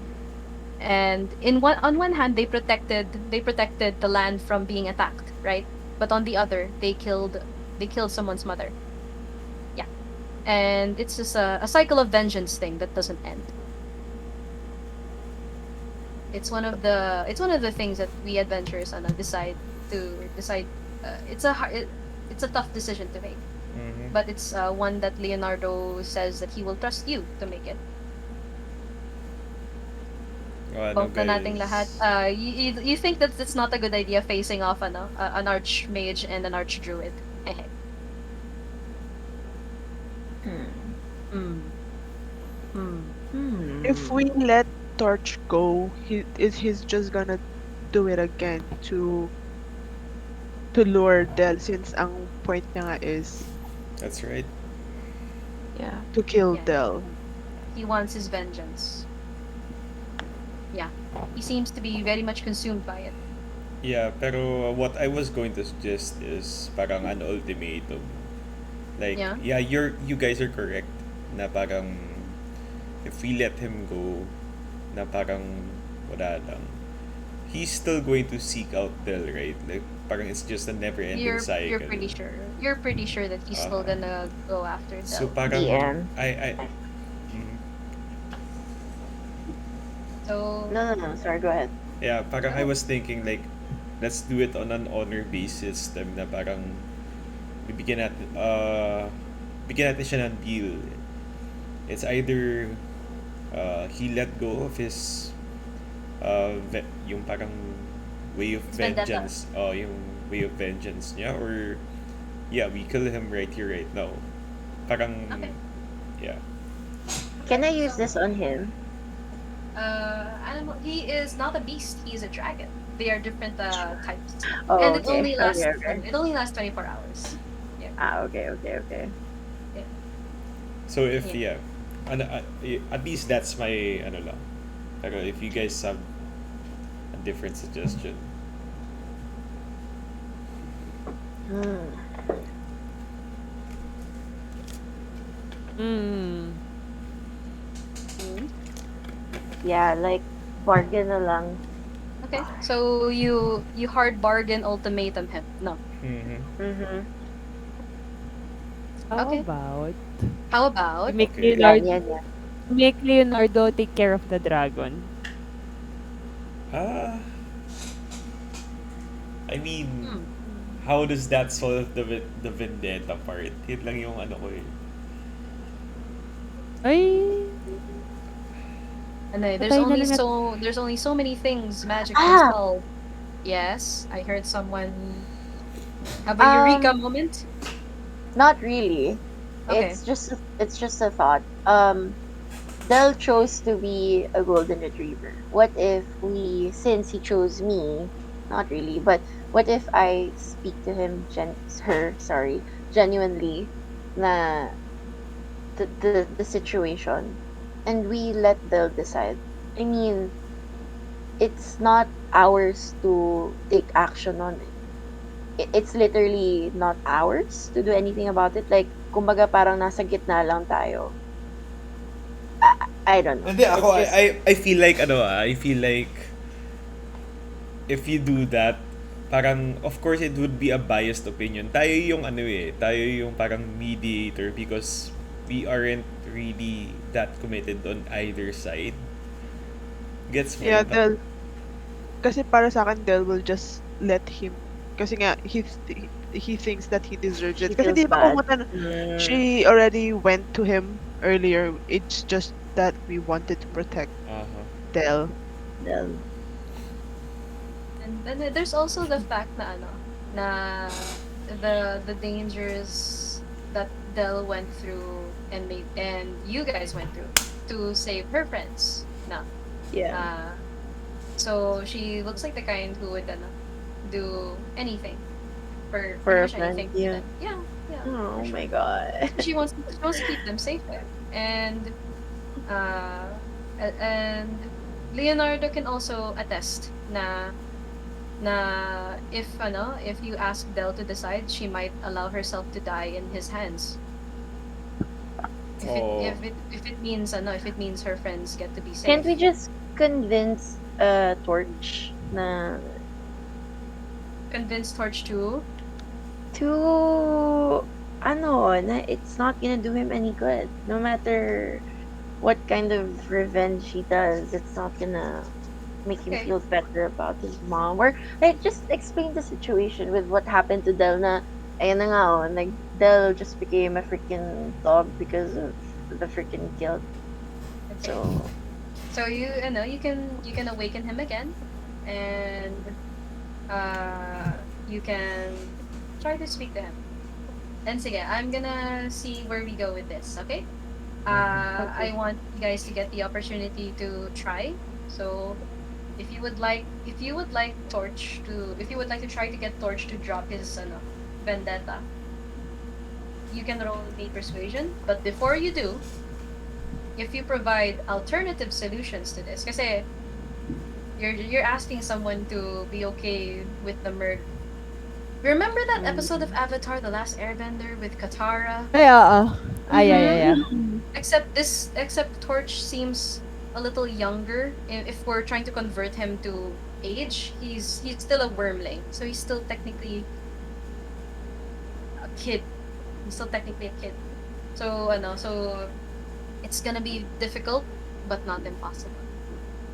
And on one hand, they protected the land from being attacked, right? But on the other, they killed someone's mother. Yeah, and it's just a cycle of vengeance thing that doesn't end. It's one of the things that we adventurers decide. It's it's a tough decision to make, Mhm. but it's one that Leonardo says that he will trust you to make it. O ano, Bonk na nating lahat. guys? You think that it's not a good idea facing off an archmage and an archdruid? Hehe. Hmm. Hmm. Hmm. If we let Torch go, he's just gonna do it again to lure Del, since ang point niya nga is That's right. Yeah. to kill Yeah. Del. He wants his vengeance. Yeah. He seems to be very much consumed by it. Yeah, pero what I was going to suggest is parang an ultimatum. Like, Yeah. yeah, you guys are correct na parang if we let him go, na parang wala lang. He's still going to seek out Del, right? Like, parang it's just a never-ending You're cycle. pretty sure. You're pretty sure that he's still Uh-huh. gonna go after So Del. parang The end. I mhm. So No, no, no. Sorry, go ahead. Yeah, parang I was thinking like let's do it on an honor based system na parang bibigyan natin bigyan natin siya ng deal. It's either he let go of his yung parang way of It's vendetta. vengeance, yung way of vengeance niya, or yeah, we kill him right here right now. Parang Okay. yeah. Can I use this on him? Animal. He is not a beast. He is a dragon. They are different types, Oh, and it okay. only lasts. Okay, okay. It only lasts 24 hours. Yeah. Okay, okay, okay. So if Yeah. at least that's my ano lang. Pero if you guys have a different suggestion, Hmm. Mm. Hmm? Yeah, like bargain na lang. Okay. So you hard bargain ultimatum him. No. Mm-hmm. Mm-hmm. How Okay. about How you about make Okay. Yan, Leonardo yan, yan. make Leonardo take care of the dragon? Ah, I mean, hmm, how does that solve the vendetta part? Yun lang yung ano ko eh. Ay, and patay na lang at there's only so many things magic can Ah, solve. Yes, I heard someone have a eureka um, moment. not really. Okay. It's just a thought. Del chose to be a golden retriever. What if we, since he chose me, not really, but what if I speak to her, sorry, genuinely, na the situation, and we let Del decide. I mean, it's not ours to take action on it. It's literally not ours to do anything about it. Like, kumbaga parang nasa gitna lang tayo. I don't know. Hindi, ako, It's just, I feel like, I feel like, if you do that, parang, of course, it would be a biased opinion. Tayo yung parang mediator because we aren't really that committed on either side. Gets mo Yeah, yun? kasi para sa akin, Del will just let him. Kasi nga, he thinks that he deserves she it. Kasi feels di ba bad. she already went to him earlier. It's just that we wanted to protect Uh-huh. Del. Del. And then there's also the fact na na the dangers that Del went through and you guys went through to save her friends. No. Yeah. So she looks like the kind who would do anything for For pretty a much friend, anything. yeah. Yeah, yeah. Oh For sure. my god. She wants to keep them safe there. And uh and Leonardo can also attest na if you ask Del to decide, she might allow herself to die in his hands. Oh. If it means if it means her friends get to be Can't safe. we just convince Torch na Convince Torch to to na it's not gonna do him any good. No matter what kind of revenge he does, it's not gonna make him okay. feel better about his mom. Or like just explain the situation with what happened to Del na ayun na nga like Del just became a freaking dog because of the freaking guilt. Okay. So You can awaken him again, and you can try to speak to him. And sige, I'm gonna see where we go with this. Okay. I okay. want you guys to get the opportunity to try. So if you would like if you would like to try to get Torch to drop his vendetta, you can roll the persuasion. But before you do, if you provide alternative solutions to this, kasi you're asking someone to be okay with the murder. Remember that episode of Avatar: The Last Airbender with Katara? ay, oo. Ay, ay, ay, ay. Except Torch seems a little younger. If we're trying to convert him to age, he's still a wormling, so he's still technically a kid. He's still technically a kid. So it's gonna be difficult, but not impossible.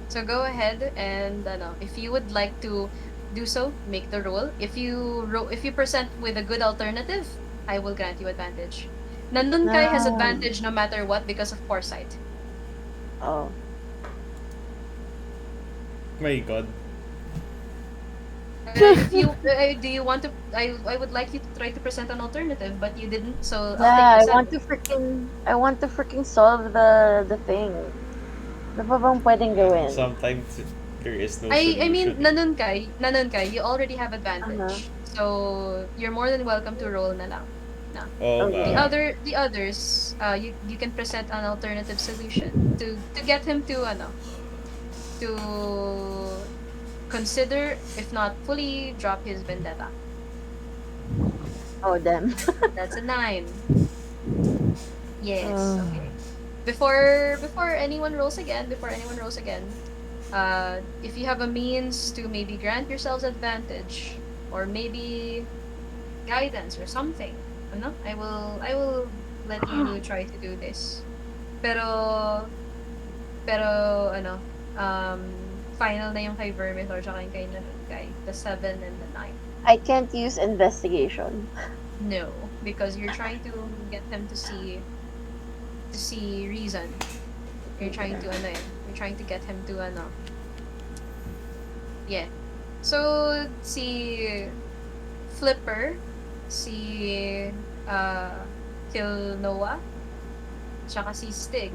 So go ahead and if you would like to do so, make the roll. If you present with a good alternative, I will grant you advantage. Nandun Kai has Ah. advantage no matter what because of foresight. Oh. My God. If you do you want to I would like you to try to present an alternative, but you didn't, so I'll Yeah, take the 7. I want to freaking solve the thing. Ano pa bang pwedeng gawin? Sometimes there is no I mean, solution. Nanun Kai, you already have Uh-huh. advantage. So you're more than welcome to roll na lang. No. Oo Okay. nga. The others, you can present an alternative solution to get him to consider, if not fully drop his vendetta. Oh, damn. That's a 9. Yes, Uh, okay. Before anyone rolls again, if you have a means to maybe grant yourselves advantage or maybe guidance or something, ano, I will let you try to do this. Pero ano, final na yung kay Vermithor tsaka yung kay Nanunkay, the 7 and the 9. I can't use investigation. No, because you're trying to get them to see reason. You're trying to ano eh. You're trying to get him to ano. Yeah. So si Flipper, si Kilnoa, tsaka si Stig.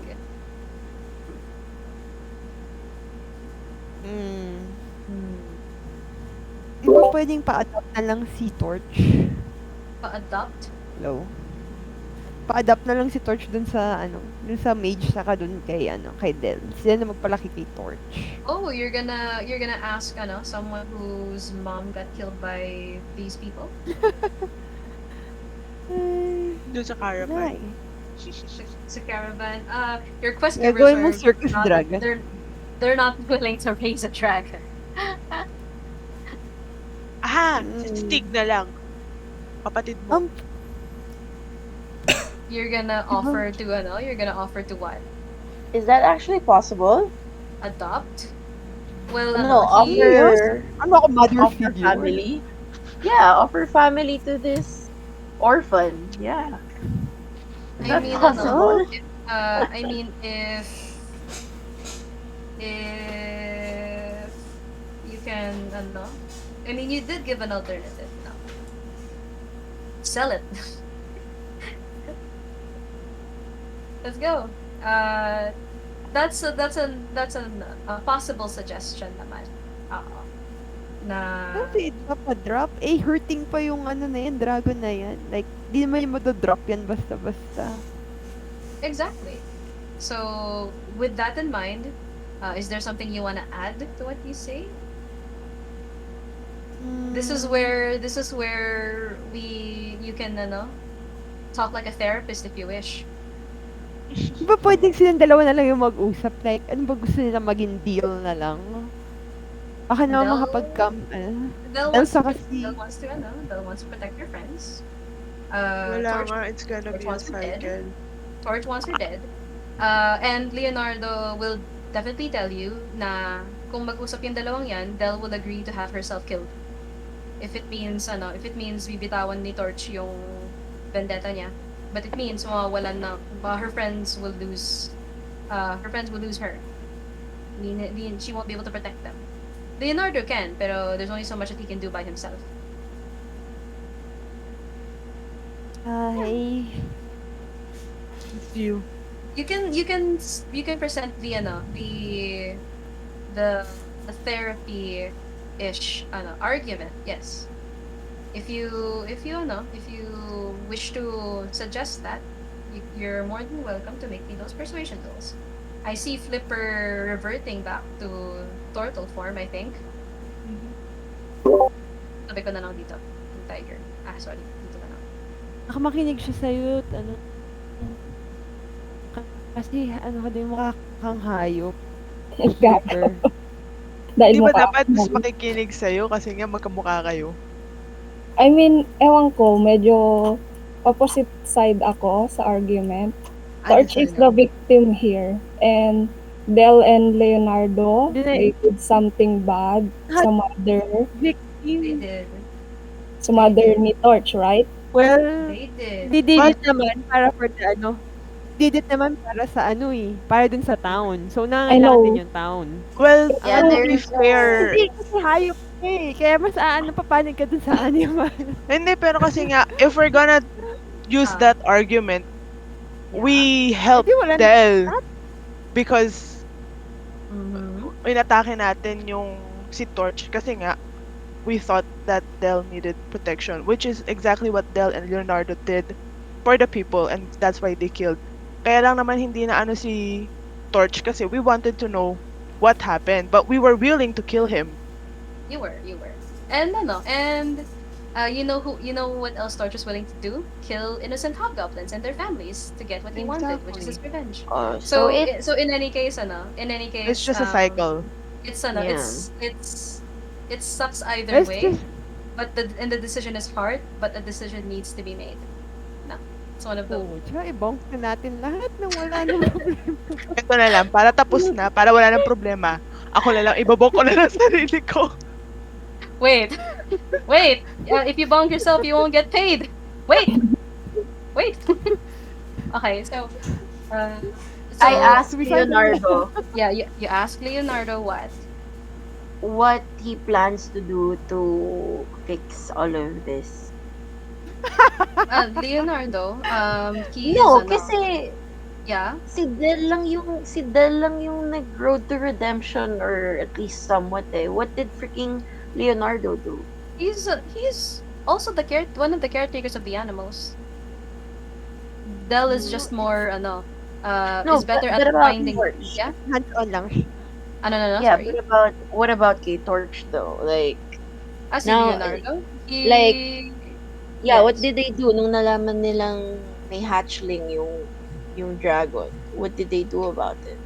mm, Hmm. di ba pwedeng pa-adapt na lang si Torch? Pa-adopt? Hello? Pa-adapt na lang si Torch dun sa dun sa mage saka dun kay kay Del. Sila na magpalaki kay Torch. Oh, you're gonna ask ano someone whose mom got killed by these people? Ay, Doon sa wala caravan. eh. Sa caravan. Your quest Gagawin mo givers circus not, dragon. they're not willing to raise a dragon. Si Stig na lang. Kapatid mo. You're gonna offer to ano? You're gonna offer to what? Is that actually possible? Adopt? Well, No, ano, he- offer Ano ako, mother offer figure? family. Yeah, offer family to this orphan. Yeah. Is I that mean, possible? ano, I mean, if you can, ano, I mean, you did give an alternative. No. Sell it. Let's go. That's a possible suggestion naman. Oo. Na Kasi drop. Eh, hurting pa yung na yan, dragon na yan. Like, di naman yung madodrop yan basta-basta. exactly. So, with that in mind, is there something you wanna add to what you say? This is where you can talk like a therapist if you wish. Di ba pwedeng silang dalawa na lang yung mag-usap? Like, ano ba gusto nila maging deal na lang? Baka naman Del- makapag-come, Del Del wants sa to, kasi, Del wants to protect your friends. Wala Torch, nga, it's gonna Torch be a wants her dead. cycle. Torch wants her dead. And Leonardo will definitely tell you na kung mag-usap yung dalawang yan, Del will agree to have herself killed. If it means bibitawan ni Torch yung vendetta niya. But it means mawawalan na her friends will lose her. She won't be able to protect them. Leonardo can, pero there's only so much that he can do by himself. ay, It's you. You can present the therapy ish argument, yes. If you wish to suggest that, you're more than welcome to make me those persuasion rolls. I see Flipper reverting back to turtle form, I think. Sabi ko na lang dito, yung tiger. Sorry, dito na lang. nakamakinig siya sa'yo, kasi ka din mukha kang hayop. Gago. Super. Dahil Di ba mukha dapat mas akong- makikinig sa'yo kasi nga magkamukha kayo? I mean, ewan ko, medyo opposite side ako sa argument. Torch is the victim here. And Del and Leonardo, they did something bad sa mother. They did. Sa mother ni Torch, right? Well, They did. They did it naman para for the did it naman para sa para dun sa town. So, I nangangailangan know. din yung town. Well, Yeah, to there be is fair, Hindi, kasi hayop ka eh. Kaya mas papanig ka dun sa animal. hindi, pero kasi nga, if we're gonna use that argument, we help Hindi, wala na- Del because Mhm. inatake natin yung si Torch kasi nga we thought that Del needed protection, which is exactly what Del and Leonardo did for the people, and that's why they killed. Kaya lang naman hindi na si Torch kasi we wanted to know what happened, but we were willing to kill him. You were. And you know what else Torch was willing to do? Kill innocent hobgoblins and their families to get what he wanted, which is his Exactly. revenge. Oh, so So it so in any case, It's just a cycle. yeah. it sucks either Let's way, just but the decision is hard, but a decision needs to be made. No, it's one of those. pucha, i-bonk na natin lahat nang wala nang problema. Ito na lang, para tapos na, para wala ng problema. Ako na lang, ibabok ko na lang sarili ko. Wait, wait. If you bonk yourself, you won't get paid. Wait, wait. Okay, so, uh, I so asked suicidal. Leonardo yeah, you ask Leonardo what he plans to do to fix all of this. Leonardo, he is No, ano, kasi yeah. si Del lang yung nag-road to redemption or at least somewhat eh. What did freaking Leonardo do? He's also one of the caretakers of the animals. Del is just more No, is better but at about finding. Torch. Yeah. Hands-on lang siya. No, Yeah, sorry. but what about Kay Torch though? Like As now, Leonardo, like, yeah, what yes. did they do nung nalaman nilang may hatchling yung dragon? What did they do about it?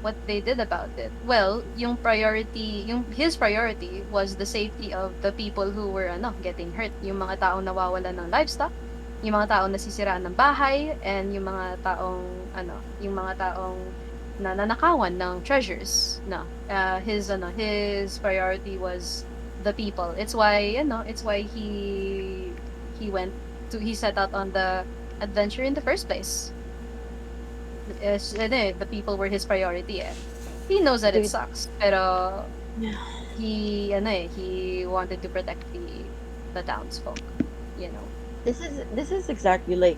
What they did about it. Well, his priority was the safety of the people who were getting hurt. Yung mga taong nawawalan ng livestock, yung mga taong nasisiraan ng bahay, and yung mga taong nanakawan ng treasures. His priority was the people. It's why he set out on the adventure in the first place. The people were his priority eh. He knows that it Dude. sucks, pero Yeah. he wanted to protect the townsfolk, you know. This is exactly like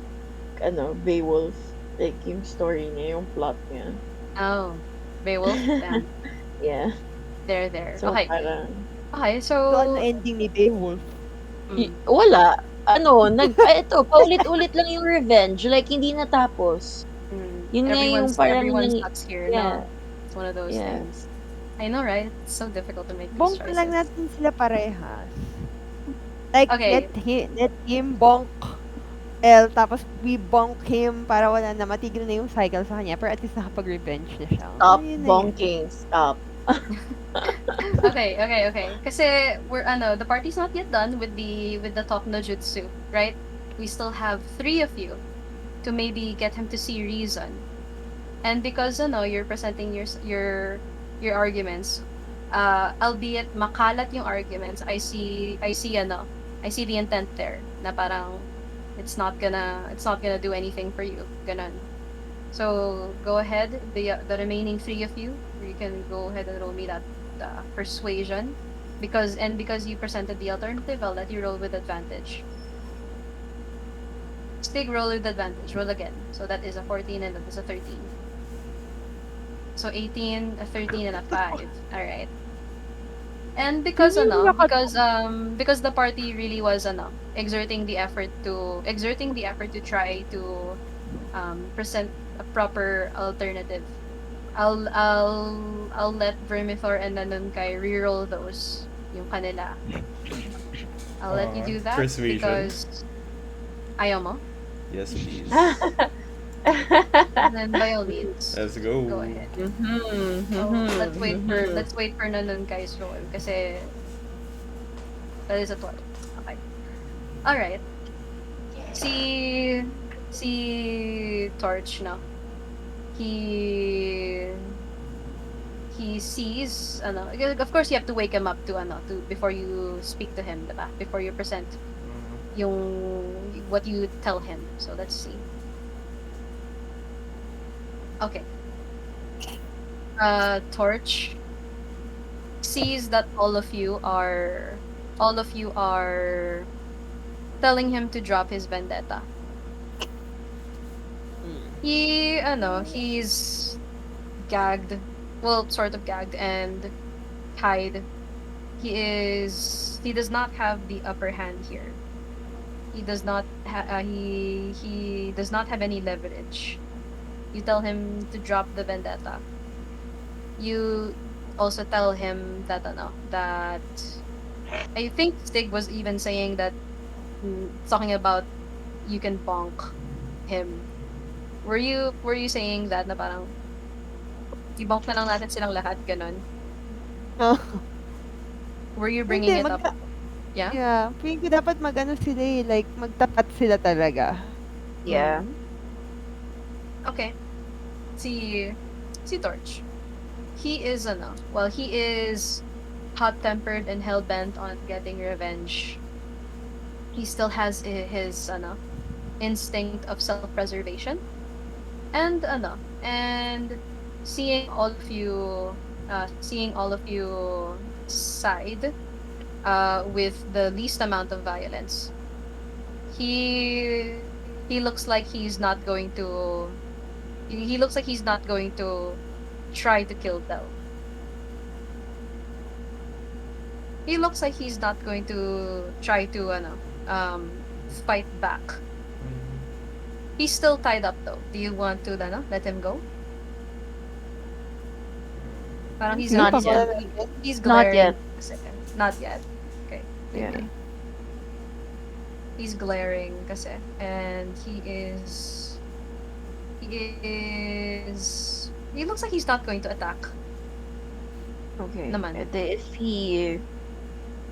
Beowulf, like yung story niya, yung plot niya. Oh, Beowulf. Damn. Yeah. There. So Okay. parang Okay, So, so ano ending ni Beowulf? wala. Ito, paulit-ulit lang yung revenge. Like, hindi natapos. Yun nga yung parang everyone nangy- sucks here. Yeah. No, it's one of those Yeah. things. I know, right? It's so difficult to make these Bonk choices. lang natin sila parehas. Like, Okay. let him bonk L, tapos we bonk him para wala na, matigil na yung cycle sa kanya, pero at least nakapag-revenge na siya. Stop Ayun na yun. bonking. Stop. Okay. Kasi the party's not yet done with the talk no jutsu, right? We still have 3 of you to maybe get him to see reason. And because you're presenting your arguments, albeit makalat yung arguments, I see the intent there na parang it's not gonna do anything for you. Ganon. So go ahead, the remaining 3 of you can go ahead and roll me that persuasion, because you presented the alternative, I'll let you roll with advantage. Stig, roll with advantage. Roll again. So that is a 14 and that is a 13. So 18, a 13, and a 5. All right. And because because the party really was exerting the effort to try to present a proper alternative. I'll let Vermithor and Nanunkai reroll those yung kanila. I'll let you do that Persuasion. because ayaw mo. Yes, please. And then by all means, Let's go. go ahead. Mhm, So, mhm, let's wait for Nanunkai's roll kasi that is a 12. Okay. All right. Si Torch no. He sees of course you have to wake him up to before you speak to him, diba? Before you present yung what you tell him. So let's see. Okay. Torch sees that all of you are telling him to drop his vendetta. He's gagged, well, sort of gagged and tied. He does not have the upper hand here. He does not he does not have any leverage. You tell him to drop the vendetta. You also tell him that I think Stig was even saying that, talking about you can bonk him. Were you saying that na parang i-bonk na lang natin silang lahat ganon? Oh, Were you hindi, bringing it up? Yeah. yeah, feeling ko dapat mag-ano sila eh, like, magtapat sila talaga. Yeah. Mm. Okay. Si Torch. He is he is hot-tempered and hell-bent on getting revenge. He still has his instinct of self-preservation. And and seeing all of you side with the least amount of violence. He he looks like he's not going to he looks like he's not going to try to kill Del. He looks like he's not going to try to fight back. He's still tied up though. Do you want to let him go? Parang he's Not he's, yet. he's Not glaring. yet. Not yet. Okay. Yeah. He's glaring kasi, and he looks like he's not going to attack. Okay. Naman. If he,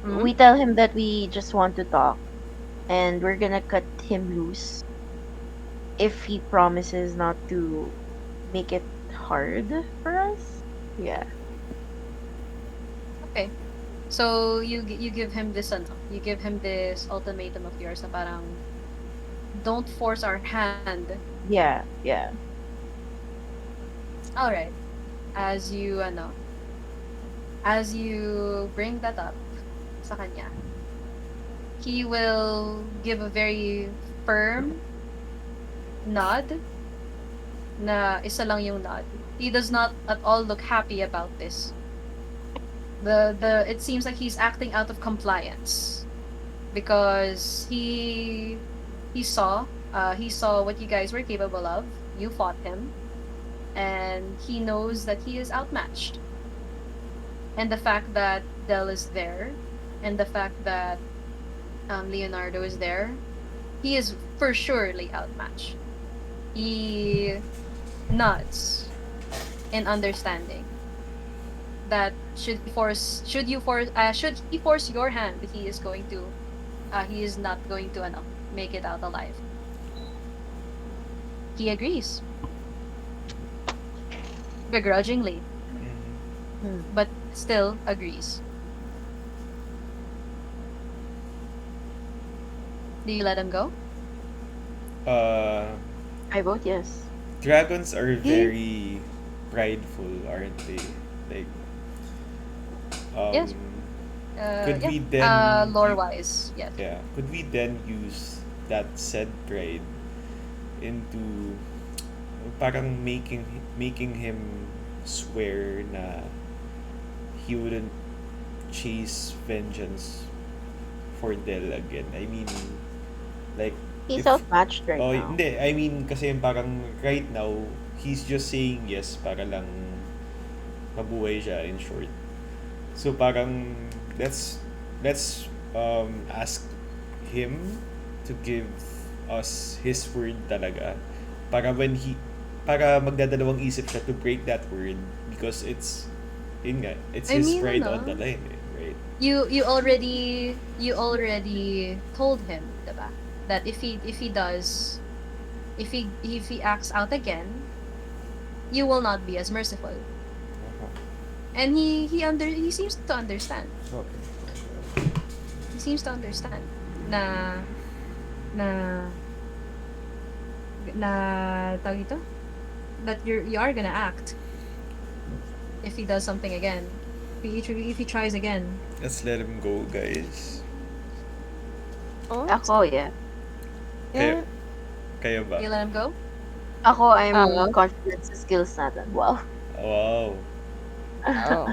Mhm. we tell him that we just want to talk, and we're gonna cut him loose. If he promises not to make it hard for us, yeah. Okay. So you give him this you give him this ultimatum of yours na parang don't force our hand. Yeah, yeah. All right. As you bring that up sa kanya, he will give a very firm nod na isa lang yung nod. He does not at all look happy about this. It seems like he's acting out of compliance because he saw what you guys were capable of. You fought him, and he knows that he is outmatched. And the fact that Del is there, and the fact that Leonardo is there, he is for surely outmatched. He nods in understanding that should he force your hand, he is not going to make it out alive. He agrees begrudgingly, but still agrees. Do you let him go? I vote yes. Dragons are very prideful, aren't they? Like, Yes. could Yeah. we then Lore wise, yes. yeah, could we then use that said pride into parang making him swear na he wouldn't chase vengeance for Del again? I mean, like, He's if outmatched right oh, now. hindi. I mean, kasi parang right now, he's just saying yes para lang mabuhay siya, in short. So parang let's ask him to give us his word talaga para magdadalawang isip siya to break that word because it's I his mean, pride on the line, right? You already told him, diba? That if he acts out again, you will not be as merciful. And he seems to understand. Okay. He seems to understand na na tawag ito? That you are gonna act if he does something again. If he tries again. Let's let him go, guys. Oh, Ako, yeah. Kayo, yeah. kayo ba? You let him go? Ako, I'm Oo. confident sa skills natin. Wow. Wow. Oh.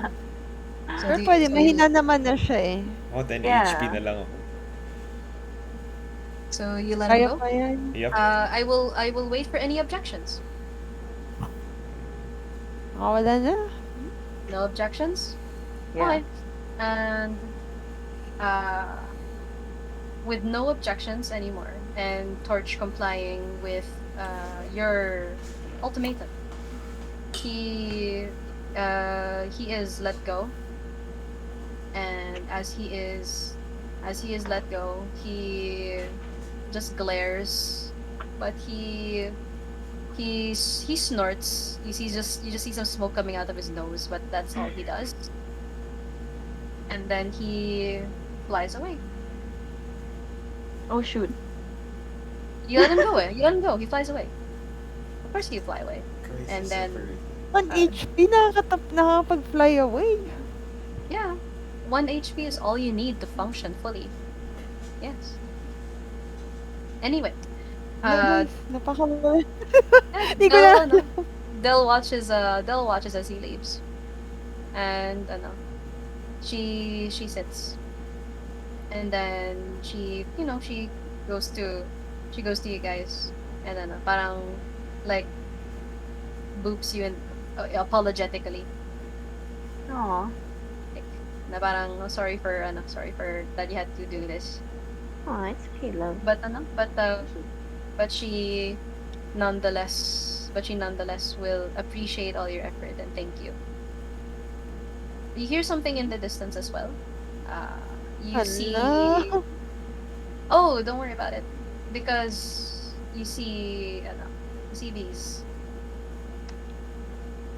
So Pero do you- pwede, so mahina naman na siya eh. Ako 10 Yeah. HP na lang ako. So you let him Kaya go? pa yan. Yep. I will wait for any objections. Wala na. No objections? Yeah. Okay. And uh, with no objections anymore, and Torch complying with your ultimatum, he he is let go, and as he is let go, he just glares, but he snorts. You just see some smoke coming out of his nose, but that's all he does. And then he flies away. Oh shoot. You let him go. You let him go. He flies away. Of course, he fly away. And then 1 HP, nakakapag-fly away. yeah, 1 HP is all you need to function fully. Yes. Anyway, Yeah, guys, napaka- yeah, Di ko na Del watches as he leaves, and she sits, and then goes to she goes to you guys, and parang like boops you and apologetically, Aw. like na parang sorry for that you had to do this, Aw, it's okay, love. but she nonetheless will appreciate all your effort and thank you. You hear something in the distance as well. You see. Hala. Oh, don't worry about it, because you see these,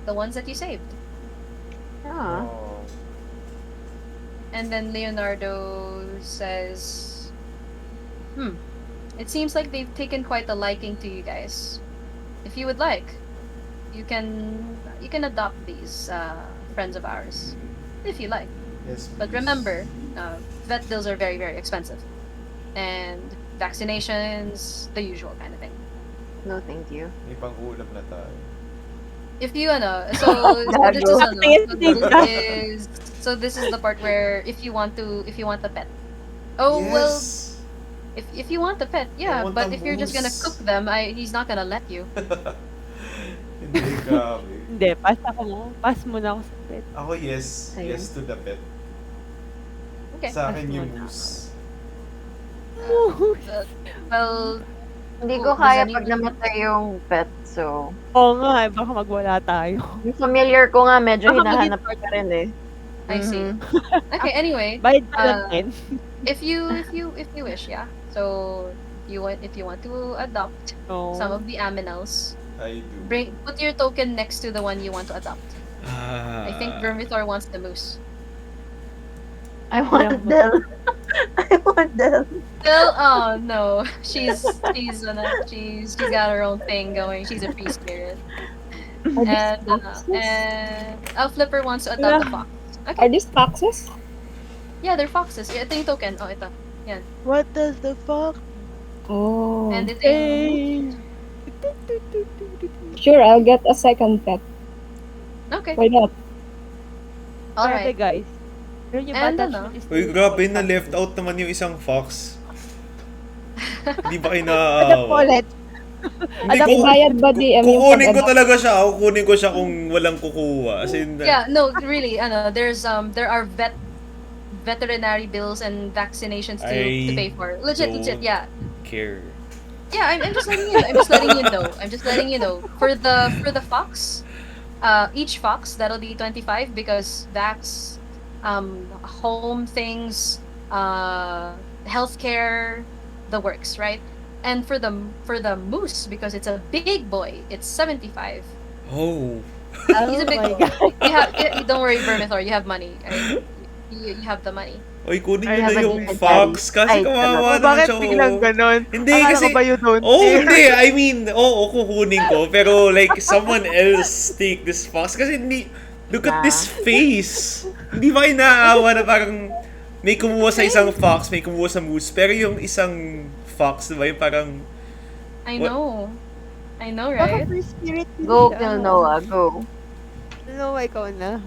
the ones that you saved, Aw. and then Leonardo says, it seems like they've taken quite a liking to you guys. If you would like, you can adopt these friends of ours, if you like. Yes, But please. remember, vet bills are very, very expensive. And vaccinations, the usual kind of thing. No, thank you. May pang-ulam na tayo. If you, so this is the part where if you want the pet. Oh, well, Yes! if you want the pet, yeah, want but the if you're just gonna moose. cook them, he's not gonna let you. Hindi, grabe. Hindi, pass muna ako sa pet. Ako yes. Ayun. Yes to the pet. Okay. Sa akin Mas yung muna moose. Well, Hindi Oh, ko kaya does pag anyone- namatay yung pet, so... Oo nga, baka magwala tayo. Yung familiar ko nga, medyo Baka hinahanap ko pa rin eh. I see. Okay. Anyway, Bayad pa lang din. if you wish, yeah. So if you want to adopt No. some of the aminals, I do. put your token next to the one you want to adopt. I think Vermithor wants the moose. I want Del. I want Del. Well, oh no, she's got her own thing going. She's a free spirit, and Flipper wants to adopt a fox. Are Okay, these foxes? yeah, they're foxes. Ito yung token. Oh, ito. Yan. What does the fuck? Oh. And ito yung... Sure, I'll get a second pet. Okay, Why not? alright. Grabe, guys. Pero yung And attachment is Uy, grabe na left out naman yung isang fox. Hindi ba kayo Adapt naaawa? ulit. Hindi May bayad ba DM yung kukunin ko pag-adopt? talaga siya. Kukunin ko siya kung walang kukuha. As in, Yeah, no, really, there are veterinary bills and vaccinations to I pay for. Legit, don't yeah. care. Yeah, I'm just letting you know. I'm just letting you know. For the fox, each fox that'll be 25 because vax, home things, healthcare, the works, right? And for the moose, because it's a big boy, it's 75. Oh. He's a big my boy. Don't worry, Vermithor, you have money. I mean, you have the money. Oy, kunin I niyo na have a yung decent fox kasi Ay, kawawa naman Bakit siya. biglang ganon? Hindi Akala kasi... ko ba you don't Oh, care? hindi. I mean, kukunin ko. Pero like, someone else take this fox. Kasi hindi... Look at this face. Hindi ba kayo naaawa na parang may kumuha sa isang fox, may kumuha sa moose. Pero yung isang fox, diba yung parang... I What? know, Baka right? free spirit din Go siya. kill Noah, go. Noah, ikaw na.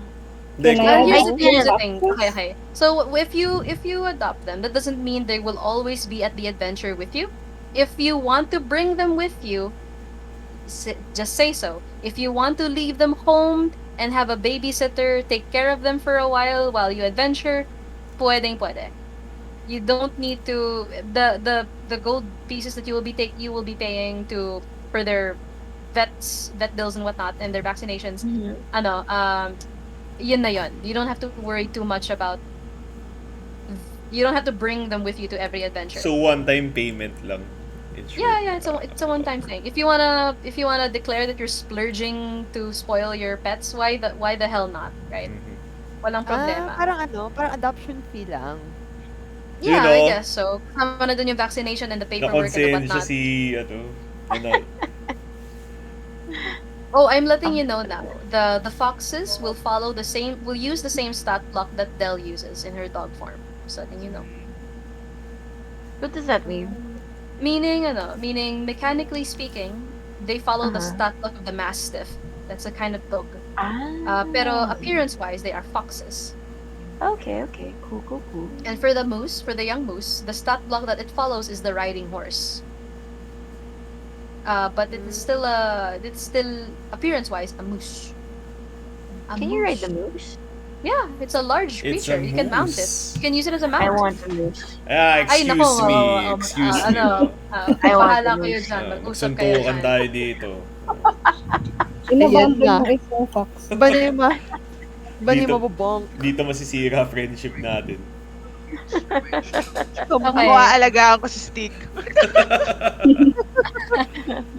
Like, Can I- Here's the thing. Okay. So if you adopt them, that doesn't mean they will always be at the adventure with you. If you want to bring them with you, just say so. If you want to leave them home and have a babysitter take care of them for a while you adventure, pwede. You don't need to the gold pieces that you will be paying to for their vet bills and whatnot and their vaccinations. Ano, yun na yun. You don't have to worry too much about. You don't have to bring them with you to every adventure. So one-time payment lang. In short. Yeah, it's a one-time thing. If you wanna declare that you're splurging to spoil your pets, why the hell not, right? Walang problema. Parang adoption fee lang. Yeah, You know, I guess so. Kasama na dun yung vaccination and the paperwork and the nakonsensya whatnot. si, ano, Oh, I'm letting you know now. The foxes will use the same stat block that Dell uses in her dog form. Just letting you know. What does that mean? Meaning mechanically speaking, they follow the stat block of the mastiff. That's a kind of dog. Pero appearance-wise, they are foxes. Okay. Cool. And for the young moose, the stat block that it follows is the riding horse. But it's still appearance-wise a moose. Can you ride the moose? Yeah, it's a large It's creature. a You can mount it. moose. You can use it as a mount. I want the moose. excuse nako, me. excuse me. I want bahala the kayo moose. dyan. Mag-usap kayo Magsuntukan dyan. tayo dito. Inabandon na. ng isang fox. Ba na yung Dito- mabubong? Dito masisira friendship natin. Okay. Alagaan ko si Stick.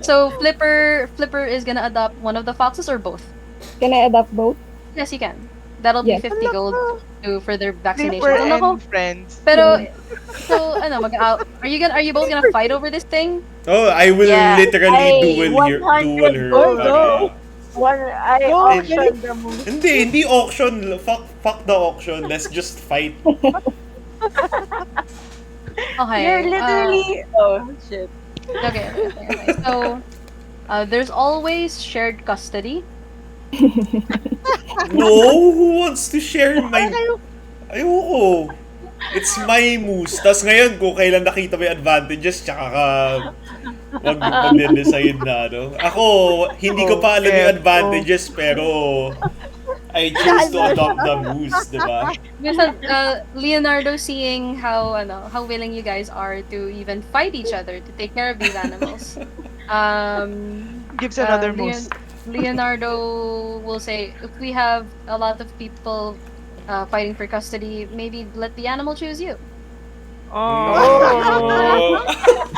So Flipper is gonna adopt one of the foxes or both? Can I adopt both? Yes, you can. That'll be Yes. 50 gold to for their vaccination. Flipper Ano ko? and friends. Pero so are you both gonna fight over this thing? Oh, I will Yeah. literally Ay, duel 100 her. gold, Ano. I Go, auctioned the moose. Hindi auction. Fuck the auction. Let's just fight. Okay. You're literally shit. Okay. So there's always shared custody. No, who wants to share my... Ayoko. It's my moose. Tapos ngayon, kung kailan nakita mo yung advantages, tsaka ka mag-decide na, ano. Ako, hindi ko pa alam yung advantages, pero I choose to adopt the moose, di ba? Because Leonardo seeing how willing you guys are to even fight each other to take care of these animals. Gives another moose. Leonardo will say, if we have a lot of people fighting for custody, maybe let the animal choose you.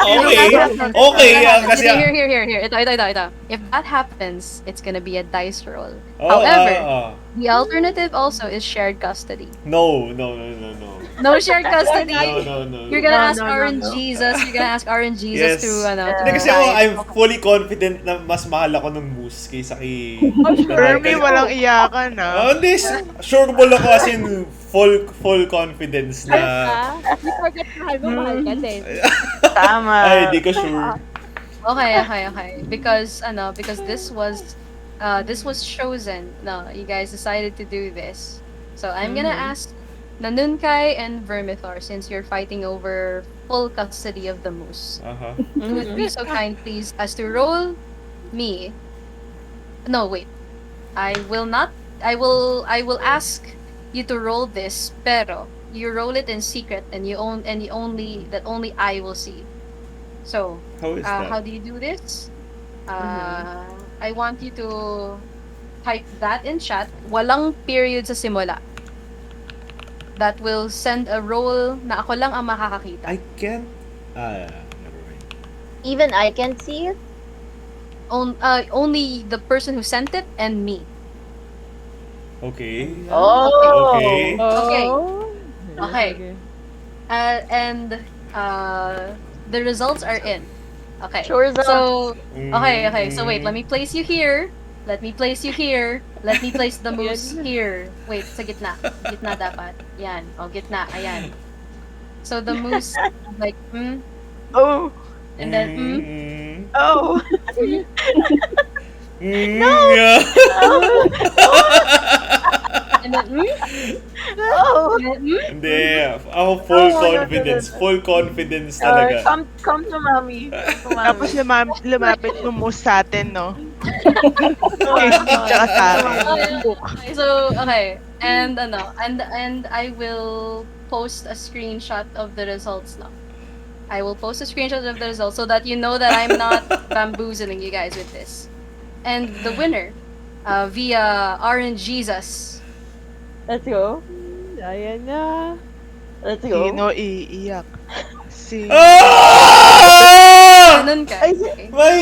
Okay, kasi... Here. Ito. If that happens, it's gonna be a dice roll. However, the alternative also is shared custody. No. No shared custody. No. You're gonna ask No. RNGesus. You're gonna ask RNGesus Yes. to Hindi kasi ako, I'm fully confident na mas mahal ako ng moose kaysa kay... Fermi, walang iyakan Hindi, sure ball ako as in full confidence na... You forget mahal ka din. Tama. Ay, di ko sure. Okay. Because this was chosen. No, you guys decided to do this. So I'm gonna ask Nanunkai and Vermithor, since you're fighting over full custody of the moose. You would be so kind, please, as to roll me. No, wait. I will not. I will ask you to roll this, pero you roll it in secret, and only I will see. So, How is that? how do you do this? I want you to type that in chat. Walang period sa simula. That will send a roll na ako lang ang makakakita. I can't... never mind. Even I can see it. Only the person who sent it and me. Okay. Oh. Okay. And the results are in. Okay. Sure results. So okay. So wait, let me place you here. Let me place the moose here. Wait, sa gitna. Gitna dapat. Yan. Gitna. Ayan. So the moose, like, Oh. and then, Oh. No! and then, Oh. and then, Hindi. Ako full confidence talaga. Come to mommy. Tapos lumapit yung moose sa atin, no? Kay Stick tsaka sa akin. Okay, so, okay. And and I will post a screenshot of the results now. I will post a screenshot of the results so that you know that I'm not bamboozling you guys with this. And the winner, via RNGesus. Let's go. Ayan na. Let's go. Sino iiyak? Si... Ah! Ganun ka. Ay, Okay. My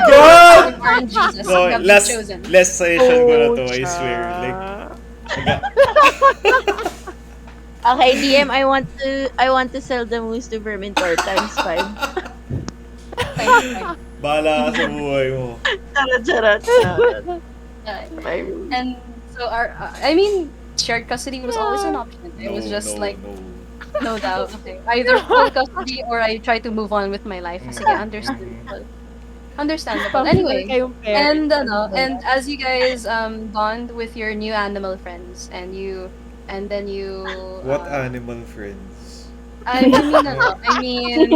God! RNGesus, No, you have been last chosen. last session ko na to, I Pucha. swear. Like, Okay, DM, I want to sell the moose to Vermintor times 5. Fine. bahala ka sa buhay mo. Charot. And so I mean, shared custody was always an option. It was just No, like, no. no doubt. Okay. Either full custody or I try to move on with my life. Sige, understandable. Understandable. Anyway, Kayong and parents. and as you guys bond with your new animal friends and then you What animal friends? I mean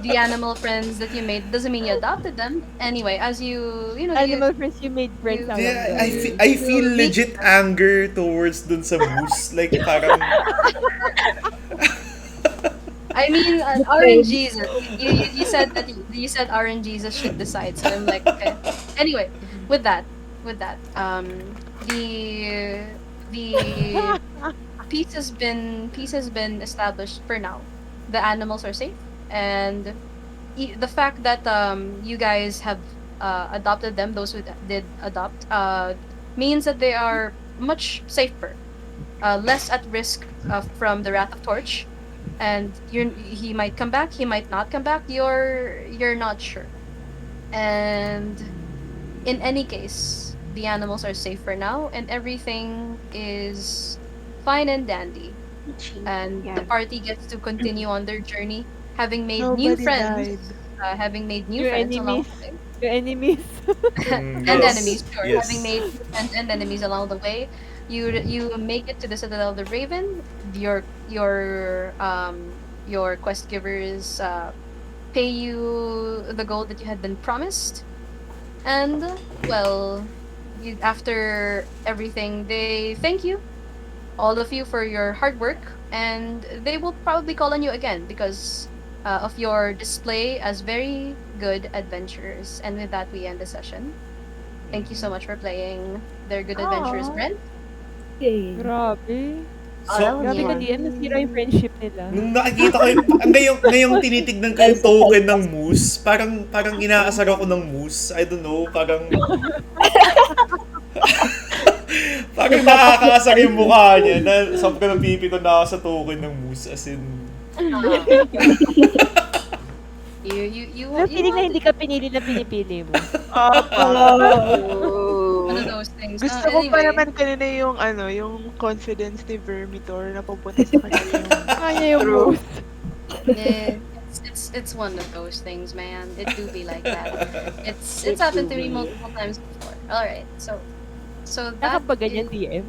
the animal friends that you made doesn't mean you adopted them. Anyway, as you know, Animal friends you made friends out of Yeah, them. I feel legit anger towards dun sa moose. Like, parang... I mean, RNGs. You said that you said RNGs should decide. So I'm like, okay. Anyway, with that, the peace has been established for now. The animals are safe, and the fact that you guys have adopted them, those who did adopt, means that they are much safer, less at risk from the Wrath of Torch, and he might come back, he might not come back. You're not sure, and in any case, the animals are safe for now, and everything is fine and dandy. And the party gets to continue on their journey, having made new Nobody friends, died. having made new Your friends along enemies. the way. Your enemies. And Yes. enemies, sure. Yes. Having made friends and enemies along the way, you make it to the Citadel of the Raven. Your quest givers pay you the gold that you had been promised, and well, after everything, they thank you, all of you, for your hard work, and they will probably call on you again because of your display as very good adventurers. And with that, we end the session. Thank you so much for playing Their Good Adventures, Aw. Brent. Yay. Grabe. So, Grabe ka DM, nasira yung friendship nila. nung nakikita ko yung, ngayong tinitignan ko yung token ng moose, parang inaasar ako ng moose. I don't know, parang nakakaasar yung mukha niya na sabi ko napipikon na ako sa token ng moose, as in... You Pero feeling na hindi ka pinili na pinipili mo. one of those things. Gusto ko pa Anyway, naman kanina yung yung confidence ni Vermitor na pupunta sa kanya yung... Kanya yung moose. yeah, it's one of those things, man. It do be like that. It's happened to me multiple times before. All right, so that Nakapag ganyan DM.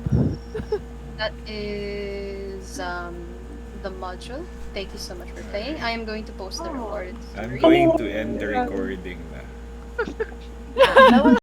is the module. Thank you so much for playing. I am going to post the rewards. I'm going to end the recording na. That was